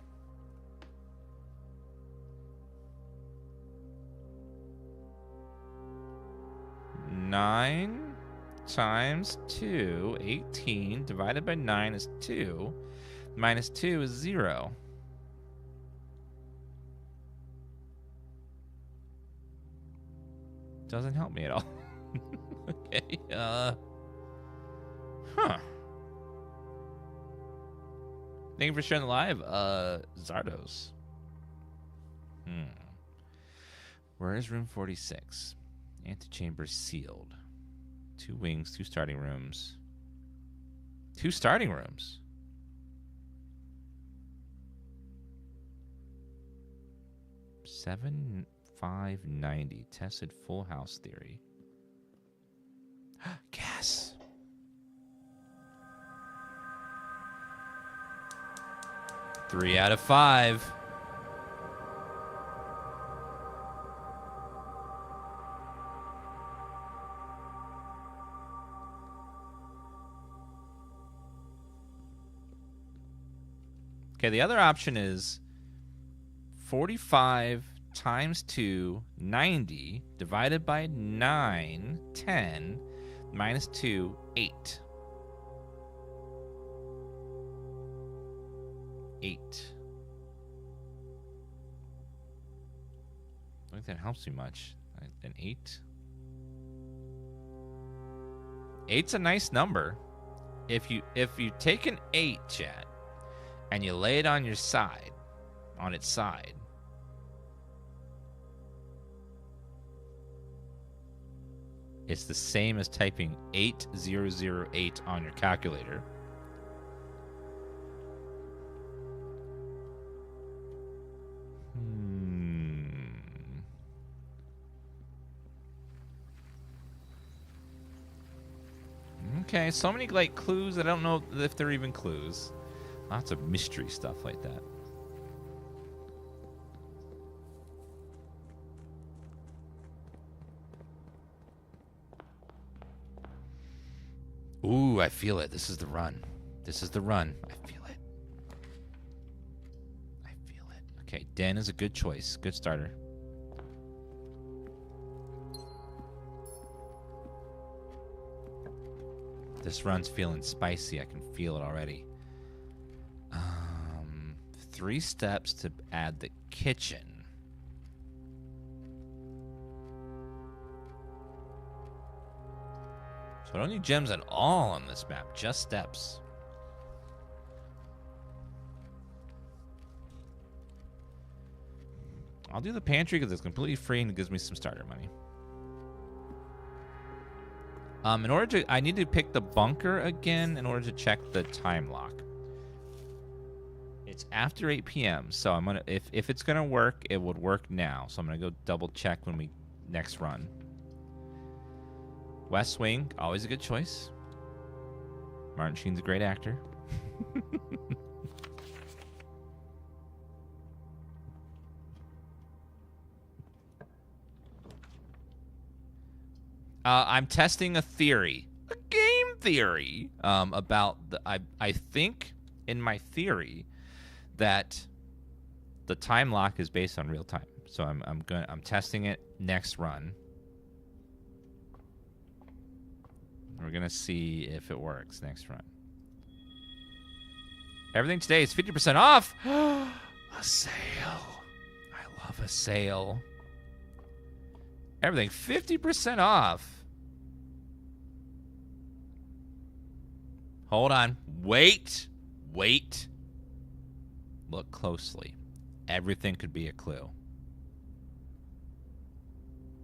Nine times 2, 18. Divided by 9 is 2. Minus 2 is 0. Doesn't help me at all. Okay, huh. Thank you for sharing the live, Zardos. Where is room 46? Antechamber sealed. 2 wings, 2 starting rooms. 2 starting rooms? $7,590. Tested full house theory. Gas. Three out of 5. Okay, the other option is 45 times 2, 90, divided by 9, 10, minus 2, 8. 8. I don't think that helps me much. An 8? 8's a nice number. If you take an 8, chat, and you lay it on your side, on its side, it's the same as typing 8008 on your calculator. Okay, so many like clues. I don't know if they're even clues. Lots of mystery stuff like that. Ooh, I feel it. This is the run. This is the run. I feel it. I feel it. Okay, Den is a good choice. Good starter. This run's feeling spicy. I can feel it already. 3 steps to add the kitchen. So I don't need gems at all on this map, just steps. I'll do the pantry because it's completely free and it gives me some starter money. In order to, I need to pick the bunker again in order to check the time lock. It's after 8 p.m. So I'm gonna, if it's gonna work, it would work now. So I'm gonna go double check when we next run. West Wing, always a good choice. Martin Sheen's a great actor. I'm testing a theory, a game theory, about the. I think in my theory that the time lock is based on real time. So I'm testing it next run. We're gonna see if it works next run. Everything today is 50% off. A sale. I love a sale. Everything 50% off. Hold on. Wait. Wait. Look closely. Everything could be a clue.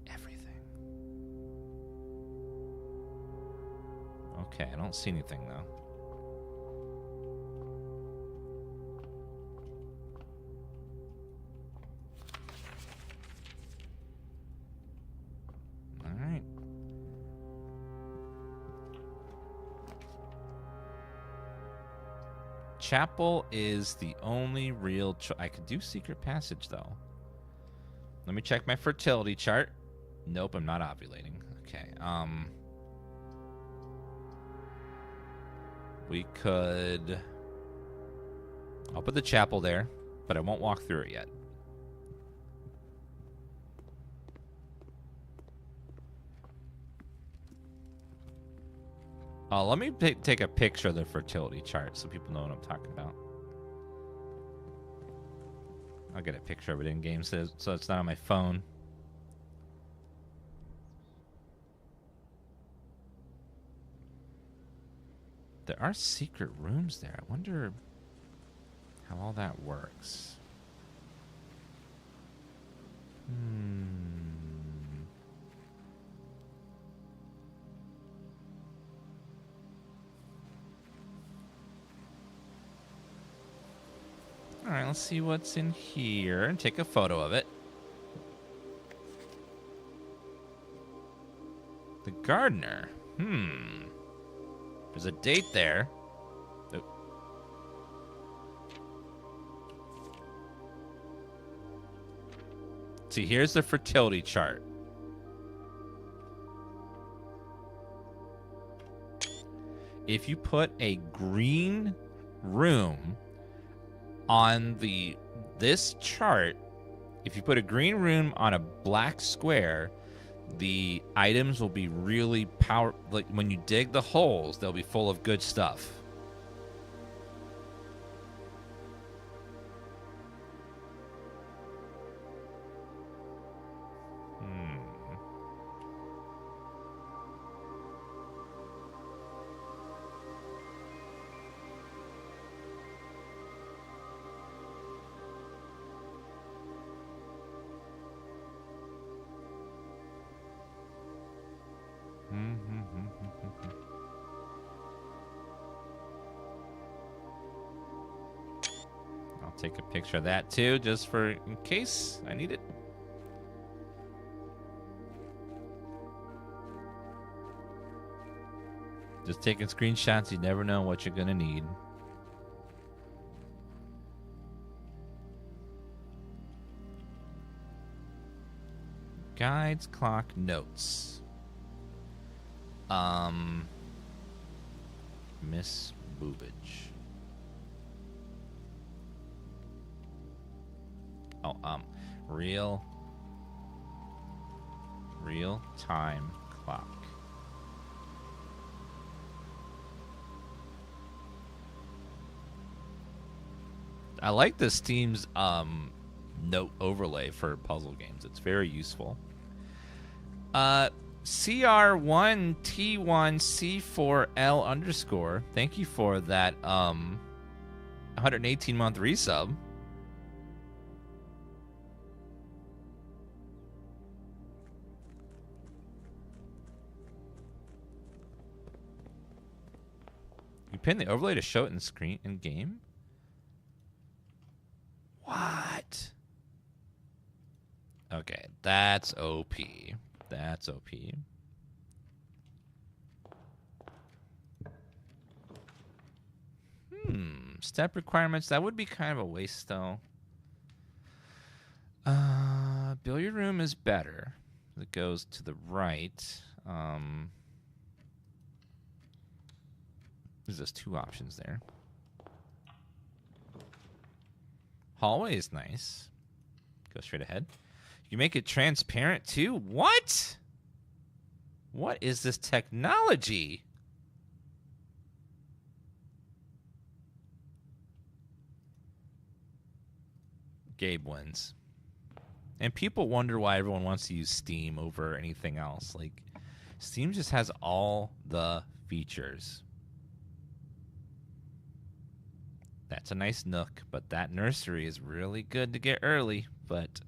Everything. Okay, I don't see anything though. All right. Chapel is the only real I could do secret passage though. Let me check my fertility chart. Nope, I'm not ovulating. Okay. We could, I'll put the chapel there, but I won't walk through it yet. Let me take a picture of the fertility chart so people know what I'm talking about. I'll get a picture of it in game so it's not on my phone. There are secret rooms there. I wonder how all that works. All right, let's see what's in here and take a photo of it. The gardener. There's a date there. Oh. See, here's the fertility chart. If you put a green room on this chart, if you put a green room on a black square, the items will be really like when you dig the holes, they'll be full of good stuff. I'll take a picture of that too, just for in case I need it. Just taking screenshots, you never know what you're gonna need. Guides, clock, notes. Miss Boobage. Oh, real time clock. I like the Steam's note overlay for puzzle games. It's very useful. CR1T1C4L underscore. Thank you for that 118-month resub. pin the overlay to show it in screen in game? What? Okay, that's OP. That's OP. Step requirements. That would be kind of a waste, though. Billiard room is better. It goes to the right. There's just two options there. Hallway is nice. Go straight ahead. You make it transparent too? What? What is this technology? Gabe wins. And people wonder why everyone wants to use Steam over anything else. Like, Steam just has all the features. That's a nice nook, but that nursery is really good to get early, but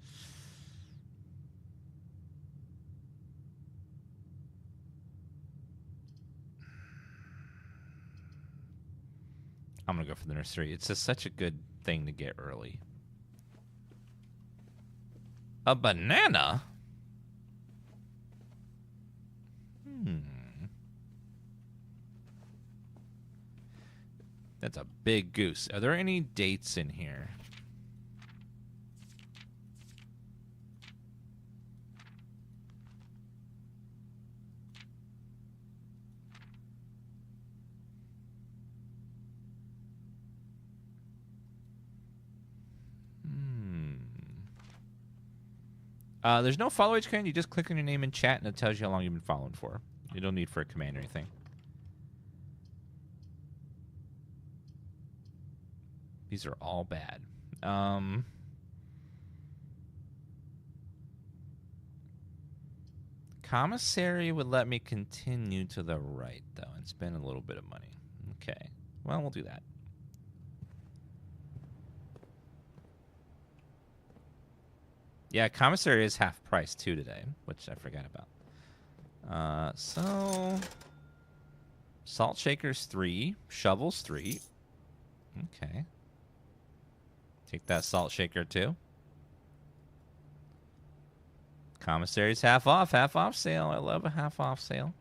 I'm going to go for the nursery. It's just such a good thing to get early. A banana? That's a big goose. Are there any dates in here? There's no follow each command. You just click on your name in chat and it tells you how long you've been following for. You don't need for a command or anything. These are all bad. Commissary would let me continue to the right, though, and spend a little bit of money. Okay. Well, we'll do that. Yeah, commissary is half price, too, today, which I forgot about. So... Salt shakers 3. Shovels 3. Okay. Take that salt shaker, too. Commissary's half off sale. I love a half off sale.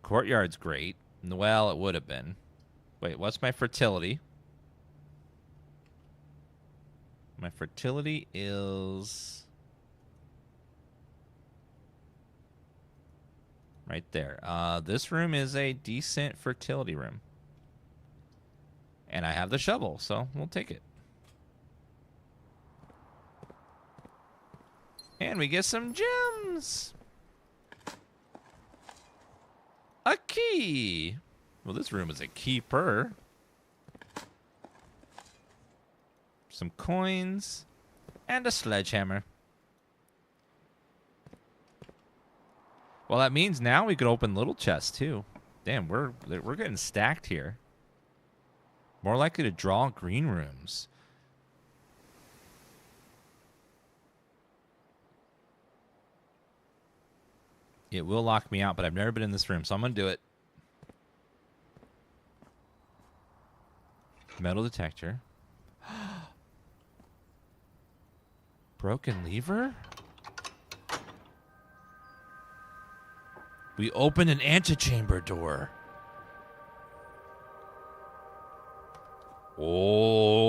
Courtyard's great. Well, it would have been. Wait, what's my fertility? My fertility is right there. This room is a decent fertility room. And I have the shovel, so we'll take it. And we get some gems. A key. Well, this room is a keeper. Some coins. And a sledgehammer. Well, that means now we could open little chests, too. Damn, we're getting stacked here. More likely to draw green rooms. It will lock me out, but I've never been in this room, so I'm going to do it. Metal detector. Broken lever? We opened an antechamber door. Oh.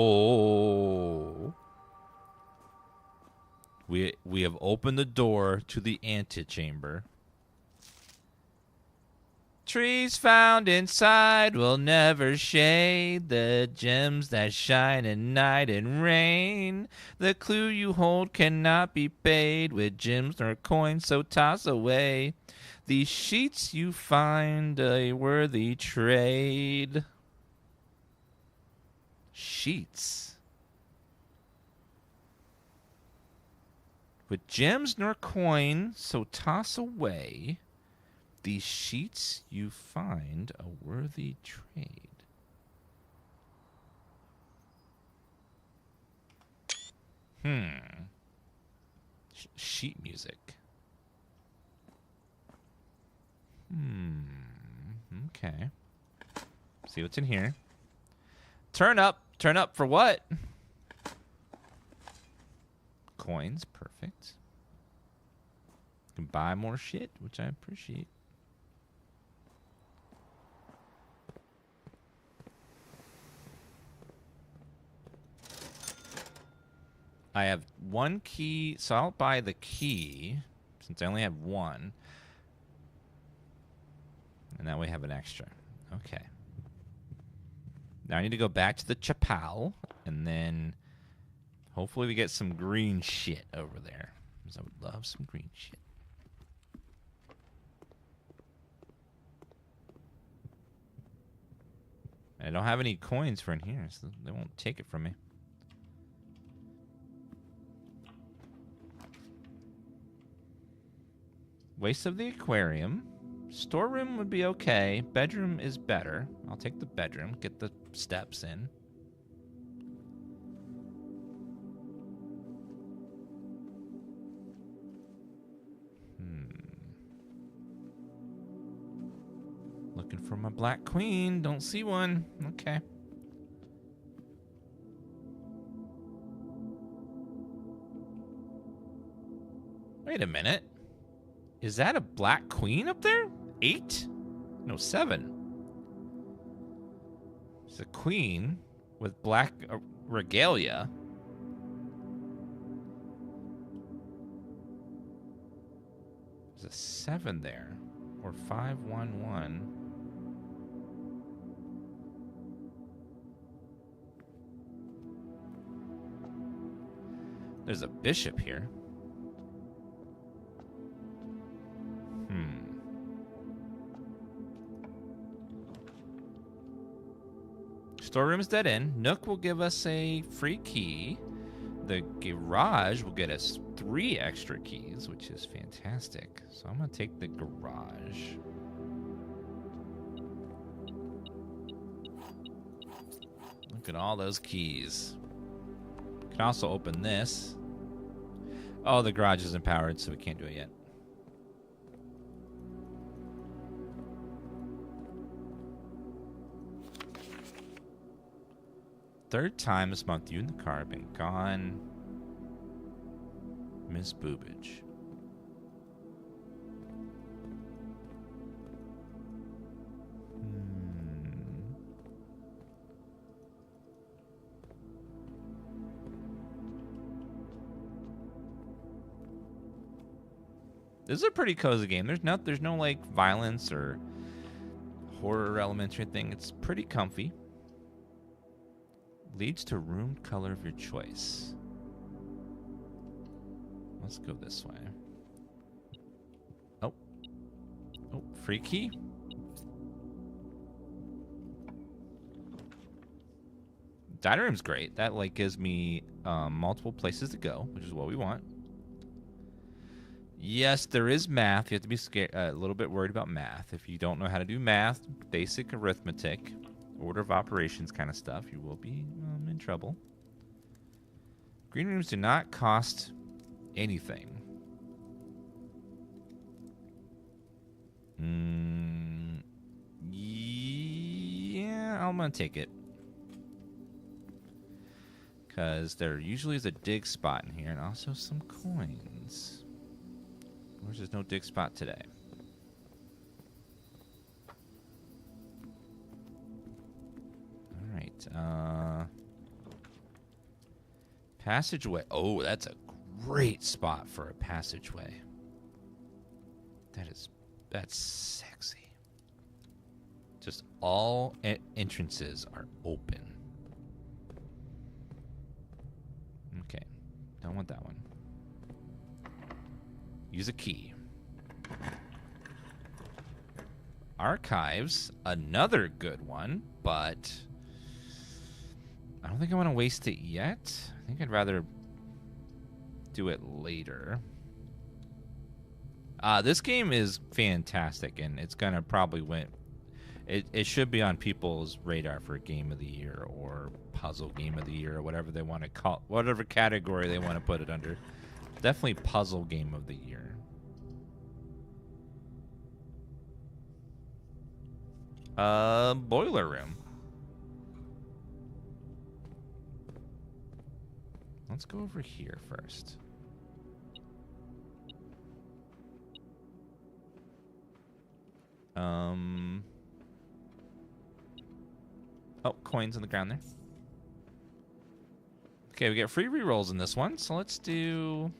We have opened the door to the antechamber. Trees found inside will never shade the gems that shine in night and rain. The clue you hold cannot be paid with gems nor coins, so toss away. These sheets you find a worthy trade. Sheets. With gems nor coin, so toss away. These sheets you find a worthy trade. Sheet music. Okay. See what's in here. Turn up. Turn up for what? Coins. Perfect. Can buy more shit, which I appreciate. I have one key, so I'll buy the key since I only have one. And now we have an extra. Okay. Now I need to go back to the chapel, and then hopefully we get some green shit over there. Because I would love some green shit. I don't have any coins for in here, so they won't take it from me. Waste of the aquarium. Storeroom would be okay. Bedroom is better. I'll take the bedroom. Get the steps in. Looking for my black queen. Don't see one. Okay. Wait a minute. Is that a black queen up there? 8? No, 7. It's a queen with black regalia. There's a 7 there. Or 511. There's a bishop here. Storeroom's dead end. Nook will give us a free key. The garage will get us 3 extra keys, which is fantastic. So I'm going to take the garage. Look at all those keys. Can also open this. Oh, the garage isn't powered, so we can't do it yet. Third time this month you and the car have been gone. Miss Boobage. This is a pretty cozy game. There's no like violence or horror element or anything. It's pretty comfy. Leads to room color of your choice. Let's go this way. Oh, free key. Dining room's great. That like gives me multiple places to go, which is what we want. Yes, there is math. You have to be scared, a little bit worried about math. If you don't know how to do math, basic arithmetic, order of operations kind of stuff, you will be in trouble. Green rooms do not cost anything. Yeah, I'm going to take it. Because there usually is a dig spot in here and also some coins. Where's there's no dig spot today? Alright, passageway. Oh, that's a great spot for a passageway. That's sexy. Just all entrances are open. Okay, don't want that one. Use a key. Archives, another good one, but I don't think I want to waste it yet. I think I'd rather do it later. This game is fantastic, and it's gonna probably win. It should be on people's radar for Game of the Year or Puzzle Game of the Year or whatever they want to call, whatever category they want to put it under. Definitely Puzzle Game of the Year. Boiler room. Let's go over here first. Oh, coins on the ground there. Okay, we get free rerolls in this one, so let's do...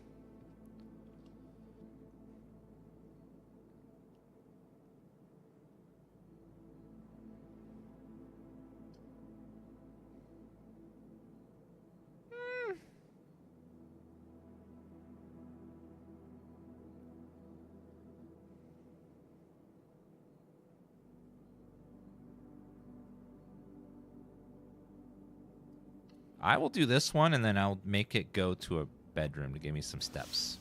I will do this one, and then I'll make it go to a bedroom to give me some steps.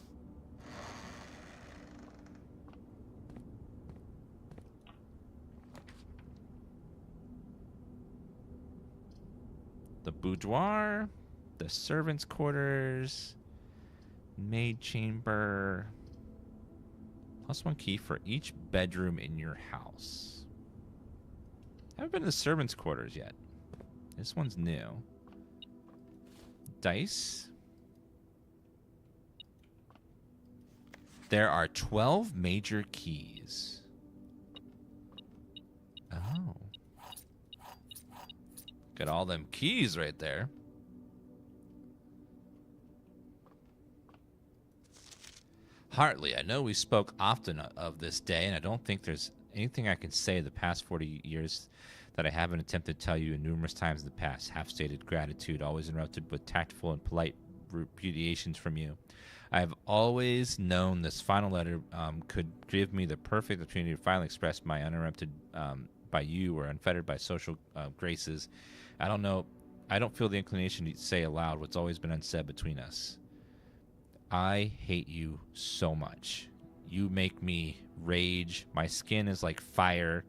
The boudoir, the servants' quarters, maid chamber. +1 key for each bedroom in your house. I haven't been to the servants' quarters yet. This one's new. Dice. There are 12 major keys. Oh. Got all them keys right there. Hartley, I know we spoke often of this day, and I don't think there's anything I can say the past 40 years that I haven't attempted to tell you numerous times in the past. Half-stated gratitude, always interrupted with tactful and polite repudiations from you. I have always known this final letter could give me the perfect opportunity to finally express my uninterrupted by you or unfettered by social graces. I don't know. I don't feel the inclination to say aloud what's always been unsaid between us. I hate you so much. You make me rage. My skin is like fire.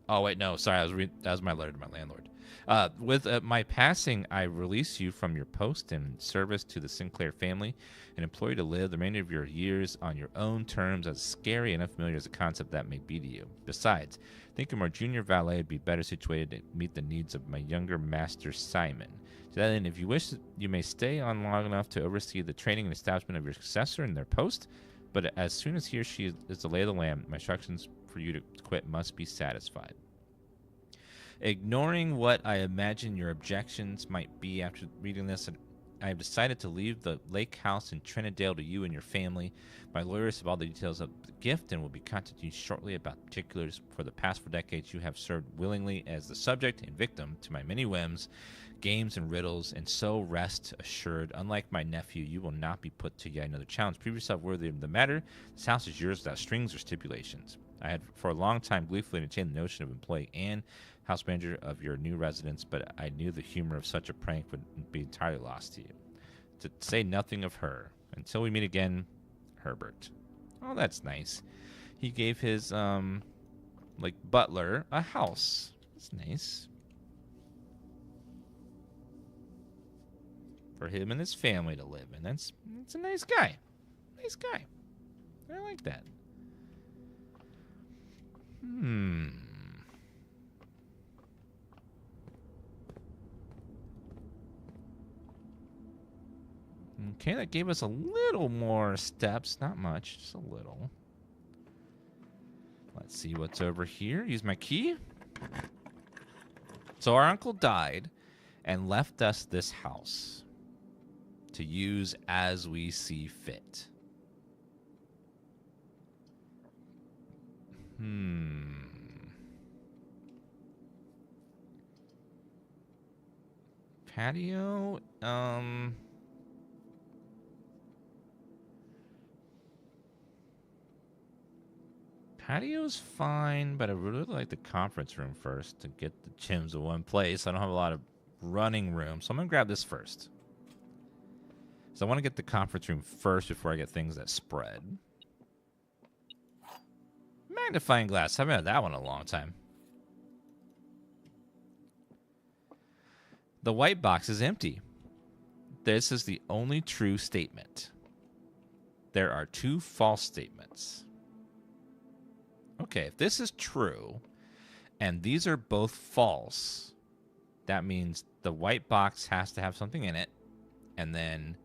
Oh, wait, no. Sorry, that was my letter to my landlord. With my passing, I release you from your post in service to the Sinclair family and implore you to live the remainder of your years on your own terms, as scary and unfamiliar as a concept that may be to you. Besides, I think a more junior valet would be better situated to meet the needs of my younger master, Simon. To that end, if you wish, you may stay on long enough to oversee the training and establishment of your successor in their post, but as soon as he or she is the lay of the land, my instructions for you to quit must be satisfied. Ignoring what I imagine your objections might be after reading this, I have decided to leave the lake house in Trinidale to you and your family. My lawyers have all the details of the gift and will be contacting you shortly about particulars. For the past 4 decades, you have served willingly as the subject and victim to my many whims, games, and riddles, and so rest assured, unlike my nephew, you will not be put to yet another challenge. Prove yourself worthy of the matter. This house is yours without strings or stipulations. I had for a long time gleefully entertained the notion of employing Anne, house manager of your new residence, but I knew the humor of such a prank would be entirely lost to you. To say nothing of her. Until we meet again, Herbert. Oh, that's nice. He gave his, butler a house. That's nice. For him and his family to live in. That's a nice guy. Nice guy. I like that. Okay, that gave us a little more steps. Not much, just a little. Let's see what's over here. Use my key. So our uncle died and left us this house to use as we see fit. Patio, patio's fine, but I really like the conference room first to get the gyms in one place. I don't have a lot of running room, so I'm going to grab this first. So I want to get the conference room first before I get things that spread. Magnifying glass. Haven't had that one in a long time. The white box is empty. This is the only true statement. There are 2 false statements. Okay, if this is true, and these are both false, that means the white box has to have something in it, and then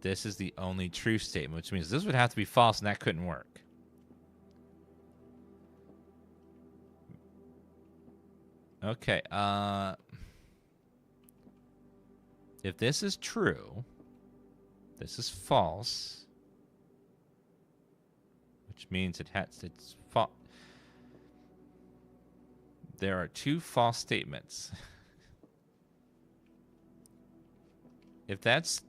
this is the only true statement, which means this would have to be false, and that couldn't work. Okay, if this is true, this is false, which means it's false. There are two false statements. If that's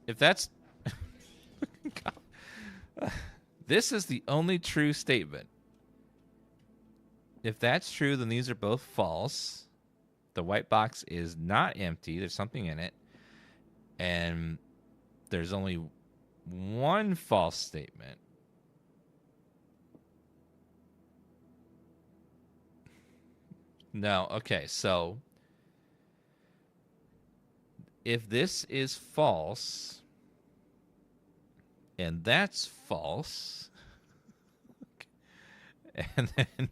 this is the only true statement. If that's true, then these are both false. The white box is not empty. There's something in it. And there's only one false statement. No, okay, so if this is false and that's false, and then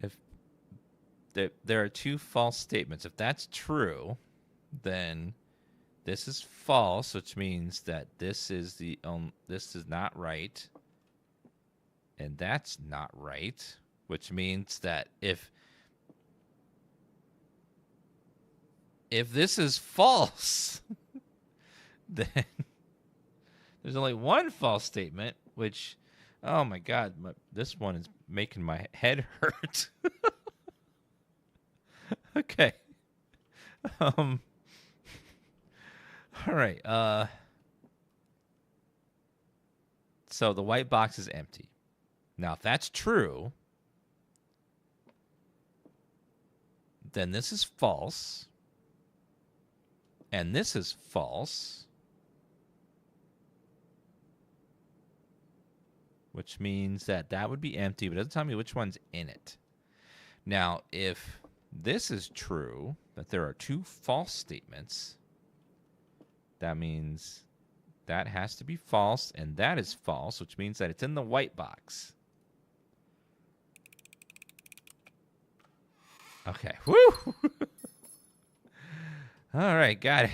if there are two false statements, if that's true, then this is false, which means that this is not right, and that's not right, which means that if this is false, then there's only one false statement, which, oh my God, this one is making my head hurt. Okay. All right. So the white box is empty. Now, if that's true, then this is false, and this is false, which means that would be empty, but it doesn't tell me which one's in it. Now, if this is true, that there are two false statements, that means that has to be false, and that is false, which means that it's in the white box. Okay. Woo! All right, got it.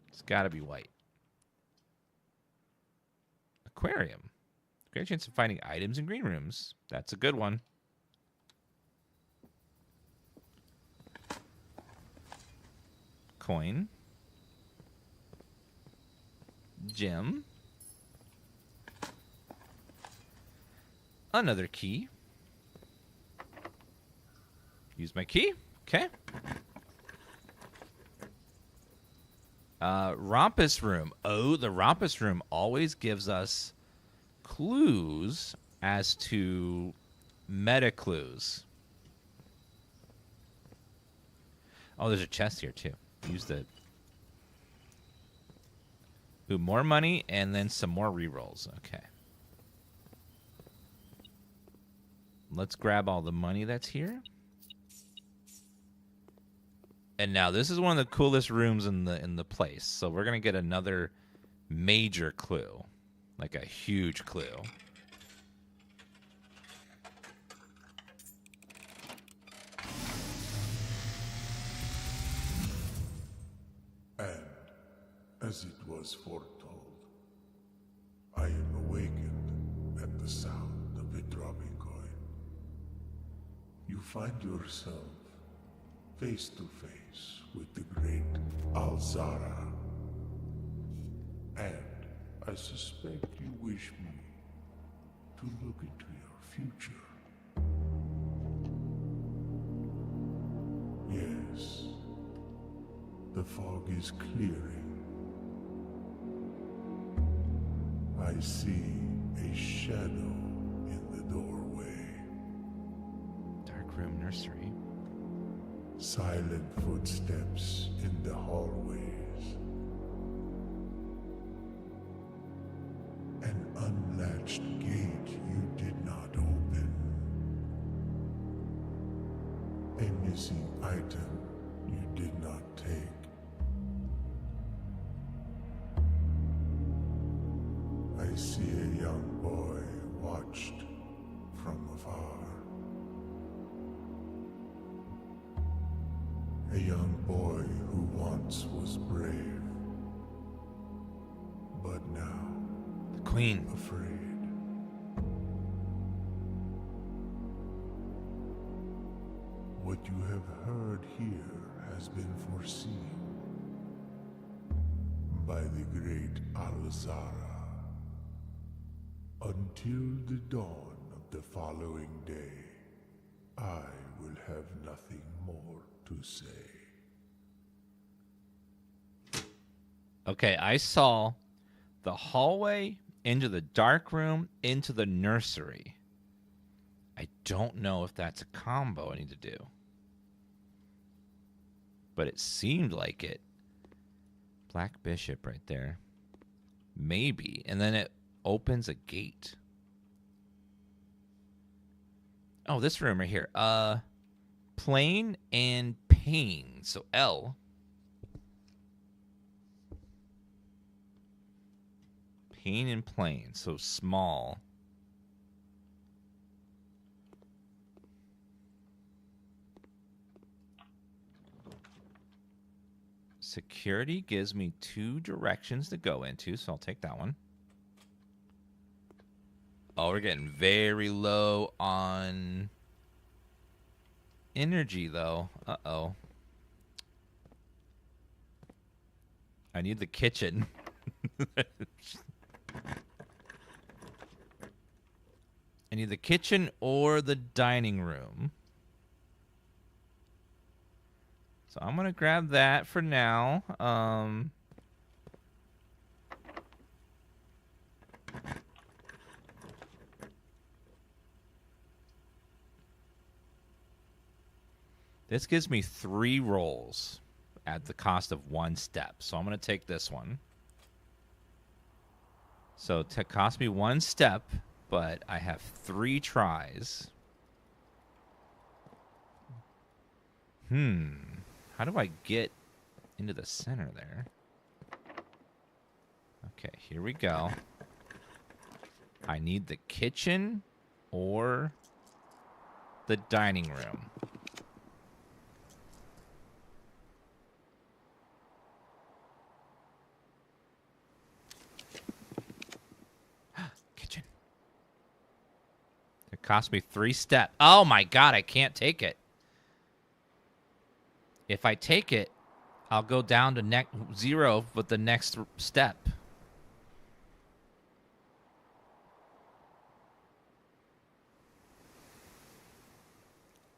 It's got to be white. Aquarium. Great chance of finding items in green rooms. That's a good one. Coin. Gem. Another key. Use my key. Okay. Rompus room. Oh, the Rompus room always gives us clues as to meta clues. Oh, there's a chest here too. Use the... Ooh, more money and then some more rerolls. Okay. Let's grab all the money that's here. And now this is one of the coolest rooms in the place. So we're gonna get another major clue, like a huge clue. And as it was foretold, I am awakened at the sound of a dropping coin. You find yourself face to face with the great Alazara. And I suspect you wish me to look into your future. Yes, the fog is clearing. I see a shadow in the doorway. Dark room nursery. Silent footsteps in the hallways. An unlatched gate you did not open. A missing item you did not take. I see a young boy watched from afar. A young boy who once was brave, but now The Queen. afraid. What you have heard here has been foreseen by the great Alazara. Until the dawn of the following day, I will have nothing more to say. Okay, I saw the hallway into the dark room into the nursery. I don't know if that's a combo I need to do. But it seemed like it. Black Bishop right there. Maybe. And then it opens a gate. Oh, this room right here. Plain and pain. So L. Pain and plain. So small. Security gives me 2 directions to go into, so I'll take that one. Oh, we're getting very low on energy, though. Uh-oh. I need the kitchen. I need the kitchen or the dining room. So I'm going to grab that for now. This gives me 3 rolls at the cost of 1 step. So I'm going to take this one. So it cost me 1 step, but I have 3 tries. How do I get into the center there? Okay, here we go. I need the kitchen or the dining room. Kitchen. It cost me 3 steps. Oh my god, I can't take it. If I take it, I'll go down to 0 with the next step.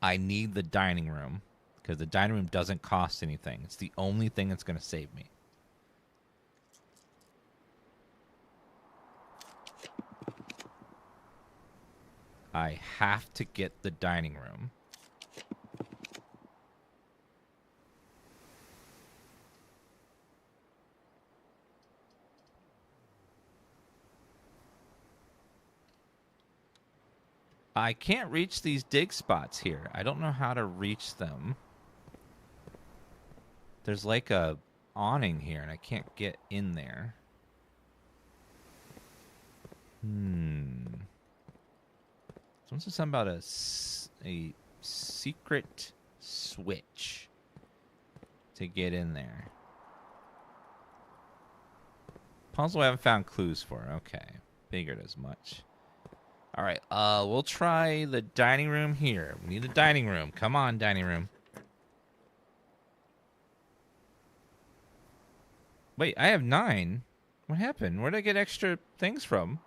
I need the dining room because the dining room doesn't cost anything. It's the only thing that's going to save me. I have to get the dining room. I can't reach these dig spots here. I don't know how to reach them. There's like a awning here, and I can't get in there. Someone said something about a secret switch to get in there. Puzzle I haven't found clues for. Okay. Figured as much. All right, we'll try the dining room here. We need a dining room. Come on, dining room. Wait, I have 9. What happened? Where did I get extra things from?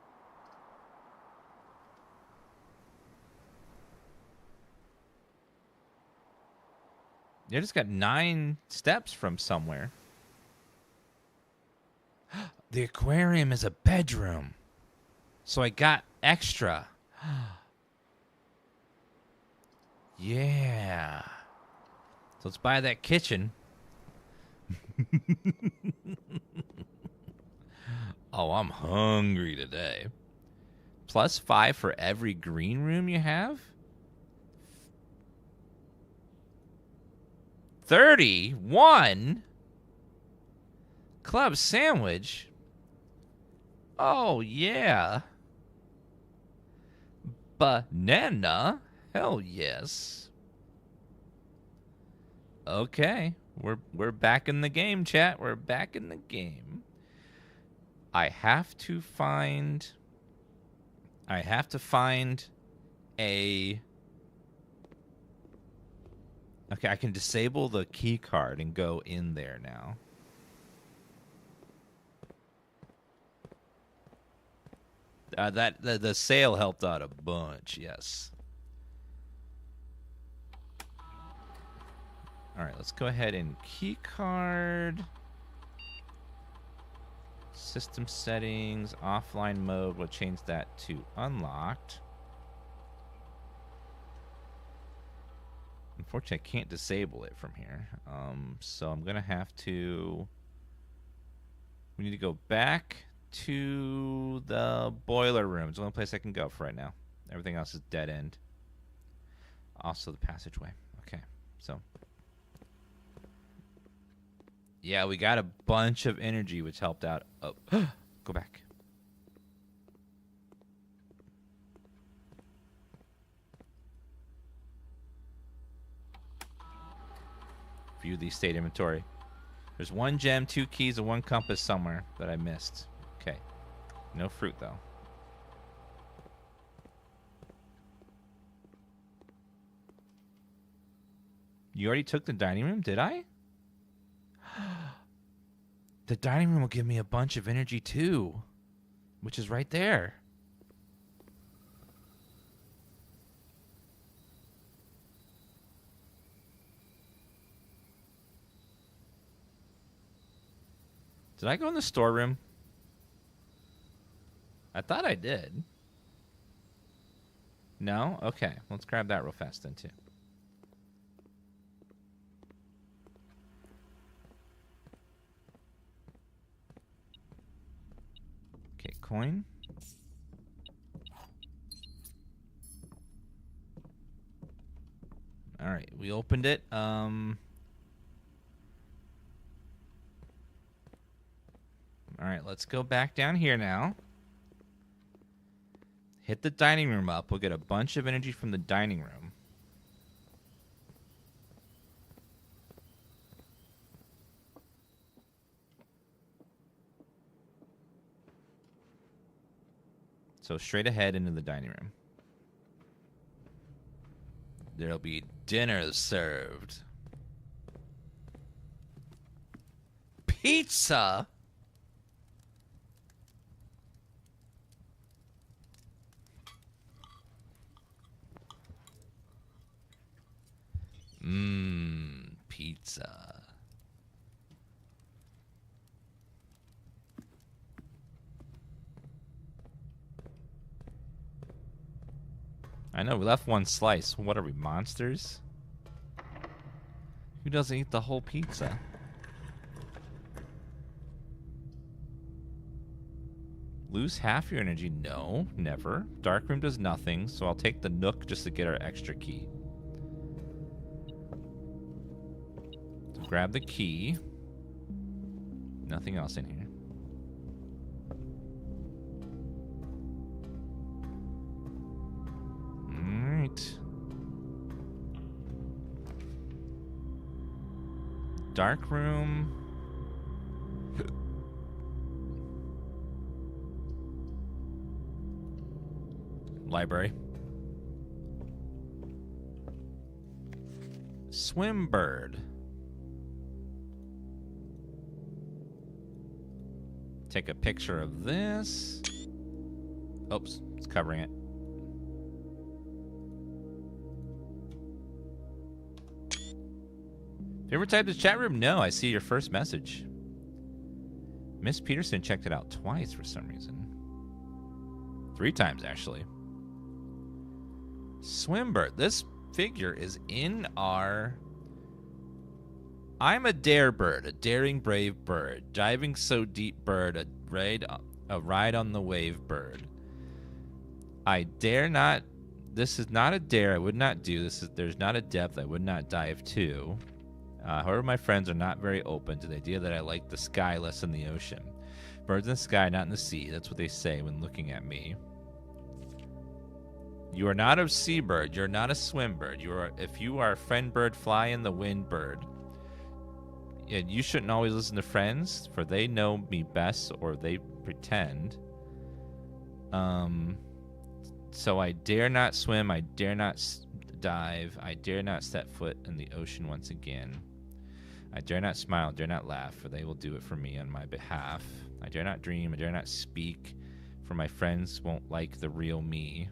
I just got 9 steps from somewhere. The aquarium is a bedroom. So I got extra. Yeah. So let's buy that kitchen. Oh, I'm hungry today. +5 for every green room you have? 31? Club sandwich? Oh, yeah. Banana? Hell yes. Okay. We're back in the game, chat. We're back in the game. I have to find a... Okay, I can disable the key card and go in there now. The sale helped out a bunch, yes. All right, let's go ahead and key card. System settings, offline mode. We'll change that to unlocked. Unfortunately, I can't disable it from here. So I'm going to have to... We need to go back to the boiler room. It's the only place I can go for right now. Everything else is dead end. Also the passageway. Okay, so... Yeah, we got a bunch of energy, which helped out. Oh, go back. View the state inventory. There's 1 gem, 2 keys, and 1 compass somewhere that I missed. Okay. No fruit, though. You already took the dining room, did I? The dining room will give me a bunch of energy too, which is right there. Did I go in the storeroom? I thought I did. No? Okay, let's grab that real fast then too. Okay, coin. All right, we opened it. All right, let's go back down here now. Hit the dining room up. We'll get a bunch of energy from the dining room. So straight ahead into the dining room. There'll be dinner served. Pizza? Pizza. I know, we left 1 slice. What are we, monsters? Who doesn't eat the whole pizza? Lose half your energy? No, never. Darkroom does nothing, so I'll take the Nook just to get our extra key. So grab the key. Nothing else in here. Dark room. Library. Swim bird. Take a picture of this. Oops, it's covering it. Have you ever typed the chat room? No, I see your first message. Miss Peterson checked it out twice for some reason. 3 times, actually. Swimbird. This figure is in our... I'm a dare bird, a daring brave bird, diving so deep bird, a ride on the wave bird. I dare not... This is not a dare I would not do. There's not a depth I would not dive to. However, my friends are not very open to the idea that I like the sky less than the ocean. Birds in the sky, not in the sea. That's what they say when looking at me. You are not a seabird. You're not a swim bird. If you are a friend bird, fly in the wind bird. Yeah, you shouldn't always listen to friends, for they know me best, or they pretend. So I dare not swim, I dare not dive, I dare not set foot in the ocean once again. I dare not smile, dare not laugh, for they will do it for me on my behalf. I dare not dream, I dare not speak, for my friends won't like the real me.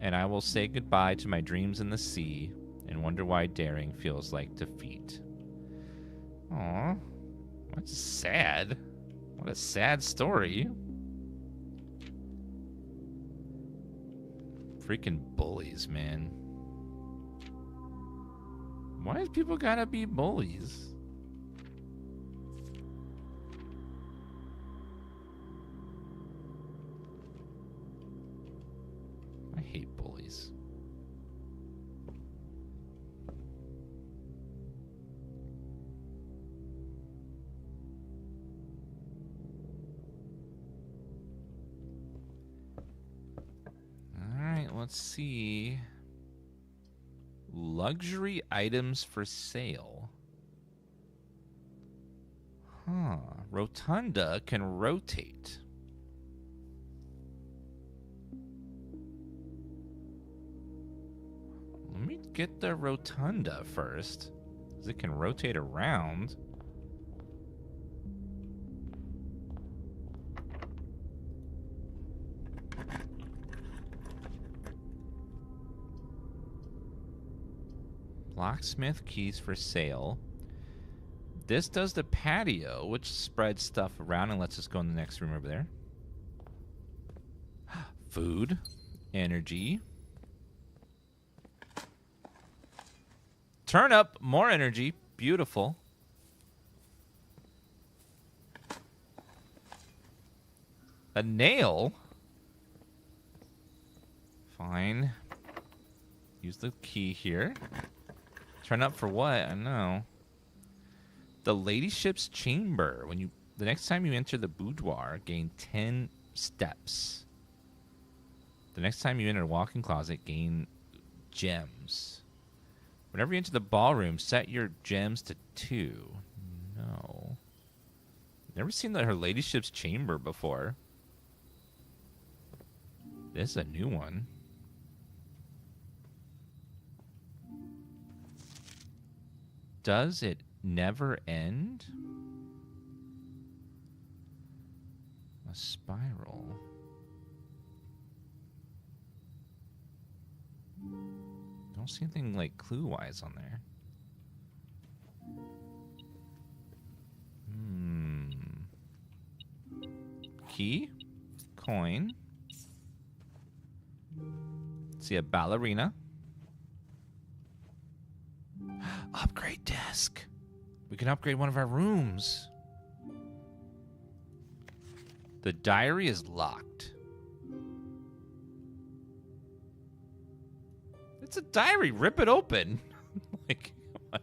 And I will say goodbye to my dreams in the sea, and wonder why daring feels like defeat. Aw, that's sad. What a sad story. Freaking bullies, man. Why do people gotta be bullies? I hate bullies. Alright, let's see. Luxury items for sale. Huh. Rotunda can rotate. Let me get the rotunda first, 'cause it can rotate around. Locksmith keys for sale. This does the patio, which spreads stuff around and lets us go in the next room over there. Food. Energy. Turn up. More energy. Beautiful. A nail? Fine. Use the key here. Turn up for what? I don't know. The ladyship's chamber. The next time you enter the boudoir, gain 10 steps. The next time you enter a walk-in closet, gain gems. Whenever you enter the ballroom, set your gems to 2. No. Never seen her ladyship's chamber before. This is a new one. Does it never end? A spiral. Don't see anything like clue-wise on there. Key. Coin. See a ballerina. Upgrade desk. We can upgrade one of our rooms. The diary is locked. It's a diary. Rip it open. Like, what?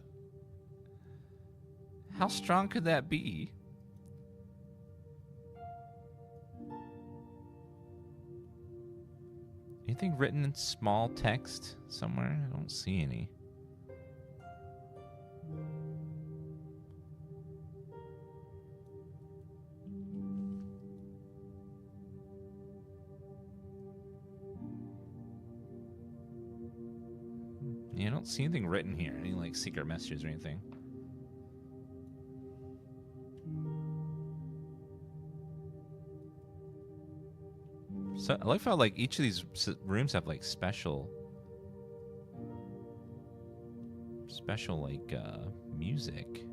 How strong could that be? Anything written in small text somewhere? I don't see any. Yeah, I don't see anything written here. Any like secret messages or anything. So I like how like each of these rooms have like special like music.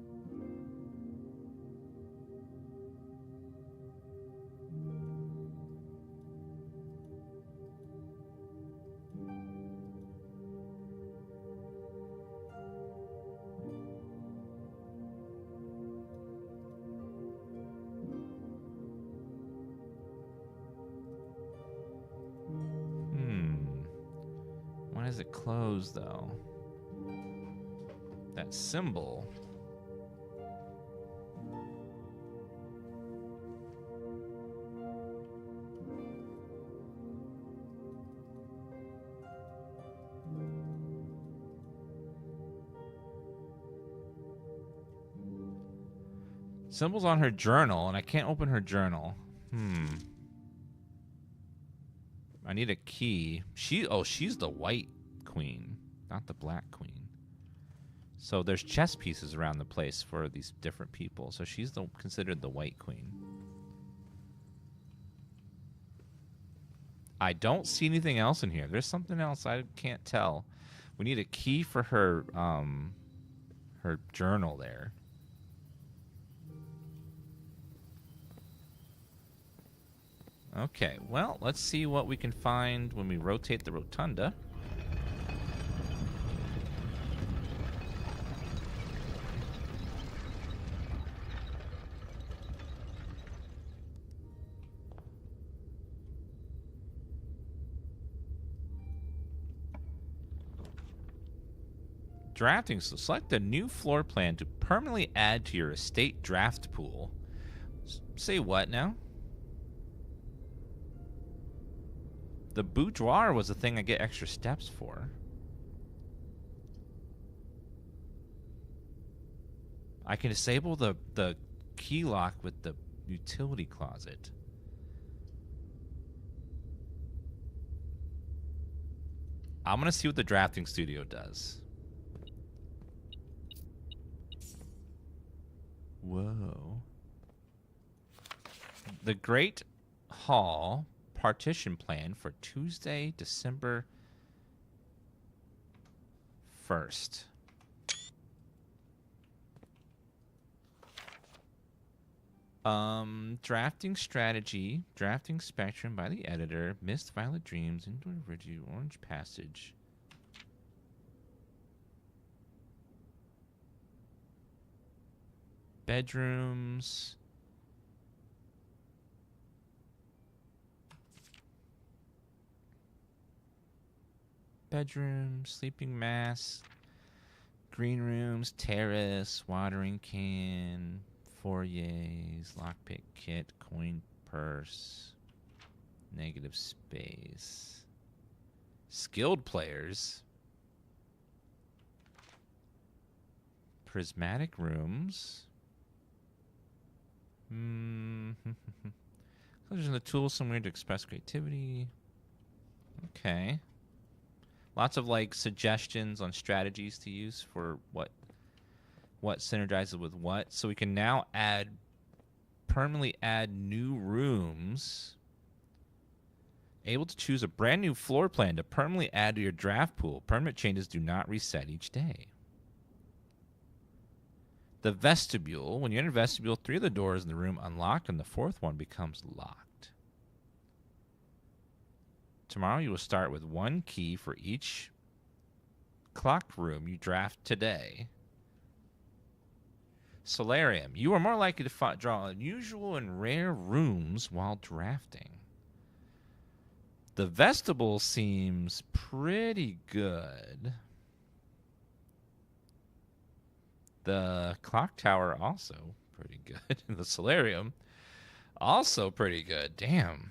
Why is it closed though? That symbol. Symbols on her journal, and I can't open her journal. I need a key. She's the white queen, not the black queen. So there's chess pieces around the place for these different people. So she's considered the white queen. I don't see anything else in here. There's something else I can't tell. We need a key for her journal there. Okay, well, let's see what we can find when we rotate the rotunda. Drafting. So select a new floor plan to permanently add to your estate draft pool. Say what now? The boudoir was a thing I get extra steps for. I can disable the key lock with the utility closet. I'm going to see what the drafting studio does. Whoa. The Great Hall partition plan for Tuesday, December 1st. Drafting strategy, drafting spectrum by the editor, Mist, Violet Dreams, Indoor Ridge, Orange Passage. Bedrooms. Bedroom, sleeping mask, green rooms, terrace, watering can, foyers, lockpick kit, coin purse, negative space. Skilled players. Prismatic rooms. Colors in the tools, somewhere to express creativity. Okay. Lots of like suggestions on strategies to use for what synergizes with what. So we can now permanently add new rooms. Able to choose a brand new floor plan to permanently add to your draft pool. Permanent changes do not reset each day. The vestibule. When you enter vestibule, 3 of the doors in the room unlock and the 4th one becomes locked. Tomorrow you will start with 1 key for each clock room you draft today. Solarium. You are more likely to draw unusual and rare rooms while drafting. The vestibule seems pretty good. The clock tower also pretty good. The solarium also pretty good. Damn.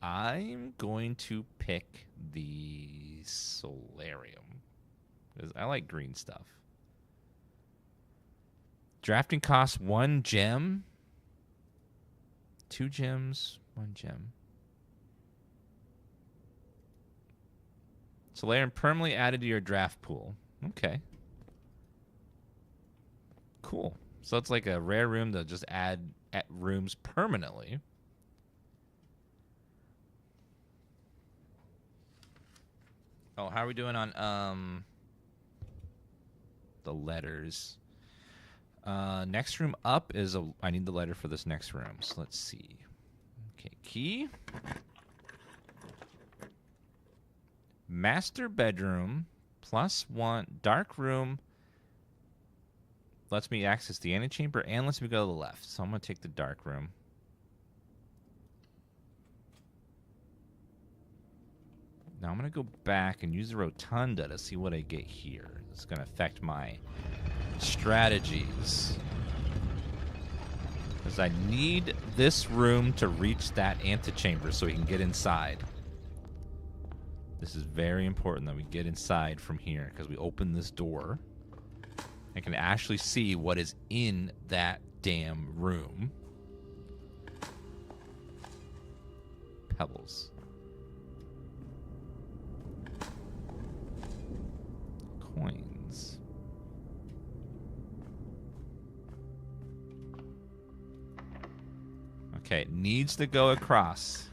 I'm going to pick the solarium because I like green stuff. Drafting costs 1 gem. 2 gems, 1 gem. Solarium permanently added to your draft pool. Okay. Cool. So it's like a rare room to just add rooms permanently. Oh, how are we doing on the letters? Next room up is I need the letter for this next room. So let's see. Okay, key. Master bedroom +1. Dark room lets me access the antechamber and lets me go to the left. So I'm going to take the dark room. Now I'm going to go back and use the rotunda to see what I get here. It's going to affect my strategies. Because I need this room to reach that antechamber so we can get inside. This is very important that we get inside from here because we open this door. I can actually see what is in that damn room. Pebbles. Coins. Okay, it needs to go across.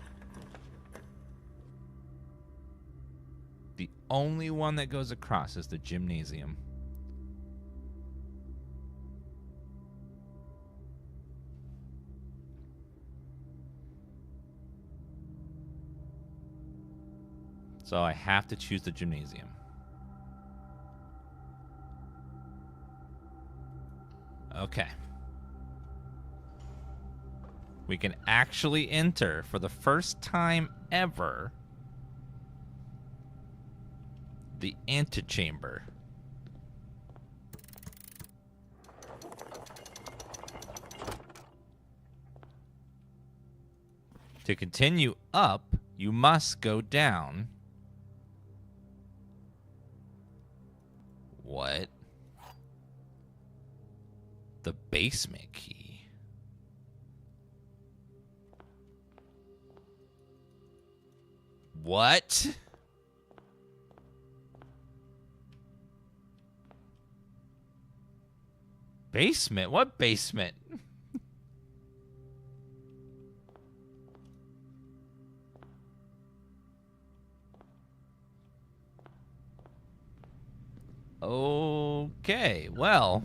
The only one that goes across is the gymnasium. So I have to choose the gymnasium. Okay. We can actually enter, for the first time ever, the antechamber. To continue up, you must go down. What? The basement key. What? Basement? What basement? Okay, well.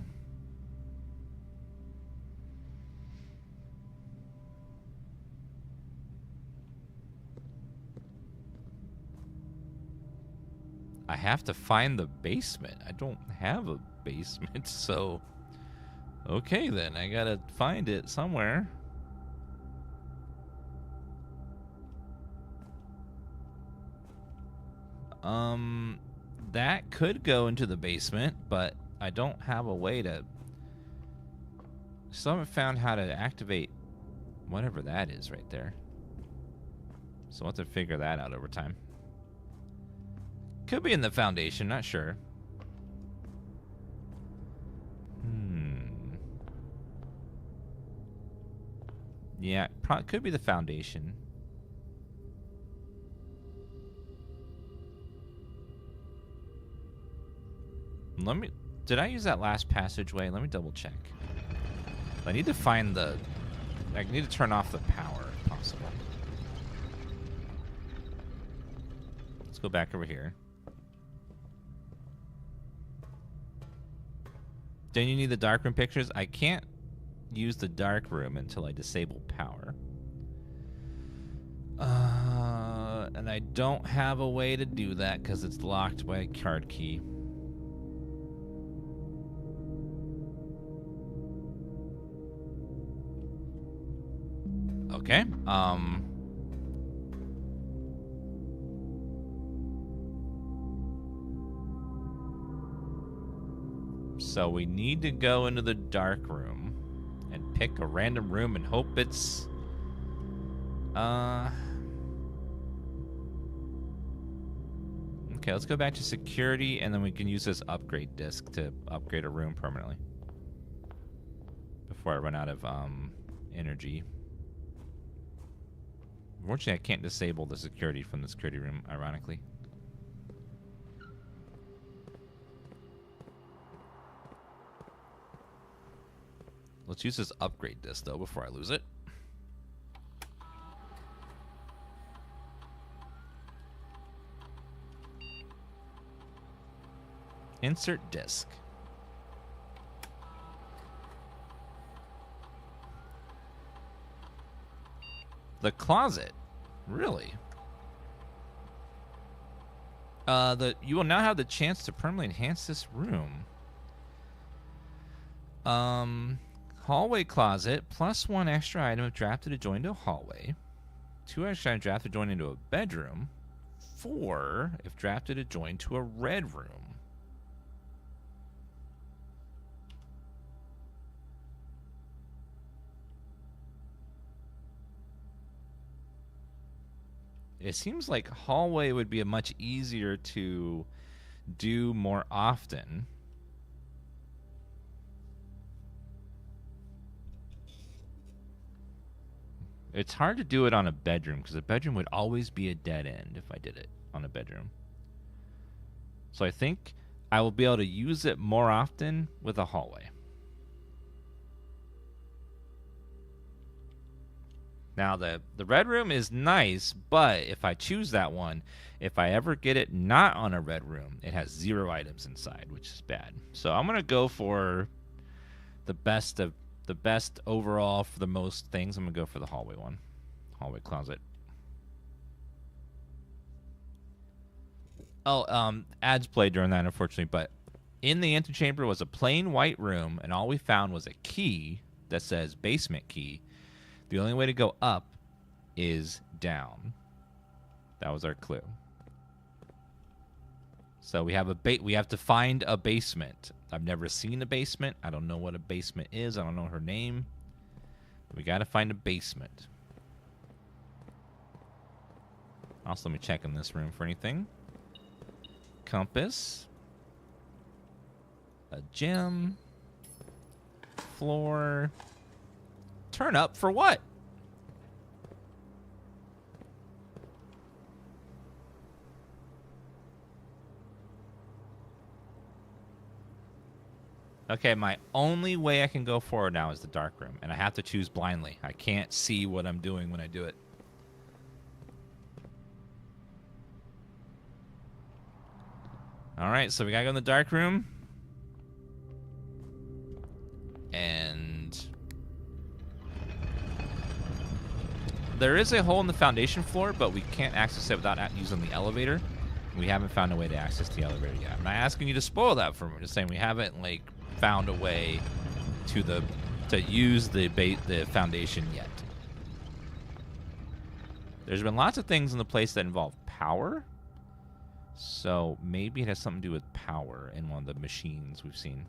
I have to find the basement. I don't have a basement, so... Okay, then. I gotta find it somewhere. That could go into the basement, but I don't have a way to... Still haven't found how to activate whatever that is right there. So I'll have to figure that out over time. Could be in the foundation, not sure. Yeah, could be the foundation. Did I use that last passageway? Let me double check. I need to find the... I need to turn off the power, if possible. Let's go back over here. Don't you need the darkroom pictures? I can't use the dark room until I disable power. And I don't have a way to do that because it's locked by a card key. Okay. So we need to go into the dark room and pick a random room and hope it's... Okay, let's go back to security, and then we can use this upgrade disc to upgrade a room permanently. Before I run out of energy. Unfortunately, I can't disable the security from the security room, ironically. Let's use this upgrade disc, though, before I lose it. Insert disc. The closet? Really? You will now have the chance to permanently enhance this room. Hallway closet, +1 extra item if drafted to join to a hallway. 2 extra items drafted to join into a bedroom. 4 if drafted to join to a red room. It seems like hallway would be a much easier to do more often. It's hard to do it on a bedroom because a bedroom would always be a dead end if I did it on a bedroom. So I think I will be able to use it more often with a hallway. Now, the red room is nice, but if I choose that one, if I ever get it not on a red room, it has 0 items inside, which is bad. So I'm going to go for the best overall for the most things. I'm going to go for the hallway one. Hallway closet. Oh, ads played during that, unfortunately, but in the antechamber was a plain white room, and all we found was a key that says basement key. The only way to go up is down. That was our clue. So we have we have to find a basement. I've never seen a basement. I don't know what a basement is. I don't know her name. We got to find a basement. Also, let me check in this room for anything. Compass. A gem. Floor. Turn up for what? Okay, my only way I can go forward now is the dark room, and I have to choose blindly. I can't see what I'm doing when I do it. All right, so we gotta go in the dark room. And there is a hole in the foundation floor, but we can't access it without using the elevator. We haven't found a way to access the elevator yet. I'm not asking you to spoil that for me. I'm just saying we haven't like found a way to use the foundation yet. There's been lots of things in the place that involve power, so maybe it has something to do with power in one of the machines we've seen.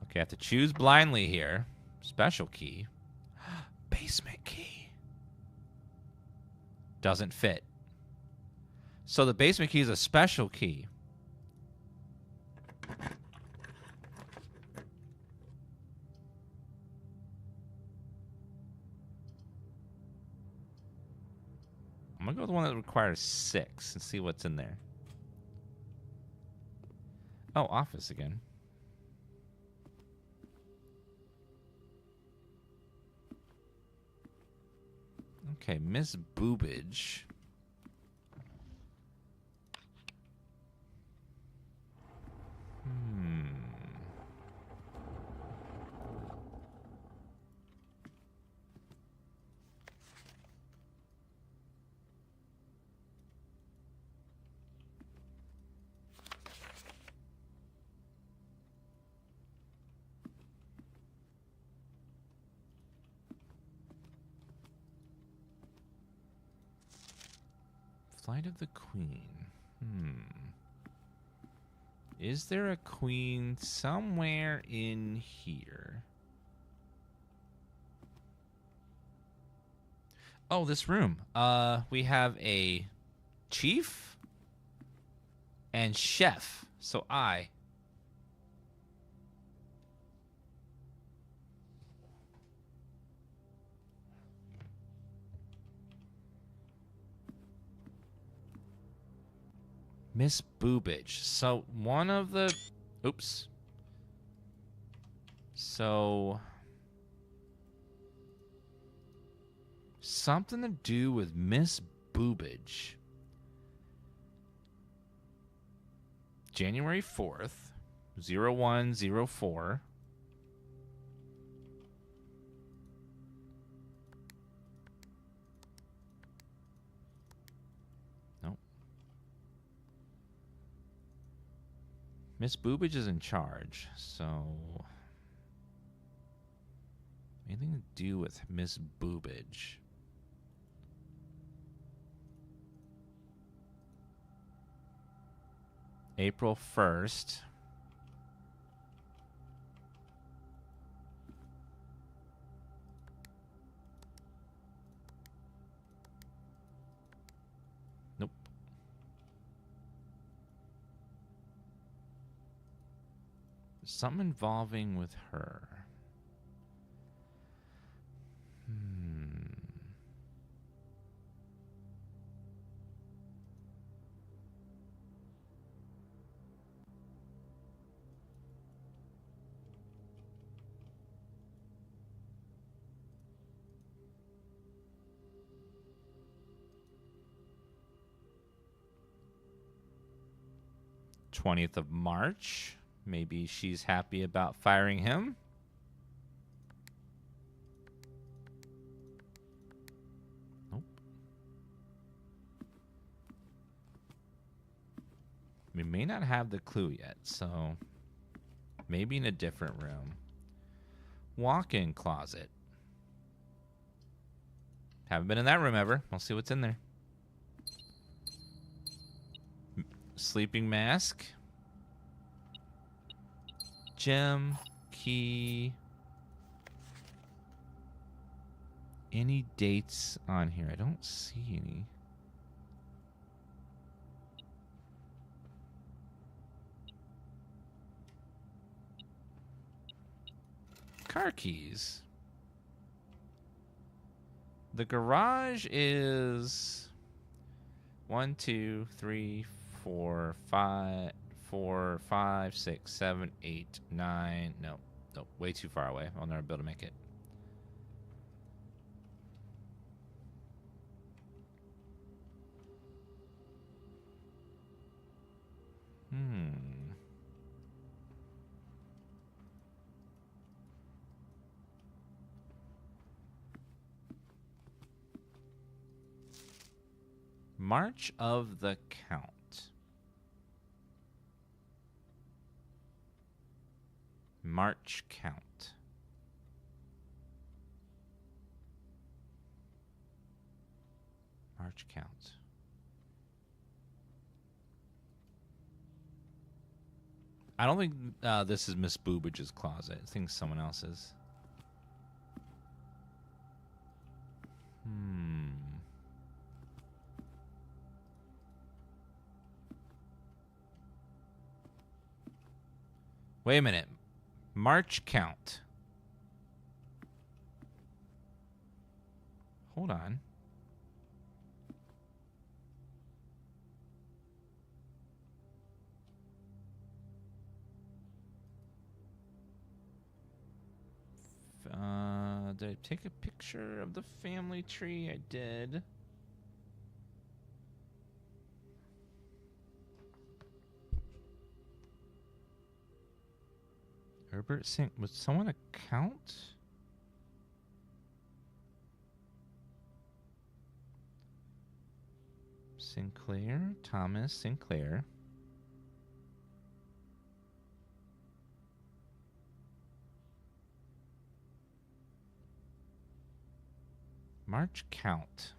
Okay, I have to choose blindly here. Special key. Basement key. Doesn't fit. So the basement key is a special key. I'm going to go with the one that requires 6 and see what's in there. Oh, office again. Okay, Miss Boobage. Flight of the Queen. Is there a queen somewhere in here? Oh, this room. We have a chief and chef. So Miss Boobage. So one of the... Oops. So... something to do with Miss Boobage. January 4th, 0104. Miss Boobage is in charge, so anything to do with Miss Boobage. April 1st. Nope. Something involving with her. 20th of March. Maybe she's happy about firing him. Nope. We may not have the clue yet, so maybe in a different room. Walk-in closet. Haven't been in that room ever. We'll see what's in there. Sleeping mask. Gem. Key. Any dates on here? I don't see any. Car keys. The garage is 1, 2, 3, 4, 5, 4, 5, 6, 7, 8, 9. No, way too far away. I'll never be able to make it. March of the Count. March count. March count. I don't think this is Miss Boobage's closet. I think someone else's. Wait a minute. March count. Hold on. Did I take a picture of the family tree? I did. Herbert Sink. Was someone a count? Sinclair. Thomas Sinclair. March count.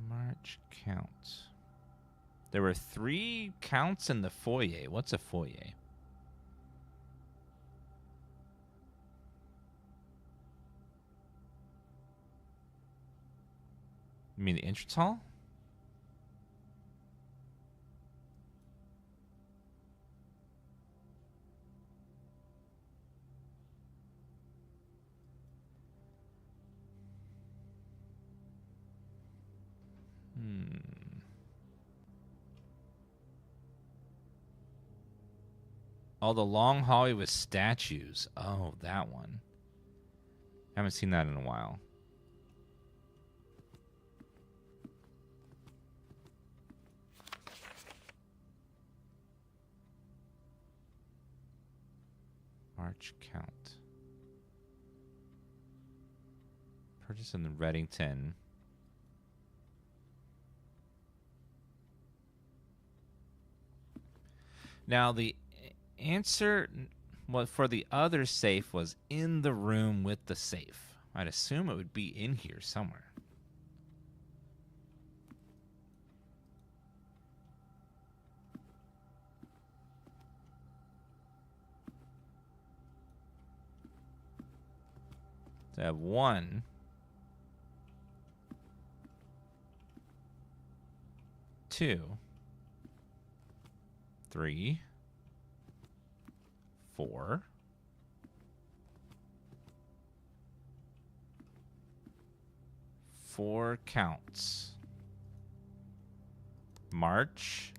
March count. There were 3 counts in the foyer. What's a foyer? You mean the entrance hall? Oh, the long hallway with statues. Oh, that one. Haven't seen that in a while. March count. Purchase in the Reddington. Now, the answer for the other safe was in the room with the safe. I'd assume it would be in here somewhere. So I have 1, 2, 3, 4, 4 counts. March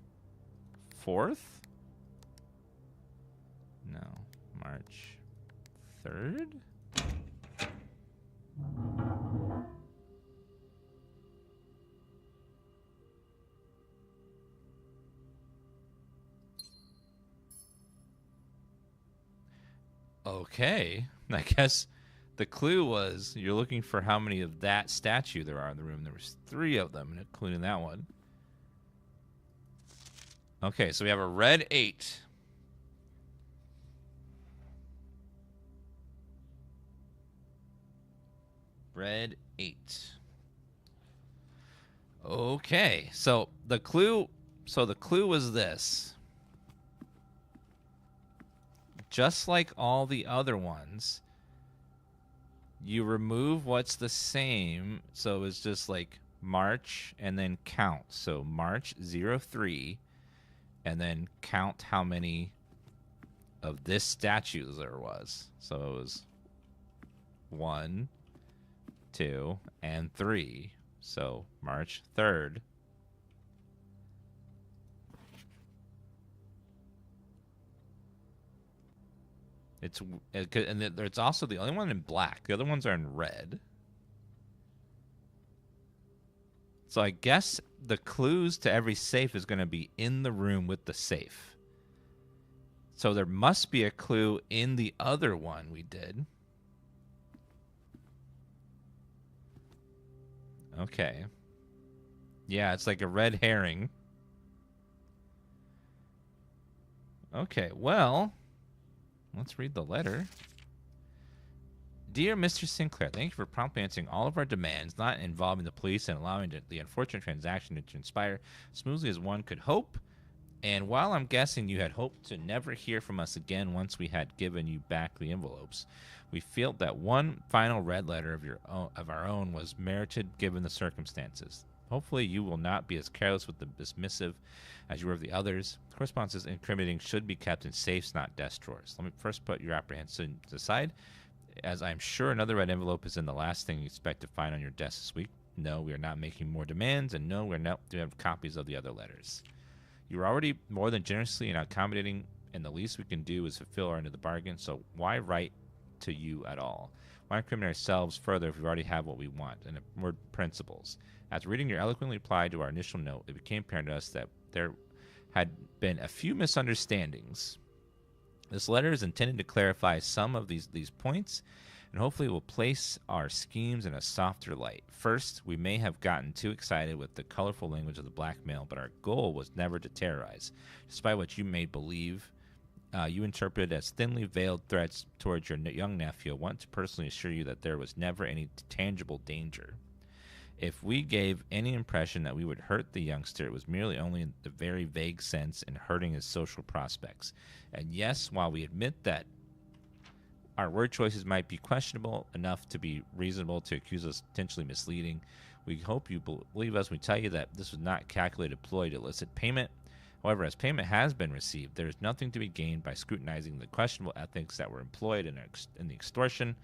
4th? No, March 3rd? Okay. I guess the clue was you're looking for how many of that statue there are in the room. There was 3 of them, including that one. Okay, so we have a red 8. Red 8. Okay, so the clue was this. Just like all the other ones, you remove what's the same, so it's just like march and then count. So march 03 and then count how many of this statue there was. So it was 1, 2, and 3. So March 3rd. It's also the only one in black. The other ones are in red. So I guess the clues to every safe is going to be in the room with the safe. So there must be a clue in the other one we did. Okay. Yeah, it's like a red herring. Okay, well, let's read the letter. Dear Mr. Sinclair, thank you for promptly answering all of our demands, not involving the police, and allowing the unfortunate transaction to transpire smoothly as one could hope. And while I'm guessing you had hoped to never hear from us again once we had given you back the envelopes, we feel that one final red letter of our own was merited given the circumstances. Hopefully you will not be as careless with the dismissive as you were of the others. Correspondences incriminating should be kept in safes, not desk drawers. Let me first put your apprehension aside, as I'm sure another red envelope is in the last thing you expect to find on your desk this week. No, we are not making more demands, and no, we're not to have copies of the other letters. You are already more than generously and accommodating, and the least we can do is fulfill our end of the bargain, so why write to you at all? Why incriminate ourselves further if we already have what we want? And more principles. After reading your eloquent reply to our initial note, it became apparent to us that there had been a few misunderstandings. This letter is intended to clarify some of these points, and hopefully will place our schemes in a softer light. First, we may have gotten too excited with the colorful language of the blackmail, but our goal was never to terrorize. Despite what you made believe, you interpreted as thinly veiled threats towards your young nephew. I want to personally assure you that there was never any tangible danger. If we gave any impression that we would hurt the youngster, it was merely only in the very vague sense in hurting his social prospects. And yes, while we admit that our word choices might be questionable enough to be reasonable to accuse us of potentially misleading, we hope you believe us when we tell you that this was not calculated ploy to elicit payment. However, as payment has been received, there is nothing to be gained by scrutinizing the questionable ethics that were employed in the extortion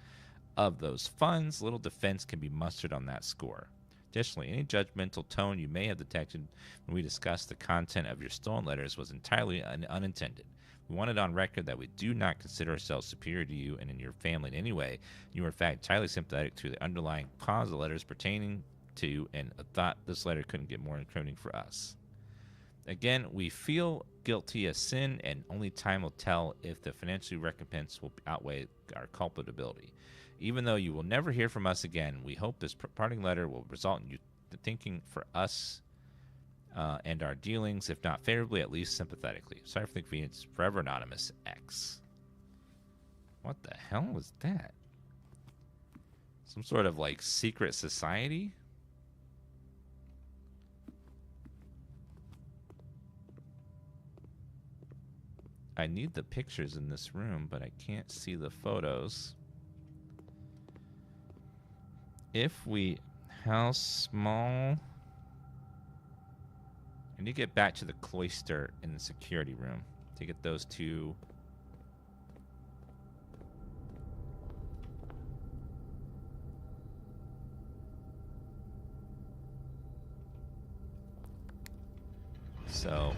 of those funds. Little defense can be mustered on that score. Additionally, any judgmental tone you may have detected when we discussed the content of your stolen letters was entirely unintended. We wanted on record that we do not consider ourselves superior to you and in your family in any way. You are, in fact, entirely sympathetic to the underlying cause of the letters pertaining to, and thought this letter couldn't get more incriminating for us. Again, we feel guilty as sin, and only time will tell if the financial recompense will outweigh our culpability. Even though you will never hear from us again, we hope this parting letter will result in you thinking for us and our dealings, if not favorably, at least sympathetically. Sorry for the inconvenience. Forever Anonymous X. What the hell was that? Some sort of like secret society? I need the pictures in this room, but I can't see the photos. How small? I need to get back to the cloister in the security room to get those two. So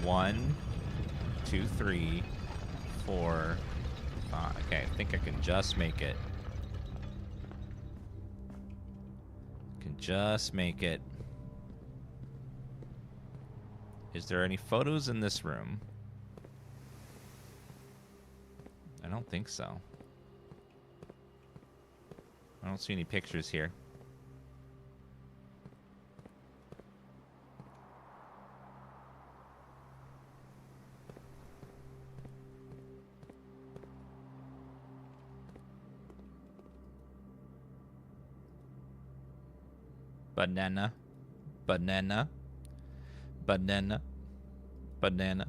1, 2, 3, 4, Okay, I think I can just make it. Can just make it. Is there any photos in this room? I don't think so. I don't see any pictures here. Banana. Banana. Banana. Banana.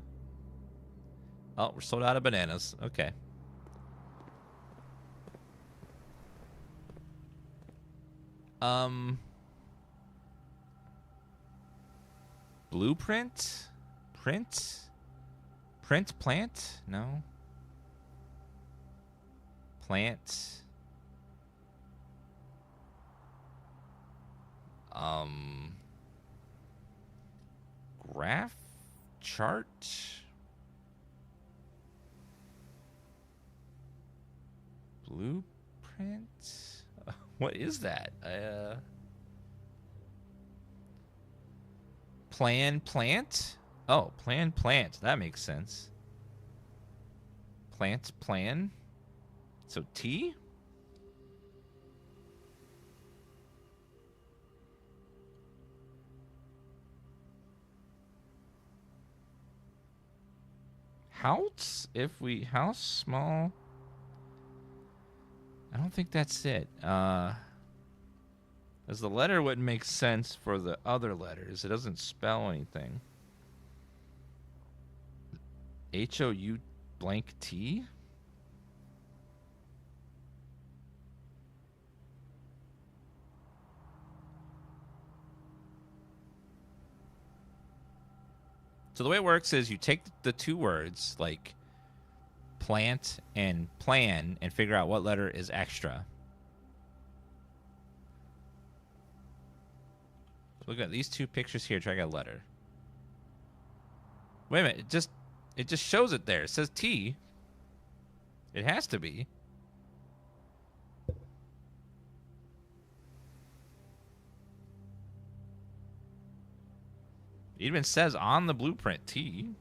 Oh, we're sold out of bananas. Okay. Blueprint? Print? Print plant? No. Plant. Graph? Chart? Blueprint? What is that? Plan plant? Oh, plan plant. That makes sense. Plant plan. So T? House? If we house small. I don't think that's it. As the letter wouldn't make sense for the other letters. It doesn't spell anything. HOU blank T? So the way it works is you take the two words, like plant and plan, and figure out what letter is extra. So look at these two pictures here. Try to get a letter. Wait a minute. It just shows it there. It says T. It has to be. It even says on the blueprint T.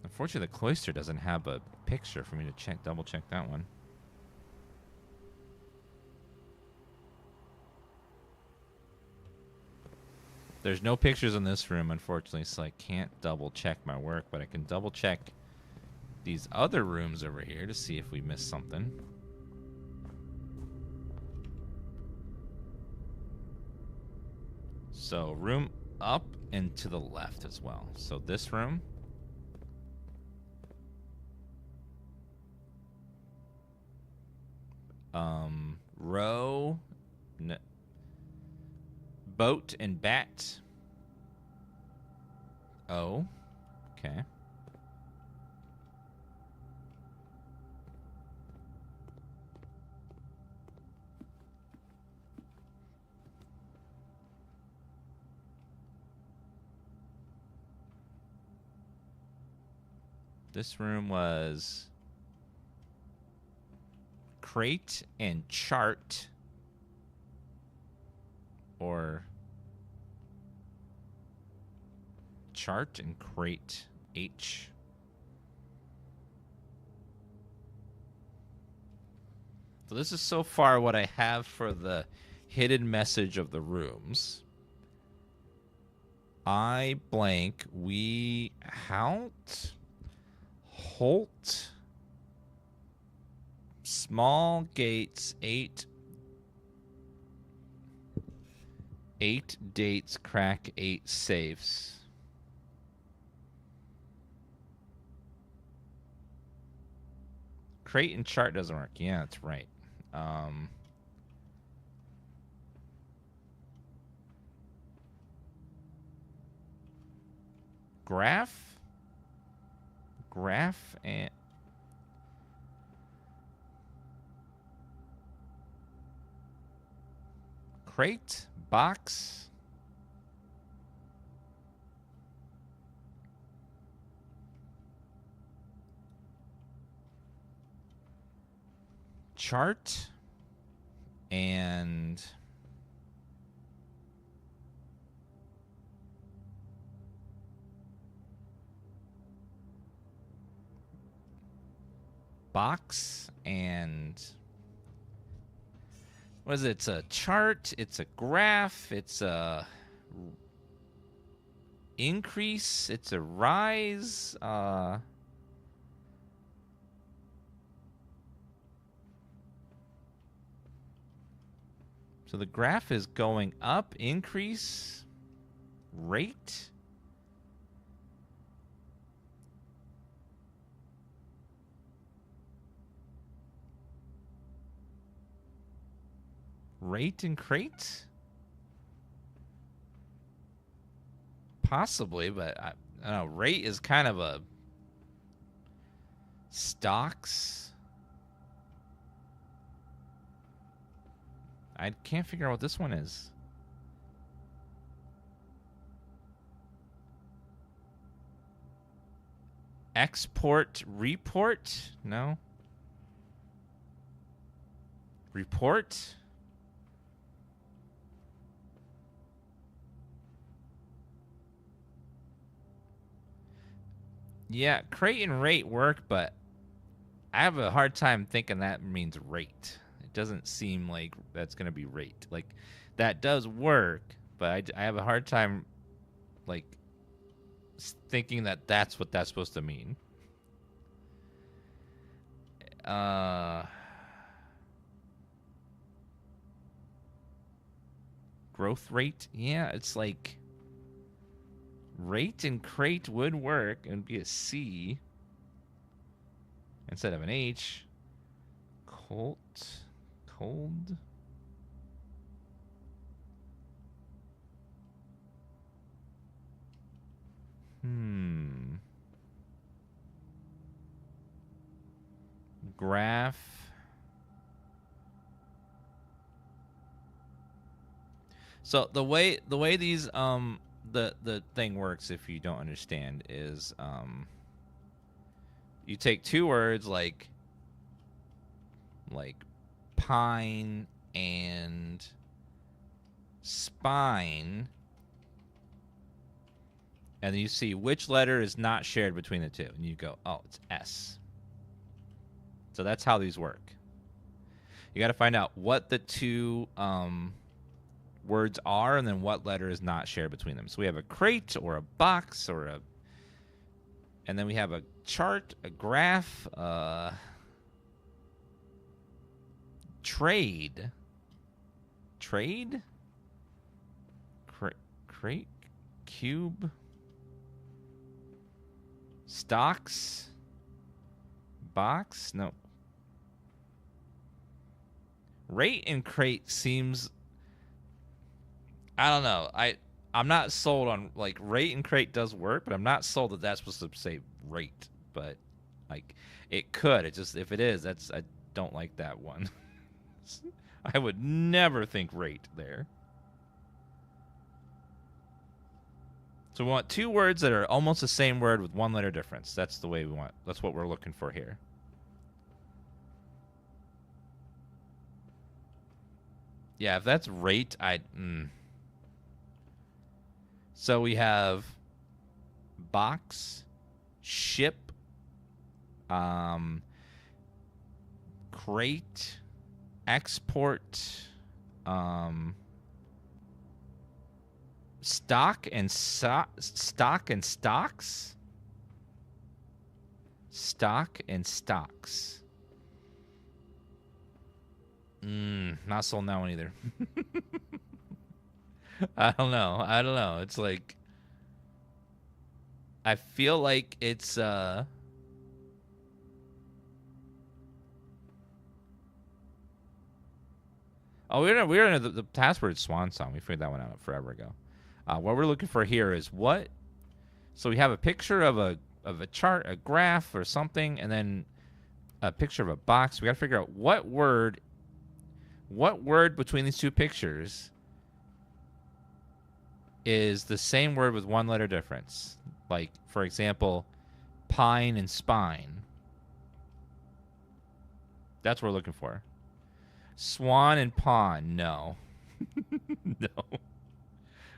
Unfortunately, the cloister doesn't have a picture for me to double check that one. There's no pictures in this room, unfortunately, so I can't double check my work, but I can double check these other rooms over here to see if we missed something. So, room up and to the left as well. So, this room. Row. Boat and bat. Oh. Okay. This room was crate and chart, or chart and crate H. So this is so far what I have for the hidden message of the rooms. I blank, we Holt, small gates, 8 dates, crack 8 safes. Crate and chart doesn't work. Yeah, that's right. Graph and crate, box. chart and box and what is it? It's a chart, it's a graph, it's a increase, it's a rise, so the graph is going up, increase, rate. Rate and crate? Possibly, but I don't know. Rate is kind of a stocks. I can't figure out what this one is. Export report? No. Report? Yeah, crate and rate work, but I have a hard time thinking that means rate. It doesn't seem like that's going to be rate. Like, that does work, but I have a hard time, like, thinking that that's what that's supposed to mean. Growth rate? Yeah, it's like rate and crate would work and be a C instead of an H. Cold. Graph. So the way these the thing works, if you don't understand, is you take two words like pine and spine, and then you see which letter is not shared between the two, and you go, oh, it's S. So that's how these work. You got to find out what the two words are, and then what letter is not shared between them. So we have a crate or a box or a, and then we have a chart, a graph, trade, crate, cube, stocks, box. No. Rate and crate seems, I don't know. I'm not sold on, like, rate and crate does work, but I'm not sold that that's supposed to say rate. But like, it could. It just, if it is, that's, I don't like that one. I would never think rate there. So we want two words that are almost the same word with one letter difference. That's the way we want. That's what we're looking for here. Yeah, if that's rate, So we have box, ship, crate, export, stock and stock and stocks. Stock and stocks. Not sold on that one either. I don't know. It's like, I feel like it's oh, we're in the password swan song. We figured that one out forever ago. What we're looking for here is what. So we have a picture of a chart, a graph, or something, and then a picture of a box. We got to figure out what word between these two pictures is the same word with one letter difference. Like, for example, pine and spine. That's what we're looking for. Swan and pawn. No. No.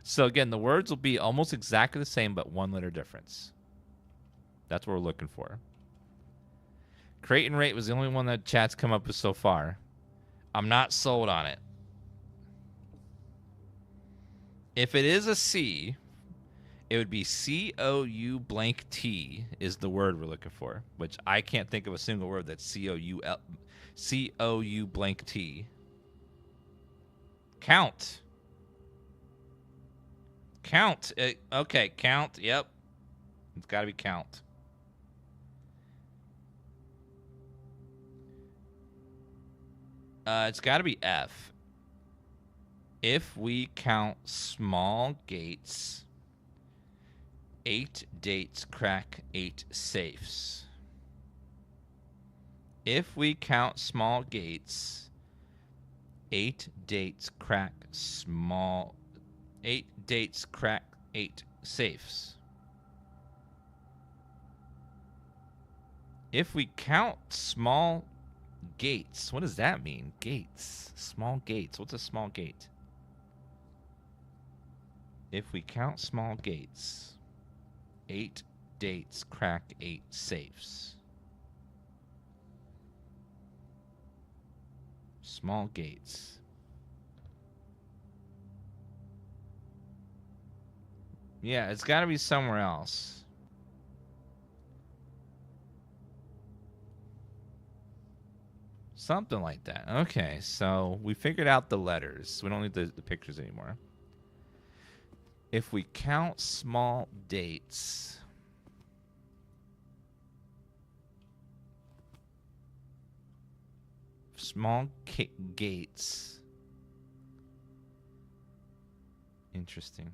So again, the words will be almost exactly the same, but one letter difference. That's what we're looking for. Crate and rate was the only one that chat's come up with so far. I'm not sold on it. If it is a C, it would be C-O-U blank T is the word we're looking for, which I can't think of a single word that's C-O-U blank T. Count. Count. Okay, count. Yep. It's got to be count. It's got to be F. If we count small gates, 8 dates crack 8 safes. If we count small gates, 8 dates crack 8 dates crack 8 safes. If we count small gates, what does that mean? Gates. Small gates. What's a small gate? If we count small gates, 8 dates crack 8 safes. Small gates. Yeah, it's got to be somewhere else. Something like that. Okay, so we figured out the letters. We don't need the pictures anymore. If we count small dates, small gates. Interesting.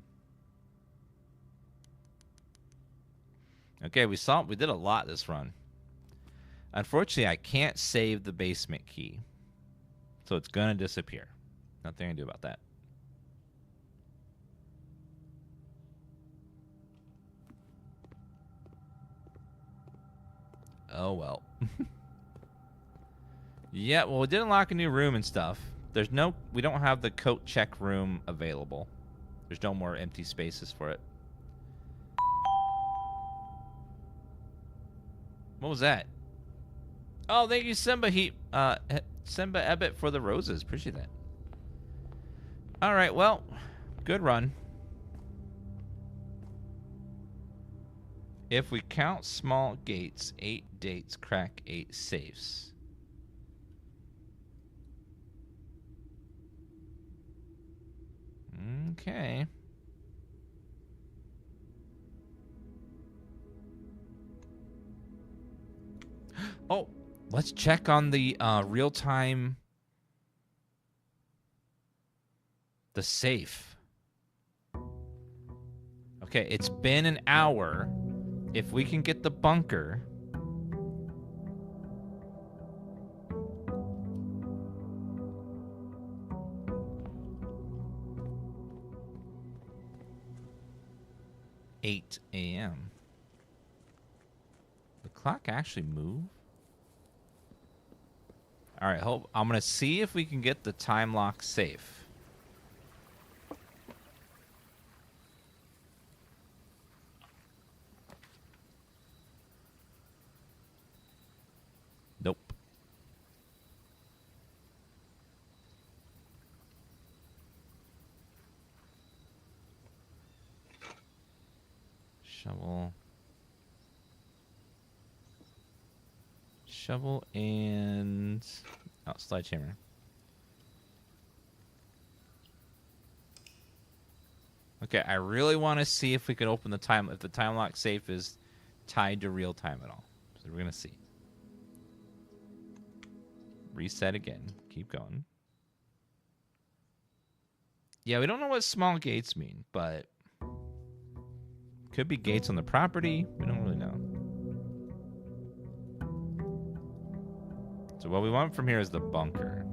Okay, we did a lot this run. Unfortunately, I can't save the basement key, so it's gonna disappear. Nothing I can do about that. Oh well. Yeah, well, we did unlock a new room and stuff. We don't have the coat check room available. There's no more empty spaces for it. What was that? Oh, thank you, Simba Simba Ebbet for the roses. Appreciate that. All right, well, good run. If we count small gates, 8 dates crack 8 safes. Okay. Oh, let's check on the real-time... The safe. Okay, it's been an hour. If we can get the bunker... ...8 a.m. The clock actually moved? All right, I'm going to see if we can get the time lock safe. Nope. Shovel and sledgehammer. Okay, I really want to see if we can open if the time lock safe is tied to real time at all. So we're gonna see. Reset again. Keep going. Yeah, we don't know what small gates mean, but could be gates on the property. We don't really know. So what we want from here is the bunker.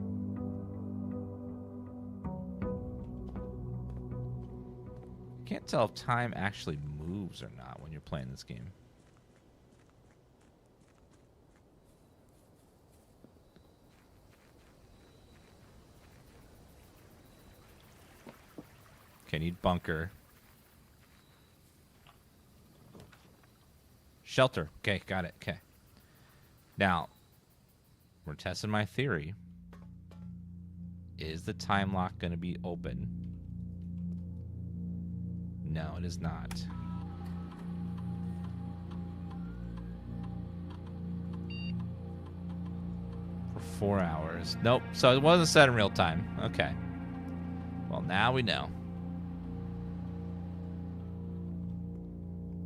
Can't tell if time actually moves or not when you're playing this game. Okay, need bunker. Shelter. Okay, got it. Okay. Now, we're testing my theory. Is the time lock going to be open? No, it is not. For 4 hours. Nope. So it wasn't set in real time. Okay. Well, now we know.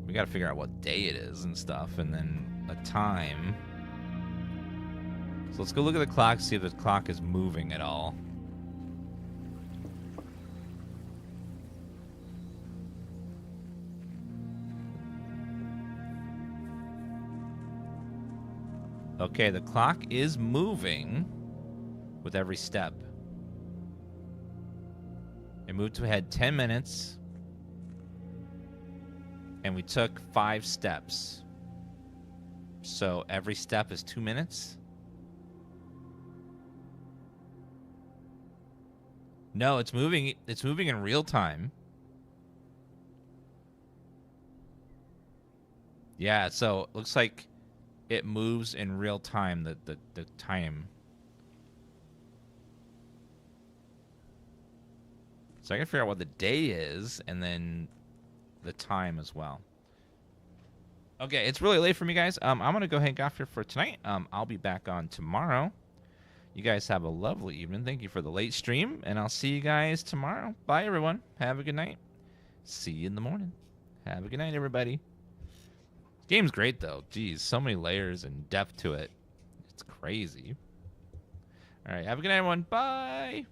We got to figure out what day it is and stuff, and then a time. So let's go look at the clock, see if the clock is moving at all. Okay, the clock is moving with every step. It moved ahead 10 minutes. And we took 5 steps. So every step is 2 minutes? No, it's moving in real time. Yeah, so it looks like it moves in real time, the time. So I can figure out what the day is and then the time as well. Okay, it's really late for me, guys. I'm going to go hang off here for tonight. I'll be back on tomorrow. You guys have a lovely evening. Thank you for the late stream, and I'll see you guys tomorrow. Bye, everyone. Have a good night. See you in the morning. Have a good night, everybody. Game's great, though. Jeez, so many layers and depth to it. It's crazy. All right, have a good night, everyone. Bye.